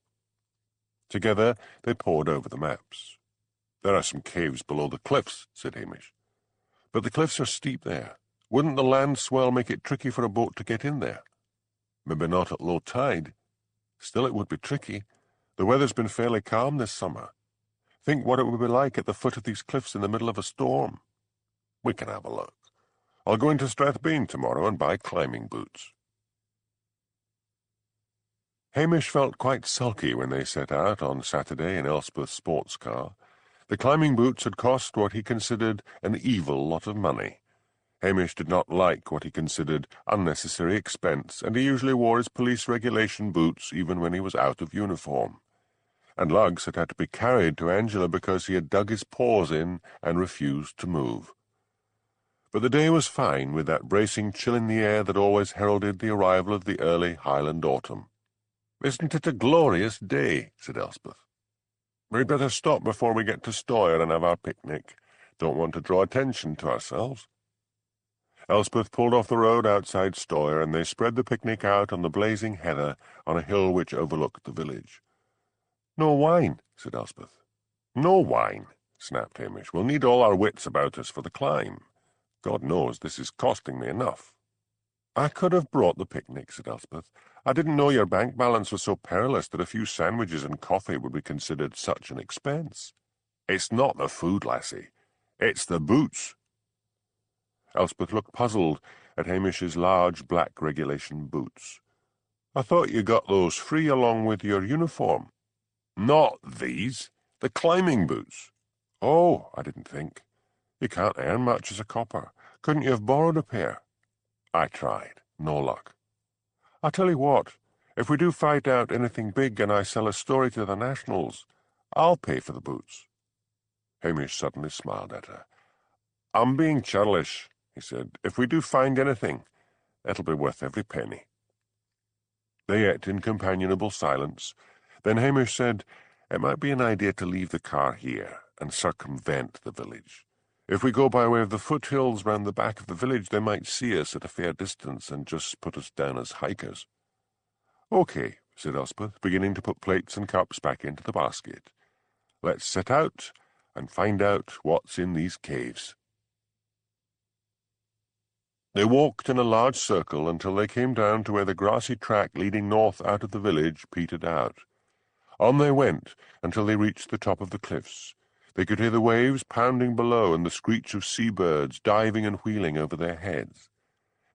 [SPEAKER 1] Together they pored over the maps. "There are some caves below the cliffs," said Hamish. "But the cliffs are steep there. Wouldn't the land swell make it tricky for a boat to get in there?" "Maybe not at low tide. Still, it would be tricky. The weather's been fairly calm this summer. Think what it would be like at the foot of these cliffs in the middle of a storm." "We can have a look. I'll go into Strathbean tomorrow and buy climbing boots." Hamish felt quite sulky when they set out on Saturday in Elspeth's sports car. The climbing boots had cost what he considered an evil lot of money. Hamish did not like what he considered unnecessary expense, and he usually wore his police regulation boots even when he was out of uniform. And Lugs had to be carried to Angela because he had dug his paws in and refused to move. But the day was fine, with that bracing chill in the air that always heralded the arrival of the early Highland autumn. "Isn't it a glorious day?" said Elspeth. "We'd better stop before we get to Stoyre and have our picnic. Don't want to draw attention to ourselves." Elspeth pulled off the road outside Stoyre, and they spread the picnic out on the blazing heather on a hill which overlooked the village. "No wine," said Elspeth. "No wine," snapped Hamish. "We'll need all our wits about us for the climb. God knows this is costing me enough." "I could have brought the picnic," said Elspeth. "I didn't know your bank balance was so perilous that a few sandwiches and coffee would be considered such an expense." "It's not the food, lassie. It's the boots." Elspeth looked puzzled at Hamish's large black regulation boots. "I thought you got those free along with your uniform." "Not these. The climbing boots." "Oh, I didn't think. You can't earn much as a copper. Couldn't you have borrowed a pair?" "I tried. No luck." "I'll tell you what. If we do fight out anything big and I sell a story to the Nationals, I'll pay for the boots." Hamish suddenly smiled at her. "I'm being churlish," he said. "If we do find anything, it'll be worth every penny." They ate in companionable silence. Then Hamish said, "It might be an idea to leave the car here and circumvent the village. If we go by way of the foothills round the back of the village, they might see us at a fair distance and just put us down as hikers." "Okay," said Elspeth, beginning to put plates and cups back into the basket. "Let's set out and find out what's in these caves." They walked in a large circle until they came down to where the grassy track leading north out of the village petered out. On they went until they reached the top of the cliffs. They could hear the waves pounding below and the screech of seabirds diving and wheeling over their heads.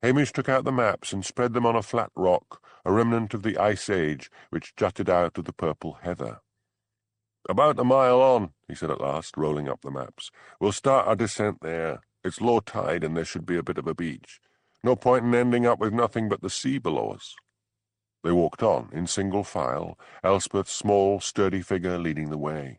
[SPEAKER 1] Hamish took out the maps and spread them on a flat rock, a remnant of the Ice Age which jutted out of the purple heather. "About a mile on," he said at last, rolling up the maps. "We'll start our descent there. It's low tide and there should be a bit of a beach. No point in ending up with nothing but the sea below us." They walked on, in single file, Elspeth's small, sturdy figure leading the way.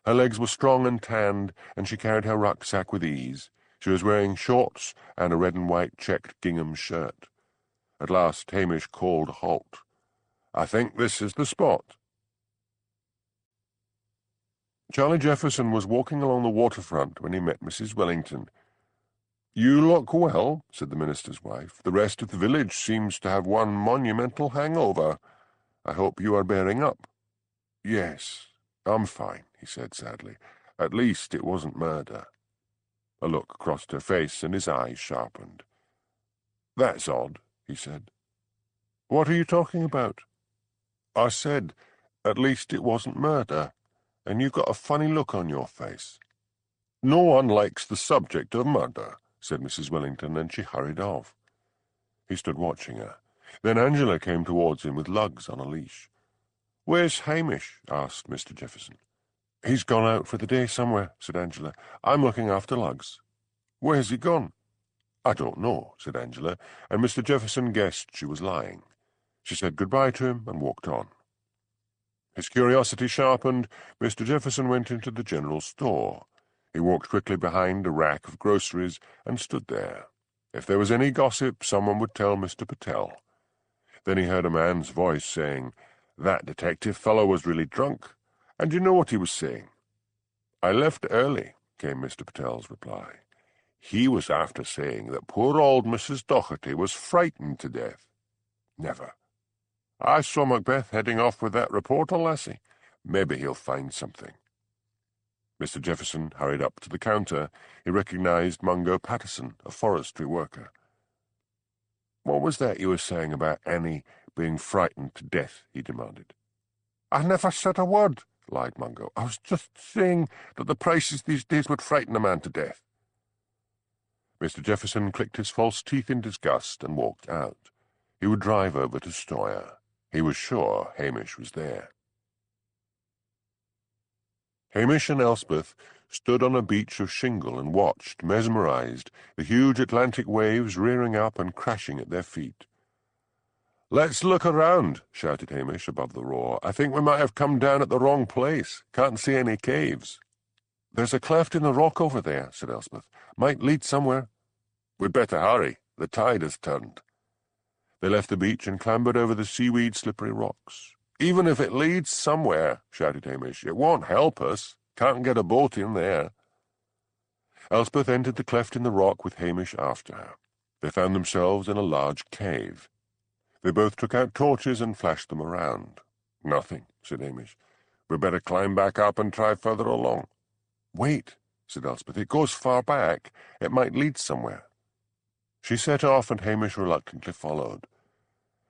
[SPEAKER 1] Her legs were strong and tanned, and she carried her rucksack with ease. She was wearing shorts and a red and white checked gingham shirt. At last Hamish called a halt.
[SPEAKER 2] I think this is the spot." Charlie Jefferson was walking along the waterfront when he met Mrs. Wellington. "You look well," said the minister's wife. "The rest of the village seems to have one monumental hangover. I hope you are bearing up." "Yes, I'm fine," he said sadly. "At least it wasn't murder." A look crossed her face and his eyes sharpened. "That's odd," he said. "What are you talking about?" "I said, at least it wasn't murder, and you've got a funny look on your face." "No one likes the subject of murder," said Mrs. Wellington, and she hurried off. He stood watching her. Then Angela came towards him with lugs on a leash. "Where's Hamish?" asked Mr. Jefferson. "He's gone out for the day somewhere," said Angela. "I'm looking after lugs." "Where's he gone?" "I don't know," said Angela, and Mr. Jefferson guessed she was lying. She said goodbye to him and walked on. His curiosity sharpened, Mr. Jefferson went into the general store. He walked quickly behind a rack of groceries and stood there. If there was any gossip, someone would tell Mr. Patel. Then he heard a man's voice saying, "That detective fellow was really drunk. And you know what he was saying?" "I left early," came Mr. Patel's reply. "He was after saying that poor old Mrs. Doherty was frightened to death." "Never. I saw Macbeth heading off with that reporter lassie. Maybe he'll find something." Mr. Jefferson hurried up to the counter. He recognized Mungo Patterson, a forestry worker. "What was that you were saying about Annie being frightened to death?" he demanded. "I never said a word," lied Mungo. "I was just saying that the prices these days would frighten a man to death." Mr. Jefferson clicked his false teeth in disgust and walked out. He would drive over to Stoyre. He was sure Hamish was there. Hamish and Elspeth stood on a beach of shingle and watched, mesmerized, the huge Atlantic waves rearing up and crashing at their feet. "Let's look around," shouted Hamish above the roar. "I think we might have come down at the wrong place. Can't see any caves." "There's a cleft in the rock over there," said Elspeth. "Might lead somewhere." "We'd better hurry. The tide has turned." They left the beach and clambered over the seaweed-slippery rocks. "Even if it leads somewhere," shouted Hamish, "it won't help us. Can't get a boat in there." Elspeth entered the cleft in the rock with Hamish after her. They found themselves in a large cave. They both took out torches and flashed them around. "Nothing," said Hamish. "We'd better climb back up and try further along." "Wait," said Elspeth. "It goes far back. It might lead somewhere." She set off, and Hamish reluctantly followed.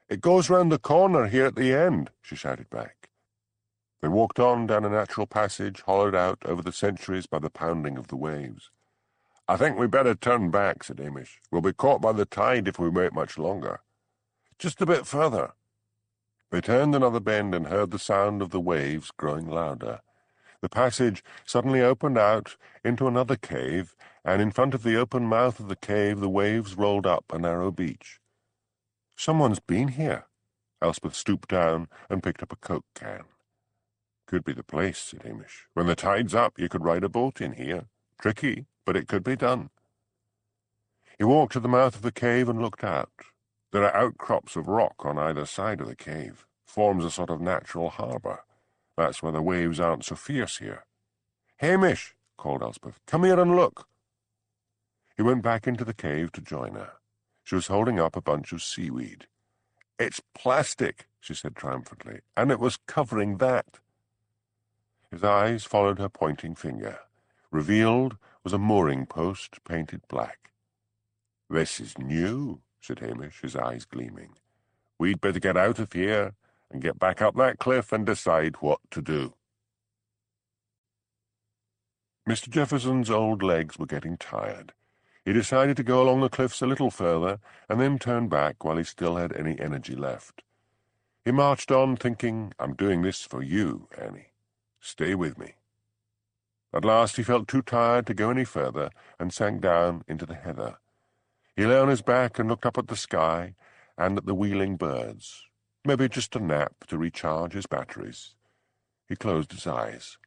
[SPEAKER 2] "It goes round the corner here at the end," she shouted back. They walked on down a natural passage hollowed out over the centuries by the pounding of the waves. "I think we'd better turn back," said Hamish. "We'll be caught by the tide if we wait much longer." "Just a bit further." They turned another bend and heard the sound of the waves growing louder. The passage suddenly opened out into another cave, and in front of the open mouth of the cave the waves rolled up a narrow beach. "Someone's been here." Elspeth stooped down and picked up a Coke can. "Could be the place," said Hamish. "When the tide's up, you could ride a boat in here. Tricky, but it could be done." He walked to the mouth of the cave and looked out. There are outcrops of rock on either side of the cave. Forms a sort of natural harbour. That's why the waves aren't so fierce here. "Hamish," called Elspeth, "come here and look." He went back into the cave to join her. She was holding up a bunch of seaweed. "It's plastic," she said triumphantly, "and it was covering that." His eyes followed her pointing finger. Revealed was a mooring post painted black. "This is new," said Hamish, his eyes gleaming. "We'd better get out of here and get back up that cliff and decide what to do." Mr. Jefferson's old legs were getting tired. He decided to go along the cliffs a little further and then turn back while he still had any energy left. He marched on, thinking, "I'm doing this for you, Annie. Stay with me." At last he felt too tired to go any further and sank down into the heather. He lay on his back and looked up at the sky and at the wheeling birds. Maybe just a nap to recharge his batteries. He closed his eyes.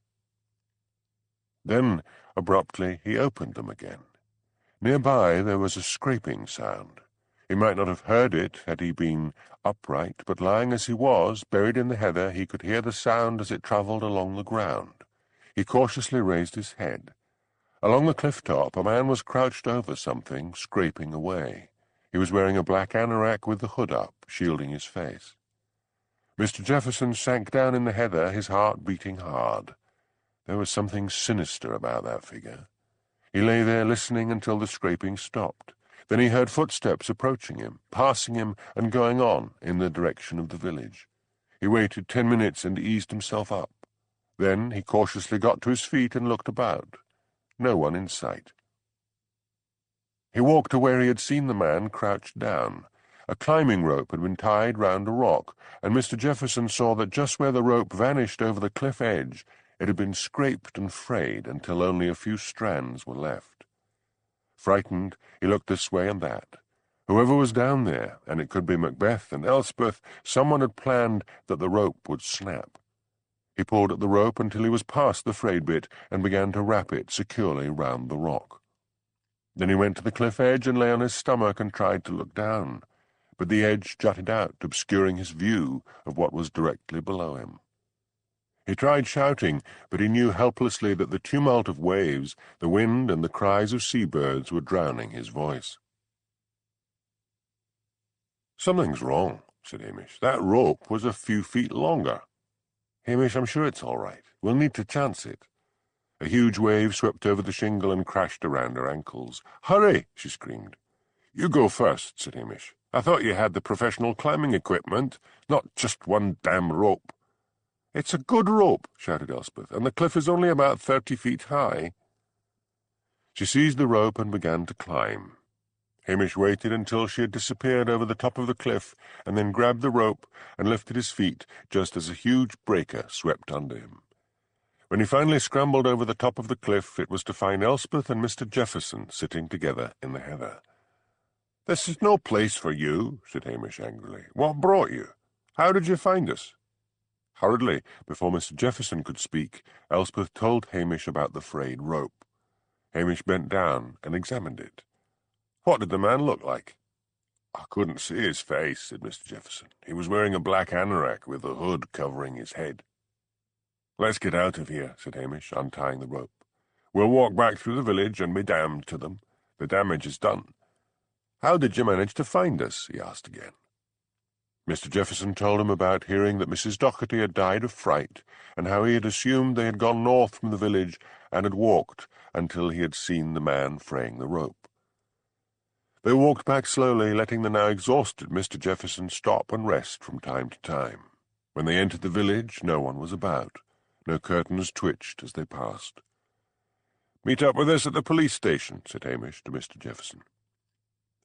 [SPEAKER 2] Then, abruptly, he opened them again. Nearby there was a scraping sound. He might not have heard it had he been upright, but lying as he was, buried in the heather, he could hear the sound as it travelled along the ground. He cautiously raised his head. Along the cliff top, a man was crouched over something, scraping away. He was wearing a black anorak with the hood up, shielding his face. Mr. Jefferson sank down in the heather, his heart beating hard. There was something sinister about that figure. He lay there listening until the scraping stopped. Then he heard footsteps approaching him, passing him and going on in the direction of the village. He waited 10 minutes and eased himself up. Then he cautiously got to his feet and looked about. No one in sight. He walked to where he had seen the man crouched down. A climbing rope had been tied round a rock, and Mr. Jefferson saw that just where the rope vanished over the cliff edge, it had been scraped and frayed until only a few strands were left. Frightened, he looked this way and that. Whoever was down there, and it could be Macbeth and Elspeth, someone had planned that the rope would snap. He pulled at the rope until he was past the frayed bit and began to wrap it securely round the rock. Then he went to the cliff edge and lay on his stomach and tried to look down, but the edge jutted out, obscuring his view of what was directly below him. He tried shouting, but he knew helplessly that the tumult of waves, the wind, and the cries of seabirds were drowning his voice. "Something's wrong," said Hamish. "That rope was a few feet longer." "Hamish, I'm sure it's all right. We'll need to chance it." A huge wave swept over the shingle and crashed around her ankles. "Hurry!" she screamed. "You go first," said Hamish. "I thought you had the professional climbing equipment, not just one damn rope." "It's a good rope," shouted Elspeth, "and the cliff is only about 30 feet high." She seized the rope and began to climb. Hamish waited until she had disappeared over the top of the cliff, and then grabbed the rope and lifted his feet just as a huge breaker swept under him. When he finally scrambled over the top of the cliff, it was to find Elspeth and Mr. Jefferson sitting together in the heather. "This is no place for you," said Hamish angrily. "What brought you? How did you find us?" Hurriedly, before Mr. Jefferson could speak, Elspeth told Hamish about the frayed rope. Hamish bent down and examined it. "What did the man look like?" "I couldn't see his face," said Mr. Jefferson. "He was wearing a black anorak with a hood covering his head." "Let's get out of here," said Hamish, untying the rope. "We'll walk back through the village and be damned to them. The damage is done." "How did you manage to find us?" he asked again. Mr. Jefferson told him about hearing that Mrs. Docherty had died of fright, and how he had assumed they had gone north from the village and had walked until he had seen the man fraying the rope. They walked back slowly, letting the now exhausted Mr. Jefferson stop and rest from time to time. When they entered the village, no one was about. No curtains twitched as they passed. "Meet up with us at the police station," said Hamish to Mr. Jefferson.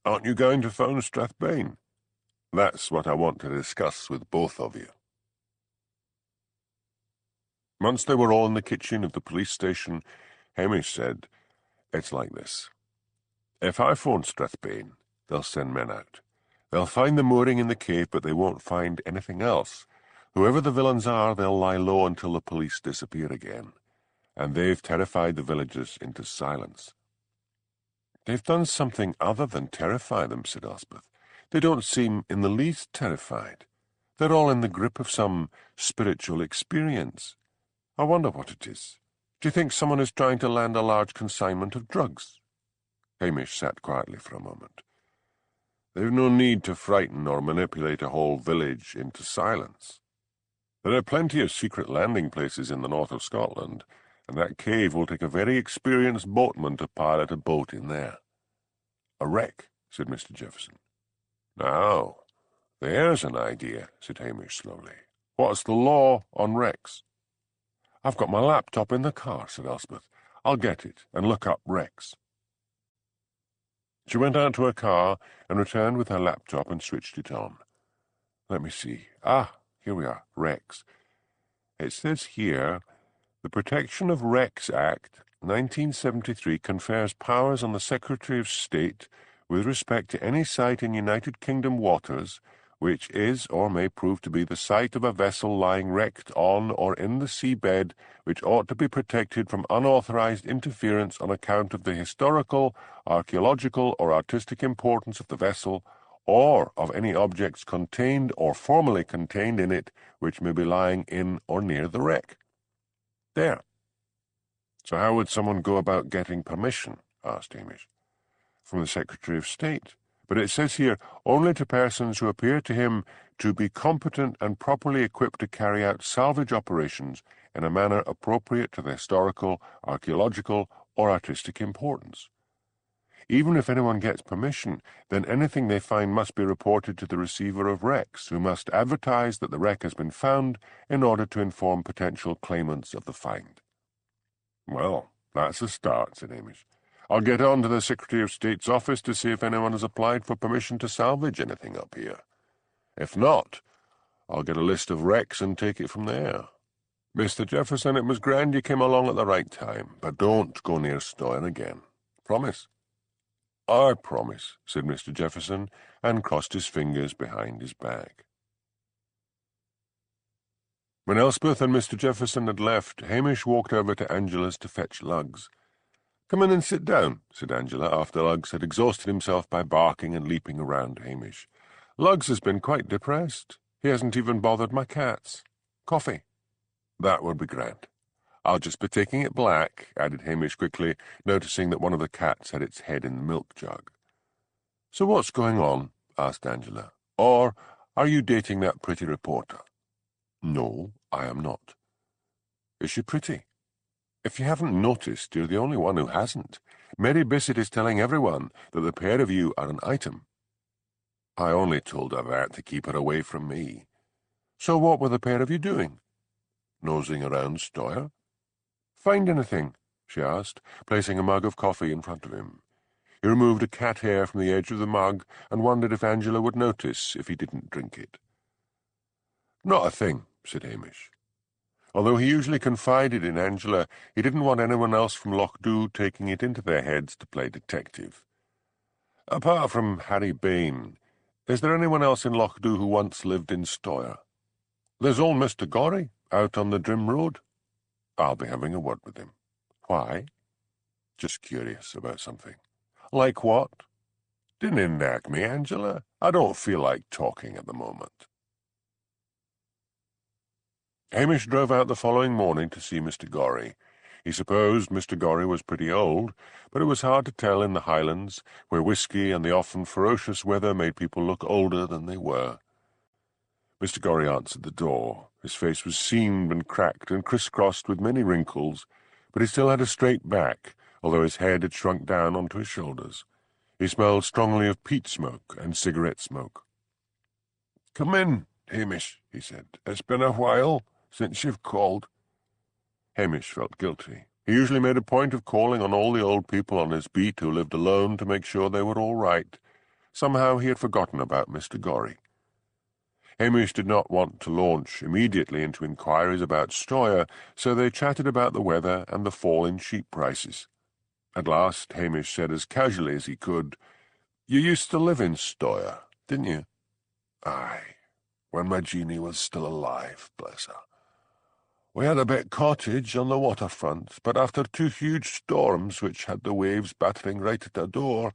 [SPEAKER 2] "Aren't you going to phone Strathbane?" "That's what I want to discuss with both of you." Once they were all in the kitchen of the police station, Hamish said, "It's like this. If I phone Strathbane, they'll send men out. They'll find the mooring in the cave, but they won't find anything else. Whoever the villains are, they'll lie low until the police disappear again. And they've terrified the villagers into silence." "They've done something other than terrify them," said Elspeth. "They don't seem in the least terrified. They're all in the grip of some spiritual experience. I wonder what it is. Do you think someone is trying to land a large consignment of drugs?" Hamish sat quietly for a moment. "They've no need to frighten or manipulate a whole village into silence. There are plenty of secret landing places in the north of Scotland, and that cave will take a very experienced boatman to pilot a boat in there." "A wreck," said Mr. Jefferson. "Now, there's an idea," said Hamish slowly. "What's the law on wrecks?" "I've got my laptop in the car," said Elspeth. "I'll get it and look up wrecks." She went out to her car and returned with her laptop and switched it on. Let me see. Here we are, wrecks. It says here, "The Protection of Wrecks Act, 1973, confers powers on the Secretary of State with respect to any site in United Kingdom waters which is or may prove to be the site of a vessel lying wrecked on or in the seabed, which ought to be protected from unauthorized interference on account of the historical, archaeological, or artistic importance of the vessel,
[SPEAKER 1] or of any objects contained or formerly contained in it which may be lying in or near the wreck. There. So how would someone go about getting permission? Asked Hamish. From the Secretary of State. But it says here, only to persons who appear to him to be competent and properly equipped to carry out salvage operations in a manner appropriate to the historical, archaeological, or artistic importance. Even if anyone gets permission, then anything they find must be reported to the receiver of wrecks, who must advertise that the wreck has been found in order to inform potential claimants of the find. Well, that's a start, said Hamish. I'll get on to the Secretary of State's office to see if anyone has applied for permission to salvage anything up here. If not, I'll get a list of wrecks and take it from there. Mr. Jefferson, it was grand you came along at the right time, but don't go near Stoyre again. Promise? I promise, said Mr. Jefferson, and crossed his fingers behind his back. When Elspeth and Mr. Jefferson had left, Hamish walked over to Angela's to fetch Lugs. "Come in and sit down," said Angela, after Lugs had exhausted himself by barking and leaping around Hamish. "Lugs has been quite depressed. He hasn't even bothered my cats. Coffee?" "That would be grand. I'll just be taking it black," added Hamish quickly, noticing that one of the cats had its head in the milk jug. "So what's going on?" asked Angela. "Or are you dating that pretty reporter?" "No, I am not." "Is she pretty?" "If you haven't noticed, you're the only one who hasn't. Mary Bissett is telling everyone that the pair of you are an item." "I only told her that to keep her away from me." "So what were the pair of you doing?" "Nosing around Stoyre." "Find anything?" she asked, placing a mug of coffee in front of him. He removed a cat hair from the edge of the mug and wondered if Angela would notice if he didn't drink it. "Not a thing," said Hamish. Although he usually confided in Angela, he didn't want anyone else from Lochdu taking it into their heads to play detective. "Apart from Harry Bain, is there anyone else in Lochdu who once lived in Stoyre?" "There's old Mr. Gorry, out on the Drim Road." "I'll be having a word with him." "Why?" "Just curious about something." "Like what?" "Dinna nag me, Angela. I don't feel like talking at the moment." Hamish drove out the following morning to see Mr. Gorry. He supposed Mr. Gorry was pretty old, but it was hard to tell in the Highlands, where whisky and the often ferocious weather made people look older than they were. Mr. Gorry answered the door. His face was seamed and cracked and crisscrossed with many wrinkles, but he still had a straight back, although his head had shrunk down onto his shoulders. He smelled strongly of peat smoke and cigarette smoke. "Come in, Hamish," he said. "It's been a while since you've called." Hamish felt guilty. He usually made a point of calling on all the old people on his beat who lived alone to make sure they were all right. Somehow he had forgotten about Mr. Gorry. Hamish did not want to launch immediately into inquiries about Stoyre, so they chatted about the weather and the fall in sheep prices. At last Hamish said as casually as he could, "You used to live in Stoyre, didn't you?" "Aye, when my Jeanie was still alive, bless her. We had a bit cottage on the waterfront, but after 2 huge storms which had the waves battering right at our door,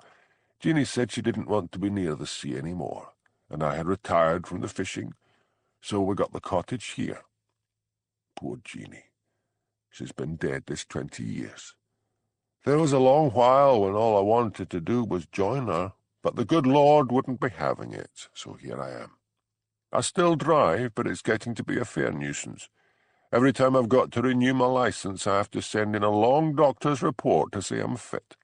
[SPEAKER 1] Jeanie said she didn't want to be near the sea any more, and I had retired from the fishing, so we got the cottage here. Poor Jeanie. She's been dead this 20 years. There was a long while when all I wanted to do was join her, but the good Lord wouldn't be having it, so here I am. I still drive, but it's getting to be a fair nuisance. Every time I've got to renew my license, I have to send in a long doctor's report to say I'm fit."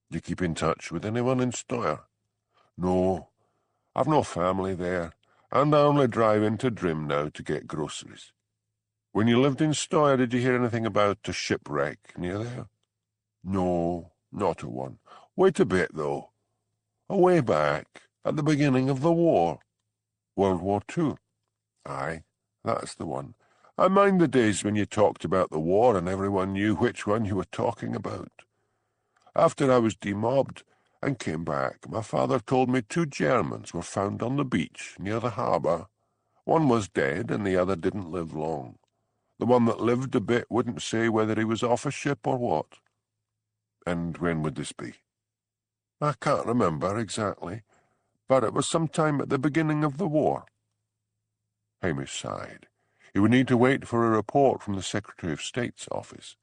[SPEAKER 1] "Do you keep in touch with anyone in Stoyre?" "No, I've no family there, and I only drive into Drim now to get groceries." "When you lived in Stoyre, did you hear anything about a shipwreck near there?" "No, not a one. Wait a bit, though. Away back, at the beginning of the war." "World War II?" "Aye, that's the one. I mind the days when you talked about the war and everyone knew which one you were talking about. After I was demobbed and came back, my father told me 2 Germans were found on the beach near the harbour. One was dead and the other didn't live long. The one that lived a bit wouldn't say whether he was off a ship or what." "And when would this be?" "I can't remember exactly, but it was some time at the beginning of the war." Hamish sighed. He would need to wait for a report from the Secretary of State's office.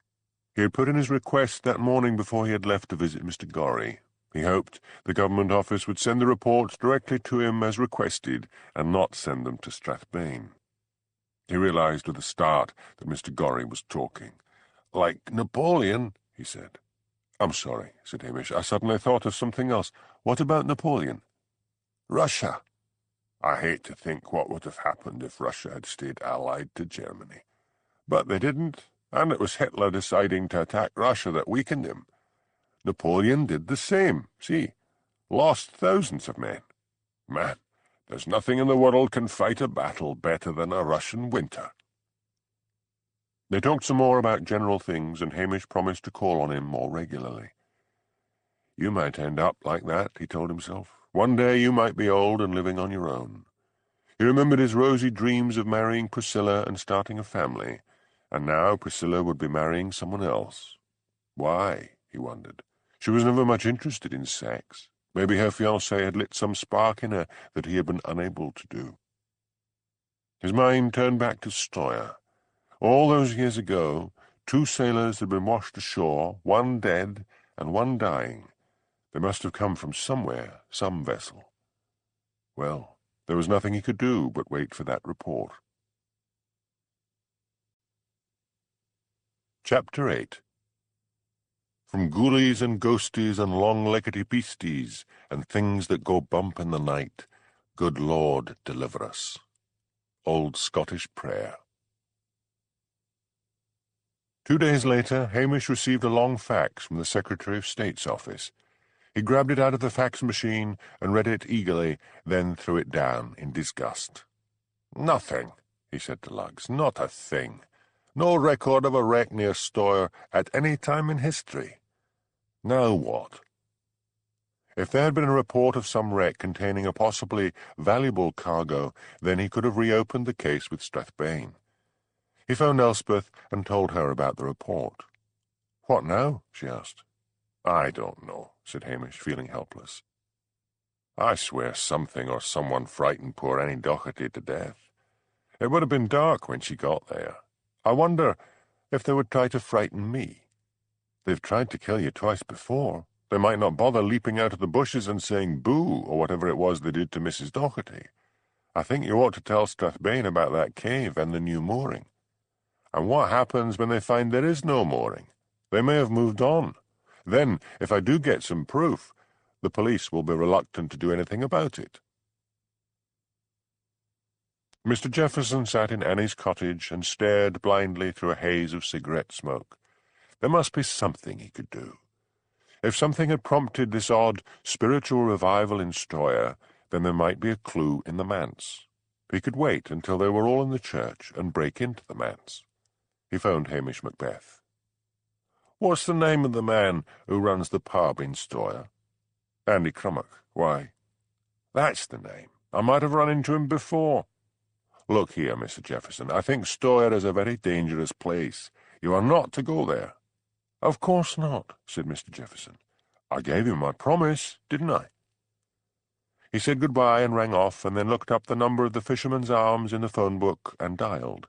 [SPEAKER 1] He had put in his request that morning before he had left to visit Mr. Gorry. He hoped the government office would send the reports directly to him as requested and not send them to Strathbane. He realized with a start that Mr. Gorry was talking. "Like Napoleon," he said. "I'm sorry," said Hamish. "I suddenly thought of something else. What about Napoleon?" "Russia. I hate to think what would have happened if Russia had stayed allied to Germany. But they didn't, and it was Hitler deciding to attack Russia that weakened him. Napoleon did the same, see? Lost thousands of men. Man, there's nothing in the world can fight a battle better than a Russian winter." They talked some more about general things, and Hamish promised to call on him more regularly. "You might end up like that," he told himself. "One day you might be old and living on your own." He remembered his rosy dreams of marrying Priscilla and starting a family, and now Priscilla would be marrying someone else. Why, he wondered. She was never much interested in sex. Maybe her fiancé had lit some spark in her that he had been unable to do. His mind turned back to Stoyre. All those years ago, 2 sailors had been washed ashore, one dead and one dying. They must have come from somewhere, some vessel. Well, there was nothing he could do but wait for that report. Chapter 8. From ghoulies and ghosties and long-leggedy beasties and things that go bump in the night, good Lord, deliver us. Old Scottish Prayer. 2 days later, Hamish received a long fax from the Secretary of State's office. He grabbed it out of the fax machine and read it eagerly, then threw it down in disgust. "Nothing," he said to Luggs. "Not a thing. No record of a wreck near Stoyre at any time in history. Now what?" If there had been a report of some wreck containing a possibly valuable cargo, then he could have reopened the case with Strathbane. He phoned Elspeth and told her about the report. "What now?" she asked. "I don't know," said Hamish, feeling helpless. "I swear something or someone frightened poor Annie Doherty to death. It would have been dark when she got there. I wonder if they would try to frighten me. They've tried to kill you twice before. They might not bother leaping out of the bushes and saying boo or whatever it was they did to Mrs. Doherty. I think you ought to tell Strathbane about that cave and the new mooring. And what happens when they find there is no mooring? They may have moved on. Then, if I do get some proof, the police will be reluctant to do anything about it." Mr. Jefferson sat in Annie's cottage and stared blindly through a haze of cigarette smoke. There must be something he could do. If something had prompted this odd spiritual revival in Stoyre, then there might be a clue in the manse. He could wait until they were all in the church and break into the manse. He phoned Hamish Macbeth. "What's the name of the man who runs the pub in Stoyre?" "Andy Crummock." "Why?" "That's the name. I might have run into him before." "Look here, Mr. Jefferson, I think Stoyre is a very dangerous place. You are not to go there." "Of course not," said Mr. Jefferson. "I gave him my promise, didn't I?" He said goodbye and rang off, and then looked up the number of the Fisherman's Arms in the phone book and dialed.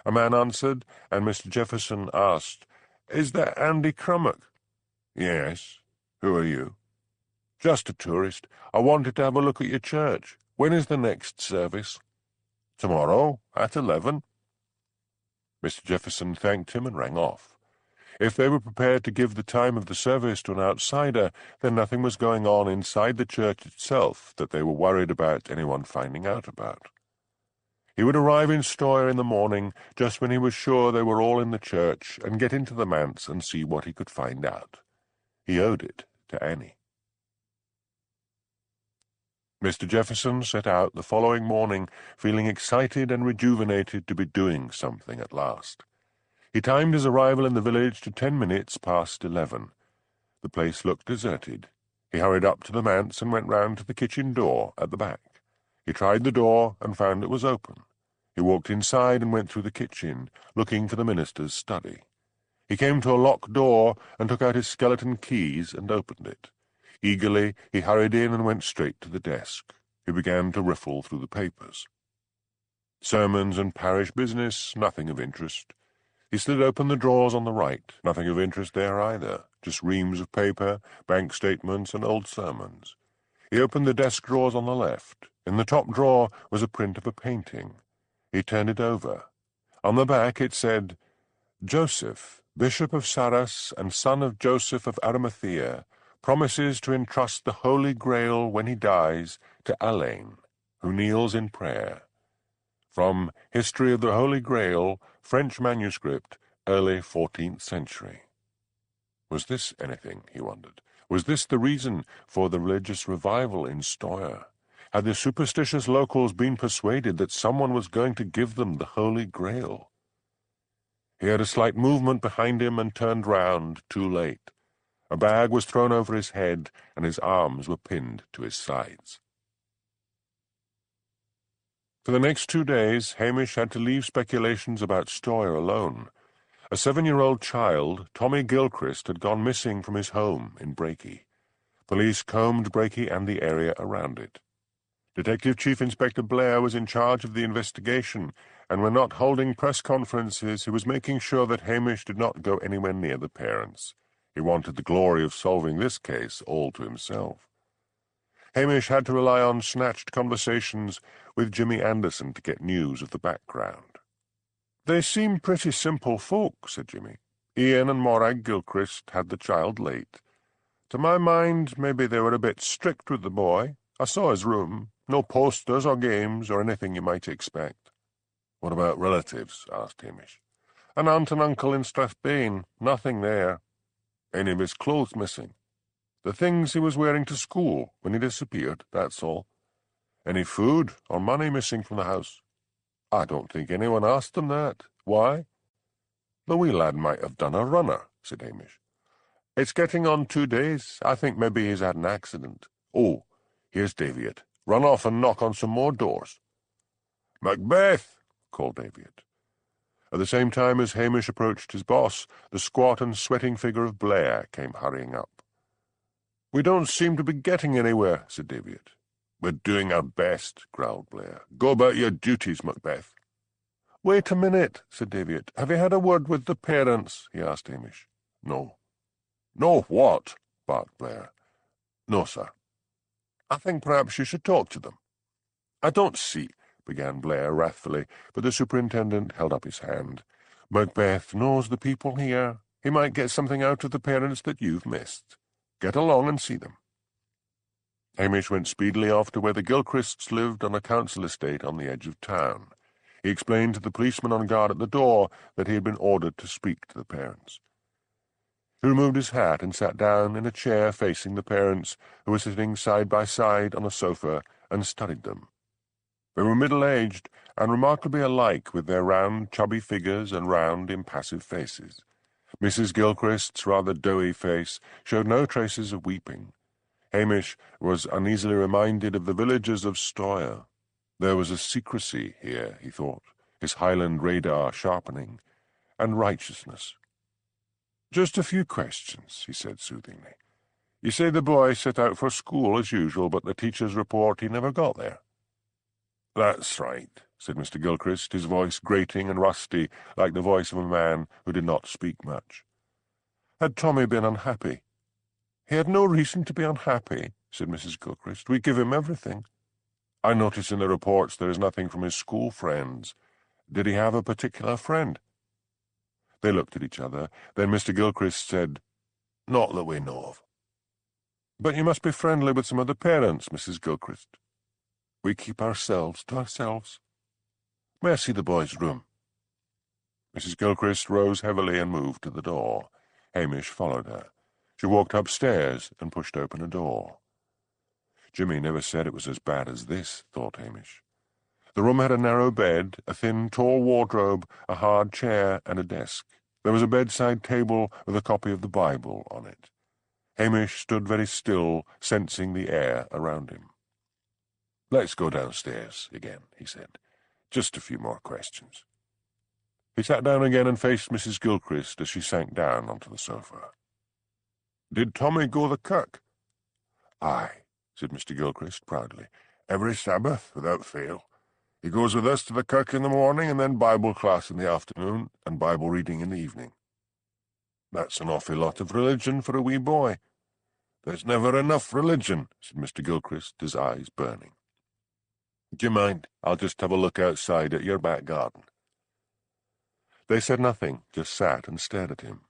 [SPEAKER 1] A man answered, and Mr. Jefferson asked, "Is that Andy Crummock?" "Yes. Who are you?" "Just a tourist. I wanted to have a look at your church. When is the next service?" "Tomorrow, at 11. Mr. Jefferson thanked him and rang off. If they were prepared to give the time of the service to an outsider, then nothing was going on inside the church itself that they were worried about anyone finding out about. He would arrive in Stoyre in the morning, just when he was sure they were all in the church, and get into the manse and see what he could find out. He owed it to Annie. Mr. Jefferson set out the following morning, feeling excited and rejuvenated to be doing something at last. He timed his arrival in the village to 10 minutes past 11. The place looked deserted. He hurried up to the manse and went round to the kitchen door at the back. He tried the door and found it was open. He walked inside and went through the kitchen, looking for the minister's study. He came to a locked door and took out his skeleton keys and opened it. Eagerly he hurried in and went straight to the desk.
[SPEAKER 2] He began to riffle through the papers. Sermons and parish business, nothing of interest. He slid open the drawers on the right, nothing of interest there either, just reams of paper, bank statements, and old sermons. He opened the desk drawers on the left. In the top drawer was a print of a painting. He turned it over. On the back it said, "Joseph, Bishop of Sarras and son of Joseph of Arimathea, promises to entrust the Holy Grail when he dies to Alain, who kneels in prayer." From History of the Holy Grail, French manuscript, early 14th century. Was this anything, he wondered? Was this the reason for the religious revival in Stoyre? Had the superstitious locals been persuaded that someone was going to give them the Holy Grail? He heard a slight movement behind him and turned round, too late. A bag was thrown over his head, and his arms were pinned to his sides. For the next 2 days, Hamish had to leave speculations about Stoyre alone. A 7-year-old child, Tommy Gilchrist, had gone missing from his home in Brakey. Police combed Brakey and the area around it. Detective Chief Inspector Blair was in charge of the investigation, and when not holding press conferences, he was making sure that Hamish did not go anywhere near the parents. He wanted the glory of solving this case all to himself. Hamish had to rely on snatched conversations with Jimmy Anderson to get news of the background. "They seem pretty simple folk," said Jimmy. "Ian and Morag Gilchrist had the child late. To my mind, maybe they were a bit strict with the boy. I saw his room. No posters or games or anything you might expect." "What about relatives?" asked Hamish. "An aunt and uncle in Strathbane. Nothing there. Any of his clothes missing. The things he was wearing to school when he disappeared, that's all. Any food or money missing from the house?" "I don't think anyone asked them that. Why?" "The wee lad might have done a runner," said Hamish. "It's getting on 2 days. I think maybe he's had an accident. Oh, here's Daviot. Run off and knock on some more doors." "Macbeth!" called Daviot. At the same time as Hamish approached his boss, the squat and sweating figure of Blair came hurrying up. "We don't seem to be getting anywhere," said Daviot. "We're doing our best," growled Blair. "Go about your duties, Macbeth." "Wait a minute," said Daviot. "Have you had a word with the parents?" he asked Hamish. "No." "No what?" barked Blair. "No, sir." "I think perhaps you should talk to them." "I don't see," began Blair wrathfully, but the superintendent held up his hand. "Macbeth knows the people here. He might get something out of the parents that you've missed. Get along and see them." Hamish went speedily off to where the Gilchrists lived on a council estate on the edge of town. He explained to the policeman on guard at the door that he had been ordered to speak to the parents. He removed his hat and sat down in a chair facing the parents, who were sitting side by side on a sofa, and studied them. They were middle-aged and remarkably alike, with their round, chubby figures and round, impassive faces. Mrs. Gilchrist's rather doughy face showed no traces of weeping. Hamish was uneasily reminded of the villagers of Stoyre. There was a secrecy here, he thought, his Highland radar sharpening, and righteousness. "Just a few questions," he said soothingly. "You say the boy set out for school as usual, but the teachers report he never got there." "That's right," said Mr. Gilchrist, his voice grating and rusty, like the voice of a man who did not speak much. "Had Tommy been unhappy?" "He had no reason to be unhappy," said Mrs. Gilchrist. "We give him everything." "I notice in the reports there is nothing from his school friends. Did he have a particular friend?" They looked at each other. Then Mr. Gilchrist said, "Not that we know of." "But you must be friendly with some of the parents, Mrs. Gilchrist." "We keep ourselves to ourselves." "May I see the boy's room?" Mrs. Gilchrist rose heavily and moved to the door. Hamish followed her. She walked upstairs and pushed open a door. Jimmy never said it was as bad as this, thought Hamish. The room had a narrow bed, a thin, tall wardrobe, a hard chair, and a desk. There was a bedside table with a copy of the Bible on it. Hamish stood very still, sensing the air around him. "Let's go downstairs again," he said. "Just a few more questions." He sat down again and faced Mrs. Gilchrist as she sank down onto the sofa. "Did Tommy go the kirk?" "Aye," said Mr. Gilchrist proudly. Every Sabbath, without fail. He goes with us to the kirk in the morning, and then Bible class in the afternoon, and Bible reading in the evening. That's an awful lot of religion for a wee boy. There's never enough religion, said Mr. Gilchrist, his eyes burning. Do you mind? I'll just have a look outside at your back garden. They said nothing, just sat and stared at him.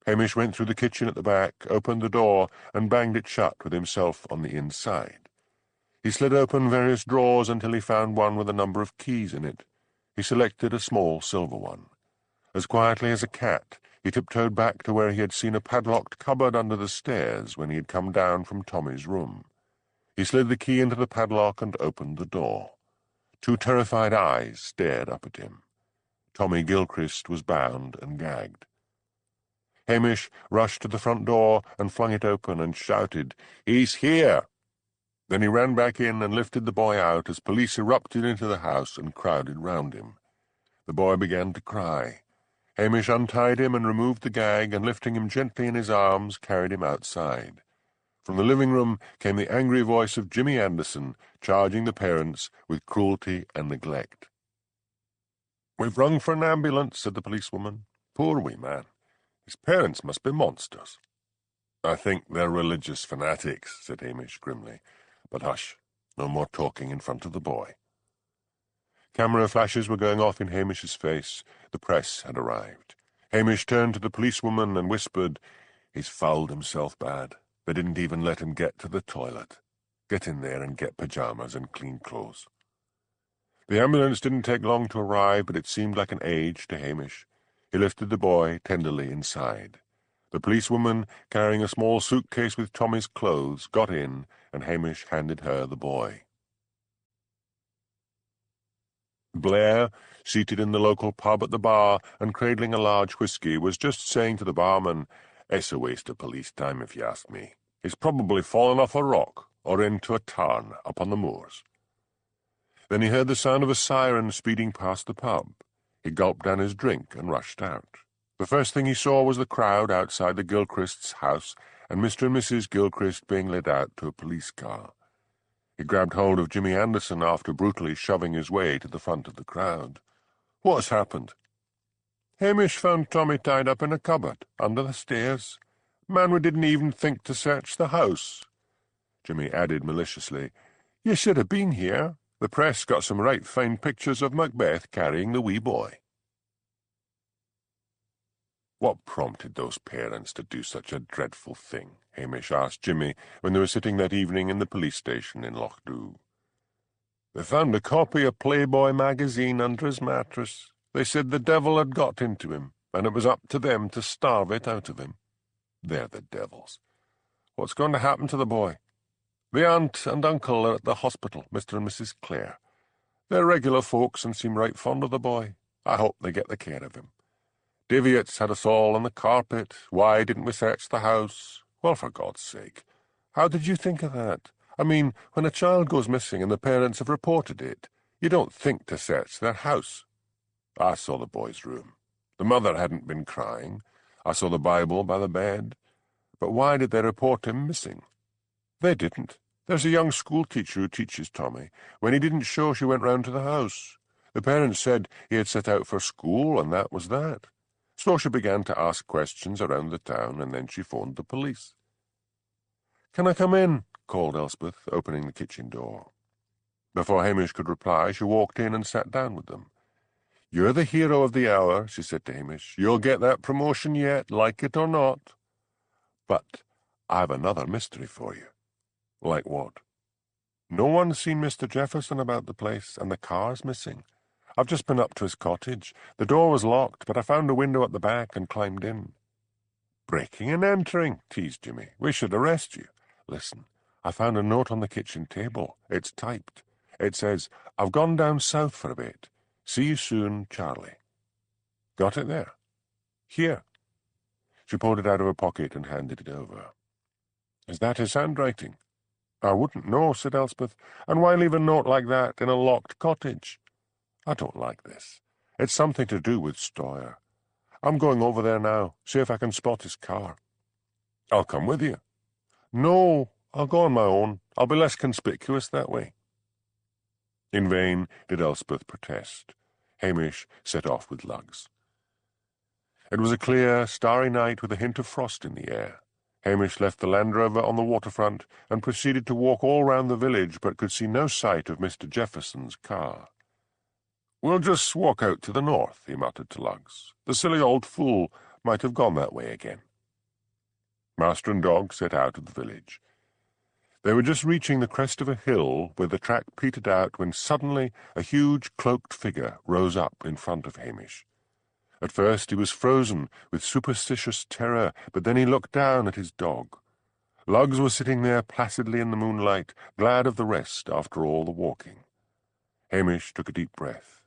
[SPEAKER 2] Hamish went through the kitchen at the back, opened the door, and banged it shut with himself on the inside. He slid open various drawers until he found one with a number of keys in it. He selected a small silver one. As quietly as a cat, he tiptoed back to where he had seen a padlocked cupboard under the stairs when he had come down from Tommy's room. He slid the key into the padlock and opened the door. Two terrified eyes stared up at him. Tommy Gilchrist was bound and gagged. Hamish rushed to the front door and flung it open and shouted, "He's here!" Then he ran back in and lifted the boy out as police erupted into the house and crowded round him. The boy began to cry. Hamish untied him and removed the gag, and lifting him gently in his arms, carried him outside. From the living room came the angry voice of Jimmy Anderson, charging the parents with cruelty and neglect. "We've rung for an ambulance," said the policewoman. "Poor wee man. His parents must be monsters." "I think they're religious fanatics," said Hamish grimly. "But hush, no more talking in front of the boy." Camera flashes were going off in Hamish's face. The press had arrived. Hamish turned to the policewoman and whispered, "He's fouled himself bad. They didn't even let him get to the toilet. Get in there and get pyjamas and clean clothes." The ambulance didn't take long to arrive, but it seemed like an age to Hamish. He lifted the boy tenderly inside. The policewoman, carrying a small suitcase with Tommy's clothes, got in, and Hamish handed her the boy. Blair, seated in the local pub at the bar and cradling a large whisky, was just saying to the barman, "It's a waste of police time, if you ask me. He's probably fallen off a rock or into a tarn up on the moors." Then he heard the sound of a siren speeding past the pub. He gulped down his drink and rushed out. The first thing he saw was the crowd outside the Gilchrists' house and Mr. and Mrs. Gilchrist being led out to a police car. He grabbed hold of Jimmy Anderson after brutally shoving his way to the front of the crowd. "What's happened?" "Hamish found Tommy tied up in a cupboard under the stairs. Man, we didn't even think to search the house." Jimmy added maliciously, "You should have been here. The press got some right fine pictures of Macbeth carrying the wee boy." "What prompted those parents to do such a dreadful thing?" Hamish asked Jimmy when they were sitting that evening in the police station in Lochdu. "They found a copy of Playboy magazine under his mattress. They said the devil had got into him, and it was up to them to starve it out of him. They're the devils. What's going to happen to the boy? The aunt and uncle are at the hospital, Mr. and Mrs. Clare. They're regular folks and seem right fond of the boy. I hope they get the care of him. Daviots had us all on the carpet. Why didn't we search the house? Well, for God's sake, how did you think of that? I mean, when a child goes missing and the parents have reported it, you don't think to search their house. I saw the boy's room. The mother hadn't been crying. I saw the Bible by the bed. But why did they report him missing? They didn't. There's a young schoolteacher who teaches Tommy. When he didn't show, she went round to the house. The parents said he had set out for school, and that was that. So she began to ask questions around the town, and then she phoned the police." "Can I come in?" called Elspeth, opening the kitchen door. Before Hamish could reply, she walked in and sat down with them. "You're the hero of the hour," she said to Hamish. "You'll get that promotion yet, like it or not. But I've another mystery for you." "Like what?" "No one's seen Mr. Jefferson about the place, and the car's missing. I've just been up to his cottage. The door was locked, but I found a window at the back and climbed in." "Breaking and entering," teased Jimmy. "We should arrest you. Listen, I found a note on the kitchen table. It's typed. It says, 'I've gone down south for a bit. See you soon, Charlie.' Got it there? Here." She pulled it out of her pocket and handed it over. "Is that his handwriting?" "I wouldn't know," said Elspeth. "And why leave a note like that in a locked cottage? I don't like this. It's something to do with Stoyre. I'm going over there now, see if I can spot his car." "I'll come with you." "No, I'll go on my own. I'll be less conspicuous that way." In vain did Elspeth protest. Hamish set off with Lugs. It was a clear, starry night with a hint of frost in the air. Hamish left the Land Rover on the waterfront and proceeded to walk all round the village, but could see no sight of Mr. Jefferson's car. "We'll just walk out to the north," he muttered to Lugs. "The silly old fool might have gone that way again." Master and dog set out of the village. They were just reaching the crest of a hill where the track petered out when suddenly a huge cloaked figure rose up in front of Hamish. At first he was frozen with superstitious terror, but then he looked down at his dog. Lugs was sitting there placidly in the moonlight, glad of the rest after all the walking. Hamish took a deep breath.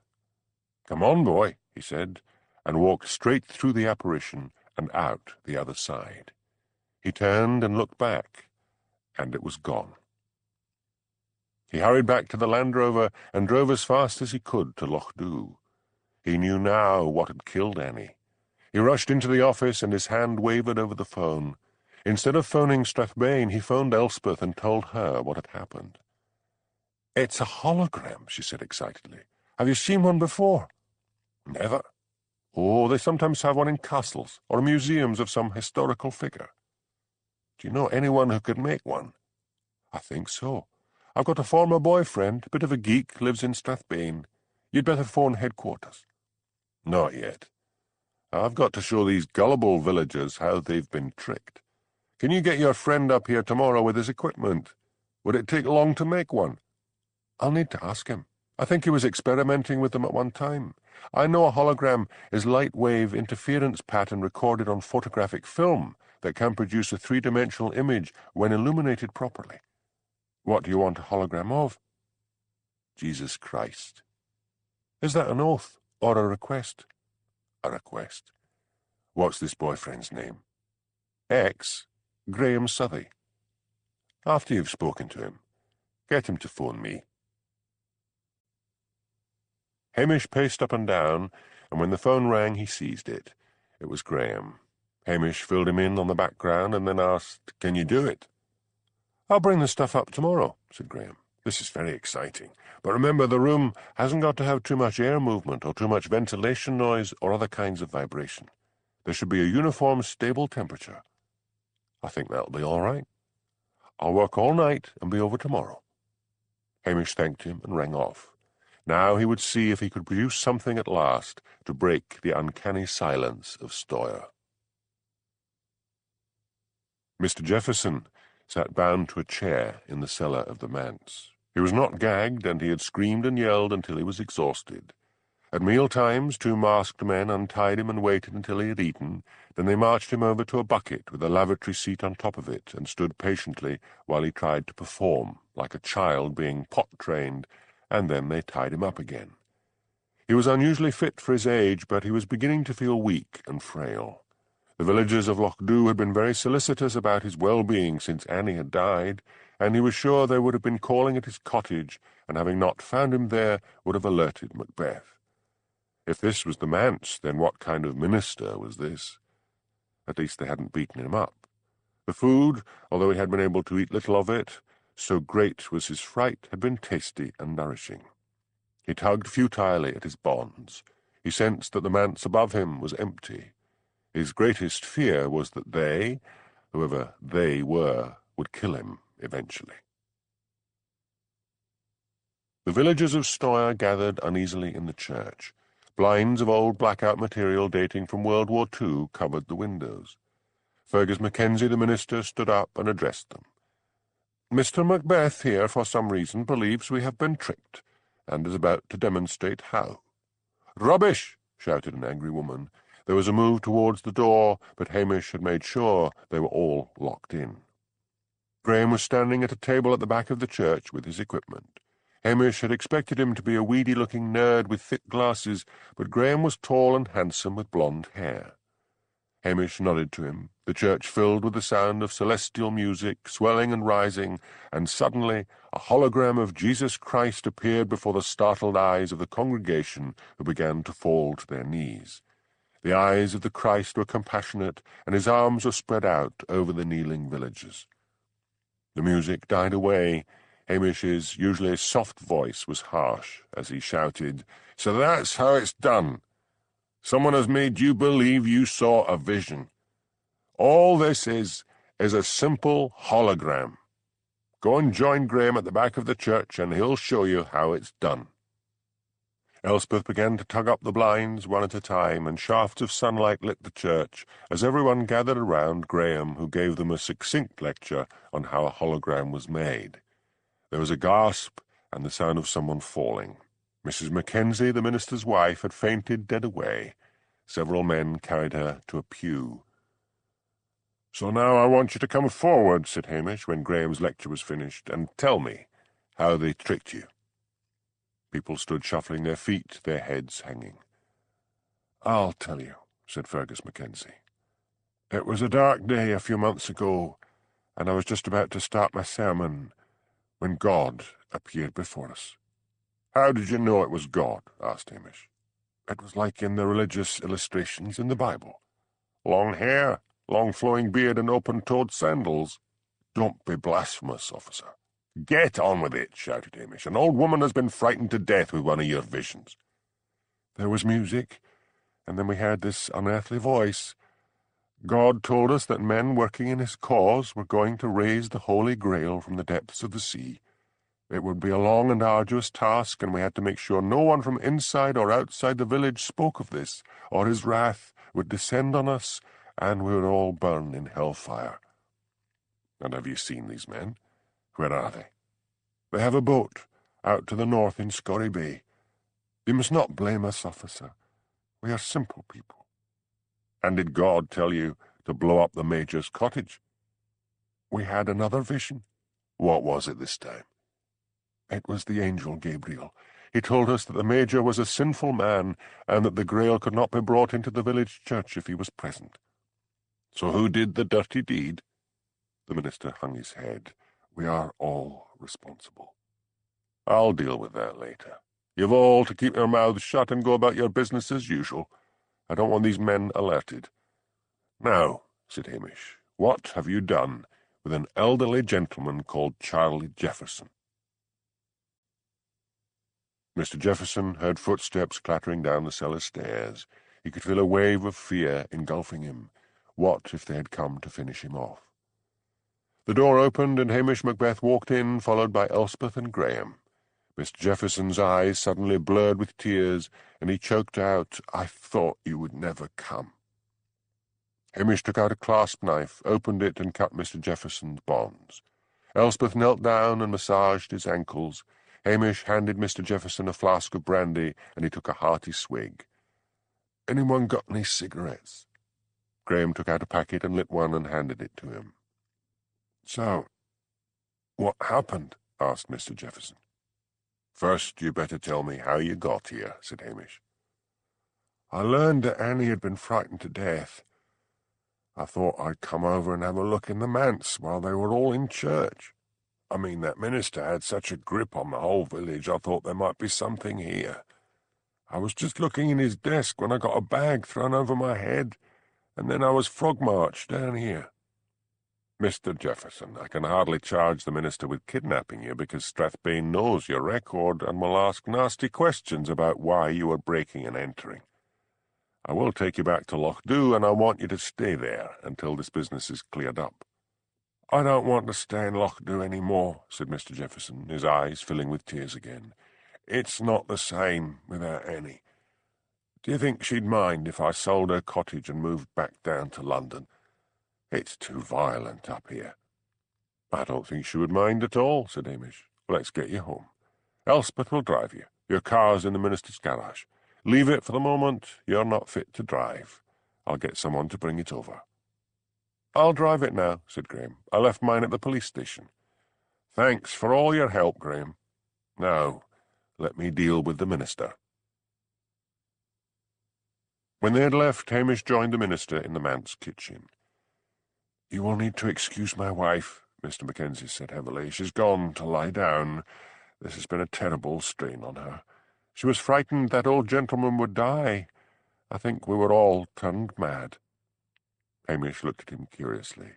[SPEAKER 2] "Come on, boy," he said, and walked straight through the apparition and out the other side. He turned and looked back, and it was gone. He hurried back to the Land Rover and drove as fast as he could to Lochdu. He knew now what had killed Annie. He rushed into the office and his hand wavered over the phone. Instead of phoning Strathbane, he phoned Elspeth and told her what had happened. "It's a hologram," she said excitedly. "Have you seen one before?" "Never." "Oh, they sometimes have one in castles or museums of some historical figure." "Do you know anyone who could make one?" "I think so. I've got a former boyfriend, bit of a geek, lives in Strathbane. You'd better phone headquarters." "Not yet. I've got to show these gullible villagers how they've been tricked. Can you get your friend up here tomorrow with his equipment? Would it take long to make one?" "I'll need to ask him. I think he was experimenting with them at one time. I know a hologram is light-wave interference pattern recorded on photographic film that can produce a three-dimensional image when illuminated properly." "What do you want a hologram of?" "Jesus Christ." "Is that an oath or a request?" "A request." "What's this boyfriend's name?" "X. Graeme Southey." "After you've spoken to him, get him to phone me." Hamish paced up and down, and when the phone rang he seized it. It was Graeme. Hamish filled him in on the background and then asked, "Can you do it?" "I'll bring the stuff up tomorrow," said Graeme. "This is very exciting. But remember, the room hasn't got to have too much air movement or too much ventilation noise or other kinds of vibration. There should be a uniform, stable temperature." "I think that'll be all right. I'll work all night and be over tomorrow." Hamish thanked him and rang off. Now he would see if he could produce something at last to break the uncanny silence of Stoyre. Mr. Jefferson sat bound to a chair in the cellar of the manse. He was not gagged, and he had screamed and yelled until he was exhausted. At meal-times, two masked men untied him and waited until he had eaten. Then they marched him over to a bucket with a lavatory seat on top of it and stood patiently while he tried to perform, like a child being pot-trained, and then they tied him up again. He was unusually fit for his age, but he was beginning to feel weak and frail. The villagers of Lochdu had been very solicitous about his well-being since Annie had died, and he was sure they would have been calling at his cottage, and having not found him there, would have alerted Macbeth. If this was the manse, then what kind of minister was this? At least they hadn't beaten him up. The food, although he had been able to eat little of it, so great was his fright, had been tasty and nourishing. He tugged futilely at his bonds. He sensed that the manse above him was empty. His greatest fear was that they, whoever they were, would kill him eventually. The villagers of Stoyre gathered uneasily in the church. Blinds of old blackout material dating from World War II covered the windows. Fergus Mackenzie, the minister, stood up and addressed them. "Mr. Macbeth here, for some reason, believes we have been tricked, and is about to demonstrate how." "Rubbish!" shouted an angry woman. There was a move towards the door, but Hamish had made sure they were all locked in. Graeme was standing at a table at the back of the church with his equipment. Hamish had expected him to be a weedy-looking nerd with thick glasses, but Graeme was tall and handsome with blonde hair. Hamish nodded to him, the church filled with the sound of celestial music, swelling and rising, and suddenly a hologram of Jesus Christ appeared before the startled eyes of the congregation, who began to fall to their knees. The eyes of the Christ were compassionate, and his arms were spread out over the kneeling villagers. The music died away, Hamish's usually soft voice was harsh as he shouted, "So that's how it's done. Someone has made you believe you saw a vision. All this is a simple hologram. Go and join Graeme at the back of the church, and he'll show you how it's done." Elspeth began to tug up the blinds one at a time, and shafts of sunlight lit the church as everyone gathered around Graeme, who gave them a succinct lecture on how a hologram was made. There was a gasp and the sound of someone falling. Mrs. Mackenzie, the minister's wife, had fainted dead away. Several men carried her to a pew. "So now I want you to come forward," said Hamish, when Graeme's lecture was finished, "and tell me how they tricked you." People stood shuffling their feet, their heads hanging. "I'll tell you," said Fergus Mackenzie. "It was a dark day a few months ago, and I was just about to start my sermon when God appeared before us." "How did you know it was God?" asked Hamish. "It was like in the religious illustrations in the Bible. Long hair, long flowing beard, and open-toed sandals." "Don't be blasphemous, officer." "Get on with it," shouted Hamish. "An old woman has been frightened to death with one of your visions." "There was music, and then we heard this unearthly voice. God told us that men working in his cause were going to raise the Holy Grail from the depths of the sea. It would be a long and arduous task, and we had to make sure no one from inside or outside the village spoke of this, or his wrath would descend on us, and we would all burn in hellfire." "And have you seen these men? Where are they?" "They have a boat out to the north in Stoyre Bay. You must not blame us, officer. We are simple people." "And did God tell you to blow up the Major's cottage?" "We had another vision." "What was it this time?" "It was the angel Gabriel. He told us that the Major was a sinful man, and that the Grail could not be brought into the village church if he was present." "So who did the dirty deed?" The minister hung his head. "We are all responsible." "I'll deal with that later. You've all to keep your mouths shut and go about your business as usual. I don't want these men alerted. Now," said Hamish, "what have you done with an elderly gentleman called Charlie Jefferson?" Mr. Jefferson heard footsteps clattering down the cellar stairs. He could feel a wave of fear engulfing him. What if they had come to finish him off? The door opened, and Hamish Macbeth walked in, followed by Elspeth and Graeme. Mr. Jefferson's eyes suddenly blurred with tears, and he choked out, "I thought you would never come." Hamish took out a clasp knife, opened it, and cut Mr. Jefferson's bonds. Elspeth knelt down and massaged his ankles. Hamish handed Mr. Jefferson a flask of brandy, and he took a hearty swig. "Anyone got any cigarettes?" Graeme took out a packet and lit one and handed it to him. "So, what happened?" asked Mr. Jefferson. "First, you better tell me how you got here," said Hamish. "I learned that Annie had been frightened to death. I thought I'd come over and have a look in the manse while they were all in church. I mean, that minister had such a grip on the whole village, I thought there might be something here. I was just looking in his desk when I got a bag thrown over my head, and then I was frog-marched down here." "Mr. Jefferson, I can hardly charge the minister with kidnapping you, because Strathbane knows your record and will ask nasty questions about why you are breaking and entering. I will take you back to Lochdu, and I want you to stay there until this business is cleared up." "I don't want to stay in Lochdu any more," said Mr. Jefferson, his eyes filling with tears again. "It's not the same without Annie. Do you think she'd mind if I sold her cottage and moved back down to London? It's too violent up here." "I don't think she would mind at all," said Hamish. "Let's get you home. Elspeth will drive you. Your car's in the minister's garage. Leave it for the moment. You're not fit to drive. I'll get someone to bring it over." "I'll drive it now," said Graeme. "I left mine at the police station." "Thanks for all your help, Graeme. Now, let me deal with the minister." When they had left, Hamish joined the minister in the manse kitchen. "You will need to excuse my wife," Mr. Mackenzie said heavily. "She's gone to lie down. This has been a terrible strain on her. She was frightened that old gentleman would die. I think we were all turned mad." Hamish looked at him curiously.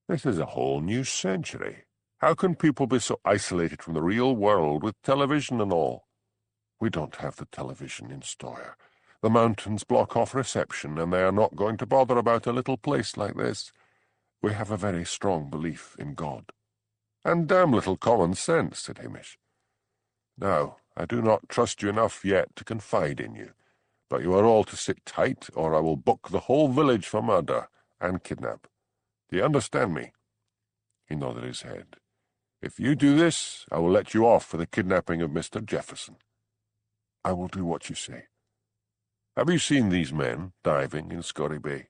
[SPEAKER 2] "This is a whole new century.
[SPEAKER 1] How can people be so isolated from the real world with television and all? We don't have the television in Stoyre. The mountains block off reception, and they are not going to bother about a little place like this. We have a very strong belief in God. And damn little common sense, said Hamish. Now, I do not trust you enough yet to confide in you, but you are all to sit tight, or I will book the whole village for murder and kidnap. Do you understand me? He nodded his head. If you do this, I will let you off for the kidnapping of Mr. Jefferson. I will do what you say. Have you seen these men diving in Scotty Bay?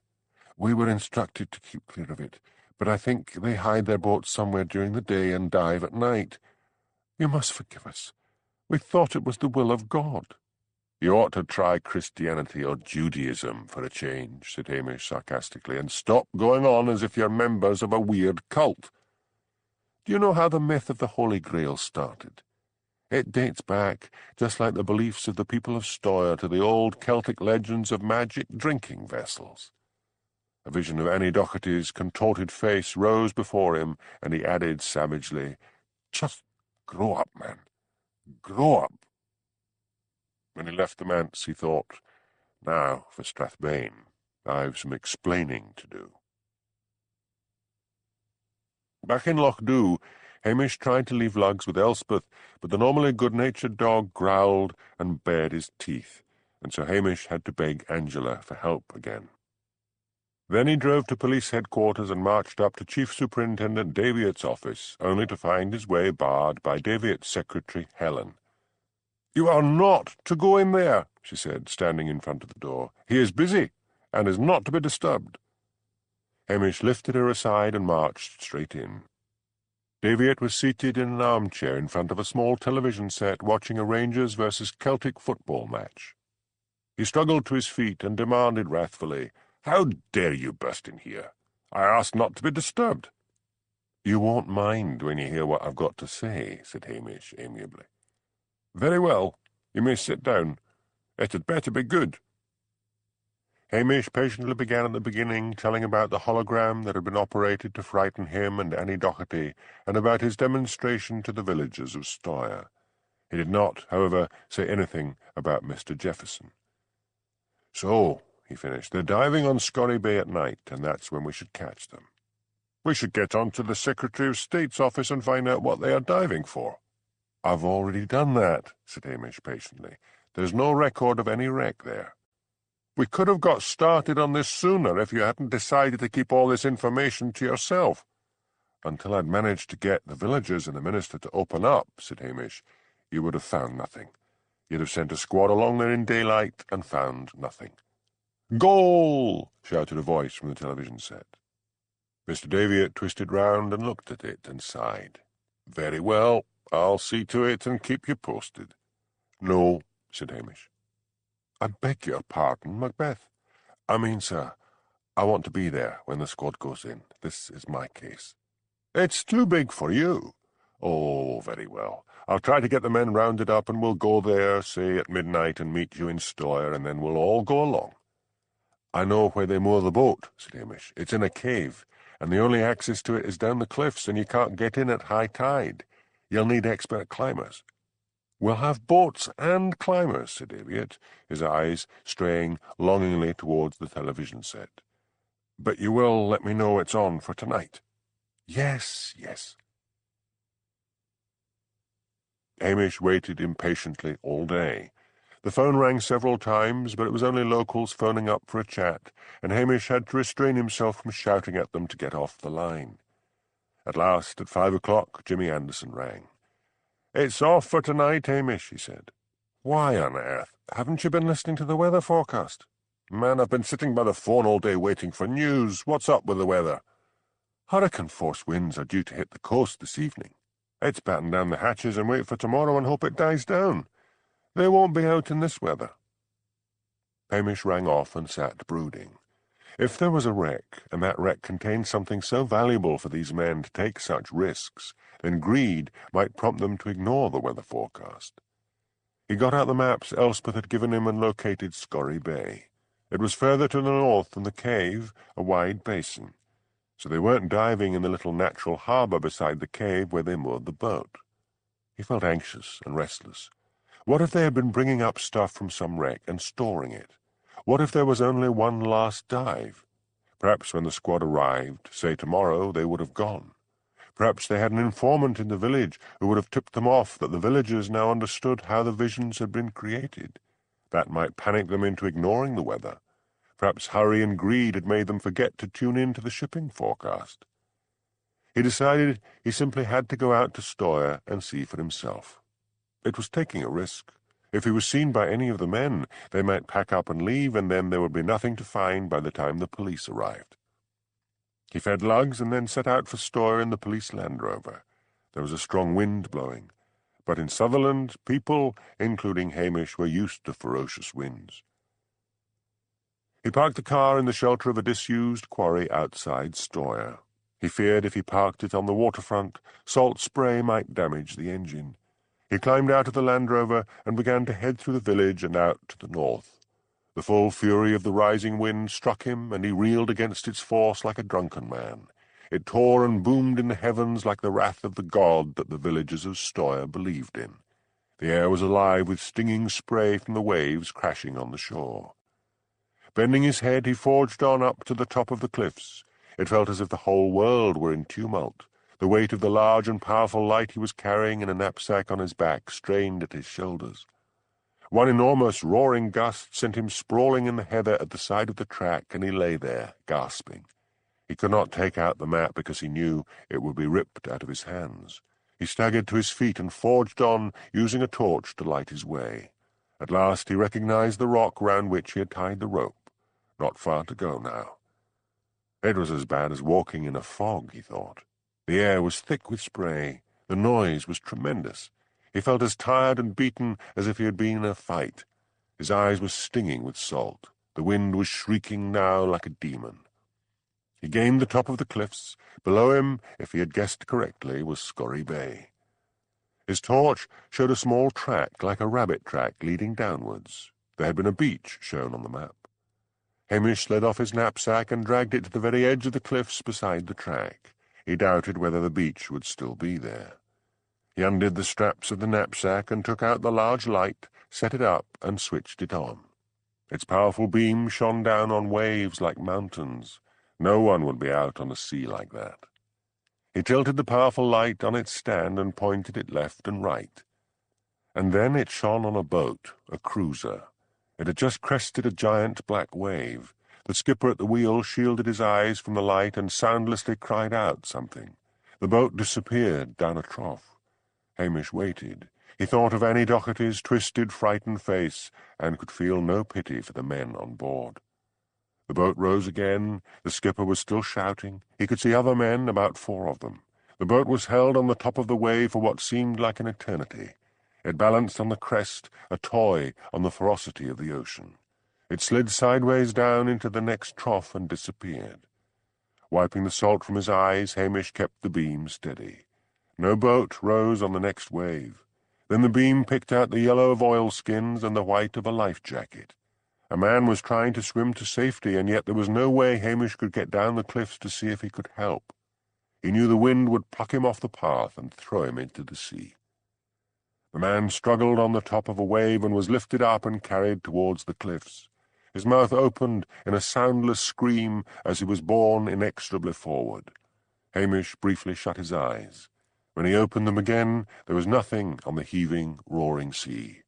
[SPEAKER 1] We were instructed to keep clear of it, but I think they hide their boats somewhere during the day and dive at night. You must forgive us. We thought it was the will of God. You ought to try Christianity or Judaism for a change, said Hamish sarcastically, and stop going on as if you're members of a weird cult. Do you know how the myth of the Holy Grail started? It dates back, just like the beliefs of the people of Stoyre, to the old Celtic legends of magic drinking vessels. A vision of Annie Doherty's contorted face rose before him, and he added savagely, "Just grow up, man. Grow up." When he left the manse, he thought, now for Strathbane. I've some explaining to do. Back in Lochdu, Hamish tried to leave Lugs with Elspeth, but the normally good-natured dog growled and bared his teeth, and so Hamish had to beg Angela for help again. Then he drove to police headquarters and marched up to Chief Superintendent Daviot's office, only to find his way barred by Daviot's secretary, Helen. "You are not to go in there," she said, standing in front of the door. "He is busy, and is not to be disturbed." Hamish lifted her aside and marched straight in. Daviot was seated in an armchair in front of a small television set watching a Rangers versus Celtic football match. He struggled to his feet and demanded wrathfully, "How dare you burst in here? I asked not to be disturbed." "You won't mind when you hear what I've got to say," said Hamish amiably. "Very well. You may sit down. It had better be good." Hamish patiently began at the beginning, telling about the hologram that had been operated to frighten him and Annie Doherty, and about his demonstration to the villagers of Stoyre. He did not, however, say anything about Mr. Jefferson. "So," he finished, "they're diving on Scotty Bay at night, and that's when we should catch them. We should get on to the Secretary of State's office and find out what they are diving for." "I've already done that," said Hamish patiently. "There's no record of any wreck there." "We could have got started on this sooner if you hadn't decided to keep all this information to yourself." "Until I'd managed to get the villagers and the minister to open up," said Hamish, "you would have found nothing. You'd have sent a squad along there in daylight and found nothing." "Goal!" shouted a voice from the television set. Mr. Daviot twisted round and looked at it and sighed. "Very well, I'll see to it and keep you posted." "No," said Hamish. "I beg your pardon, Macbeth. I mean, sir, I want to be there when the squad goes in. This is my case." "It's too big for you." "Oh, very well. I'll try to get the men rounded up, and we'll go there, say, at midnight, and meet you in Stoyre, and then we'll all go along." "I know where they moor the boat," said Hamish. "It's in a cave, and the only access to it is down the cliffs, and you can't get in at high tide. You'll need expert climbers." "We'll have boats and climbers," said Daviot, his eyes straying longingly towards the television set. "But you will let me know it's on for tonight?" "Yes, yes." Hamish waited impatiently all day. The phone rang several times, but it was only locals phoning up for a chat, and Hamish had to restrain himself from shouting at them to get off the line. At last, at 5 o'clock, Jimmy Anderson rang. "It's off for tonight, Hamish," he said. "Why on earth? Haven't you been listening to the weather forecast?" "Man, I've been sitting by the phone all day waiting for news. What's up with the weather?" "Hurricane-force winds are due to hit the coast this evening. It's batten down the hatches and wait for tomorrow and hope it dies down. They won't be out in this weather." Hamish rang off and sat brooding. If there was a wreck, and that wreck contained something so valuable for these men to take such risks, then greed might prompt them to ignore the weather forecast. He got out the maps Elspeth had given him and located Scotty Bay. It was further to the north than the cave, a wide basin.
[SPEAKER 2] So they weren't diving in the little natural harbour beside the cave where they moored the boat. He felt anxious and restless. What if they had been bringing up stuff from some wreck and storing it? What if there was only one last dive? Perhaps when the squad arrived, say tomorrow, they would have gone. Perhaps they had an informant in the village who would have tipped them off that the villagers now understood how the visions had been created. That might panic them into ignoring the weather. Perhaps hurry and greed had made them forget to tune in to the shipping forecast. He decided he simply had to go out to Stoyre and see for himself. It was taking a risk. If he was seen by any of the men, they might pack up and leave, and then there would be nothing to find by the time the police arrived. He fed lugs and then set out for Stoyre in the police Land Rover. There was a strong wind blowing, but in Sutherland, people, including Hamish, were used to ferocious winds. He parked the car in the shelter of a disused quarry outside Stoyre. He feared if he parked it on the waterfront, salt spray might damage the engine. He climbed out of the Land Rover and began to head through the village and out to the north. The full fury of the rising wind struck him, and he reeled against its force like a drunken man. It tore and boomed in the heavens like the wrath of the god that the villagers of Stoyre believed in. The air was alive with stinging spray from the waves crashing on the shore. Bending his head, he forged on up to the top of the cliffs. It felt as if the whole world were in tumult. The weight of the large and powerful light he was carrying in a knapsack on his back strained at his shoulders. One enormous roaring gust sent him sprawling in the heather at the side of the track, and he lay there, gasping. He could not take out the map because he knew it would be ripped out of his hands. He staggered to his feet and forged on, using a torch to light his way. At last he recognized the rock round which he had tied the rope. Not far to go now. It was as bad as walking in a fog, he thought. The air was thick with spray. The noise was tremendous. He felt as tired and beaten as if he had been in a fight. His eyes were stinging with salt. The wind was shrieking now like a demon. He gained the top of the cliffs. Below him, if he had guessed correctly, was Scurry Bay. His torch showed a small track like a rabbit track leading downwards. There had been a beach shown on the map. Hamish slid off his knapsack and dragged it to the very edge of the cliffs beside the track. He doubted whether the beach would still be there. He undid the straps of the knapsack and took out the large light, set it up, and switched it on. Its powerful beam shone down on waves like mountains. No one would be out on a sea like that. He tilted the powerful light on its stand and pointed it left and right. And then it shone on a boat, a cruiser. It had just crested a giant black wave. The skipper at the wheel shielded his eyes from the light and soundlessly cried out something. The boat disappeared down a trough. Hamish waited. He thought of Annie Docherty's twisted, frightened face, and could feel no pity for the men on board. The boat rose again. The skipper was still shouting. He could see other men, about 4 of them. The boat was held on the top of the wave for what seemed like an eternity. It balanced on the crest, a toy on the ferocity of the ocean. It slid sideways down into the next trough and disappeared. Wiping the salt from his eyes, Hamish kept the beam steady. No boat rose on the next wave. Then the beam picked out the yellow of oilskins and the white of a life jacket. A man was trying to swim to safety, and yet there was no way Hamish could get down the cliffs to see if he could help. He knew the wind would pluck him off the path and throw him into the sea. The man struggled on the top of a wave and was lifted up and carried towards the cliffs. His mouth opened in a soundless scream as he was borne inexorably forward. Hamish briefly shut his eyes. When he opened them again, there was nothing on the heaving, roaring sea.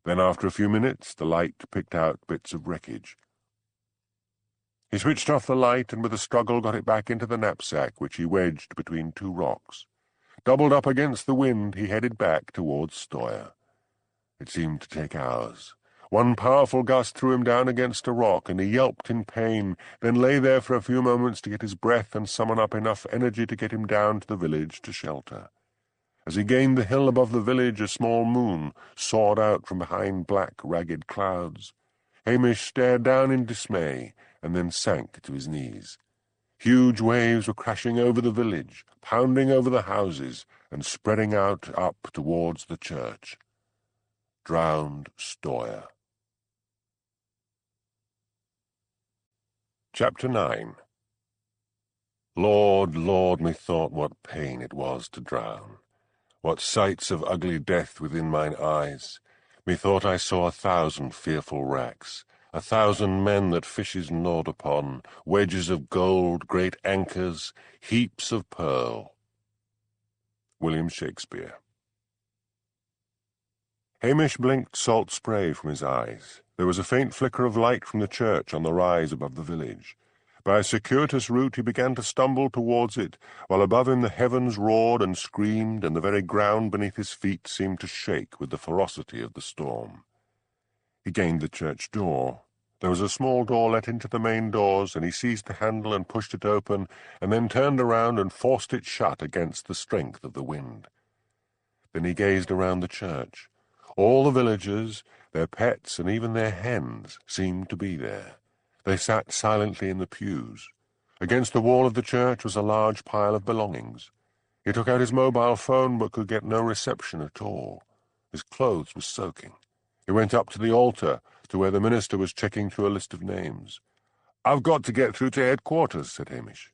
[SPEAKER 2] Then, after a few minutes, the light picked out bits of wreckage. He switched off the light and with a struggle got it back into the knapsack, which he wedged between 2 rocks. Doubled up against the wind, he headed back towards Stoyre. It seemed to take hours. One powerful gust threw him down against a rock, and he yelped in pain, then lay there for a few moments to get his breath and summon up enough energy to get him down to the village to shelter. As he gained the hill above the village, a small moon soared out from behind black, ragged clouds. Hamish stared down in dismay, and then sank to his knees. Huge waves were crashing over the village, pounding over the houses, and spreading out up towards the church. Drowned Stoyre. Chapter 9.
[SPEAKER 1] Lord, Lord, methought what pain it was to drown, what sights of ugly death within mine eyes. Methought I saw 1,000 fearful wracks, 1,000 men that fishes gnawed upon, wedges of gold, great anchors, heaps of pearl. William Shakespeare. Hamish blinked salt spray from his eyes. There was a faint flicker of light from the church on the rise above the village. By a circuitous route he began to stumble towards it, while above him the heavens roared and screamed, and the very ground beneath his feet seemed to shake with the ferocity of the storm. He gained the church door. There was a small door let into the main doors, and he seized the handle and pushed it open, and then turned around and forced it shut against the strength of the wind. Then he gazed around the church. All the villagers, their pets, and even their hens seemed to be there. They sat silently in the pews. Against the wall of the church was a large pile of belongings. He took out his mobile phone but could get no reception at all. His clothes were soaking. He went up to the altar, to where the minister was checking through a list of names. "I've got to get through to headquarters," said Hamish.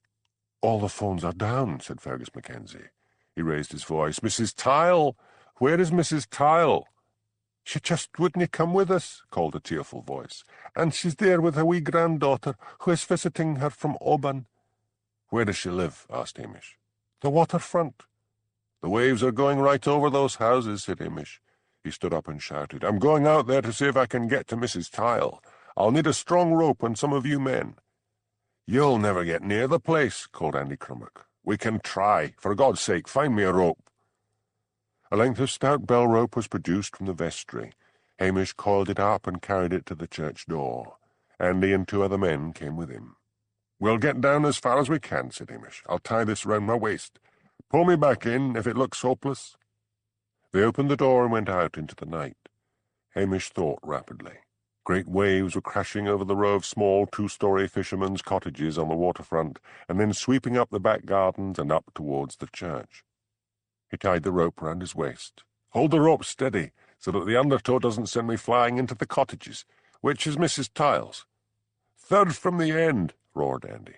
[SPEAKER 1] "All the phones are down," said Fergus Mackenzie. He raised his voice. "Mrs. Tyle! Where is Mrs. Tyle?" "She just wouldn't come with us," called a tearful voice, "and she's there with her wee granddaughter, who is visiting her from Oban." "Where does she live?" asked Hamish. "The waterfront." "The waves are going right over those houses," said Hamish. He stood up and shouted, "I'm going out there to see if I can get to Mrs. Tyle. I'll need a strong rope and some of you men." "You'll never get near the place," called Andy Crummock. "We can try. For God's sake, find me a rope." A length of stout bell rope was produced from the vestry. Hamish coiled it up and carried it to the church door. Andy and 2 other men came with him. "We'll get down as far as we can," said Hamish. "I'll tie this round my waist. Pull me back in if it looks hopeless." They opened the door and went out into the night. Hamish thought rapidly. Great waves were crashing over the row of small 2-story fishermen's cottages on the waterfront, and then sweeping up the back gardens and up towards the church. He tied the rope round his waist. "Hold the rope steady, so that the undertow doesn't send me flying into the cottages. Which is Mrs. Tyle's?" "Third from the end," roared Andy.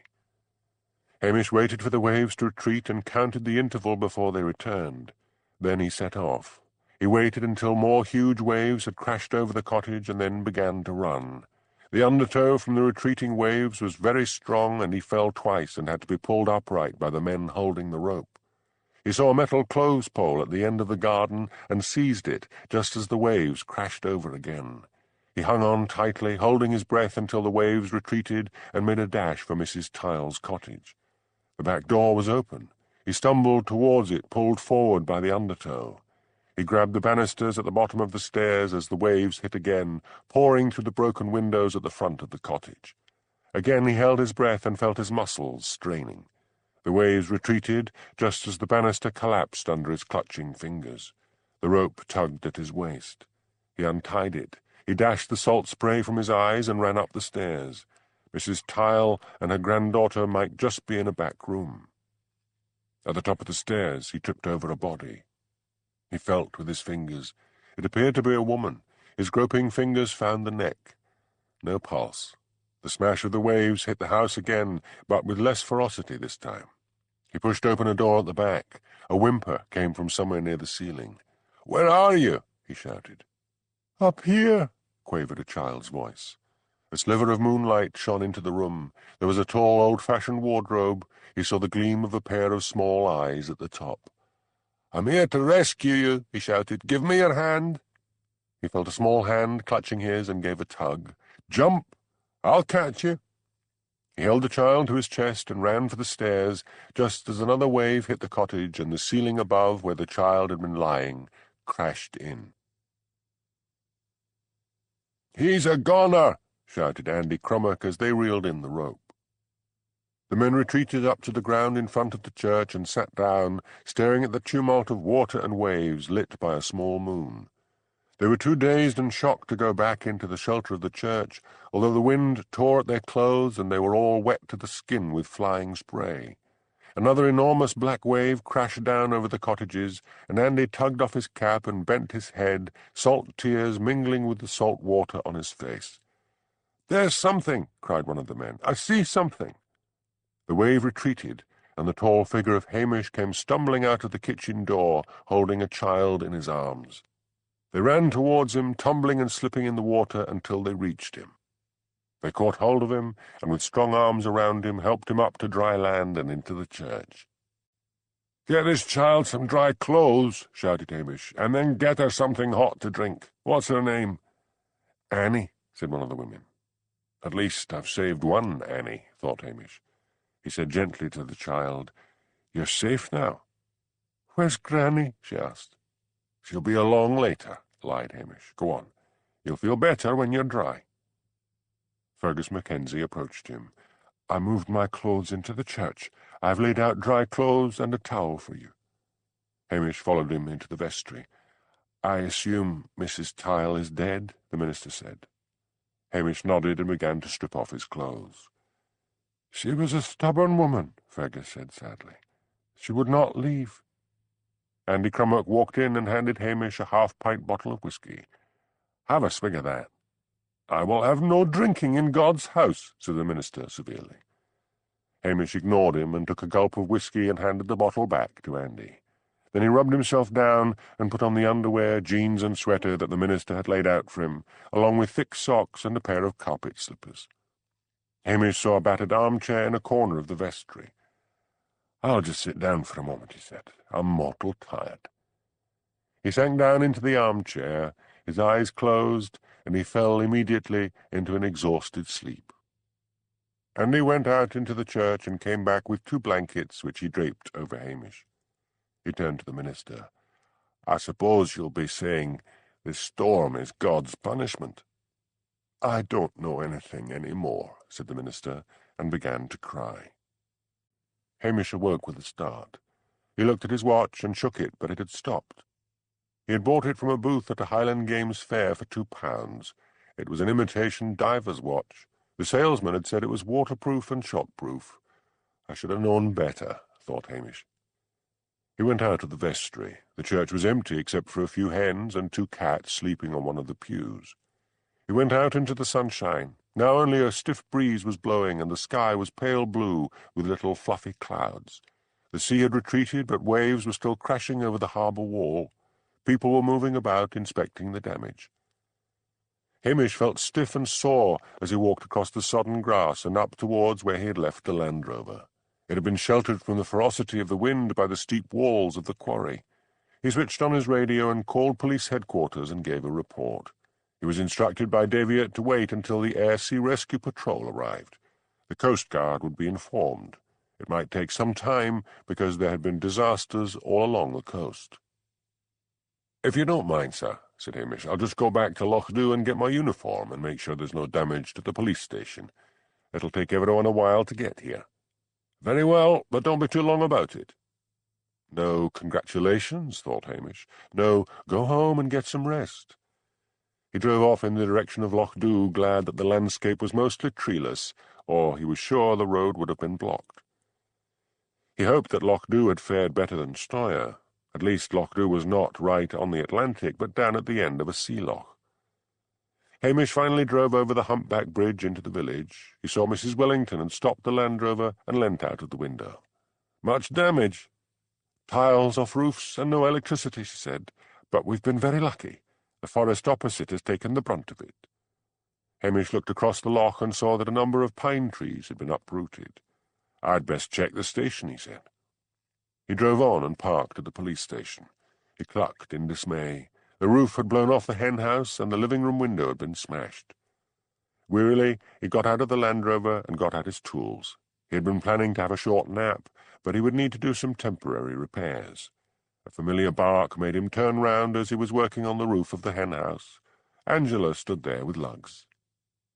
[SPEAKER 1] Hamish waited for the waves to retreat and counted the interval before they returned. Then he set off. He waited until more huge waves had crashed over the cottage and then began to run. The undertow from the retreating waves was very strong, and he fell twice and had to be pulled upright by the men holding the rope. He saw a metal clothes pole at the end of the garden and seized it just as the waves crashed over again. He hung on tightly, holding his breath until the waves retreated, and made a dash for Mrs. Tyle's cottage. The back door was open. He stumbled towards it, pulled forward by the undertow. He grabbed the banisters at the bottom of the stairs as the waves hit again, pouring through the broken windows at the front of the cottage. Again he held his breath and felt his muscles straining. The waves retreated just as the banister collapsed under his clutching fingers. The rope tugged at his waist. He untied it. He dashed the salt spray from his eyes and ran up the stairs. Mrs. Tyle and her granddaughter might just be in a back room. At the top of the stairs he tripped over a body. He felt with his fingers. It appeared to be a woman. His groping fingers found the neck. No pulse. The smash of the waves hit the house again, but with less ferocity this time. He pushed open a door at the back. A whimper came from somewhere near the ceiling. "Where are you?" he shouted. "Up here," quavered a child's voice. A sliver of moonlight shone into the room. There was a tall, old-fashioned wardrobe. He saw the gleam of a pair of small eyes at the top. "I'm here to rescue you," he shouted. "Give me your hand." He felt a small hand clutching his and gave a tug. "Jump! I'll catch you." He held the child to his chest and ran for the stairs, just as another wave hit the cottage and the ceiling above, where the child had been lying, crashed in. "He's a goner!" shouted Andy Crummock as they reeled in the rope. The men retreated up to the ground in front of the church and sat down, staring at the tumult of water and waves lit by a small moon. They were too dazed and shocked to go back into the shelter of the church, although the wind tore at their clothes and they were all wet to the skin with flying spray. Another enormous black wave crashed down over the cottages, and Andy tugged off his cap and bent his head, salt tears mingling with the salt water on his face. "There's something!" cried one of the men. "I see something!" The wave retreated, and the tall figure of Hamish came stumbling out of the kitchen door, holding a child in his arms. They ran towards him, tumbling and slipping in the water until they reached him. They caught hold of him, and with strong arms around him, helped him up to dry land and into the church. "Get this child some dry clothes," shouted Hamish, "and then get her something hot to drink. What's her name?" "Annie," said one of the women. "At least I've saved one Annie," thought Hamish. He said gently to the child, "You're safe now." "Where's Granny?" she asked. "She'll be along later," lied Hamish. "Go on. You'll feel better when you're dry." Fergus Mackenzie approached him. "I moved my clothes into the church. I've laid out dry clothes and a towel for you." Hamish followed him into the vestry. "I assume Mrs. Tyle is dead," the minister said. Hamish nodded and began to strip off his clothes. "She was a stubborn woman," Fergus said sadly. "She would not leave." Andy Crummock walked in and handed Hamish a half-pint bottle of whisky. "Have a swig of that." "I will have no drinking in God's house," said the minister severely. Hamish ignored him and took a gulp of whisky and handed the bottle back to Andy. Then he rubbed himself down and put on the underwear, jeans and sweater that the minister had laid out for him, along with thick socks and a pair of carpet slippers. Hamish saw a battered armchair in a corner of the vestry. "I'll just sit down for a moment," he said. "I'm mortal tired." He sank down into the armchair, his eyes closed, and he fell immediately into an exhausted sleep. Andy went out into the church and came back with 2 blankets which he draped over Hamish. He turned to the minister. "I suppose you'll be saying this storm is God's punishment." "I don't know anything any more," said the minister, and began to cry. Hamish awoke with a start. He looked at his watch and shook it, but it had stopped. He had bought it from a booth at a Highland Games fair for £2. It was an imitation diver's watch. The salesman had said it was waterproof and shockproof. "I should have known better," thought Hamish. He went out of the vestry. The church was empty except for a few hens and 2 cats sleeping on one of the pews. He went out into the sunshine. Now only a stiff breeze was blowing, and the sky was pale blue with little fluffy clouds. The sea had retreated, but waves were still crashing over the harbour wall. People were moving about, inspecting the damage. Hamish felt stiff and sore as he walked across the sodden grass and up towards where he had left the Land Rover. It had been sheltered from the ferocity of the wind by the steep walls of the quarry. He switched on his radio and called police headquarters and gave a report. He was instructed by Daviot to wait until the Air-Sea Rescue Patrol arrived. The Coast Guard would be informed. It might take some time because there had been disasters all along the coast. "If you don't mind, sir," said Hamish, "I'll just go back to Lochdu and get my uniform and make sure there's no damage to the police station. It'll take everyone a while to get here." "Very well, but don't be too long about it." No congratulations, thought Hamish. No, go home and get some rest. He drove off in the direction of Lochdu, glad that the landscape was mostly treeless, or he was sure the road would have been blocked. He hoped that Lochdu had fared better than Stoyre. At least Lochdu was not right on the Atlantic, but down at the end of a sea loch. Hamish finally drove over the humpback bridge into the village. He saw Mrs. Wellington and stopped the Land Rover and leant out of the window. "Much damage?" "Tiles off roofs and no electricity," she said. "But we've been very lucky. The forest opposite has taken the brunt of it." Hamish looked across the loch and saw that a number of pine trees had been uprooted. "I'd best check the station," he said. He drove on and parked at the police station. He clucked in dismay. The roof had blown off the hen house and the living-room window had been smashed. Wearily, he got out of the Land Rover and got out his tools. He had been planning to have a short nap, but he would need to do some temporary repairs. A familiar bark made him turn round as he was working on the roof of the hen house. Angela stood there with lugs.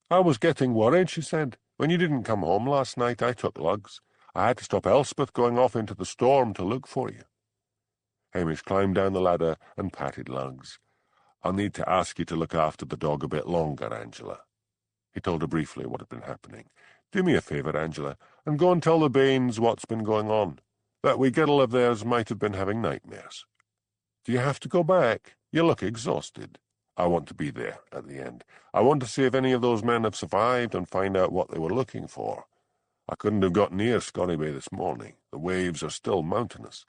[SPEAKER 1] "I was getting worried," she said. "When you didn't come home last night, I took lugs. I had to stop Elspeth going off into the storm to look for you." Hamish climbed down the ladder and patted Lugs. "I'll need to ask you to look after the dog a bit longer, Angela." He told her briefly what had been happening. "Do me a favour, Angela, and go and tell the Baines what's been going on. That wee girl of theirs might have been having nightmares. Do you have to go back? You look exhausted. I want to be there at the end. I want to see if any of those men have survived and find out what they were looking for. I couldn't have got near Scotty Bay this morning. The waves are still mountainous."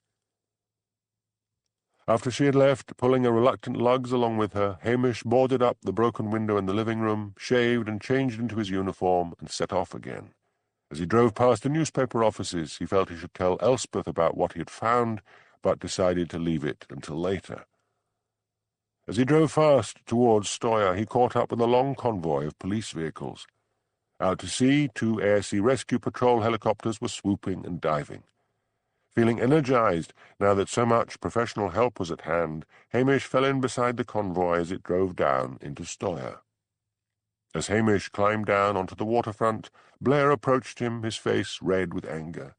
[SPEAKER 1] After she had left, pulling a reluctant Lugs along with her, Hamish boarded up the broken window in the living room, shaved and changed into his uniform, and set off again. As he drove past the newspaper offices, he felt he should tell Elspeth about what he had found, but decided to leave it until later. As he drove fast towards Stoyre, he caught up with a long convoy of police vehicles. Out to sea, 2 air-sea rescue patrol helicopters were swooping and diving. Feeling energized now that so much professional help was at hand, Hamish fell in beside the convoy as it drove down into Stoyre. As Hamish climbed down onto the waterfront, Blair approached him, his face red with anger.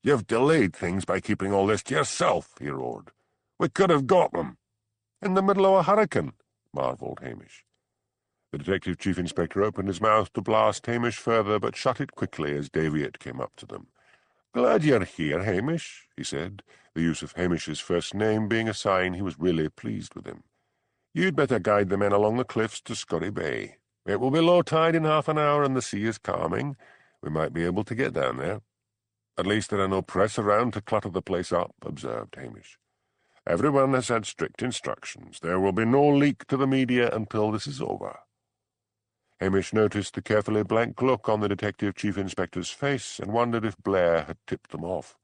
[SPEAKER 1] "You've delayed things by keeping all this to yourself," he roared. "We could have got them." "In the middle of a hurricane," marvelled Hamish. The Detective Chief Inspector opened his mouth to blast Hamish further, but shut it quickly as Daviot came up to them. "Glad you're here, Hamish," he said, the use of Hamish's first name being a sign he was really pleased with him. "You'd better guide the men along the cliffs to Scotty Bay. It will be low tide in half an hour and the sea is calming. We might be able to get down there." "At least there are no press around to clutter the place up," observed Hamish. "Everyone has had strict instructions. There will be no leak to the media until this is over." Hamish noticed the carefully blank look on the Detective Chief Inspector's face and wondered if Blair had tipped them off.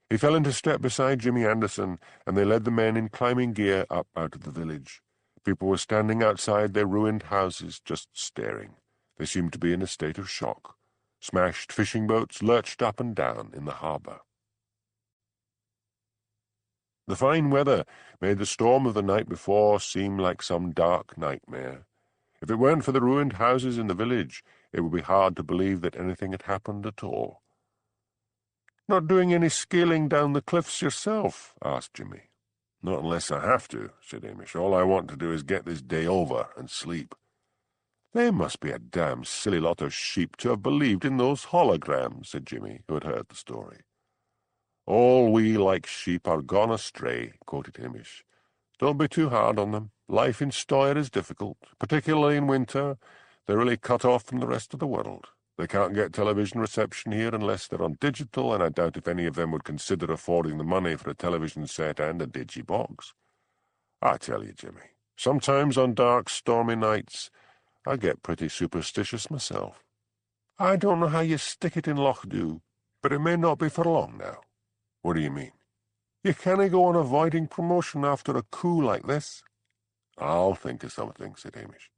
[SPEAKER 1] He fell into step beside Jimmy Anderson, and they led the men in climbing gear up out of the village. People were standing outside their ruined houses, just staring. They seemed to be in a state of shock. Smashed fishing boats lurched up and down in the harbour. The fine weather made the storm of the night before seem like some dark nightmare. If it weren't for the ruined houses in the village, it would be hard to believe that anything had happened at all. "Not doing any scaling down the cliffs yourself?" asked Jimmy. "Not unless I have to," said Hamish. "All I want to do is get this day over and sleep." "They must be a damn silly lot of sheep to have believed in those holograms," said Jimmy, who had heard the story. "All we like sheep are gone astray," quoted Hamish. "Don't be too hard on them. Life in Stoyre is difficult, particularly in winter. They're really cut off from the rest of the world. They can't get television reception here unless they're on digital, and I doubt if any of them would consider affording the money for a television set and a digibox. I tell you, Jimmy, sometimes on dark, stormy nights, I get pretty superstitious myself. I don't know how you stick it in Lochdu, but it may not be for long now." "What do you mean?" "You can't go on avoiding promotion after a coup like this." "I'll think of something," said Hamish.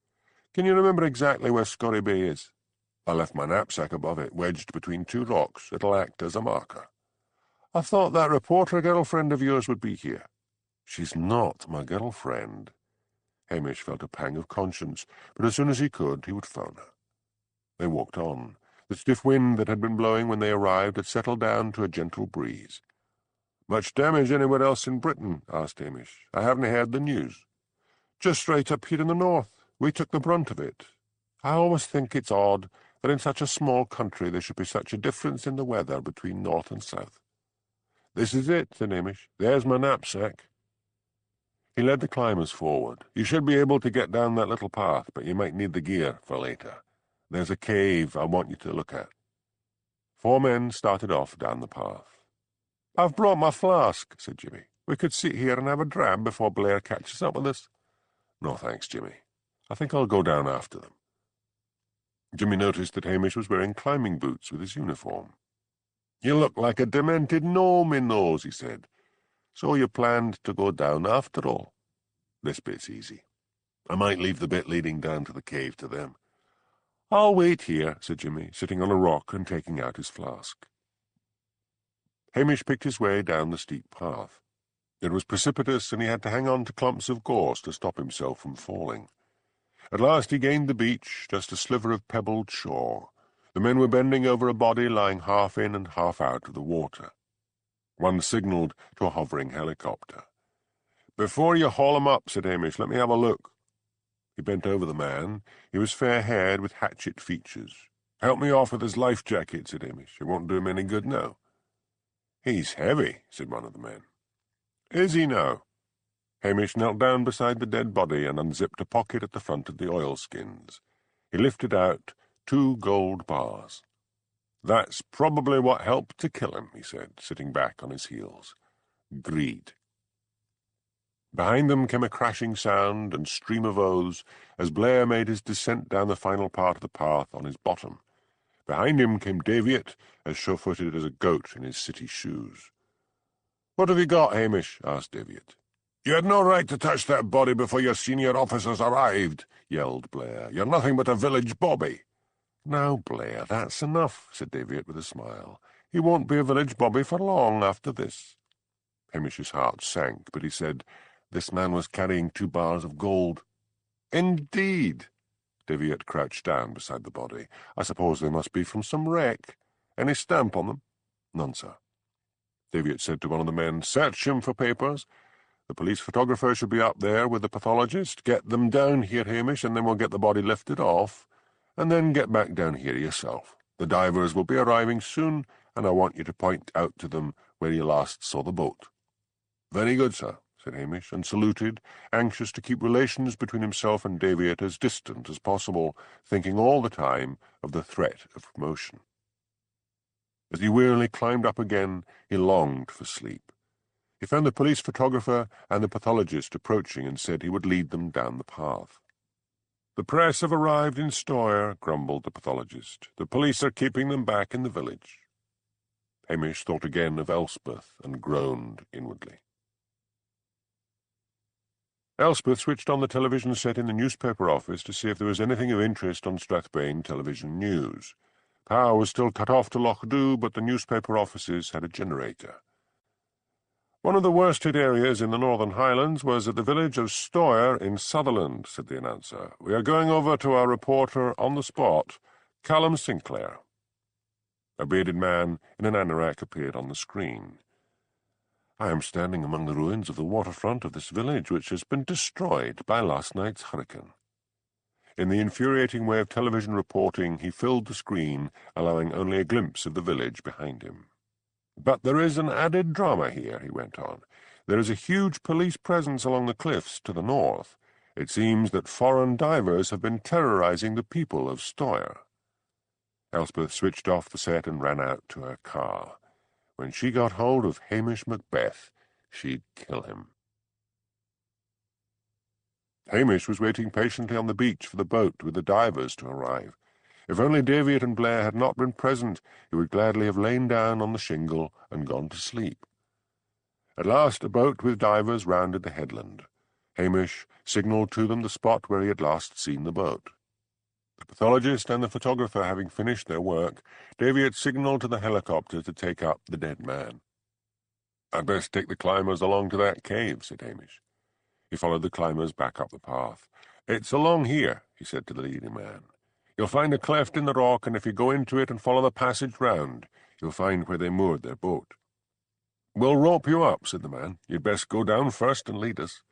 [SPEAKER 1] "Can you remember exactly where Scotty Bay is?" "I left my knapsack above it, wedged between 2 rocks. It'll act as a marker." "I thought that reporter girlfriend of yours would be here." "She's not my girlfriend." Hamish felt a pang of conscience, but as soon as he could, he would phone her. They walked on. The stiff wind that had been blowing when they arrived had settled down to a gentle breeze. "Much damage anywhere else in Britain?" asked Hamish. "I haven't heard the news." "Just right up here in the north. We took the brunt of it. I always think it's odd that in such a small country there should be such a difference in the weather between north and south." "This is it," said Hamish. "There's my knapsack." He led the climbers forward. "You should be able to get down that little path, but you might need the gear for later. There's a cave I want you to look at." 4 men started off down the path. "I've brought my flask," said Jimmy. "We could sit here and have a dram before Blair catches up with us." "No thanks, Jimmy. I think I'll go down after them." Jimmy noticed that Hamish was wearing climbing boots with his uniform. "You look like a demented gnome in those," he said. "So you planned to go down after all?" "This bit's easy. I might leave the bit leading down to the cave to them." "I'll wait here," said Jimmy, sitting on a rock and taking out his flask. Hamish picked his way down the steep path. It was precipitous, and he had to hang on to clumps of gorse to stop himself from falling. At last he gained the beach, just a sliver of pebbled shore. The men were bending over a body lying half in and half out of the water. One signalled to a hovering helicopter. "Before you haul him up," said Hamish, "let me have a look." He bent over the man. He was fair-haired with hatchet features. "Help me off with his life jacket," said Hamish. "It won't do him any good now." "He's heavy," said one of the men. "Is he now?" Hamish knelt down beside the dead body and unzipped a pocket at the front of the oilskins. He lifted out 2 gold bars. That's probably what helped to kill him, he said, sitting back on his heels. Greed. Behind them came a crashing sound and stream of oaths as Blair made his descent down the final part of the path on his bottom. Behind him came Daviot, as sure-footed as a goat in his city shoes. "What have you got, Hamish?" asked Daviot. "You had no right to touch that body before your senior officers arrived," yelled Blair. "You're nothing but a village bobby." "Now, Blair, that's enough," said Daviot with a smile. "He won't be a village bobby for long after this." Hamish's heart sank, but he said, "This man was carrying 2 bars of gold." "Indeed." Daviot crouched down beside the body. "I suppose they must be from some wreck. Any stamp on them?" "None, sir." Daviot said to one of the men, "Search him for papers. The police photographer should be up there with the pathologist. Get them down here, Hamish, and then we'll get the body lifted off, and then get back down here yourself. The divers will be arriving soon, and I want you to point out to them where you last saw the boat." "Very good, sir," said Hamish, and saluted, anxious to keep relations between himself and Daviot as distant as possible, thinking all the time of the threat of promotion. As he wearily climbed up again, he longed for sleep. He found the police photographer and the pathologist approaching and said he would lead them down the path. "The press have arrived in Stoyre," grumbled the pathologist. "The police are keeping them back in the village." Hamish thought again of Elspeth and groaned inwardly. Elspeth switched on the television set in the newspaper office to see if there was anything of interest on Strathbane television news. Power was still cut off to Lochdu, but the newspaper offices had a generator. "One of the worst-hit areas in the Northern Highlands was at the village of Stoyre in Sutherland," said the announcer. "We are going over to our reporter on the spot, Callum Sinclair." A bearded man in an anorak appeared on the screen. "I am standing among the ruins of the waterfront of this village, which has been destroyed by last night's hurricane." In the infuriating way of television reporting, he filled the screen, allowing only a glimpse of the village behind him. "But there is an added drama here," he went on. "There is a huge police presence along the cliffs to the north. It seems that foreign divers have been terrorizing the people of Stoyre." Elspeth switched off the set and ran out to her car. When she got hold of Hamish Macbeth, she'd kill him. Hamish was waiting patiently on the beach for the boat with the divers to arrive. If only Daviot and Blair had not been present, he would gladly have lain down on the shingle and gone to sleep. At last a boat with divers rounded the headland. Hamish signalled to them the spot where he had last seen the boat. The pathologist and the photographer having finished their work, Daviot signalled to the helicopter to take up the dead man. "I'd best take the climbers along to that cave," said Hamish. He followed the climbers back up the path. "It's along here," he said to the leading man. "You'll find a cleft in the rock, and if you go into it and follow the passage round, you'll find where they moored their boat." "We'll rope you up," said the man. "You'd best go down first and lead us."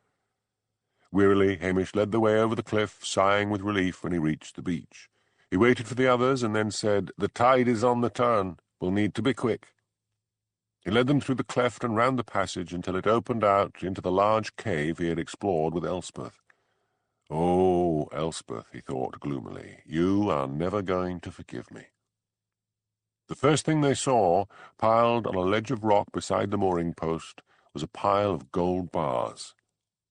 [SPEAKER 1] Wearily, Hamish led the way over the cliff, sighing with relief when he reached the beach. He waited for the others and then said, "The tide is on the turn. We'll need to be quick." He led them through the cleft and round the passage until it opened out into the large cave he had explored with Elspeth. "Oh, Elspeth," he thought gloomily, "you are never going to forgive me." The first thing they saw, piled on a ledge of rock beside the mooring post, was a pile of gold bars.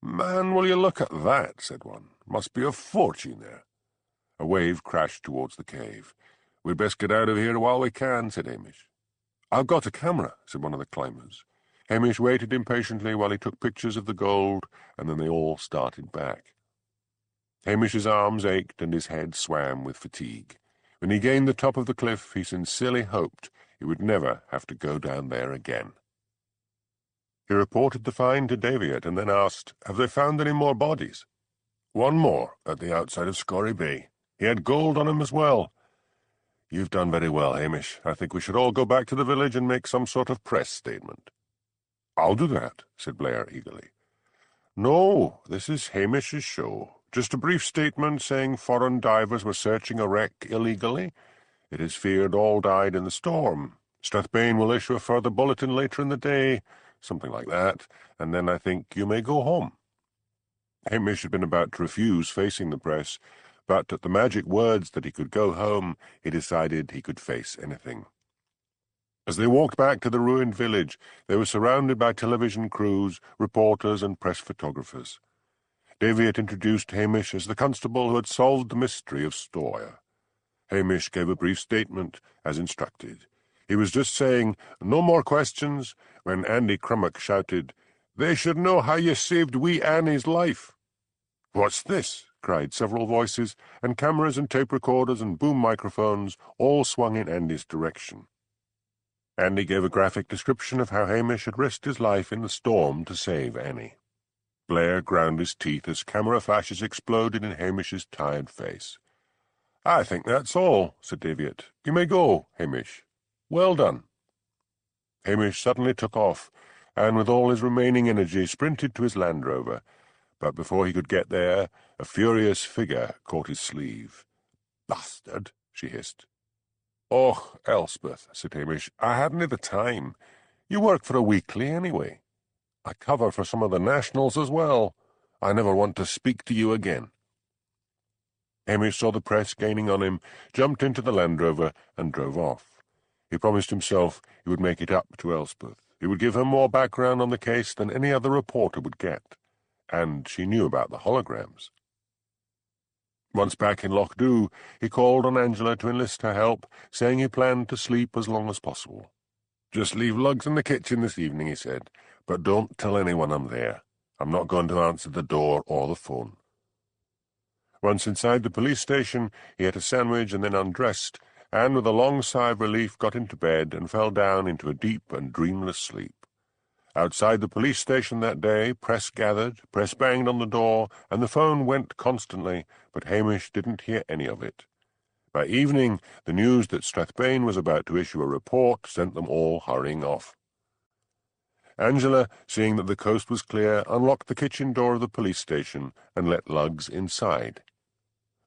[SPEAKER 1] "Man, will you look at that?" said one. "Must be a fortune there." A wave crashed towards the cave. "We'd best get out of here while we can," said Hamish. "I've got a camera," said one of the climbers. Hamish waited impatiently while he took pictures of the gold, and then they all started back. Hamish's arms ached and his head swam with fatigue. When he gained the top of the cliff, he sincerely hoped he would never have to go down there again. He reported the find to Daviot and then asked, "Have they found any more bodies?" "One more, at the outside of Scorry Bay. He had gold on him as well." "You've done very well, Hamish. I think we should all go back to the village and make some sort of press statement." "I'll do that," said Blair eagerly. "No, this is Hamish's show. Just a brief statement saying foreign divers were searching a wreck illegally. It is feared all died in the storm. Strathbane will issue a further bulletin later in the day, something like that, and then I think you may go home." Hamish had been about to refuse facing the press,
[SPEAKER 2] but at the magic words that he could go home, he decided he could face anything. As they walked back to the ruined village, they were surrounded by television crews, reporters, and press photographers. Daviot introduced Hamish as the constable who had solved the mystery of Stoyre. Hamish gave a brief statement, as instructed. He was just saying, "No more questions," when Andy Crummock shouted, "They should know how you saved wee Annie's life." "What's this?" cried several voices, and cameras and tape recorders and boom microphones all swung in Andy's direction. Andy gave a graphic description of how Hamish had risked his life in the storm to save Annie. Blair ground his teeth as camera flashes exploded in Hamish's tired face. "I think that's all," said Daviot. "You may go, Hamish. Well done." Hamish suddenly took off, and with all his remaining energy sprinted to his Land Rover. But before he could get there, a furious figure caught his sleeve. "Bastard," she hissed. "Oh, Elspeth," said Hamish, "I hadn't the time. You work for a weekly anyway. I cover for some of the nationals as well. I never want to speak to you again." Hamish saw the press gaining on him, jumped into the Land Rover, and drove off. He promised himself he would make it up to Elspeth. He would give her more background on the case than any other reporter would get. And she knew about the holograms. Once back in Lochdu, he called on Angela to enlist her help, saying he planned to sleep as long as possible. "Just leave lugs in the kitchen this evening," he said, "but don't tell anyone I'm there. I'm not going to answer the door or the phone." Once inside the police station, he ate a sandwich and then undressed, and with a long sigh of relief got into bed and fell down into a deep and dreamless sleep. Outside the police station that day, press gathered, press banged on the door, and the phone went constantly, but Hamish didn't hear any of it. By evening, the news that Strathbane was about to issue a report sent them all hurrying off. Angela, seeing that the coast was clear, unlocked the kitchen door of the police station and let Lugs inside.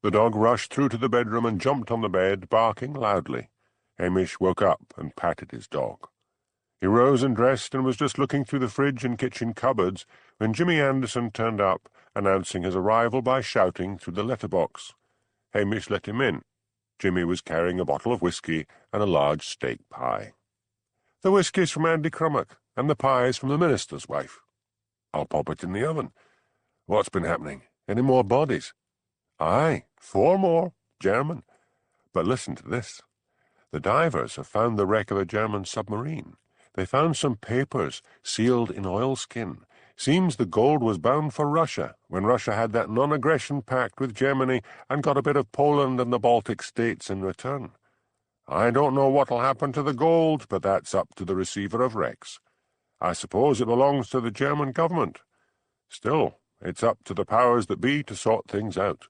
[SPEAKER 2] The dog rushed through to the bedroom and jumped on the bed, barking loudly. Hamish woke up and patted his dog. He rose and dressed and was just looking through the fridge and kitchen cupboards when Jimmy Anderson turned up, announcing his arrival by shouting through the letterbox. Hamish let him in. Jimmy was carrying a bottle of whisky and a large steak pie. "The whisky's from Andy Crummock, and the pie's from the minister's wife." "I'll pop it in the oven." "What's been happening? Any more bodies?" "Aye, 4 more. German. But listen to this. The divers have found the wreck of a German submarine. They found some papers sealed in oilskin. Seems the gold was bound for Russia, when Russia had that non-aggression pact with Germany and got a bit of Poland and the Baltic states in return. I don't know what'll happen to the gold, but that's up to the receiver of wrecks. I suppose it belongs to the German government. Still, it's up to the powers that be to sort things out."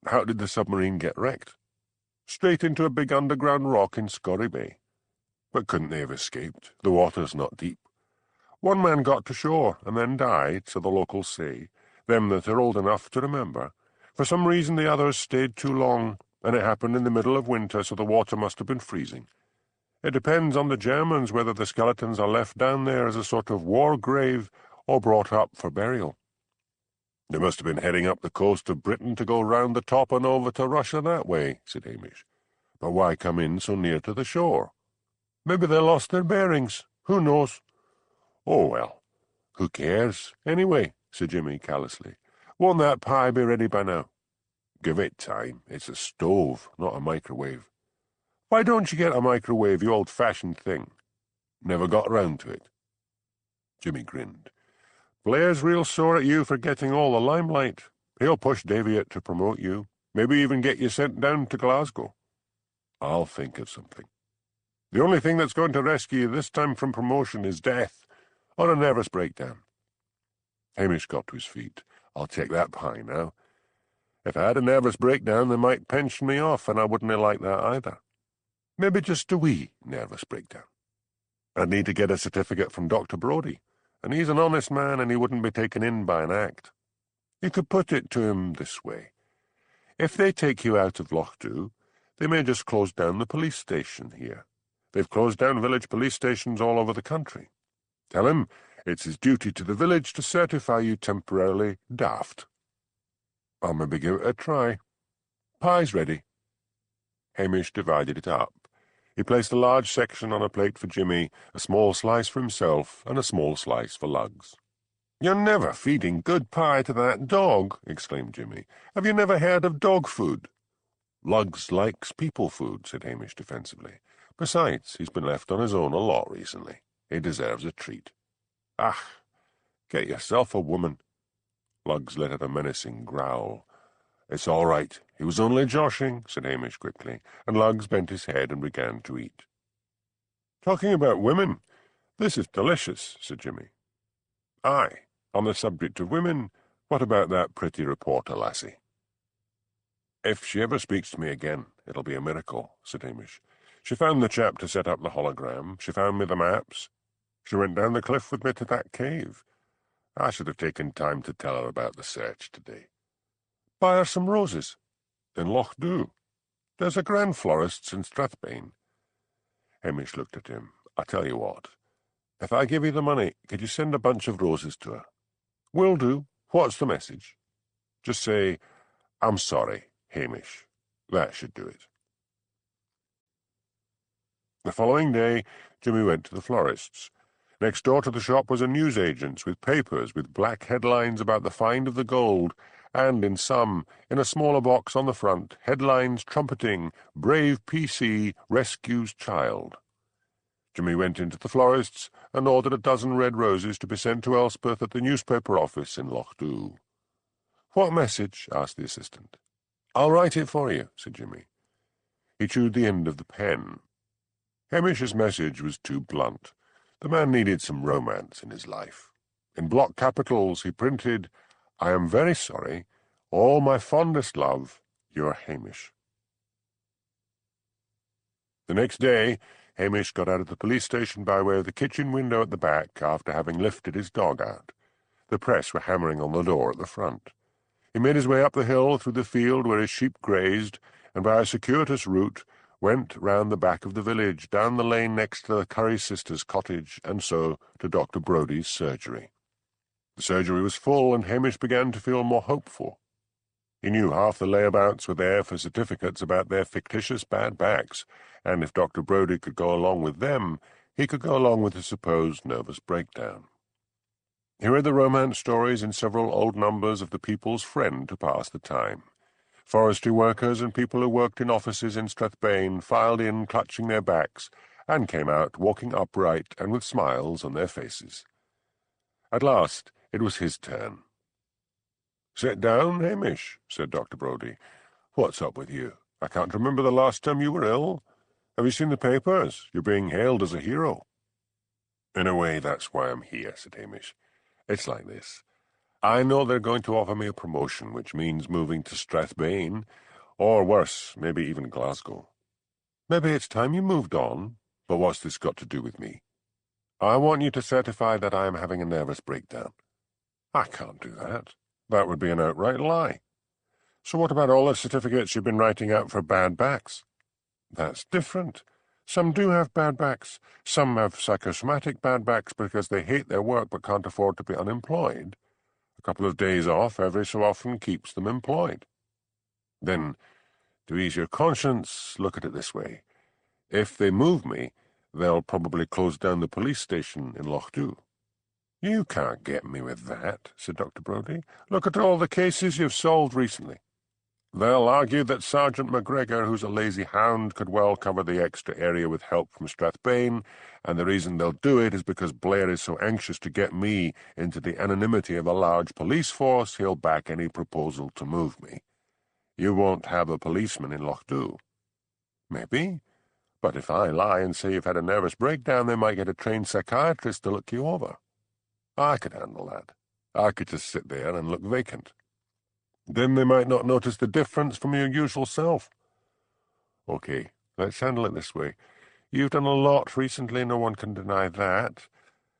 [SPEAKER 2] "How did the submarine get wrecked?" "Straight into a big underground rock in Scotty Bay." "But couldn't they have escaped? The water's not deep." "One man got to shore and then died, so the locals say, them that are old enough to remember. For some reason the others stayed too long, and it happened in the middle of winter, so the water must have been freezing. It depends on the Germans whether the skeletons are left down there as a sort of war grave or brought up for burial." "They must have been heading up the coast of Britain to go round the top and over to Russia that way," said Hamish. "But why come in so near to the shore?" "Maybe they lost their bearings. Who knows?" "Oh, well, who cares, anyway," said Jimmy callously. "Won't that pie be ready by now?" "Give it time. It's a stove, not a microwave." "Why don't you get a microwave, you old-fashioned thing?" "Never got round to it." Jimmy grinned. "Blair's real sore at you for getting all the limelight. He'll push Daviot to promote you, maybe even get you sent down to Glasgow." "I'll think of something. The only thing that's going to rescue you this time from promotion is death, or a nervous breakdown." Hamish got to his feet. "I'll take that pie now. If I had a nervous breakdown, they might pension me off, and I wouldn't like that either. Maybe just a wee nervous breakdown. I'd need to get a certificate from Dr. Brodie, and he's an honest man, and he wouldn't be taken in by an act. You could put it to him this way. If they take you out of Lochdu, they may just close down the police station here. They've closed down village police stations all over the country. Tell him it's his duty to the village to certify you temporarily daft." "I'll maybe give it a try." Pie's ready." Hamish divided it up. He placed a large section on a plate for Jimmy, a small slice for himself, and a small slice for Lugs. "You're never feeding good pie to that dog," exclaimed Jimmy. "Have you never heard of dog food?" "Lugs likes people food," said Hamish defensively. "Besides, he's been left on his own a lot recently. He deserves a treat." "Ah, get yourself a woman." Lugs let out a menacing growl. "It's all right. He was only joshing," said Hamish quickly, and Lugs bent his head and began to eat. "Talking about women, this is delicious," said Jimmy. "Aye, on the subject of women, what about that pretty reporter lassie?" "If she ever speaks to me again, it'll be a miracle," said Hamish. "She found the chap to set up the hologram. She found me the maps. She went down the cliff with me to that cave. I should have taken time to tell her about the search today. Buy her some roses in Loch Dhu. There's a grand florist's in Strathbane." Hamish looked at him. "I tell you what, if I give you the money, could you send a bunch of roses to her?" "Will do. What's the message?" "Just say, 'I'm sorry, Hamish.' That should do it." The following day, Jimmy went to the florist's. Next door to the shop was a newsagent's with papers with black headlines about the find of the gold, and in a smaller box on the front, headlines trumpeting, "Brave PC rescues child." Jimmy went into the florist's and ordered a dozen red roses to be sent to Elspeth at the newspaper office in Loch Dhu. "What message?" asked the assistant. "I'll write it for you," said Jimmy. He chewed the end of the pen. Hamish's message was too blunt. The man needed some romance in his life. In block capitals he printed, "I am very sorry. All my fondest love, your Hamish." The next day, Hamish got out of the police station by way of the kitchen window at the back after having lifted his dog out. The press were hammering on the door at the front. He made his way up the hill through the field where his sheep grazed, and by a circuitous route went round the back of the village, down the lane next to the Curry sisters' cottage, and so to Dr. Brodie's surgery. The surgery was full, and Hamish began to feel more hopeful. He knew half the layabouts were there for certificates about their fictitious bad backs, and if Dr. Brodie could go along with them, he could go along with his supposed nervous breakdown. He read the romance stories in several old numbers of The People's Friend to pass the time. Forestry workers and people who worked in offices in Strathbane filed in clutching their backs and came out walking upright and with smiles on their faces. At last it was his turn. "Sit down, Hamish," said Dr. Brodie. "What's up with you? I can't remember the last time you were ill. Have you seen the papers? You're being hailed as a hero." "In a way, that's why I'm here," said Hamish. "It's like this. I know they're going to offer me a promotion, which means moving to Strathbane, or worse, maybe even Glasgow. Maybe it's time you moved on, but what's this got to do with me? I want you to certify that I am having a nervous breakdown." "I can't do that. That would be an outright lie." "So what about all the certificates you've been writing out for bad backs?" "That's different. Some do have bad backs. Some have psychosomatic bad backs because they hate their work but can't afford to be unemployed. A couple of days off every so often keeps them employed." "Then, to ease your conscience, look at it this way. If they move me, they'll probably close down the police station in Loch Dhu." "You can't get me with that," said Dr. Brodie. "Look at all the cases you've solved recently." "They'll argue that Sergeant McGregor, who's a lazy hound, could well cover the extra area with help from Strathbane, and the reason they'll do it is because Blair is so anxious to get me into the anonymity of a large police force, he'll back any proposal to move me. You won't have a policeman in Loch Dhu." "Maybe. But if I lie and say you've had a nervous breakdown, they might get a trained psychiatrist to look you over." "I could handle that. I could just sit there and look vacant." "Then they might not notice the difference from your usual self." "Okay, let's handle it this way. You've done a lot recently, no one can deny that.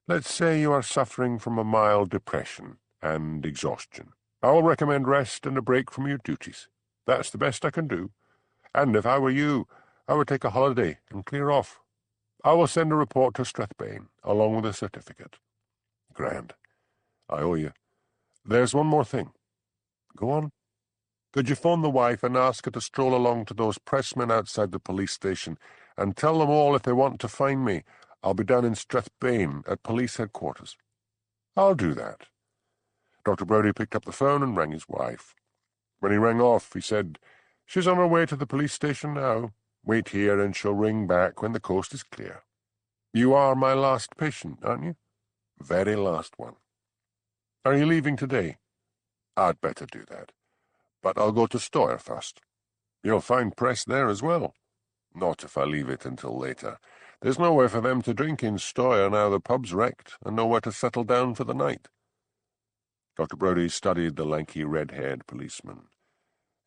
[SPEAKER 2] Let's say you are suffering from a mild depression and exhaustion. I will recommend rest and a break from your duties. That's the best I can do. And if I were you, I would take a holiday and clear off. I will send a report to Strathbane, along with a certificate." "Grand. I owe you. There's one more thing." "Go on." Could you phone the wife and ask her to stroll along to those pressmen outside the police station and tell them all if they want to find me, I'll be down in Strathbane at police headquarters. I'll do that. Dr. Brodie picked up the phone and rang his wife. When he rang off, he said, She's on her way to the police station now. Wait here and she'll ring back when the coast is clear. You are my last patient, aren't you? Very last one. Are you leaving today? I'd better do that. But I'll go to Stoyre first. You'll find press there as well. Not if I leave it until later. There's nowhere for them to drink in Stoyre now the pub's wrecked, and nowhere to settle down for the night. Dr. Brodie studied the lanky red-haired policeman.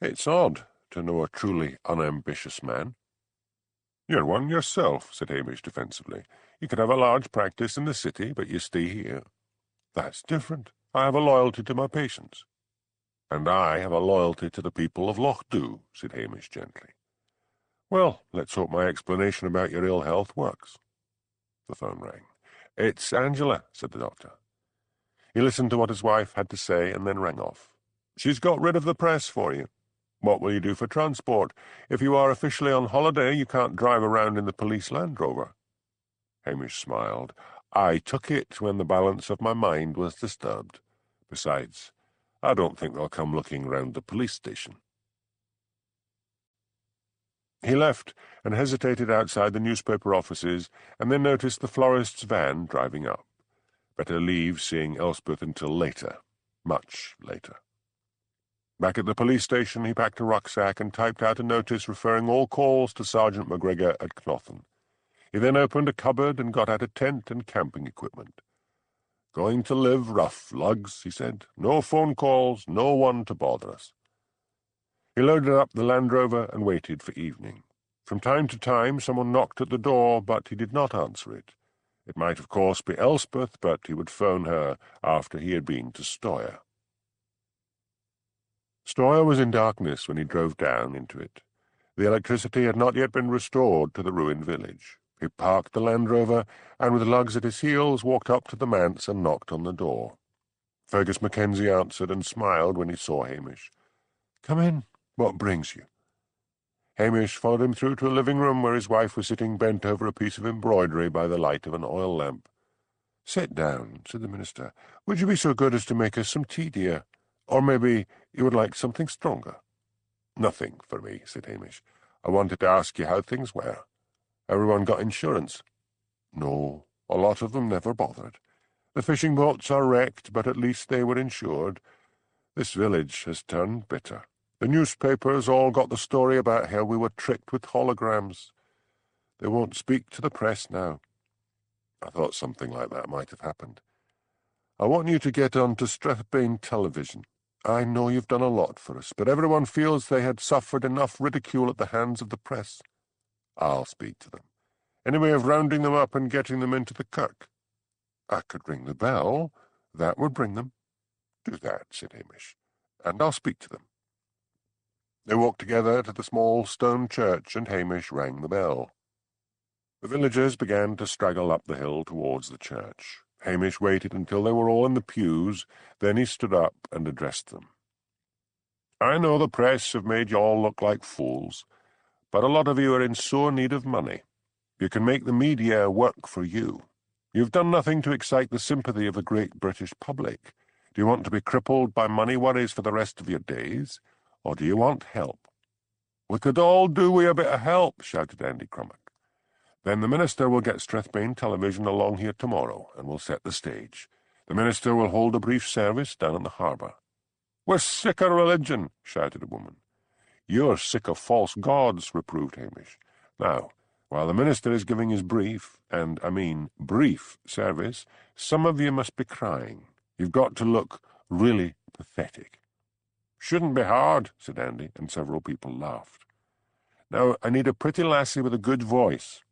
[SPEAKER 2] It's odd to know a truly unambitious man. You're one yourself, said Hamish defensively. You could have a large practice in the city, but you stay here. That's different. I have a loyalty to my patients. And I have a loyalty to the people of Lochdu, said Hamish gently. Well, let's hope my explanation about your ill health works. The phone rang. It's Angela, said the doctor. He listened to what his wife had to say and then rang off. She's got rid of the press for you. What will you do for transport? If you are officially on holiday, you can't drive around in the police Land Rover. Hamish smiled. I took it when the balance of my mind was disturbed. Besides, I don't think they'll come looking round the police station. He left and hesitated outside the newspaper offices and then noticed the florist's van driving up. Better leave seeing Elspeth until later, much later. Back at the police station, he packed a rucksack and typed out a notice referring all calls to Sergeant McGregor at Knothen. He then opened a cupboard and got out a tent and camping equipment. Going to live rough, lugs, he said. No phone calls, no one to bother us. He loaded up the Land Rover and waited for evening. From time to time someone knocked at the door, but he did not answer it. It might, of course, be Elspeth, but he would phone her after he had been to Stoyre. Stoyre was in darkness when he drove down into it. The electricity had not yet been restored to the ruined village. He parked the Land Rover, and with Lugs at his heels walked up to the manse and knocked on the door. Fergus Mackenzie answered and smiled when he saw Hamish. "Come in. What brings you?" Hamish followed him through to a living room where his wife was sitting bent over a piece of embroidery by the light of an oil lamp. "Sit down," said the minister. "Would you be so good as to make us some tea, dear? Or maybe you would like something stronger?" "Nothing for me," said Hamish. "I wanted to ask you how things were. Everyone got insurance?" "No, a lot of them never bothered. The fishing boats are wrecked, but at least they were insured. This village has turned bitter. The newspapers all got the story about how we were tricked with holograms. They won't speak to the press now." "I thought something like that might have happened." "I want you to get on to Strathbane television. I know you've done a lot for us, but everyone feels they had suffered enough ridicule at the hands of the press." "I'll speak to them. Any way of rounding them up and getting them into the kirk?" "I could ring the bell. That would bring them." "Do that," said Hamish, "and I'll speak to them." They walked together to the small stone church, and Hamish rang the bell. The villagers began to straggle up the hill towards the church. Hamish waited until they were all in the pews, then he stood up and addressed them. "I know the press have made you all look like fools, but a lot of you are in sore need of money. You can make the media work for you. You've done nothing to excite the sympathy of the great British public. Do you want to be crippled by money worries for the rest of your days, or do you want help?" "We could all do with a bit of help," shouted Andy Crummock. "Then the minister will get Strathbane television along here tomorrow, and we'll set the stage. The minister will hold a brief service down in the harbour." "We're sick of religion," shouted a woman. "You're sick of false gods," reproved Hamish. "Now, while the minister is giving his brief, and I mean brief, service, some of you must be crying. You've got to look really pathetic." "Shouldn't be hard," said Andy, and several people laughed. "Now, I need a pretty lassie with a good voice."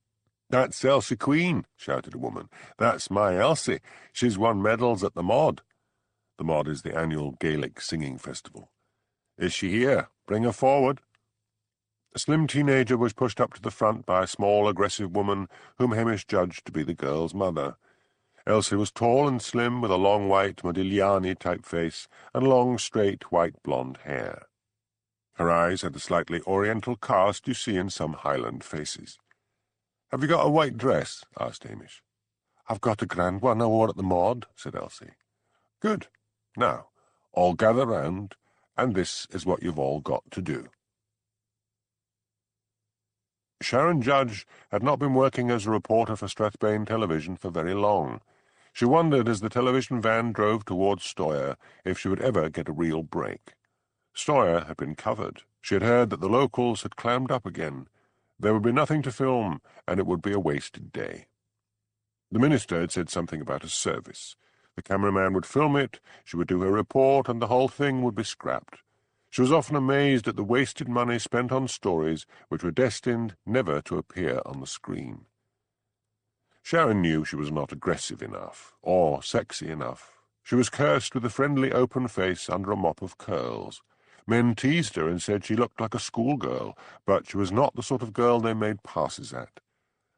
[SPEAKER 2] "That's Elsie Queen," shouted a woman. "That's my Elsie. She's won medals at the Mod." The Mod is the annual Gaelic singing festival. "Is she here? Bring her forward." A slim teenager was pushed up to the front by a small, aggressive woman whom Hamish judged to be the girl's mother. Elsie was tall and slim, with a long white Modigliani-type face and long, straight, white blonde hair. Her eyes had the slightly oriental cast you see in some Highland faces. "Have you got a white dress?" asked Hamish. "I've got a grand one I wore at the Maud," said Elsie. "Good. Now, all gather round, and this is what you've all got to do." Sharon Judge had not been working as a reporter for Strathbane Television for very long. She wondered as the television van drove towards Stoyre if she would ever get a real break. Stoyre had been covered. She had heard that the locals had clammed up again. There would be nothing to film, and it would be a wasted day. The minister had said something about a service. The cameraman would film it, she would do her report, and the whole thing would be scrapped. She was often amazed at the wasted money spent on stories which were destined never to appear on the screen. Sharon knew she was not aggressive enough, or sexy enough. She was cursed with a friendly open face under a mop of curls. Men teased her and said she looked like a schoolgirl, but she was not the sort of girl they made passes at.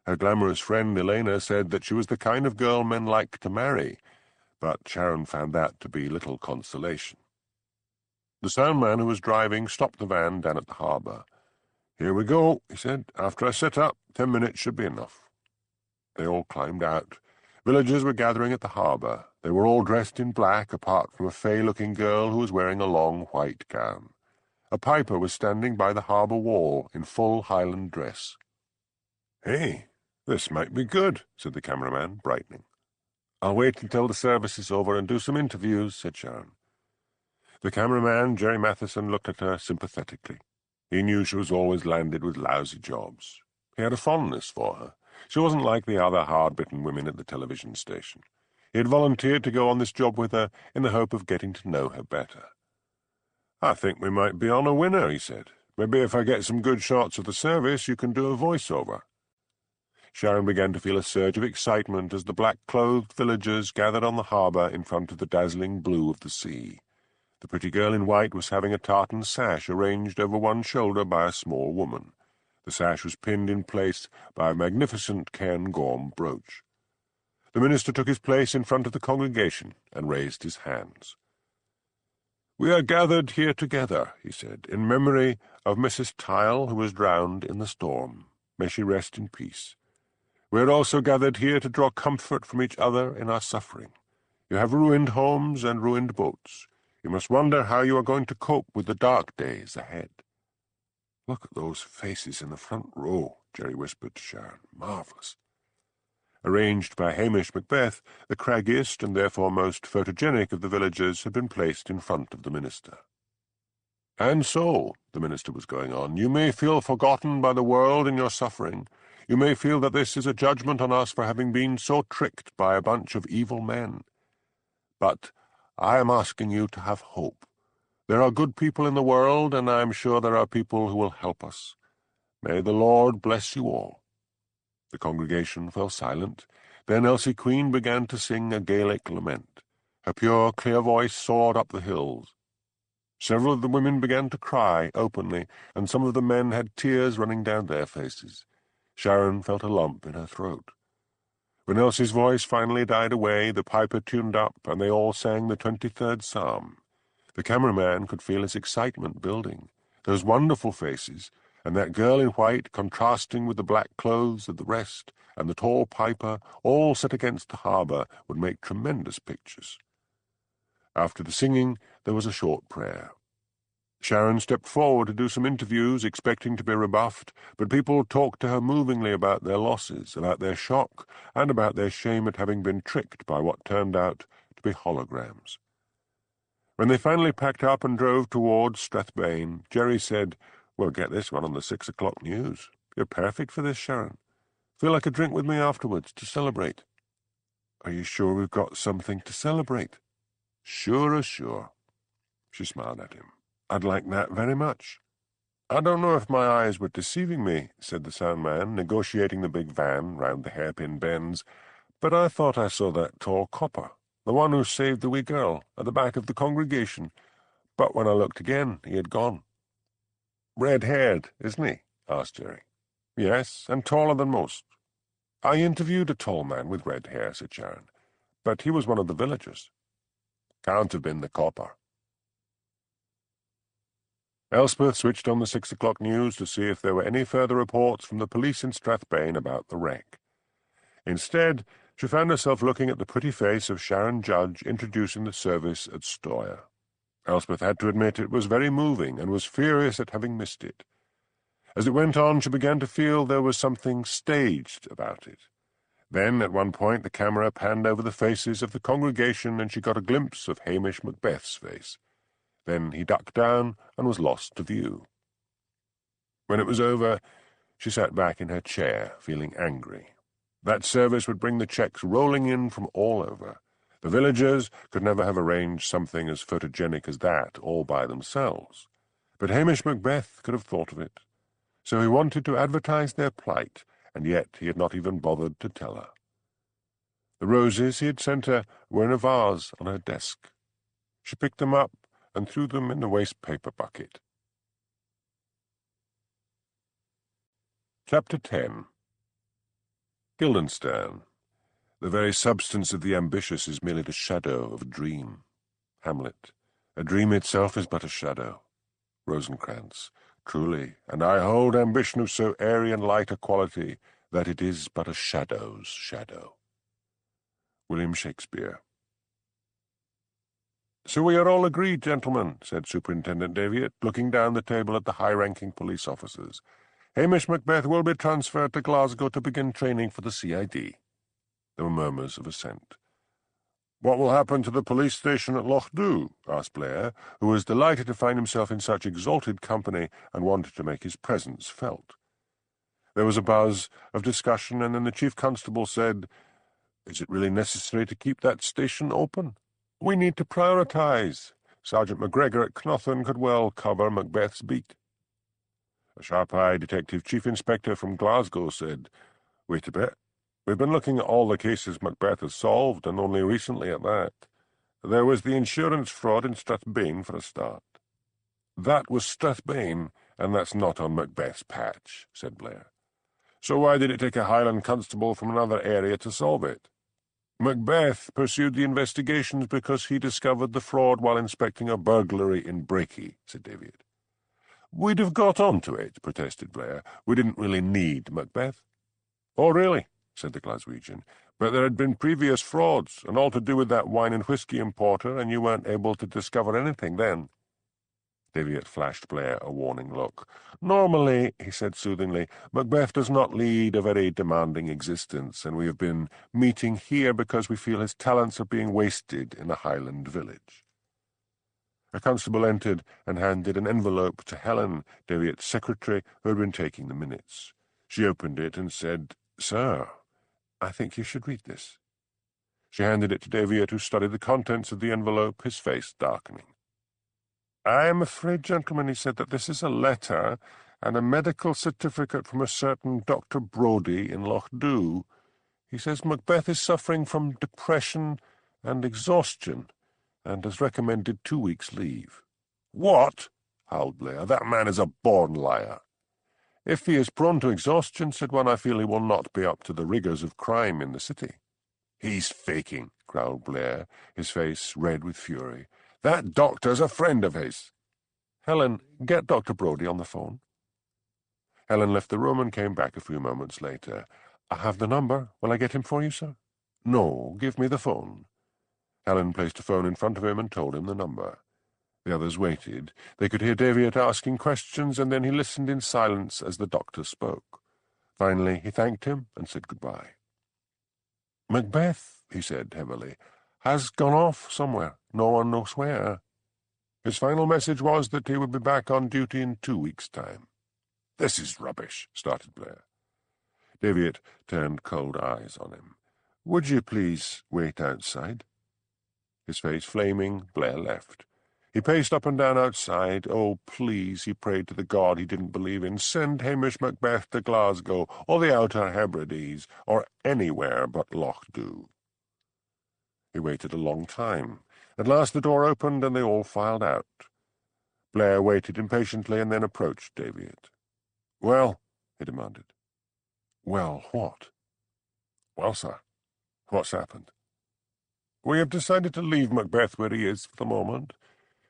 [SPEAKER 2] Her glamorous friend Elena said that she was the kind of girl men liked to marry, but Sharon found that to be little consolation. The soundman who was driving stopped the van down at the harbour. "Here we go," he said. "After I set up, 10 minutes should be enough." They all climbed out. Villagers were gathering at the harbour. They were all dressed in black, apart from a fey-looking girl who was wearing a long white gown. A piper was standing by the harbour wall in full Highland dress. "Hey, this might be good," said the cameraman, brightening. "I'll wait until the service is over and do some interviews," said Sharon. The cameraman, Jerry Matheson, looked at her sympathetically. He knew she was always landed with lousy jobs. He had a fondness for her. She wasn't like the other hard-bitten women at the television station. He had volunteered to go on this job with her in the hope of getting to know her better. "I think we might be on a winner," he said. "Maybe if I get some good shots of the service, you can do a voiceover." Sharon began to feel a surge of excitement as the black-clothed villagers gathered on the harbour in front of the dazzling blue of the sea. The pretty girl in white was having a tartan sash arranged over one shoulder by a small woman. The sash was pinned in place by a magnificent Cairngorm brooch. The minister took his place in front of the congregation and raised his hands. "We are gathered here together," he said, "in memory of Mrs. Tyle, who was drowned in the storm. May she rest in peace. We are also gathered here to draw comfort from each other in our suffering. You have ruined homes and ruined boats. You must wonder how you are going to cope with the dark days ahead." "Look at those faces in the front row," Jerry whispered to Sharon. "Marvellous." Arranged by Hamish Macbeth, the craggiest and therefore most photogenic of the villagers had been placed in front of the minister. "And so," the minister was going on, "you may feel forgotten by the world in your suffering. You may feel that this is a judgment on us for having been so tricked by a bunch of evil men. But I am asking you to have hope. There are good people in the world, and I am sure there are people who will help us. May the Lord bless you all." The congregation fell silent. Then Elsie Queen began to sing a Gaelic lament. Her pure, clear voice soared up the hills. Several of the women began to cry openly, and some of the men had tears running down their faces. Sharon felt a lump in her throat. When Elsie's voice finally died away, the piper tuned up, and they all sang the 23rd Psalm. The cameraman could feel his excitement building. Those wonderful faces, and that girl in white contrasting with the black clothes of the rest, and the tall piper, all set against the harbour, would make tremendous pictures. After the singing, there was a short prayer. Sharon stepped forward to do some interviews, expecting to be rebuffed, but people talked to her movingly about their losses, about their shock, and about their shame at having been tricked by what turned out to be holograms. When they finally packed up and drove towards Strathbane, Jerry said, "We'll get this one on the 6 o'clock news. You're perfect for this, Sharon. Feel like a drink with me afterwards to celebrate." "Are you sure we've got something to celebrate?" "Sure as sure." She smiled at him. "I'd like that very much." "I don't know if my eyes were deceiving me," said the soundman, negotiating the big van round the hairpin bends, "but I thought I saw that tall copper, the one who saved the wee girl, at the back of the congregation. But when I looked again, he had gone." "Red-haired, isn't he?" asked Jerry. "Yes, and taller than most." "I interviewed a tall man with red hair," said Sharon, "but he was one of the villagers." "Can't have been the copper." Elspeth switched on the 6 o'clock news to see if there were any further reports from the police in Strathbane about the wreck. Instead, she found herself looking at the pretty face of Sharon Judge introducing the service at Stoyre. Elspeth had to admit it was very moving and was furious at having missed it. As it went on, she began to feel there was something staged about it. Then, at one point, the camera panned over the faces of the congregation and she got a glimpse of Hamish Macbeth's face. Then he ducked down and was lost to view. When it was over, she sat back in her chair, feeling angry. That service would bring the checks rolling in from all over. The villagers could never have arranged something as photogenic as that all by themselves. But Hamish Macbeth could have thought of it. So he wanted to advertise their plight, and yet he had not even bothered to tell her. The roses he had sent her were in a vase on her desk. She picked them up and threw them in the waste-paper bucket. Chapter 10. Guildenstern. The very substance of the ambitious is merely the shadow of a dream. Hamlet. A dream itself is but a shadow. Rosencrantz. Truly, and I hold ambition of so airy and light a quality that it is but a shadow's shadow. William Shakespeare. "So we are all agreed, gentlemen," said Superintendent Daviot, looking down the table at the high-ranking police officers. "Hamish Macbeth will be transferred to Glasgow to begin training for the CID. There were murmurs of assent. "What will happen to the police station at Lochdu?" asked Blair, who was delighted to find himself in such exalted company and wanted to make his presence felt. There was a buzz of discussion, and then the chief constable said, "Is it really necessary to keep that station open? We need to prioritise. Sergeant McGregor at Knothen could well cover Macbeth's beat." A sharp-eyed detective chief inspector from Glasgow said, "Wait a bit. We've been looking at all the cases Macbeth has solved, and only recently at that. There was the insurance fraud in Strathbane for a start." "That was Strathbane, and that's not on Macbeth's patch," said Blair. "So why did it take a Highland constable from another area to solve it?" "Macbeth pursued the investigations because he discovered the fraud while inspecting a burglary in Brakey," said David. "We'd have got on to it," protested Blair. "We didn't really need Macbeth." "Oh, really?" said the Glaswegian. "But there had been previous frauds, and all to do with that wine and whiskey importer, and you weren't able to discover anything then." Daviot flashed Blair a warning look. "Normally," he said soothingly, "Macbeth does not lead a very demanding existence, and we have been meeting here because we feel his talents are being wasted in a Highland village." A constable entered and handed an envelope to Helen, Daviot's secretary, who had been taking the minutes. She opened it and said, "Sir, I think you should read this." She handed it to Daviot, who studied the contents of the envelope, his face darkening. "I am afraid, gentlemen," he said, "that this is a letter and a medical certificate from a certain Dr. Brodie in Lochdu. He says Macbeth is suffering from depression and exhaustion and has recommended 2 weeks' leave." "What?" howled Blair. "That man is a born liar." "If he is prone to exhaustion," said one, "I feel he will not be up to the rigours of crime in the city." "He's faking," growled Blair, his face red with fury. "That doctor's a friend of his." "Helen, get Dr. Brodie on the phone." Helen left the room and came back a few moments later. "I have the number. Will I get him for you, sir?" "No, give me the phone." Helen placed a phone in front of him and told him the number. The others waited. They could hear Daviot asking questions, and then he listened in silence as the doctor spoke. Finally, he thanked him and said goodbye. "Macbeth," he said heavily, "has gone off somewhere. No one knows where. His final message was that he would be back on duty in 2 weeks' time." "This is rubbish," started Blair. Daviot turned cold eyes on him. "Would you please wait outside?" His face flaming, Blair left. He paced up and down outside. Oh, please, he prayed to the God he didn't believe in, send Hamish Macbeth to Glasgow, or the Outer Hebrides, or anywhere but Lochdu. He waited a long time. At last the door opened, and they all filed out. Blair waited impatiently and then approached Daviot. "Well," he demanded. "Well, what?" "Well, sir, what's happened?" "We have decided to leave Macbeth where he is for the moment.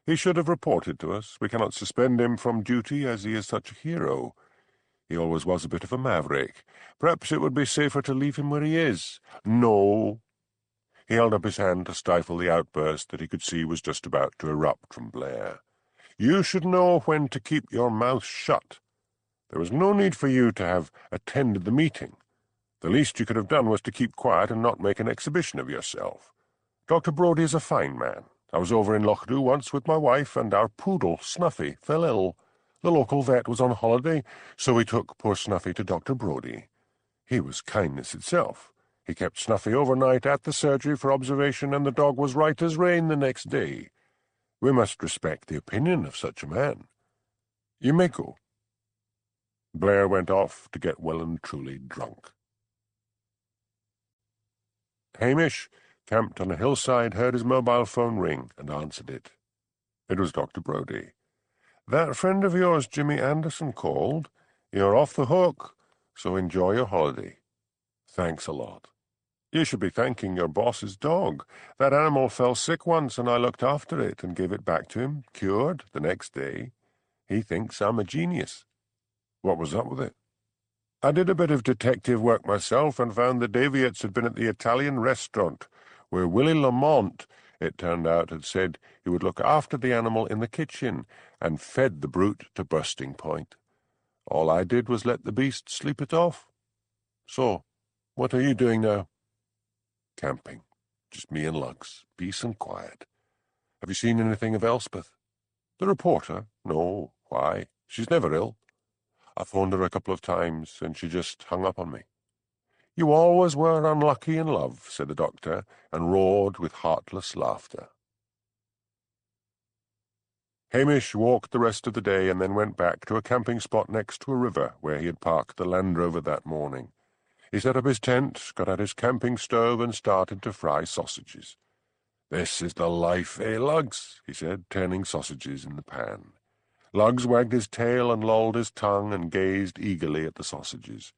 [SPEAKER 2] He should have reported to us. We cannot suspend him from duty, as he is such a hero. He always was a bit of a maverick. Perhaps it would be safer to leave him where he is. No. He held up his hand to stifle the outburst that he could see was just about to erupt from Blair. You should know when to keep your mouth shut. There was no need for you to have attended the meeting. The least you could have done was to keep quiet and not make an exhibition of yourself. Dr. Brodie is a fine man. I was over in Lochdu once with my wife, and our poodle, Snuffy, fell ill. The local vet was on holiday, so we took poor Snuffy to Dr. Brodie. He was kindness itself. He kept Snuffy overnight at the surgery for observation, and the dog was right as rain the next day. We must respect the opinion of such a man. You may go. Blair went off to get well and truly drunk. Hamish, camped on a hillside, heard his mobile phone ring and answered it. It was Dr. Brodie. That friend of yours, Jimmy Anderson, called. You're off the hook, so enjoy your holiday. Thanks a lot. You should be thanking your boss's dog. That animal fell sick once, and I looked after it and gave it back to him, cured, the next day. He thinks I'm a genius. What was up with it? I did a bit of detective work myself and found the Daviots had been at the Italian restaurant, where Willie Lamont, it turned out, had said he would look after the animal in the kitchen and fed the brute to bursting point. All I did was let the beast sleep it off. So, what are you doing now? Camping. Just me and Lux. Peace and quiet. Have you seen anything of Elspeth? The reporter? No. Why? She's never ill. I phoned her a couple of times, and she just hung up on me. You always were unlucky in love, said the doctor, and roared with heartless laughter. Hamish walked the rest of the day and then went back to a camping spot next to a river where he had parked the Land Rover that morning. He set up his tent, got out his camping stove, and started to fry sausages. This is the life, eh, Lugs? He said, turning sausages in the pan. Lugs wagged his tail and lolled his tongue and gazed eagerly at the sausages.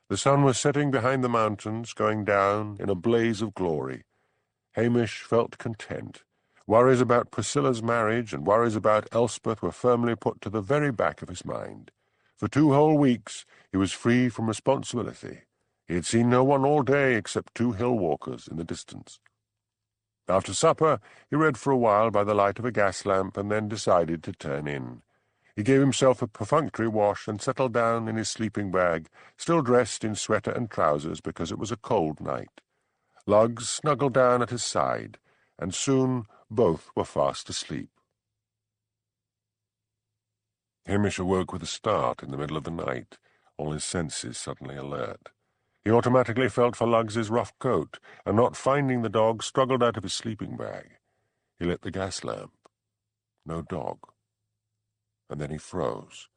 [SPEAKER 2] The sun was setting behind the mountains, going down in a blaze of glory. Hamish felt content. Worries about Priscilla's marriage and worries about Elspeth were firmly put to the very back of his mind. For 2 whole weeks he was free from responsibility. He had seen no one all day except 2 hill-walkers in the distance. After supper, he read for a while by the light of a gas lamp and then decided to turn in. He gave himself a perfunctory wash and settled down in his sleeping bag, still dressed in sweater and trousers because it was a cold night. Lugs snuggled down at his side, and soon both were fast asleep. Hamish awoke with a start in the middle of the night, all his senses suddenly alert. He automatically felt for Lugs's rough coat, and not finding the dog, struggled out of his sleeping bag. He lit the gas lamp. No dog. And then he froze.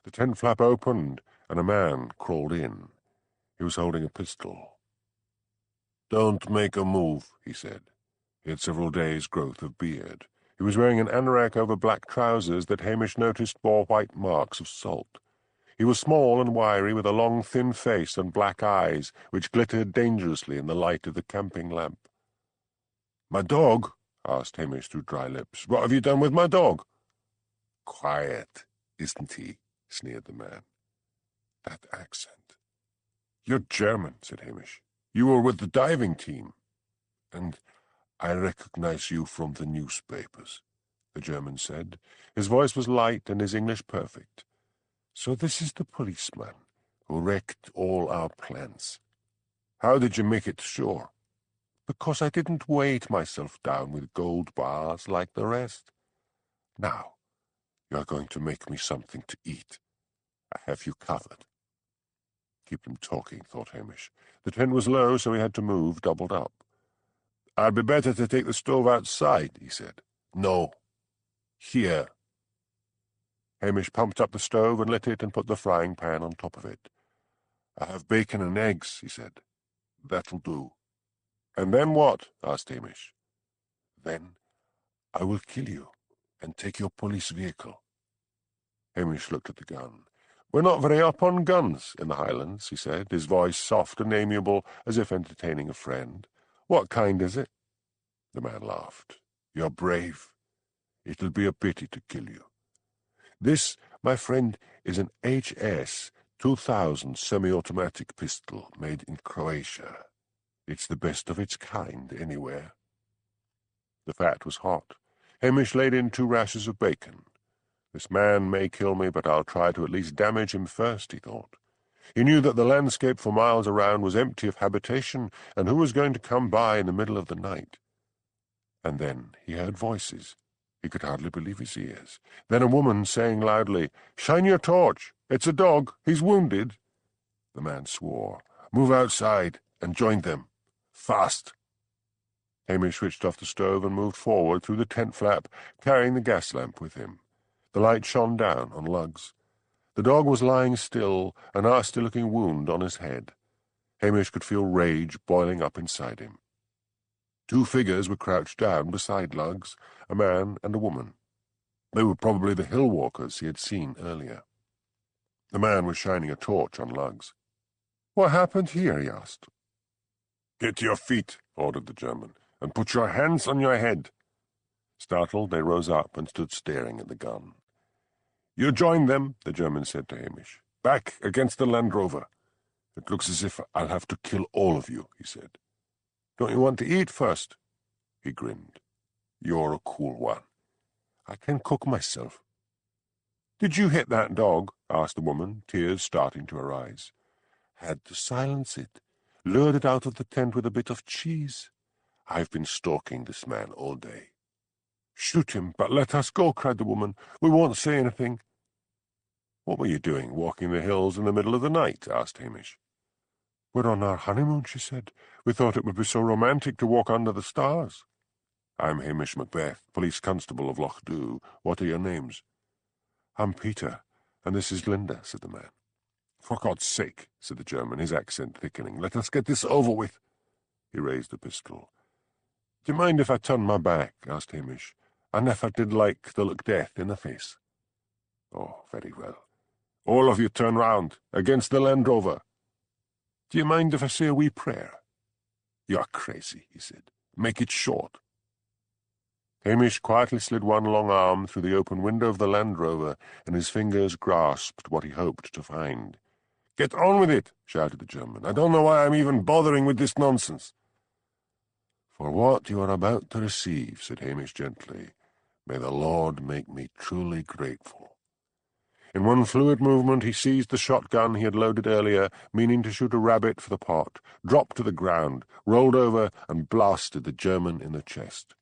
[SPEAKER 2] The tent flap opened, and a man crawled in. He was holding a pistol. "Don't make a move," he said. He had several days' growth of beard. He was wearing an anorak over black trousers that Hamish noticed bore white marks of salt. He was small and wiry, with a long, thin face and black eyes, which glittered dangerously in the light of the camping lamp. "My dog?" asked Hamish through dry lips. "What have you done with my dog?" "Quiet, isn't he?" sneered the man. That accent. "You're German," said Hamish. "You were with the diving team." "And I recognize you from the newspapers," the German said. His voice was light and his English perfect. "So this is the policeman who wrecked all our plans. How did you make it sure?" "Because I didn't weight myself down with gold bars like the rest. Now, you're going to make me something to eat. I have you covered." Keep them talking, thought Hamish. The tent was low, so he had to move, doubled up. "I'd be better to take the stove outside," he said. "No. Here." Hamish pumped up the stove and lit it and put the frying pan on top of it. "I have bacon and eggs," he said. "That'll do." "And then what?" asked Hamish. "Then I will kill you and take your police vehicle." Hamish looked at the gun. "We're not very up on guns in the Highlands," he said, his voice soft and amiable, as if entertaining a friend. "What kind is it?" The man laughed. "You're brave.
[SPEAKER 1] It'll be a pity to kill you. This, my friend, is an HS 2000 semi-automatic pistol made in Croatia. It's the best of its kind anywhere." The fat was hot. Hamish laid in 2 rashers of bacon. This man may kill me, but I'll try to at least damage him first, he thought. He knew that the landscape for miles around was empty of habitation, and who was going to come by in the middle of the night? And then he heard voices. He could hardly believe his ears. Then a woman saying loudly, "Shine your torch! It's a dog! He's wounded!" The man swore. "Move outside and join them. Fast!" Hamish switched off the stove and moved forward through the tent flap, carrying the gas lamp with him. The light shone down on Lugs. The dog was lying still, a nasty-looking wound on his head. Hamish could feel rage boiling up inside him. 2 figures were crouched down beside Lugs, a man and a woman. They were probably the hill walkers he had seen earlier. The man was shining a torch on Lugs. "What happened here?" he asked. "Get to your feet," ordered the German, "and put your hands on your head." Startled, they rose up and stood staring at the gun. "You join them," the German said to Hamish. "Back against the Land Rover. It looks as if I'll have to kill all of you," he said. "Don't you want to eat first?" He grinned. "You're a cool one. I can cook myself." "Did you hit that dog?" asked the woman, tears starting to her eyes. "Had to silence it. Lured it out of the tent with a bit of cheese. I've been stalking this man all day." "Shoot him, but let us go," cried the woman. "We won't say anything." "What were you doing, walking the hills in the middle of the night?" asked Hamish. "We're on our honeymoon," she said. "We thought it would be so romantic to walk under the stars." "I'm Hamish Macbeth, police constable of Loch. What are your names?" "I'm Peter, and this is Linda," said the man. "For God's sake," said the German, his accent thickening, "let us get this over with." He raised the pistol. "Do you mind if I turn my back?" asked Hamish. "I never did like to look death in the face." "Oh, very well. All of you turn round, against the Land Rover. Do you mind if I say a wee prayer?" "You're crazy," he said. "Make it short." Hamish quietly slid one long arm through the open window of the Land Rover, and his fingers grasped what he hoped to find. "Get on with it," shouted the German. "I don't know why I'm even bothering with this nonsense." "For what you are about to receive," said Hamish gently, "may the Lord make me truly grateful." In one fluid movement he seized the shotgun he had loaded earlier, meaning to shoot a rabbit for the pot, dropped to the ground, rolled over, and blasted the German in the chest.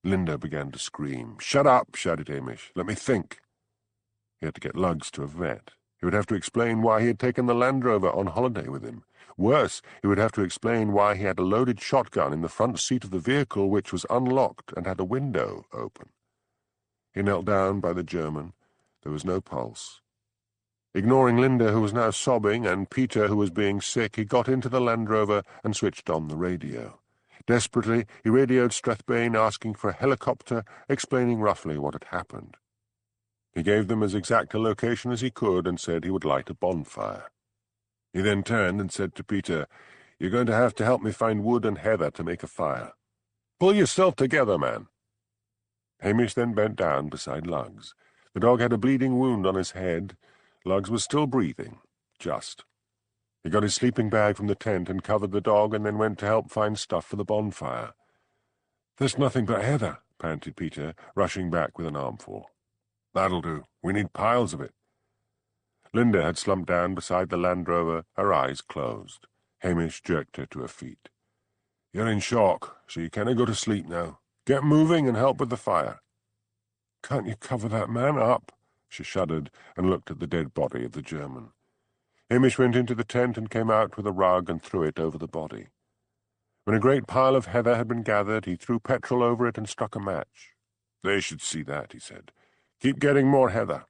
[SPEAKER 1] Linda began to scream. "Shut up," shouted Hamish. "Let me think." He had to get Lugs to a vet. He would have to explain why he had taken the Land Rover on holiday with him. Worse, he would have to explain why he had a loaded shotgun in the front seat of the vehicle, which was unlocked and had a window open. He knelt down by the German. There was no pulse. Ignoring Linda, who was now sobbing, and Peter, who was being sick, he got into the Land Rover and switched on the radio. Desperately, he radioed Strathbane, asking for a helicopter, explaining roughly what had happened. He gave them as exact a location as he could and said he would light a bonfire. He then turned and said to Peter, "You're going to have to help me find wood and heather to make a fire. Pull yourself together, man." Hamish then bent down beside Lugs. The dog had a bleeding wound on his head. Lugs was still breathing, just. He got his sleeping bag from the tent and covered the dog, and then went to help find stuff for the bonfire. "There's nothing but heather," panted Peter, rushing back with an armful. "That'll do. We need piles of it." Linda had slumped down beside the Land Rover, her eyes closed. Hamish jerked her to her feet. "You're in shock, so you can't go to sleep now. Get moving and help with the fire." "Can't you cover that man up?" She shuddered and looked at the dead body of the German. Hamish went into the tent and came out with a rug and threw it over the body. When a great pile of heather had been gathered, he threw petrol over it and struck a match. "They should see that," he said. "Keep getting more heather."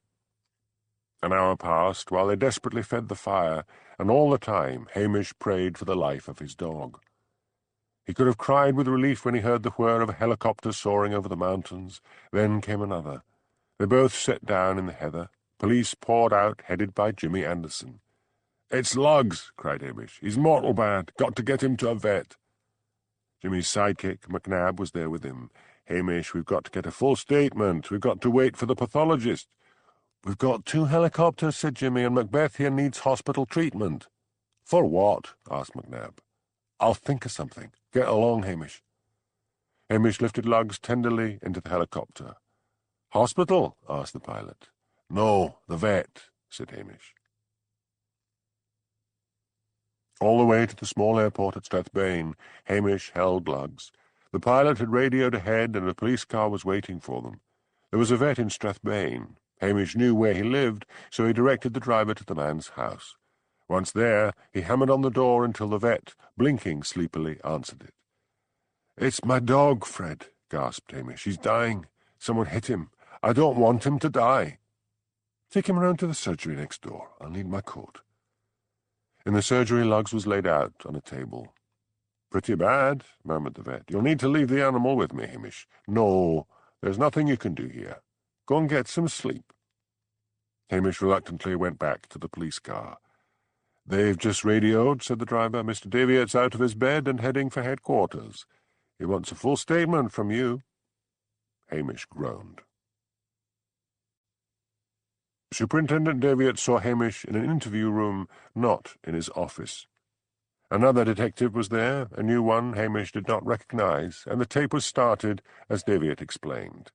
[SPEAKER 1] An hour passed while they desperately fed the fire, and all the time Hamish prayed for the life of his dog. He could have cried with relief when he heard the whir of a helicopter soaring over the mountains. Then came another. They both sat down in the heather. Police poured out, headed by Jimmy Anderson. "It's Lugs," cried Hamish. "He's mortal bad. Got to get him to a vet." Jimmy's sidekick, McNabb, was there with him.
[SPEAKER 2] "Hamish, we've got to get a full statement. We've got to wait for the pathologist." "We've got 2 helicopters," said Jimmy, "and Macbeth here needs hospital treatment." "For what?" asked McNabb. "I'll think of something. Get along, Hamish." Hamish lifted Lugs tenderly into the helicopter. "Hospital?" asked the pilot. "No, the vet," said Hamish. All the way to the small airport at Strathbane, Hamish held Lugs. The pilot had radioed ahead, and a police car was waiting for them. There was a vet in Strathbane. Hamish knew where he lived, so he directed the driver to the man's house. Once there, he hammered on the door until the vet, blinking sleepily, answered it. "It's my dog, Fred," gasped Hamish. "He's dying. Someone hit him. I don't want him to die." "Take him round to the surgery next door. I'll need my coat." In the surgery, Lugs was laid out on a table. "Pretty bad," murmured the vet. "You'll need to leave the animal with me, Hamish." "No, there's nothing you can do here. Go and get some sleep." Hamish reluctantly went back to the police car. "They've just radioed," said the driver. "Mr. Davitt's out of his bed and heading for headquarters. He wants a full statement from you." Hamish groaned. Superintendent Davitt saw Hamish in an interview room, not in his office. Another detective was there, a new one Hamish did not recognize, and the tape was started as Davitt explained.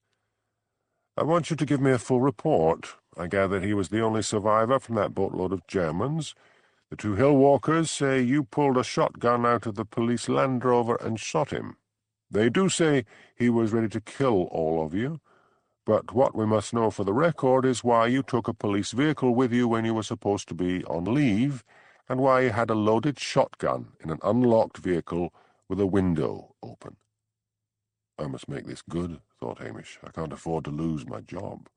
[SPEAKER 2] "I want you to give me a full report. I gather he was the only survivor from that boatload of Germans. The 2 hill walkers say you pulled a shotgun out of the police Land Rover and shot him. They do say he was ready to kill all of you, but what we must know for the record is why you took a police vehicle with you when you were supposed to be on leave, and why you had a loaded shotgun in an unlocked vehicle with a window open." "I must make this good," thought Hamish. "I can't afford to lose my job."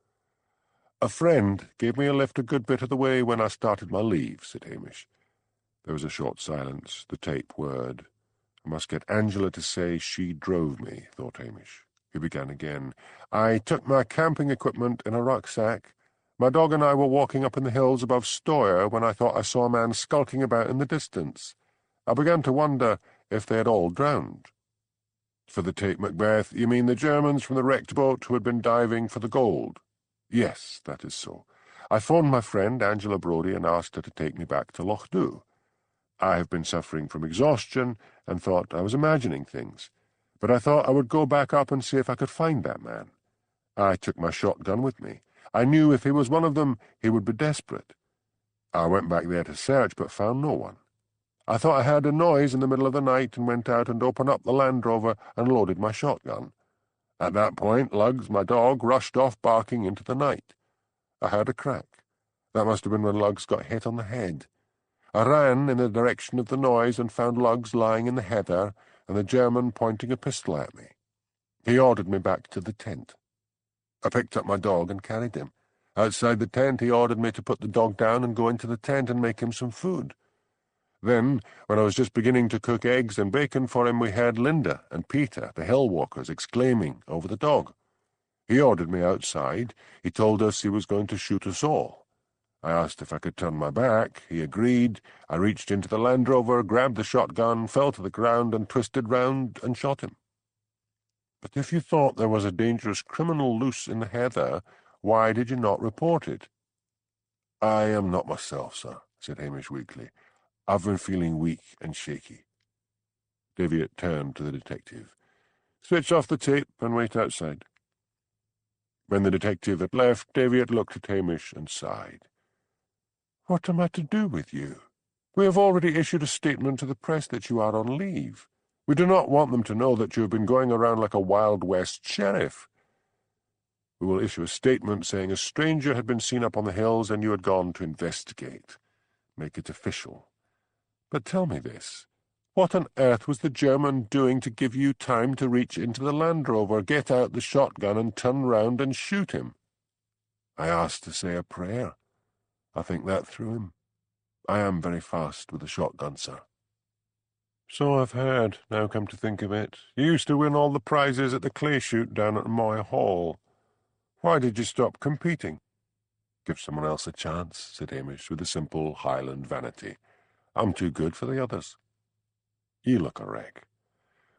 [SPEAKER 2] "A friend gave me a lift a good bit of the way when I started my leave," said Hamish. There was a short silence. The tape whirred. "I must get Angela to say she drove me," thought Hamish. He began again. "I took my camping equipment in a rucksack. My dog and I were walking up in the hills above Stoyre when I thought I saw a man skulking about in the distance. I began to wonder if they had all drowned." "For the tape, Macbeth, you mean the Germans from the wrecked boat who had been diving for the gold?" "Yes, that is so. I phoned my friend Angela Brodie and asked her to take me back to Loch I have been suffering from exhaustion and thought I was imagining things, but I thought I would go back up and see if I could find that man. I took my shotgun with me. I knew if he was one of them, he would be desperate. I went back there to search, but found no one. I thought I heard a noise in the middle of the night and went out and opened up the Land Rover and loaded my shotgun. At that point, Lugs, my dog, rushed off barking into the night. I heard a crack. That must have been when Lugs got hit on the head. I ran in the direction of the noise and found Lugs lying in the heather and the German pointing a pistol at me. He ordered me back to the tent. I picked up my dog and carried him. Outside the tent, he ordered me to put the dog down and go into the tent and make him some food. Then, when I was just beginning to cook eggs and bacon for him, we heard Linda and Peter, the hill walkers, exclaiming over the dog. He ordered me outside. He told us he was going to shoot us all. I asked if I could turn my back. He agreed. I reached into the Land Rover, grabbed the shotgun, fell to the ground and twisted round and shot him. But if you thought there was a dangerous criminal loose in the heather, why did you not report it? I am not myself, sir, said Hamish weakly. I've been feeling weak and shaky. Davitt turned to the detective. Switch off the tape and wait outside. When the detective had left, Davitt looked at Hamish and sighed. What am I to do with you? We have already issued a statement to the press that you are on leave. We do not want them to know that you have been going around like a Wild West sheriff. We will issue a statement saying a stranger had been seen up on the hills and you had gone to investigate. Make it official. But tell me this. What on earth was the German doing to give you time to reach into the Land Rover, get out the shotgun and turn round and shoot him? I asked to say a prayer. I think that threw him. I am very fast with a shotgun, sir. So I've heard, now come to think of it. You used to win all the prizes at the clay shoot down at Moy Hall. Why did you stop competing? Give someone else a chance, said Hamish, with a simple Highland vanity. I'm too good for the others. You look a wreck.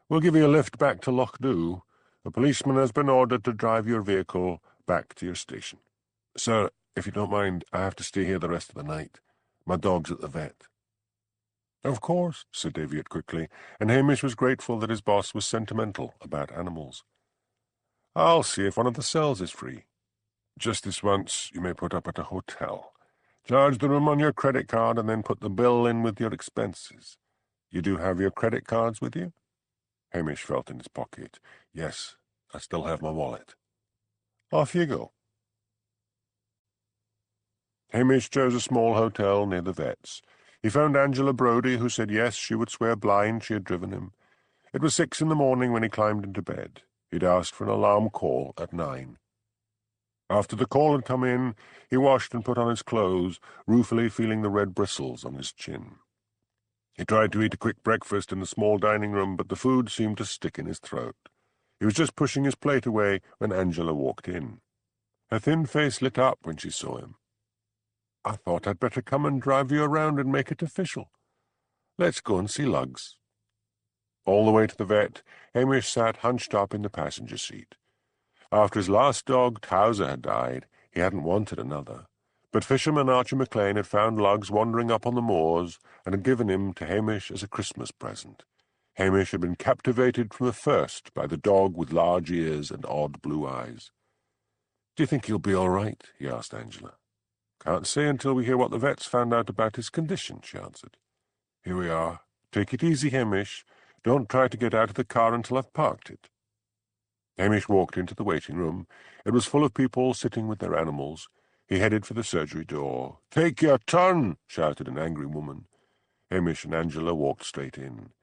[SPEAKER 2] We'll give you a lift back to Loch A policeman has been ordered to drive your vehicle back to your station. Sir, if you don't mind, I have to stay here the rest of the night. My dog's at the vet. Of course, said Daviot quickly, and Hamish was grateful that his boss was sentimental about animals. I'll see if one of the cells is free. Just this once, you may put up at a hotel. Charge the room on your credit card and then put the bill in with your expenses. You do have your credit cards with you? Hamish felt in his pocket. Yes, I still have my wallet. Off you go. Hamish chose a small hotel near the vet's. He found Angela Brodie, who said yes, she would swear blind she had driven him. It was 6 in the morning when he climbed into bed. He'd asked for an alarm call at 9. After the call had come in, he washed and put on his clothes, ruefully feeling the red bristles on his chin. He tried to eat a quick breakfast in the small dining room, but the food seemed to stick in his throat. He was just pushing his plate away when Angela walked in. Her thin face lit up when she saw him. I thought I'd better come and drive you around and make it official. Let's go and see Lugs. All the way to the vet, Hamish sat hunched up in the passenger seat. After his last dog, Towser, had died, he hadn't wanted another. But fisherman Archie McLean had found Lugs wandering up on the moors and had given him to Hamish as a Christmas present. Hamish had been captivated from the first by the dog with large ears and odd blue eyes. "Do you think he'll be all right?" he asked Angela. "Can't say until we hear what the vet's found out about his condition," she answered. "Here we are. Take it easy, Hamish. Don't try to get out of the car until I've parked it." Hamish walked into the waiting room. It was full of people sitting with their animals. He headed for the surgery door. "Take your turn!" shouted an angry woman. Hamish and Angela walked straight in.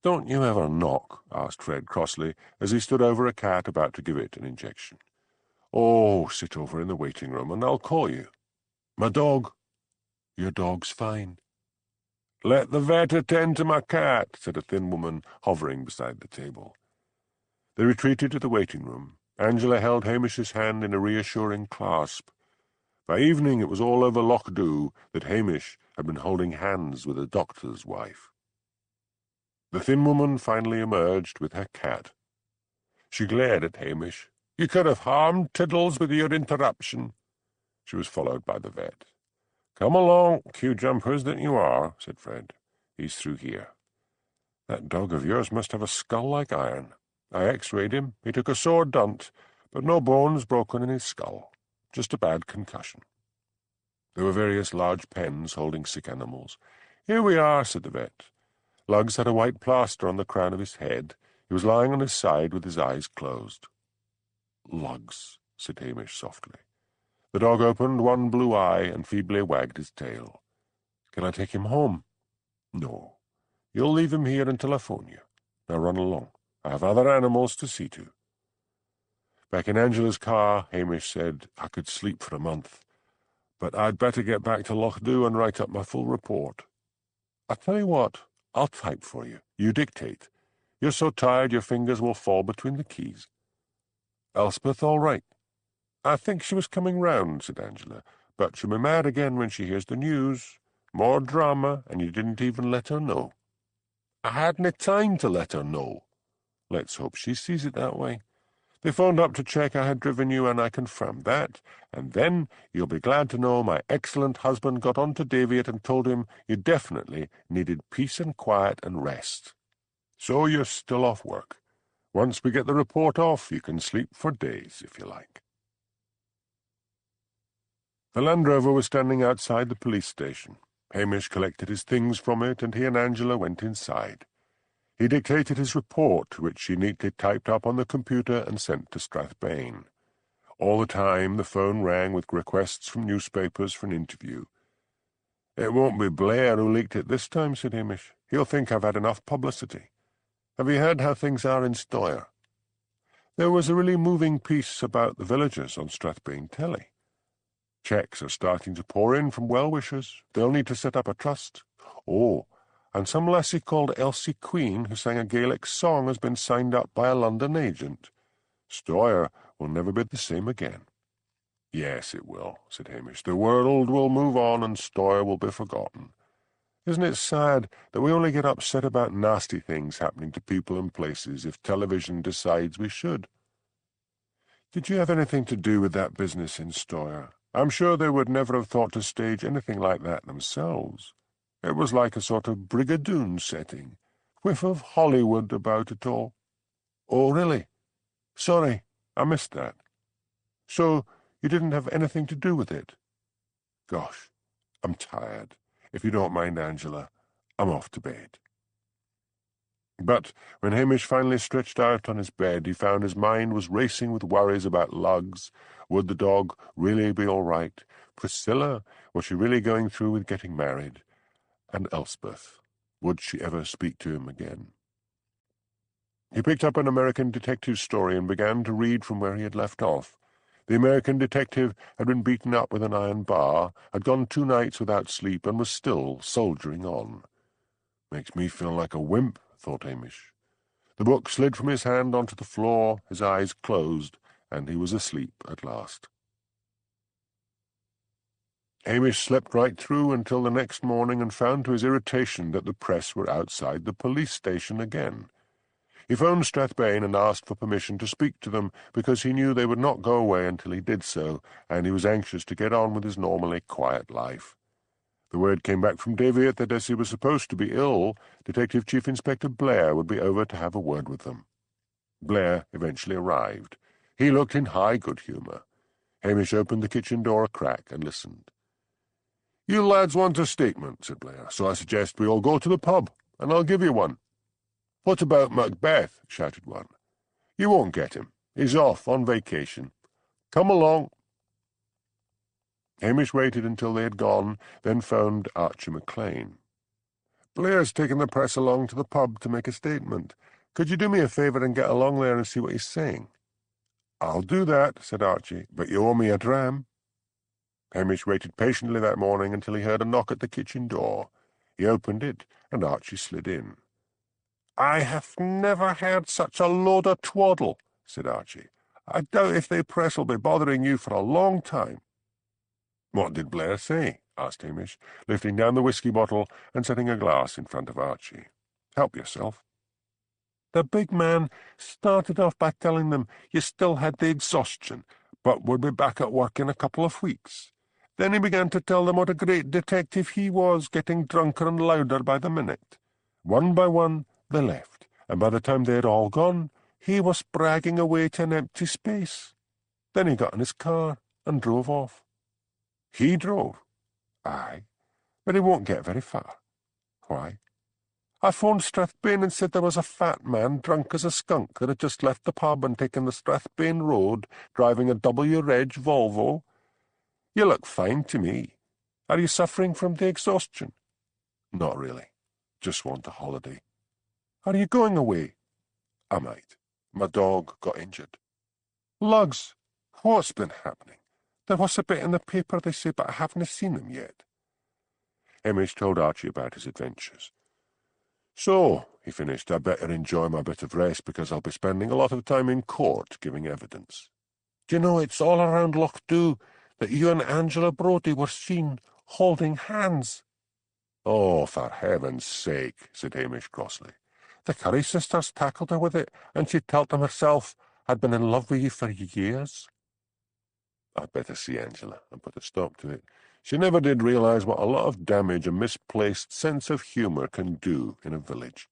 [SPEAKER 2] "Don't you ever knock?" asked Fred crossly, as he stood over a cat about to give it an injection. "Oh, sit over in the waiting room and I'll call you." "My dog." "Your dog's fine." "Let the vet attend to my cat," said a thin woman hovering beside the table. They retreated to the waiting room. Angela held Hamish's hand in a reassuring clasp. By evening it was all over Loch that Hamish had been holding hands with a doctor's wife. The thin woman finally emerged with her cat. She glared at Hamish. "You could have harmed Tiddles with your interruption." She was followed by the vet. "Come along, cue jumpers that you are," said Fred. "He's through here. That dog of yours must have a skull like iron. I x-rayed him. He took a sore dunt, but no bones broken in his skull. Just a bad concussion." There were various large pens holding sick animals. "Here we are," said the vet. Lugs had a white plaster on the crown of his head. He was lying on his side with his eyes closed. "Lugs," said Hamish softly. The dog opened one blue eye and feebly wagged his tail. "Can I take him home?" "No. You'll leave him here until I phone you. Now run along. I have other animals to see to." Back in Angela's car, Hamish said, "I could sleep for a month, but I'd better get back to Loch and write up my full report. I'll tell you what, I'll type for you. You dictate. You're so tired your fingers will fall between the keys." "Elspeth all right?" "I think she was coming round," said Angela, "but she'll be mad again when she hears the news. More drama, and you didn't even let her know." "I hadn't time to let her know." "Let's hope she sees it that way. They phoned up to check I had driven you, and I confirmed that. And then you'll be glad to know my excellent husband got on to Daviot and told him you definitely needed peace and quiet and rest. So you're still off work. Once we get the report off, you can sleep for days, if you like." The Land Rover was standing outside the police station. Hamish collected his things from it, and he and Angela went inside. He dictated his report, which she neatly typed up on the computer and sent to Strathbane. All the time the phone rang with requests from newspapers for an interview. "It won't be Blair who leaked it this time," said Hamish. "He'll think I've had enough publicity. Have you heard how things are in Stoyre?" There was a really moving piece about the villagers on Strathbane telly. Cheques are starting to pour in from well-wishers. They'll need to set up a trust. Oh, and some lassie called Elsie Queen, who sang a Gaelic song, has been signed up by a London agent. Stoyre will never be the same again. "Yes, it will," said Hamish. "The world will move on and Stoyre will be forgotten. Isn't it sad that we only get upset about nasty things happening to people and places if television decides we should? Did you have anything to do with that business in Stoyre? I'm sure they would never have thought to stage anything like that themselves. It was like a sort of Brigadoon setting. Whiff of Hollywood about it all. Oh, really? Sorry, I missed that. So, you didn't have anything to do with it? Gosh, I'm tired. If you don't mind, Angela, I'm off to bed. But when Hamish finally stretched out on his bed, he found his mind was racing with worries about Lugs. Would the dog really be all right? Priscilla, was she really going through with getting married? And Elspeth, would she ever speak to him again? He picked up an American detective story and began to read from where he had left off. The American detective had been beaten up with an iron bar, had gone 2 nights without sleep, and was still soldiering on. Makes me feel like a wimp, thought Hamish. The book slid from his hand onto the floor, his eyes closed, and he was asleep at last. Hamish slept right through until the next morning and found to his irritation that the press were outside the police station again. He phoned Strathbane and asked for permission to speak to them because he knew they would not go away until he did so, and he was anxious to get on with his normally quiet life. The word came back from Daviot that as he was supposed to be ill, Detective Chief Inspector Blair would be over to have a word with them. Blair eventually arrived. He looked in high good humour. Hamish opened the kitchen door a crack and listened. "You lads want a statement," said Blair, "so I suggest we all go to the pub, and I'll give you one." "What about Macbeth?" shouted one. "You won't get him. He's off on vacation. Come along." Hamish waited until they had gone, then phoned Archie McLean. "Blair's taken the press along to the pub to make a statement. Could you do me a favour and get along there and see what he's saying?" "I'll do that," said Archie, "but you owe me a dram." Hamish waited patiently that morning until he heard a knock at the kitchen door. He opened it, and Archie slid in. "I have never heard such a load of twaddle," said Archie. "I doubt if the press will be bothering you for a long time." "What did Blair say?" asked Hamish, lifting down the whisky bottle and setting a glass in front of Archie. "Help yourself." "The big man started off by telling them you still had the exhaustion, but would be back at work in a couple of weeks. Then he began to tell them what a great detective he was, getting drunker and louder by the minute. One by one they left, and by the time they had all gone, he was bragging away to an empty space. Then he got in his car and drove off." "He drove?" "Aye, but he won't get very far." "Why?" "I phoned Strathbane and said there was a fat man, drunk as a skunk, that had just left the pub and taken the Strathbane Road, driving a W-Reg Volvo. You look fine to me. Are you suffering from the exhaustion?" "Not really. Just want a holiday." "Are you going away?" "I might. My dog got injured." "Lugs, what's been happening? There was a bit in the paper, they say, but I haven't seen him yet." Hamish told Archie about his adventures. "So," he finished, "I'd better enjoy my bit of rest because I'll be spending a lot of time in court giving evidence. Do you know, it's all around Loch Dhu that you and Angela Brodie were seen holding hands." "Oh, for heaven's sake," said Hamish crossly. "The Curry sisters tackled her with it, and she told them herself I'd been in love with you for years." "I'd better see Angela and put a stop to it. She never did realize what a lot of damage a misplaced sense of humour can do in a village."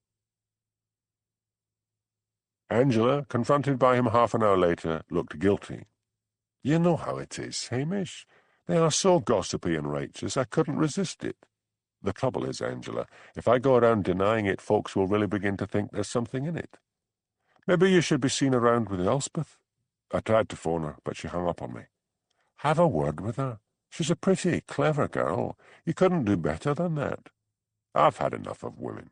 [SPEAKER 2] Angela, confronted by him half an hour later, looked guilty. "You know how it is, Hamish. They are so gossipy and righteous, I couldn't resist it. The trouble is, Angela, if I go around denying it, folks will really begin to think there's something in it. Maybe you should be seen around with Elspeth. I tried to phone her, but she hung up on me. Have a word with her. She's a pretty, clever girl. You couldn't do better than that. I've had enough of women.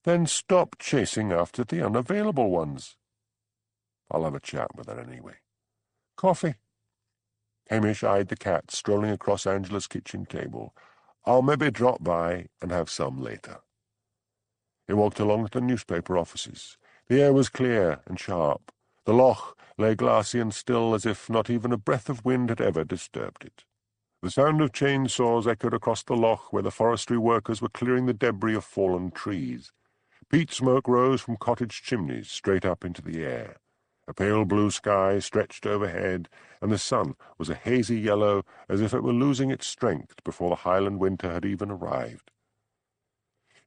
[SPEAKER 2] Then stop chasing after the unavailable ones." "I'll have a chat with her anyway. Coffee?" Hamish eyed the cat strolling across Angela's kitchen table. "I'll maybe drop by and have some later." He walked along to the newspaper offices. The air was clear and sharp. The loch lay glassy and still as if not even a breath of wind had ever disturbed it. The sound of chainsaws echoed across the loch where the forestry workers were clearing the debris of fallen trees. Peat smoke rose from cottage chimneys straight up into the air. A pale blue sky stretched overhead, and the sun was a hazy yellow as if it were losing its strength before the Highland winter had even arrived.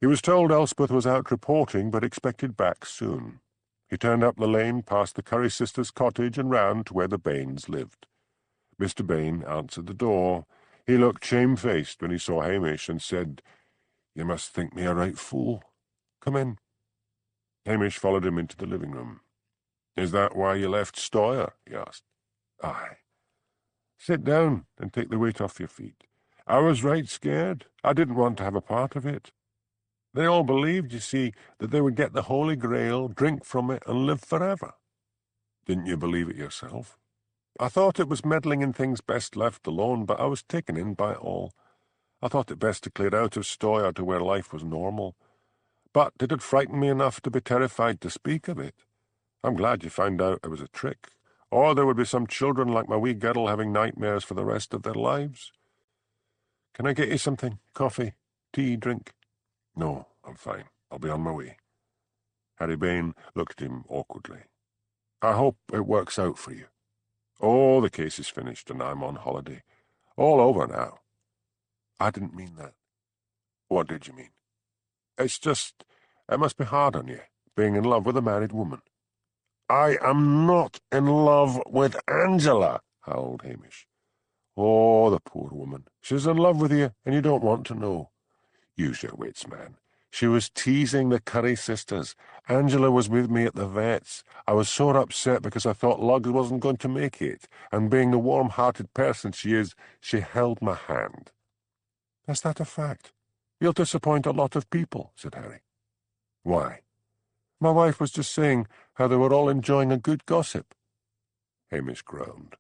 [SPEAKER 2] He was told Elspeth was out reporting, but expected back soon. He turned up the lane past the Curry sisters' cottage and round to where the Bains lived. Mr. Bain answered the door. He looked shamefaced when he saw Hamish and said, "You must think me a right fool. Come in." Hamish followed him into the living room. "Is that why you left Stoyre?" he asked. "Aye." "Sit down and take the weight off your feet. I was right scared. I didn't want to have a part of it. They all believed, you see, that they would get the Holy Grail, drink from it, and live forever." "Didn't you believe it yourself?" "I thought it was meddling in things best left alone, but I was taken in by it all. I thought it best to clear out of Stoyre to where life was normal. But did it frighten me enough to be terrified to speak of it? I'm glad you found out it was a trick, or there would be some children like my wee girl having nightmares for the rest of their lives. Can I get you something? Coffee? Tea? Drink?" "No, I'm fine. I'll be on my way." Harry Bain looked at him awkwardly. "I hope it works out for you." "Oh, the case is finished, and I'm on holiday. All over now." "I didn't mean that." "What did you mean?" "It's just, it must be hard on you, being in love with a married woman." "I am not in love with Angela," howled Hamish. "Oh, the poor woman. She's in love with you, and you don't want to know. Use your wits, man. She was teasing the Curry sisters. Angela was with me at the vet's. I was sore upset because I thought Luggs wasn't going to make it, and being the warm-hearted person she is, she held my hand." "Is that a fact? You'll disappoint a lot of people," said Harry. "Why?" "My wife was just saying how they were all enjoying a good gossip." Hamish groaned.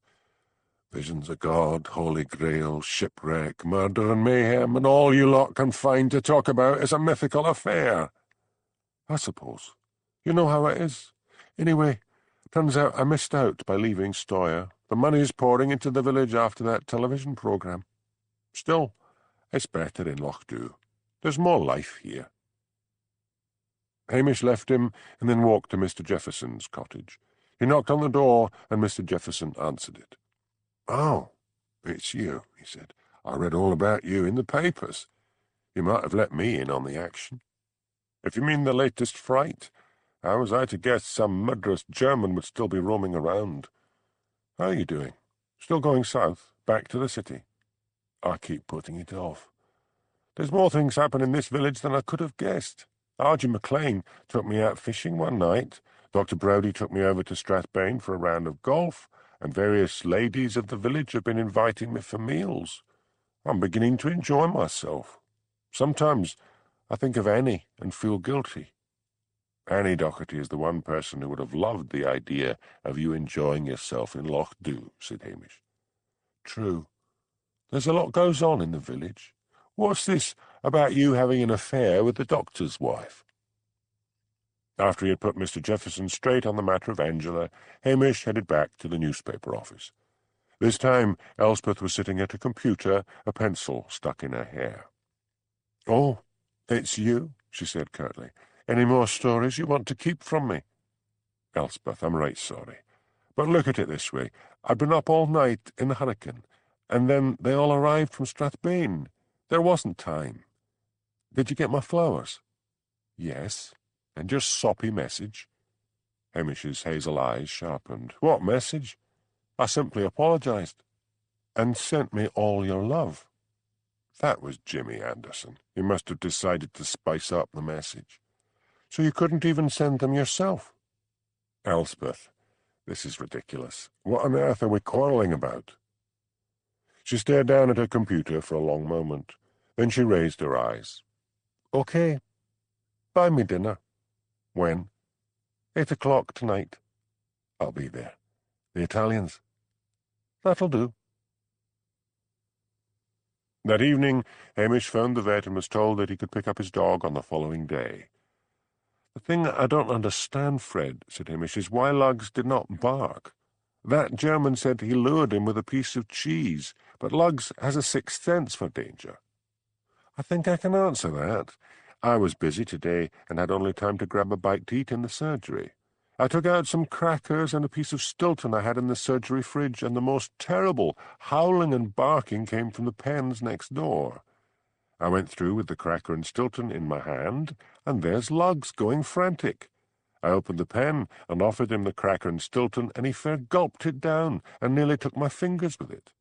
[SPEAKER 2] "Visions of God, Holy Grail, shipwreck, murder and mayhem, and all you lot can find to talk about is a mythical affair." "I suppose. You know how it is. Anyway, turns out I missed out by leaving Stoyre. The money's pouring into the village after that television programme. Still, it's better in Lochdu. There's more life here." Hamish left him and then walked to Mr. Jefferson's cottage. He knocked on the door, and Mr. Jefferson answered it. "Oh, it's you," he said. "I read all about you in the papers. You might have let me in on the action." "If you mean the latest fright, how was I to guess some murderous German would still be roaming around? How are you doing? Still going south, back to the city?" "I keep putting it off. There's more things happen in this village than I could have guessed. Archie McLean took me out fishing one night. Dr. Brodie took me over to Strathbane for a round of golf, and various ladies of the village have been inviting me for meals. I'm beginning to enjoy myself. Sometimes I think of Annie and feel guilty." "Annie Docherty is the one person who would have loved the idea of you enjoying yourself in Lochdu," said Hamish. "True. There's a lot goes on in the village. What's this about you having an affair with the doctor's wife?" After he had put Mr. Jefferson straight on the matter of Angela, Hamish headed back to the newspaper office. This time Elspeth was sitting at a computer, a pencil stuck in her hair. "Oh, it's you," she said curtly. "Any more stories you want to keep from me?" "Elspeth, I'm right sorry. But look at it this way. I'd been up all night in the hurricane, and then they all arrived from Strathbane. There wasn't time. Did you get my flowers?" "Yes. And your soppy message?" Hamish's hazel eyes sharpened. "What message?" "I simply apologized." "And sent me all your love." That was Jimmy Anderson. He must have decided to spice up the message. "So you couldn't even send them yourself?" "Elspeth, this is ridiculous. What on earth are we quarrelling about?" She stared down at her computer for a long moment. Then she raised her eyes. "Okay. Buy me dinner." "When?" 8 o'clock tonight." "I'll be there. The Italians?" "That'll do." That evening, Hamish phoned the vet and was told that he could pick up his dog on the following day. "The thing I don't understand, Fred," said Hamish, "is why Luggs did not bark. That German said he lured him with a piece of cheese, but Lugs has a sixth sense for danger. I think I can answer that. I was busy today and had only time to grab a bite to eat in the surgery. I took out some crackers and a piece of Stilton I had in the surgery fridge, and the most terrible howling and barking came from the pens next door. I went through with the cracker and Stilton in my hand, and there's Lugs going frantic. I opened the pen and offered him the cracker and Stilton, and he fair gulped it down and nearly took my fingers with it.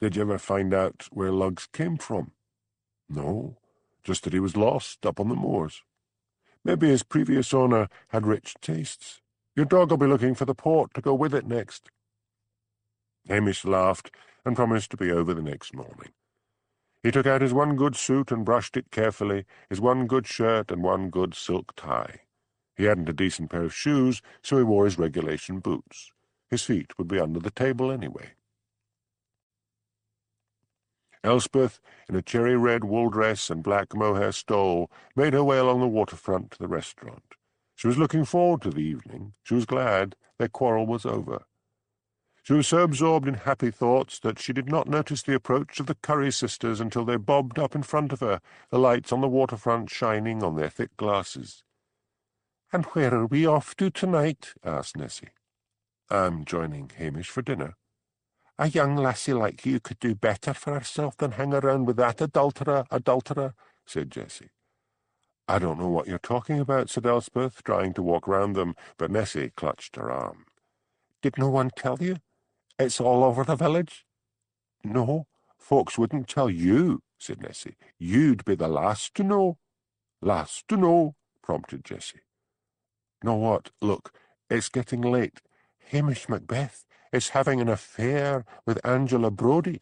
[SPEAKER 2] Did you ever find out where Lugs came from? No, just that he was lost up on the moors. Maybe his previous owner had rich tastes. Your dog will be looking for the port to go with it next. Hamish laughed and promised to be over the next morning. He took out his one good suit and brushed it carefully, his one good shirt and one good silk tie. He hadn't a decent pair of shoes, so he wore his regulation boots. His feet would be under the table anyway. Elspeth, in a cherry-red wool dress and black mohair stole, made her way along the waterfront to the restaurant. She was looking forward to the evening. She was glad their quarrel was over. She was so absorbed in happy thoughts that she did not notice the approach of the Curry sisters until they bobbed up in front of her, the lights on the waterfront shining on their thick glasses. "And where are we off to tonight?" asked Nessie. "I'm joining Hamish for dinner." "A young lassie like you could do better for herself than hang around with that adulterer," said Jessie. "I don't know what you're talking about," said Elspeth, trying to walk round them, but Nessie clutched her arm. "Did no one tell you? It's all over the village." "No, folks wouldn't tell you," said Nessie. "You'd be the last to know." "Last to know," prompted Jessie. "Know what? Look, it's getting late. Hamish Macbeth is having an affair with Angela Brodie."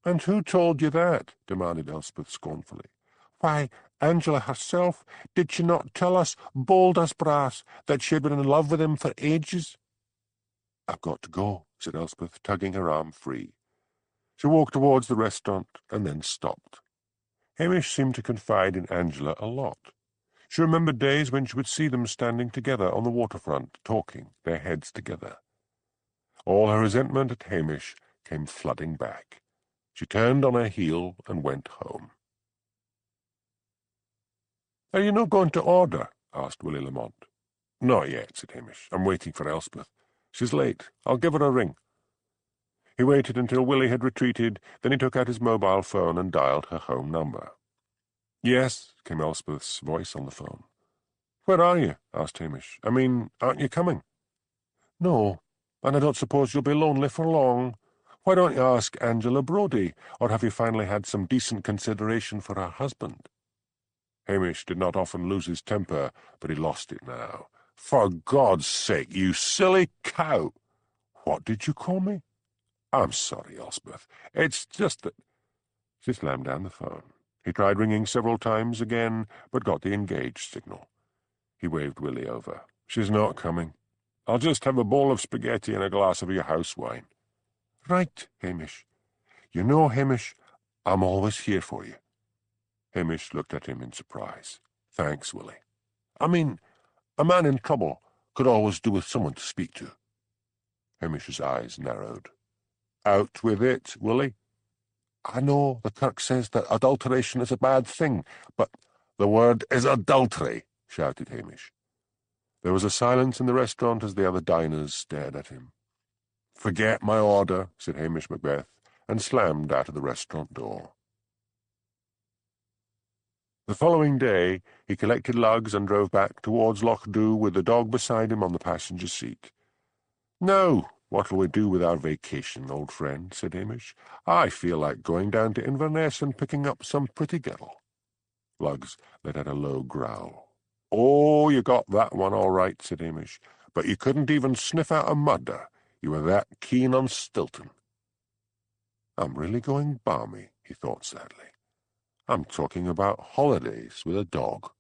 [SPEAKER 2] "And who told you that?" demanded Elspeth scornfully. "Why, Angela herself. Did she not tell us, bold as brass, that she had been in love with him for ages?" "I've got to go," said Elspeth, tugging her arm free. She walked towards the restaurant and then stopped. Hamish seemed to confide in Angela a lot. She remembered days when she would see them standing together on the waterfront, talking, their heads together. All her resentment at Hamish came flooding back. She turned on her heel and went home. "Are you not going to order?" asked Willie Lamont. "Not yet," said Hamish. "I'm waiting for Elspeth. She's late. I'll give her a ring." He waited until Willie had retreated, then he took out his mobile phone and dialed her home number. "Yes," came Elspeth's voice on the phone. "Where are you?" asked Hamish. "I mean, aren't you coming?" "No, and I don't suppose you'll be lonely for long. Why don't you ask Angela Brodie, or have you finally had some decent consideration for her husband?" Hamish did not often lose his temper, but he lost it now. "For God's sake, you silly cow!" "What did you call me?" "I'm sorry, Elspeth. It's just that—" She slammed down the phone. He tried ringing several times again, but got the engaged signal. He waved Willie over. "She's not coming. I'll just have a bowl of spaghetti and a glass of your house wine." "Right, Hamish. You know, Hamish, I'm always here for you." Hamish looked at him in surprise. "Thanks, Willie. I mean, a man in trouble could always do with someone to speak to." Hamish's eyes narrowed. "Out with it, Willie." "I know the Kirk says that adulteration is a bad thing, but—" "The word is adultery," shouted Hamish. There was a silence in the restaurant as the other diners stared at him. "Forget my order," said Hamish Macbeth, and slammed out of the restaurant door. The following day he collected lugs and drove back towards Loch Dhu with the dog beside him on the passenger seat. "Now, what'll we do with our vacation, old friend?" said Hamish. "I feel like going down to Inverness and picking up some pretty girl." Lugs let out a low growl. "Oh, you got that one all right," said Hamish, "but you couldn't even sniff out a murder. You were that keen on Stilton." "I'm really going balmy," he thought sadly. "I'm talking about holidays with a dog."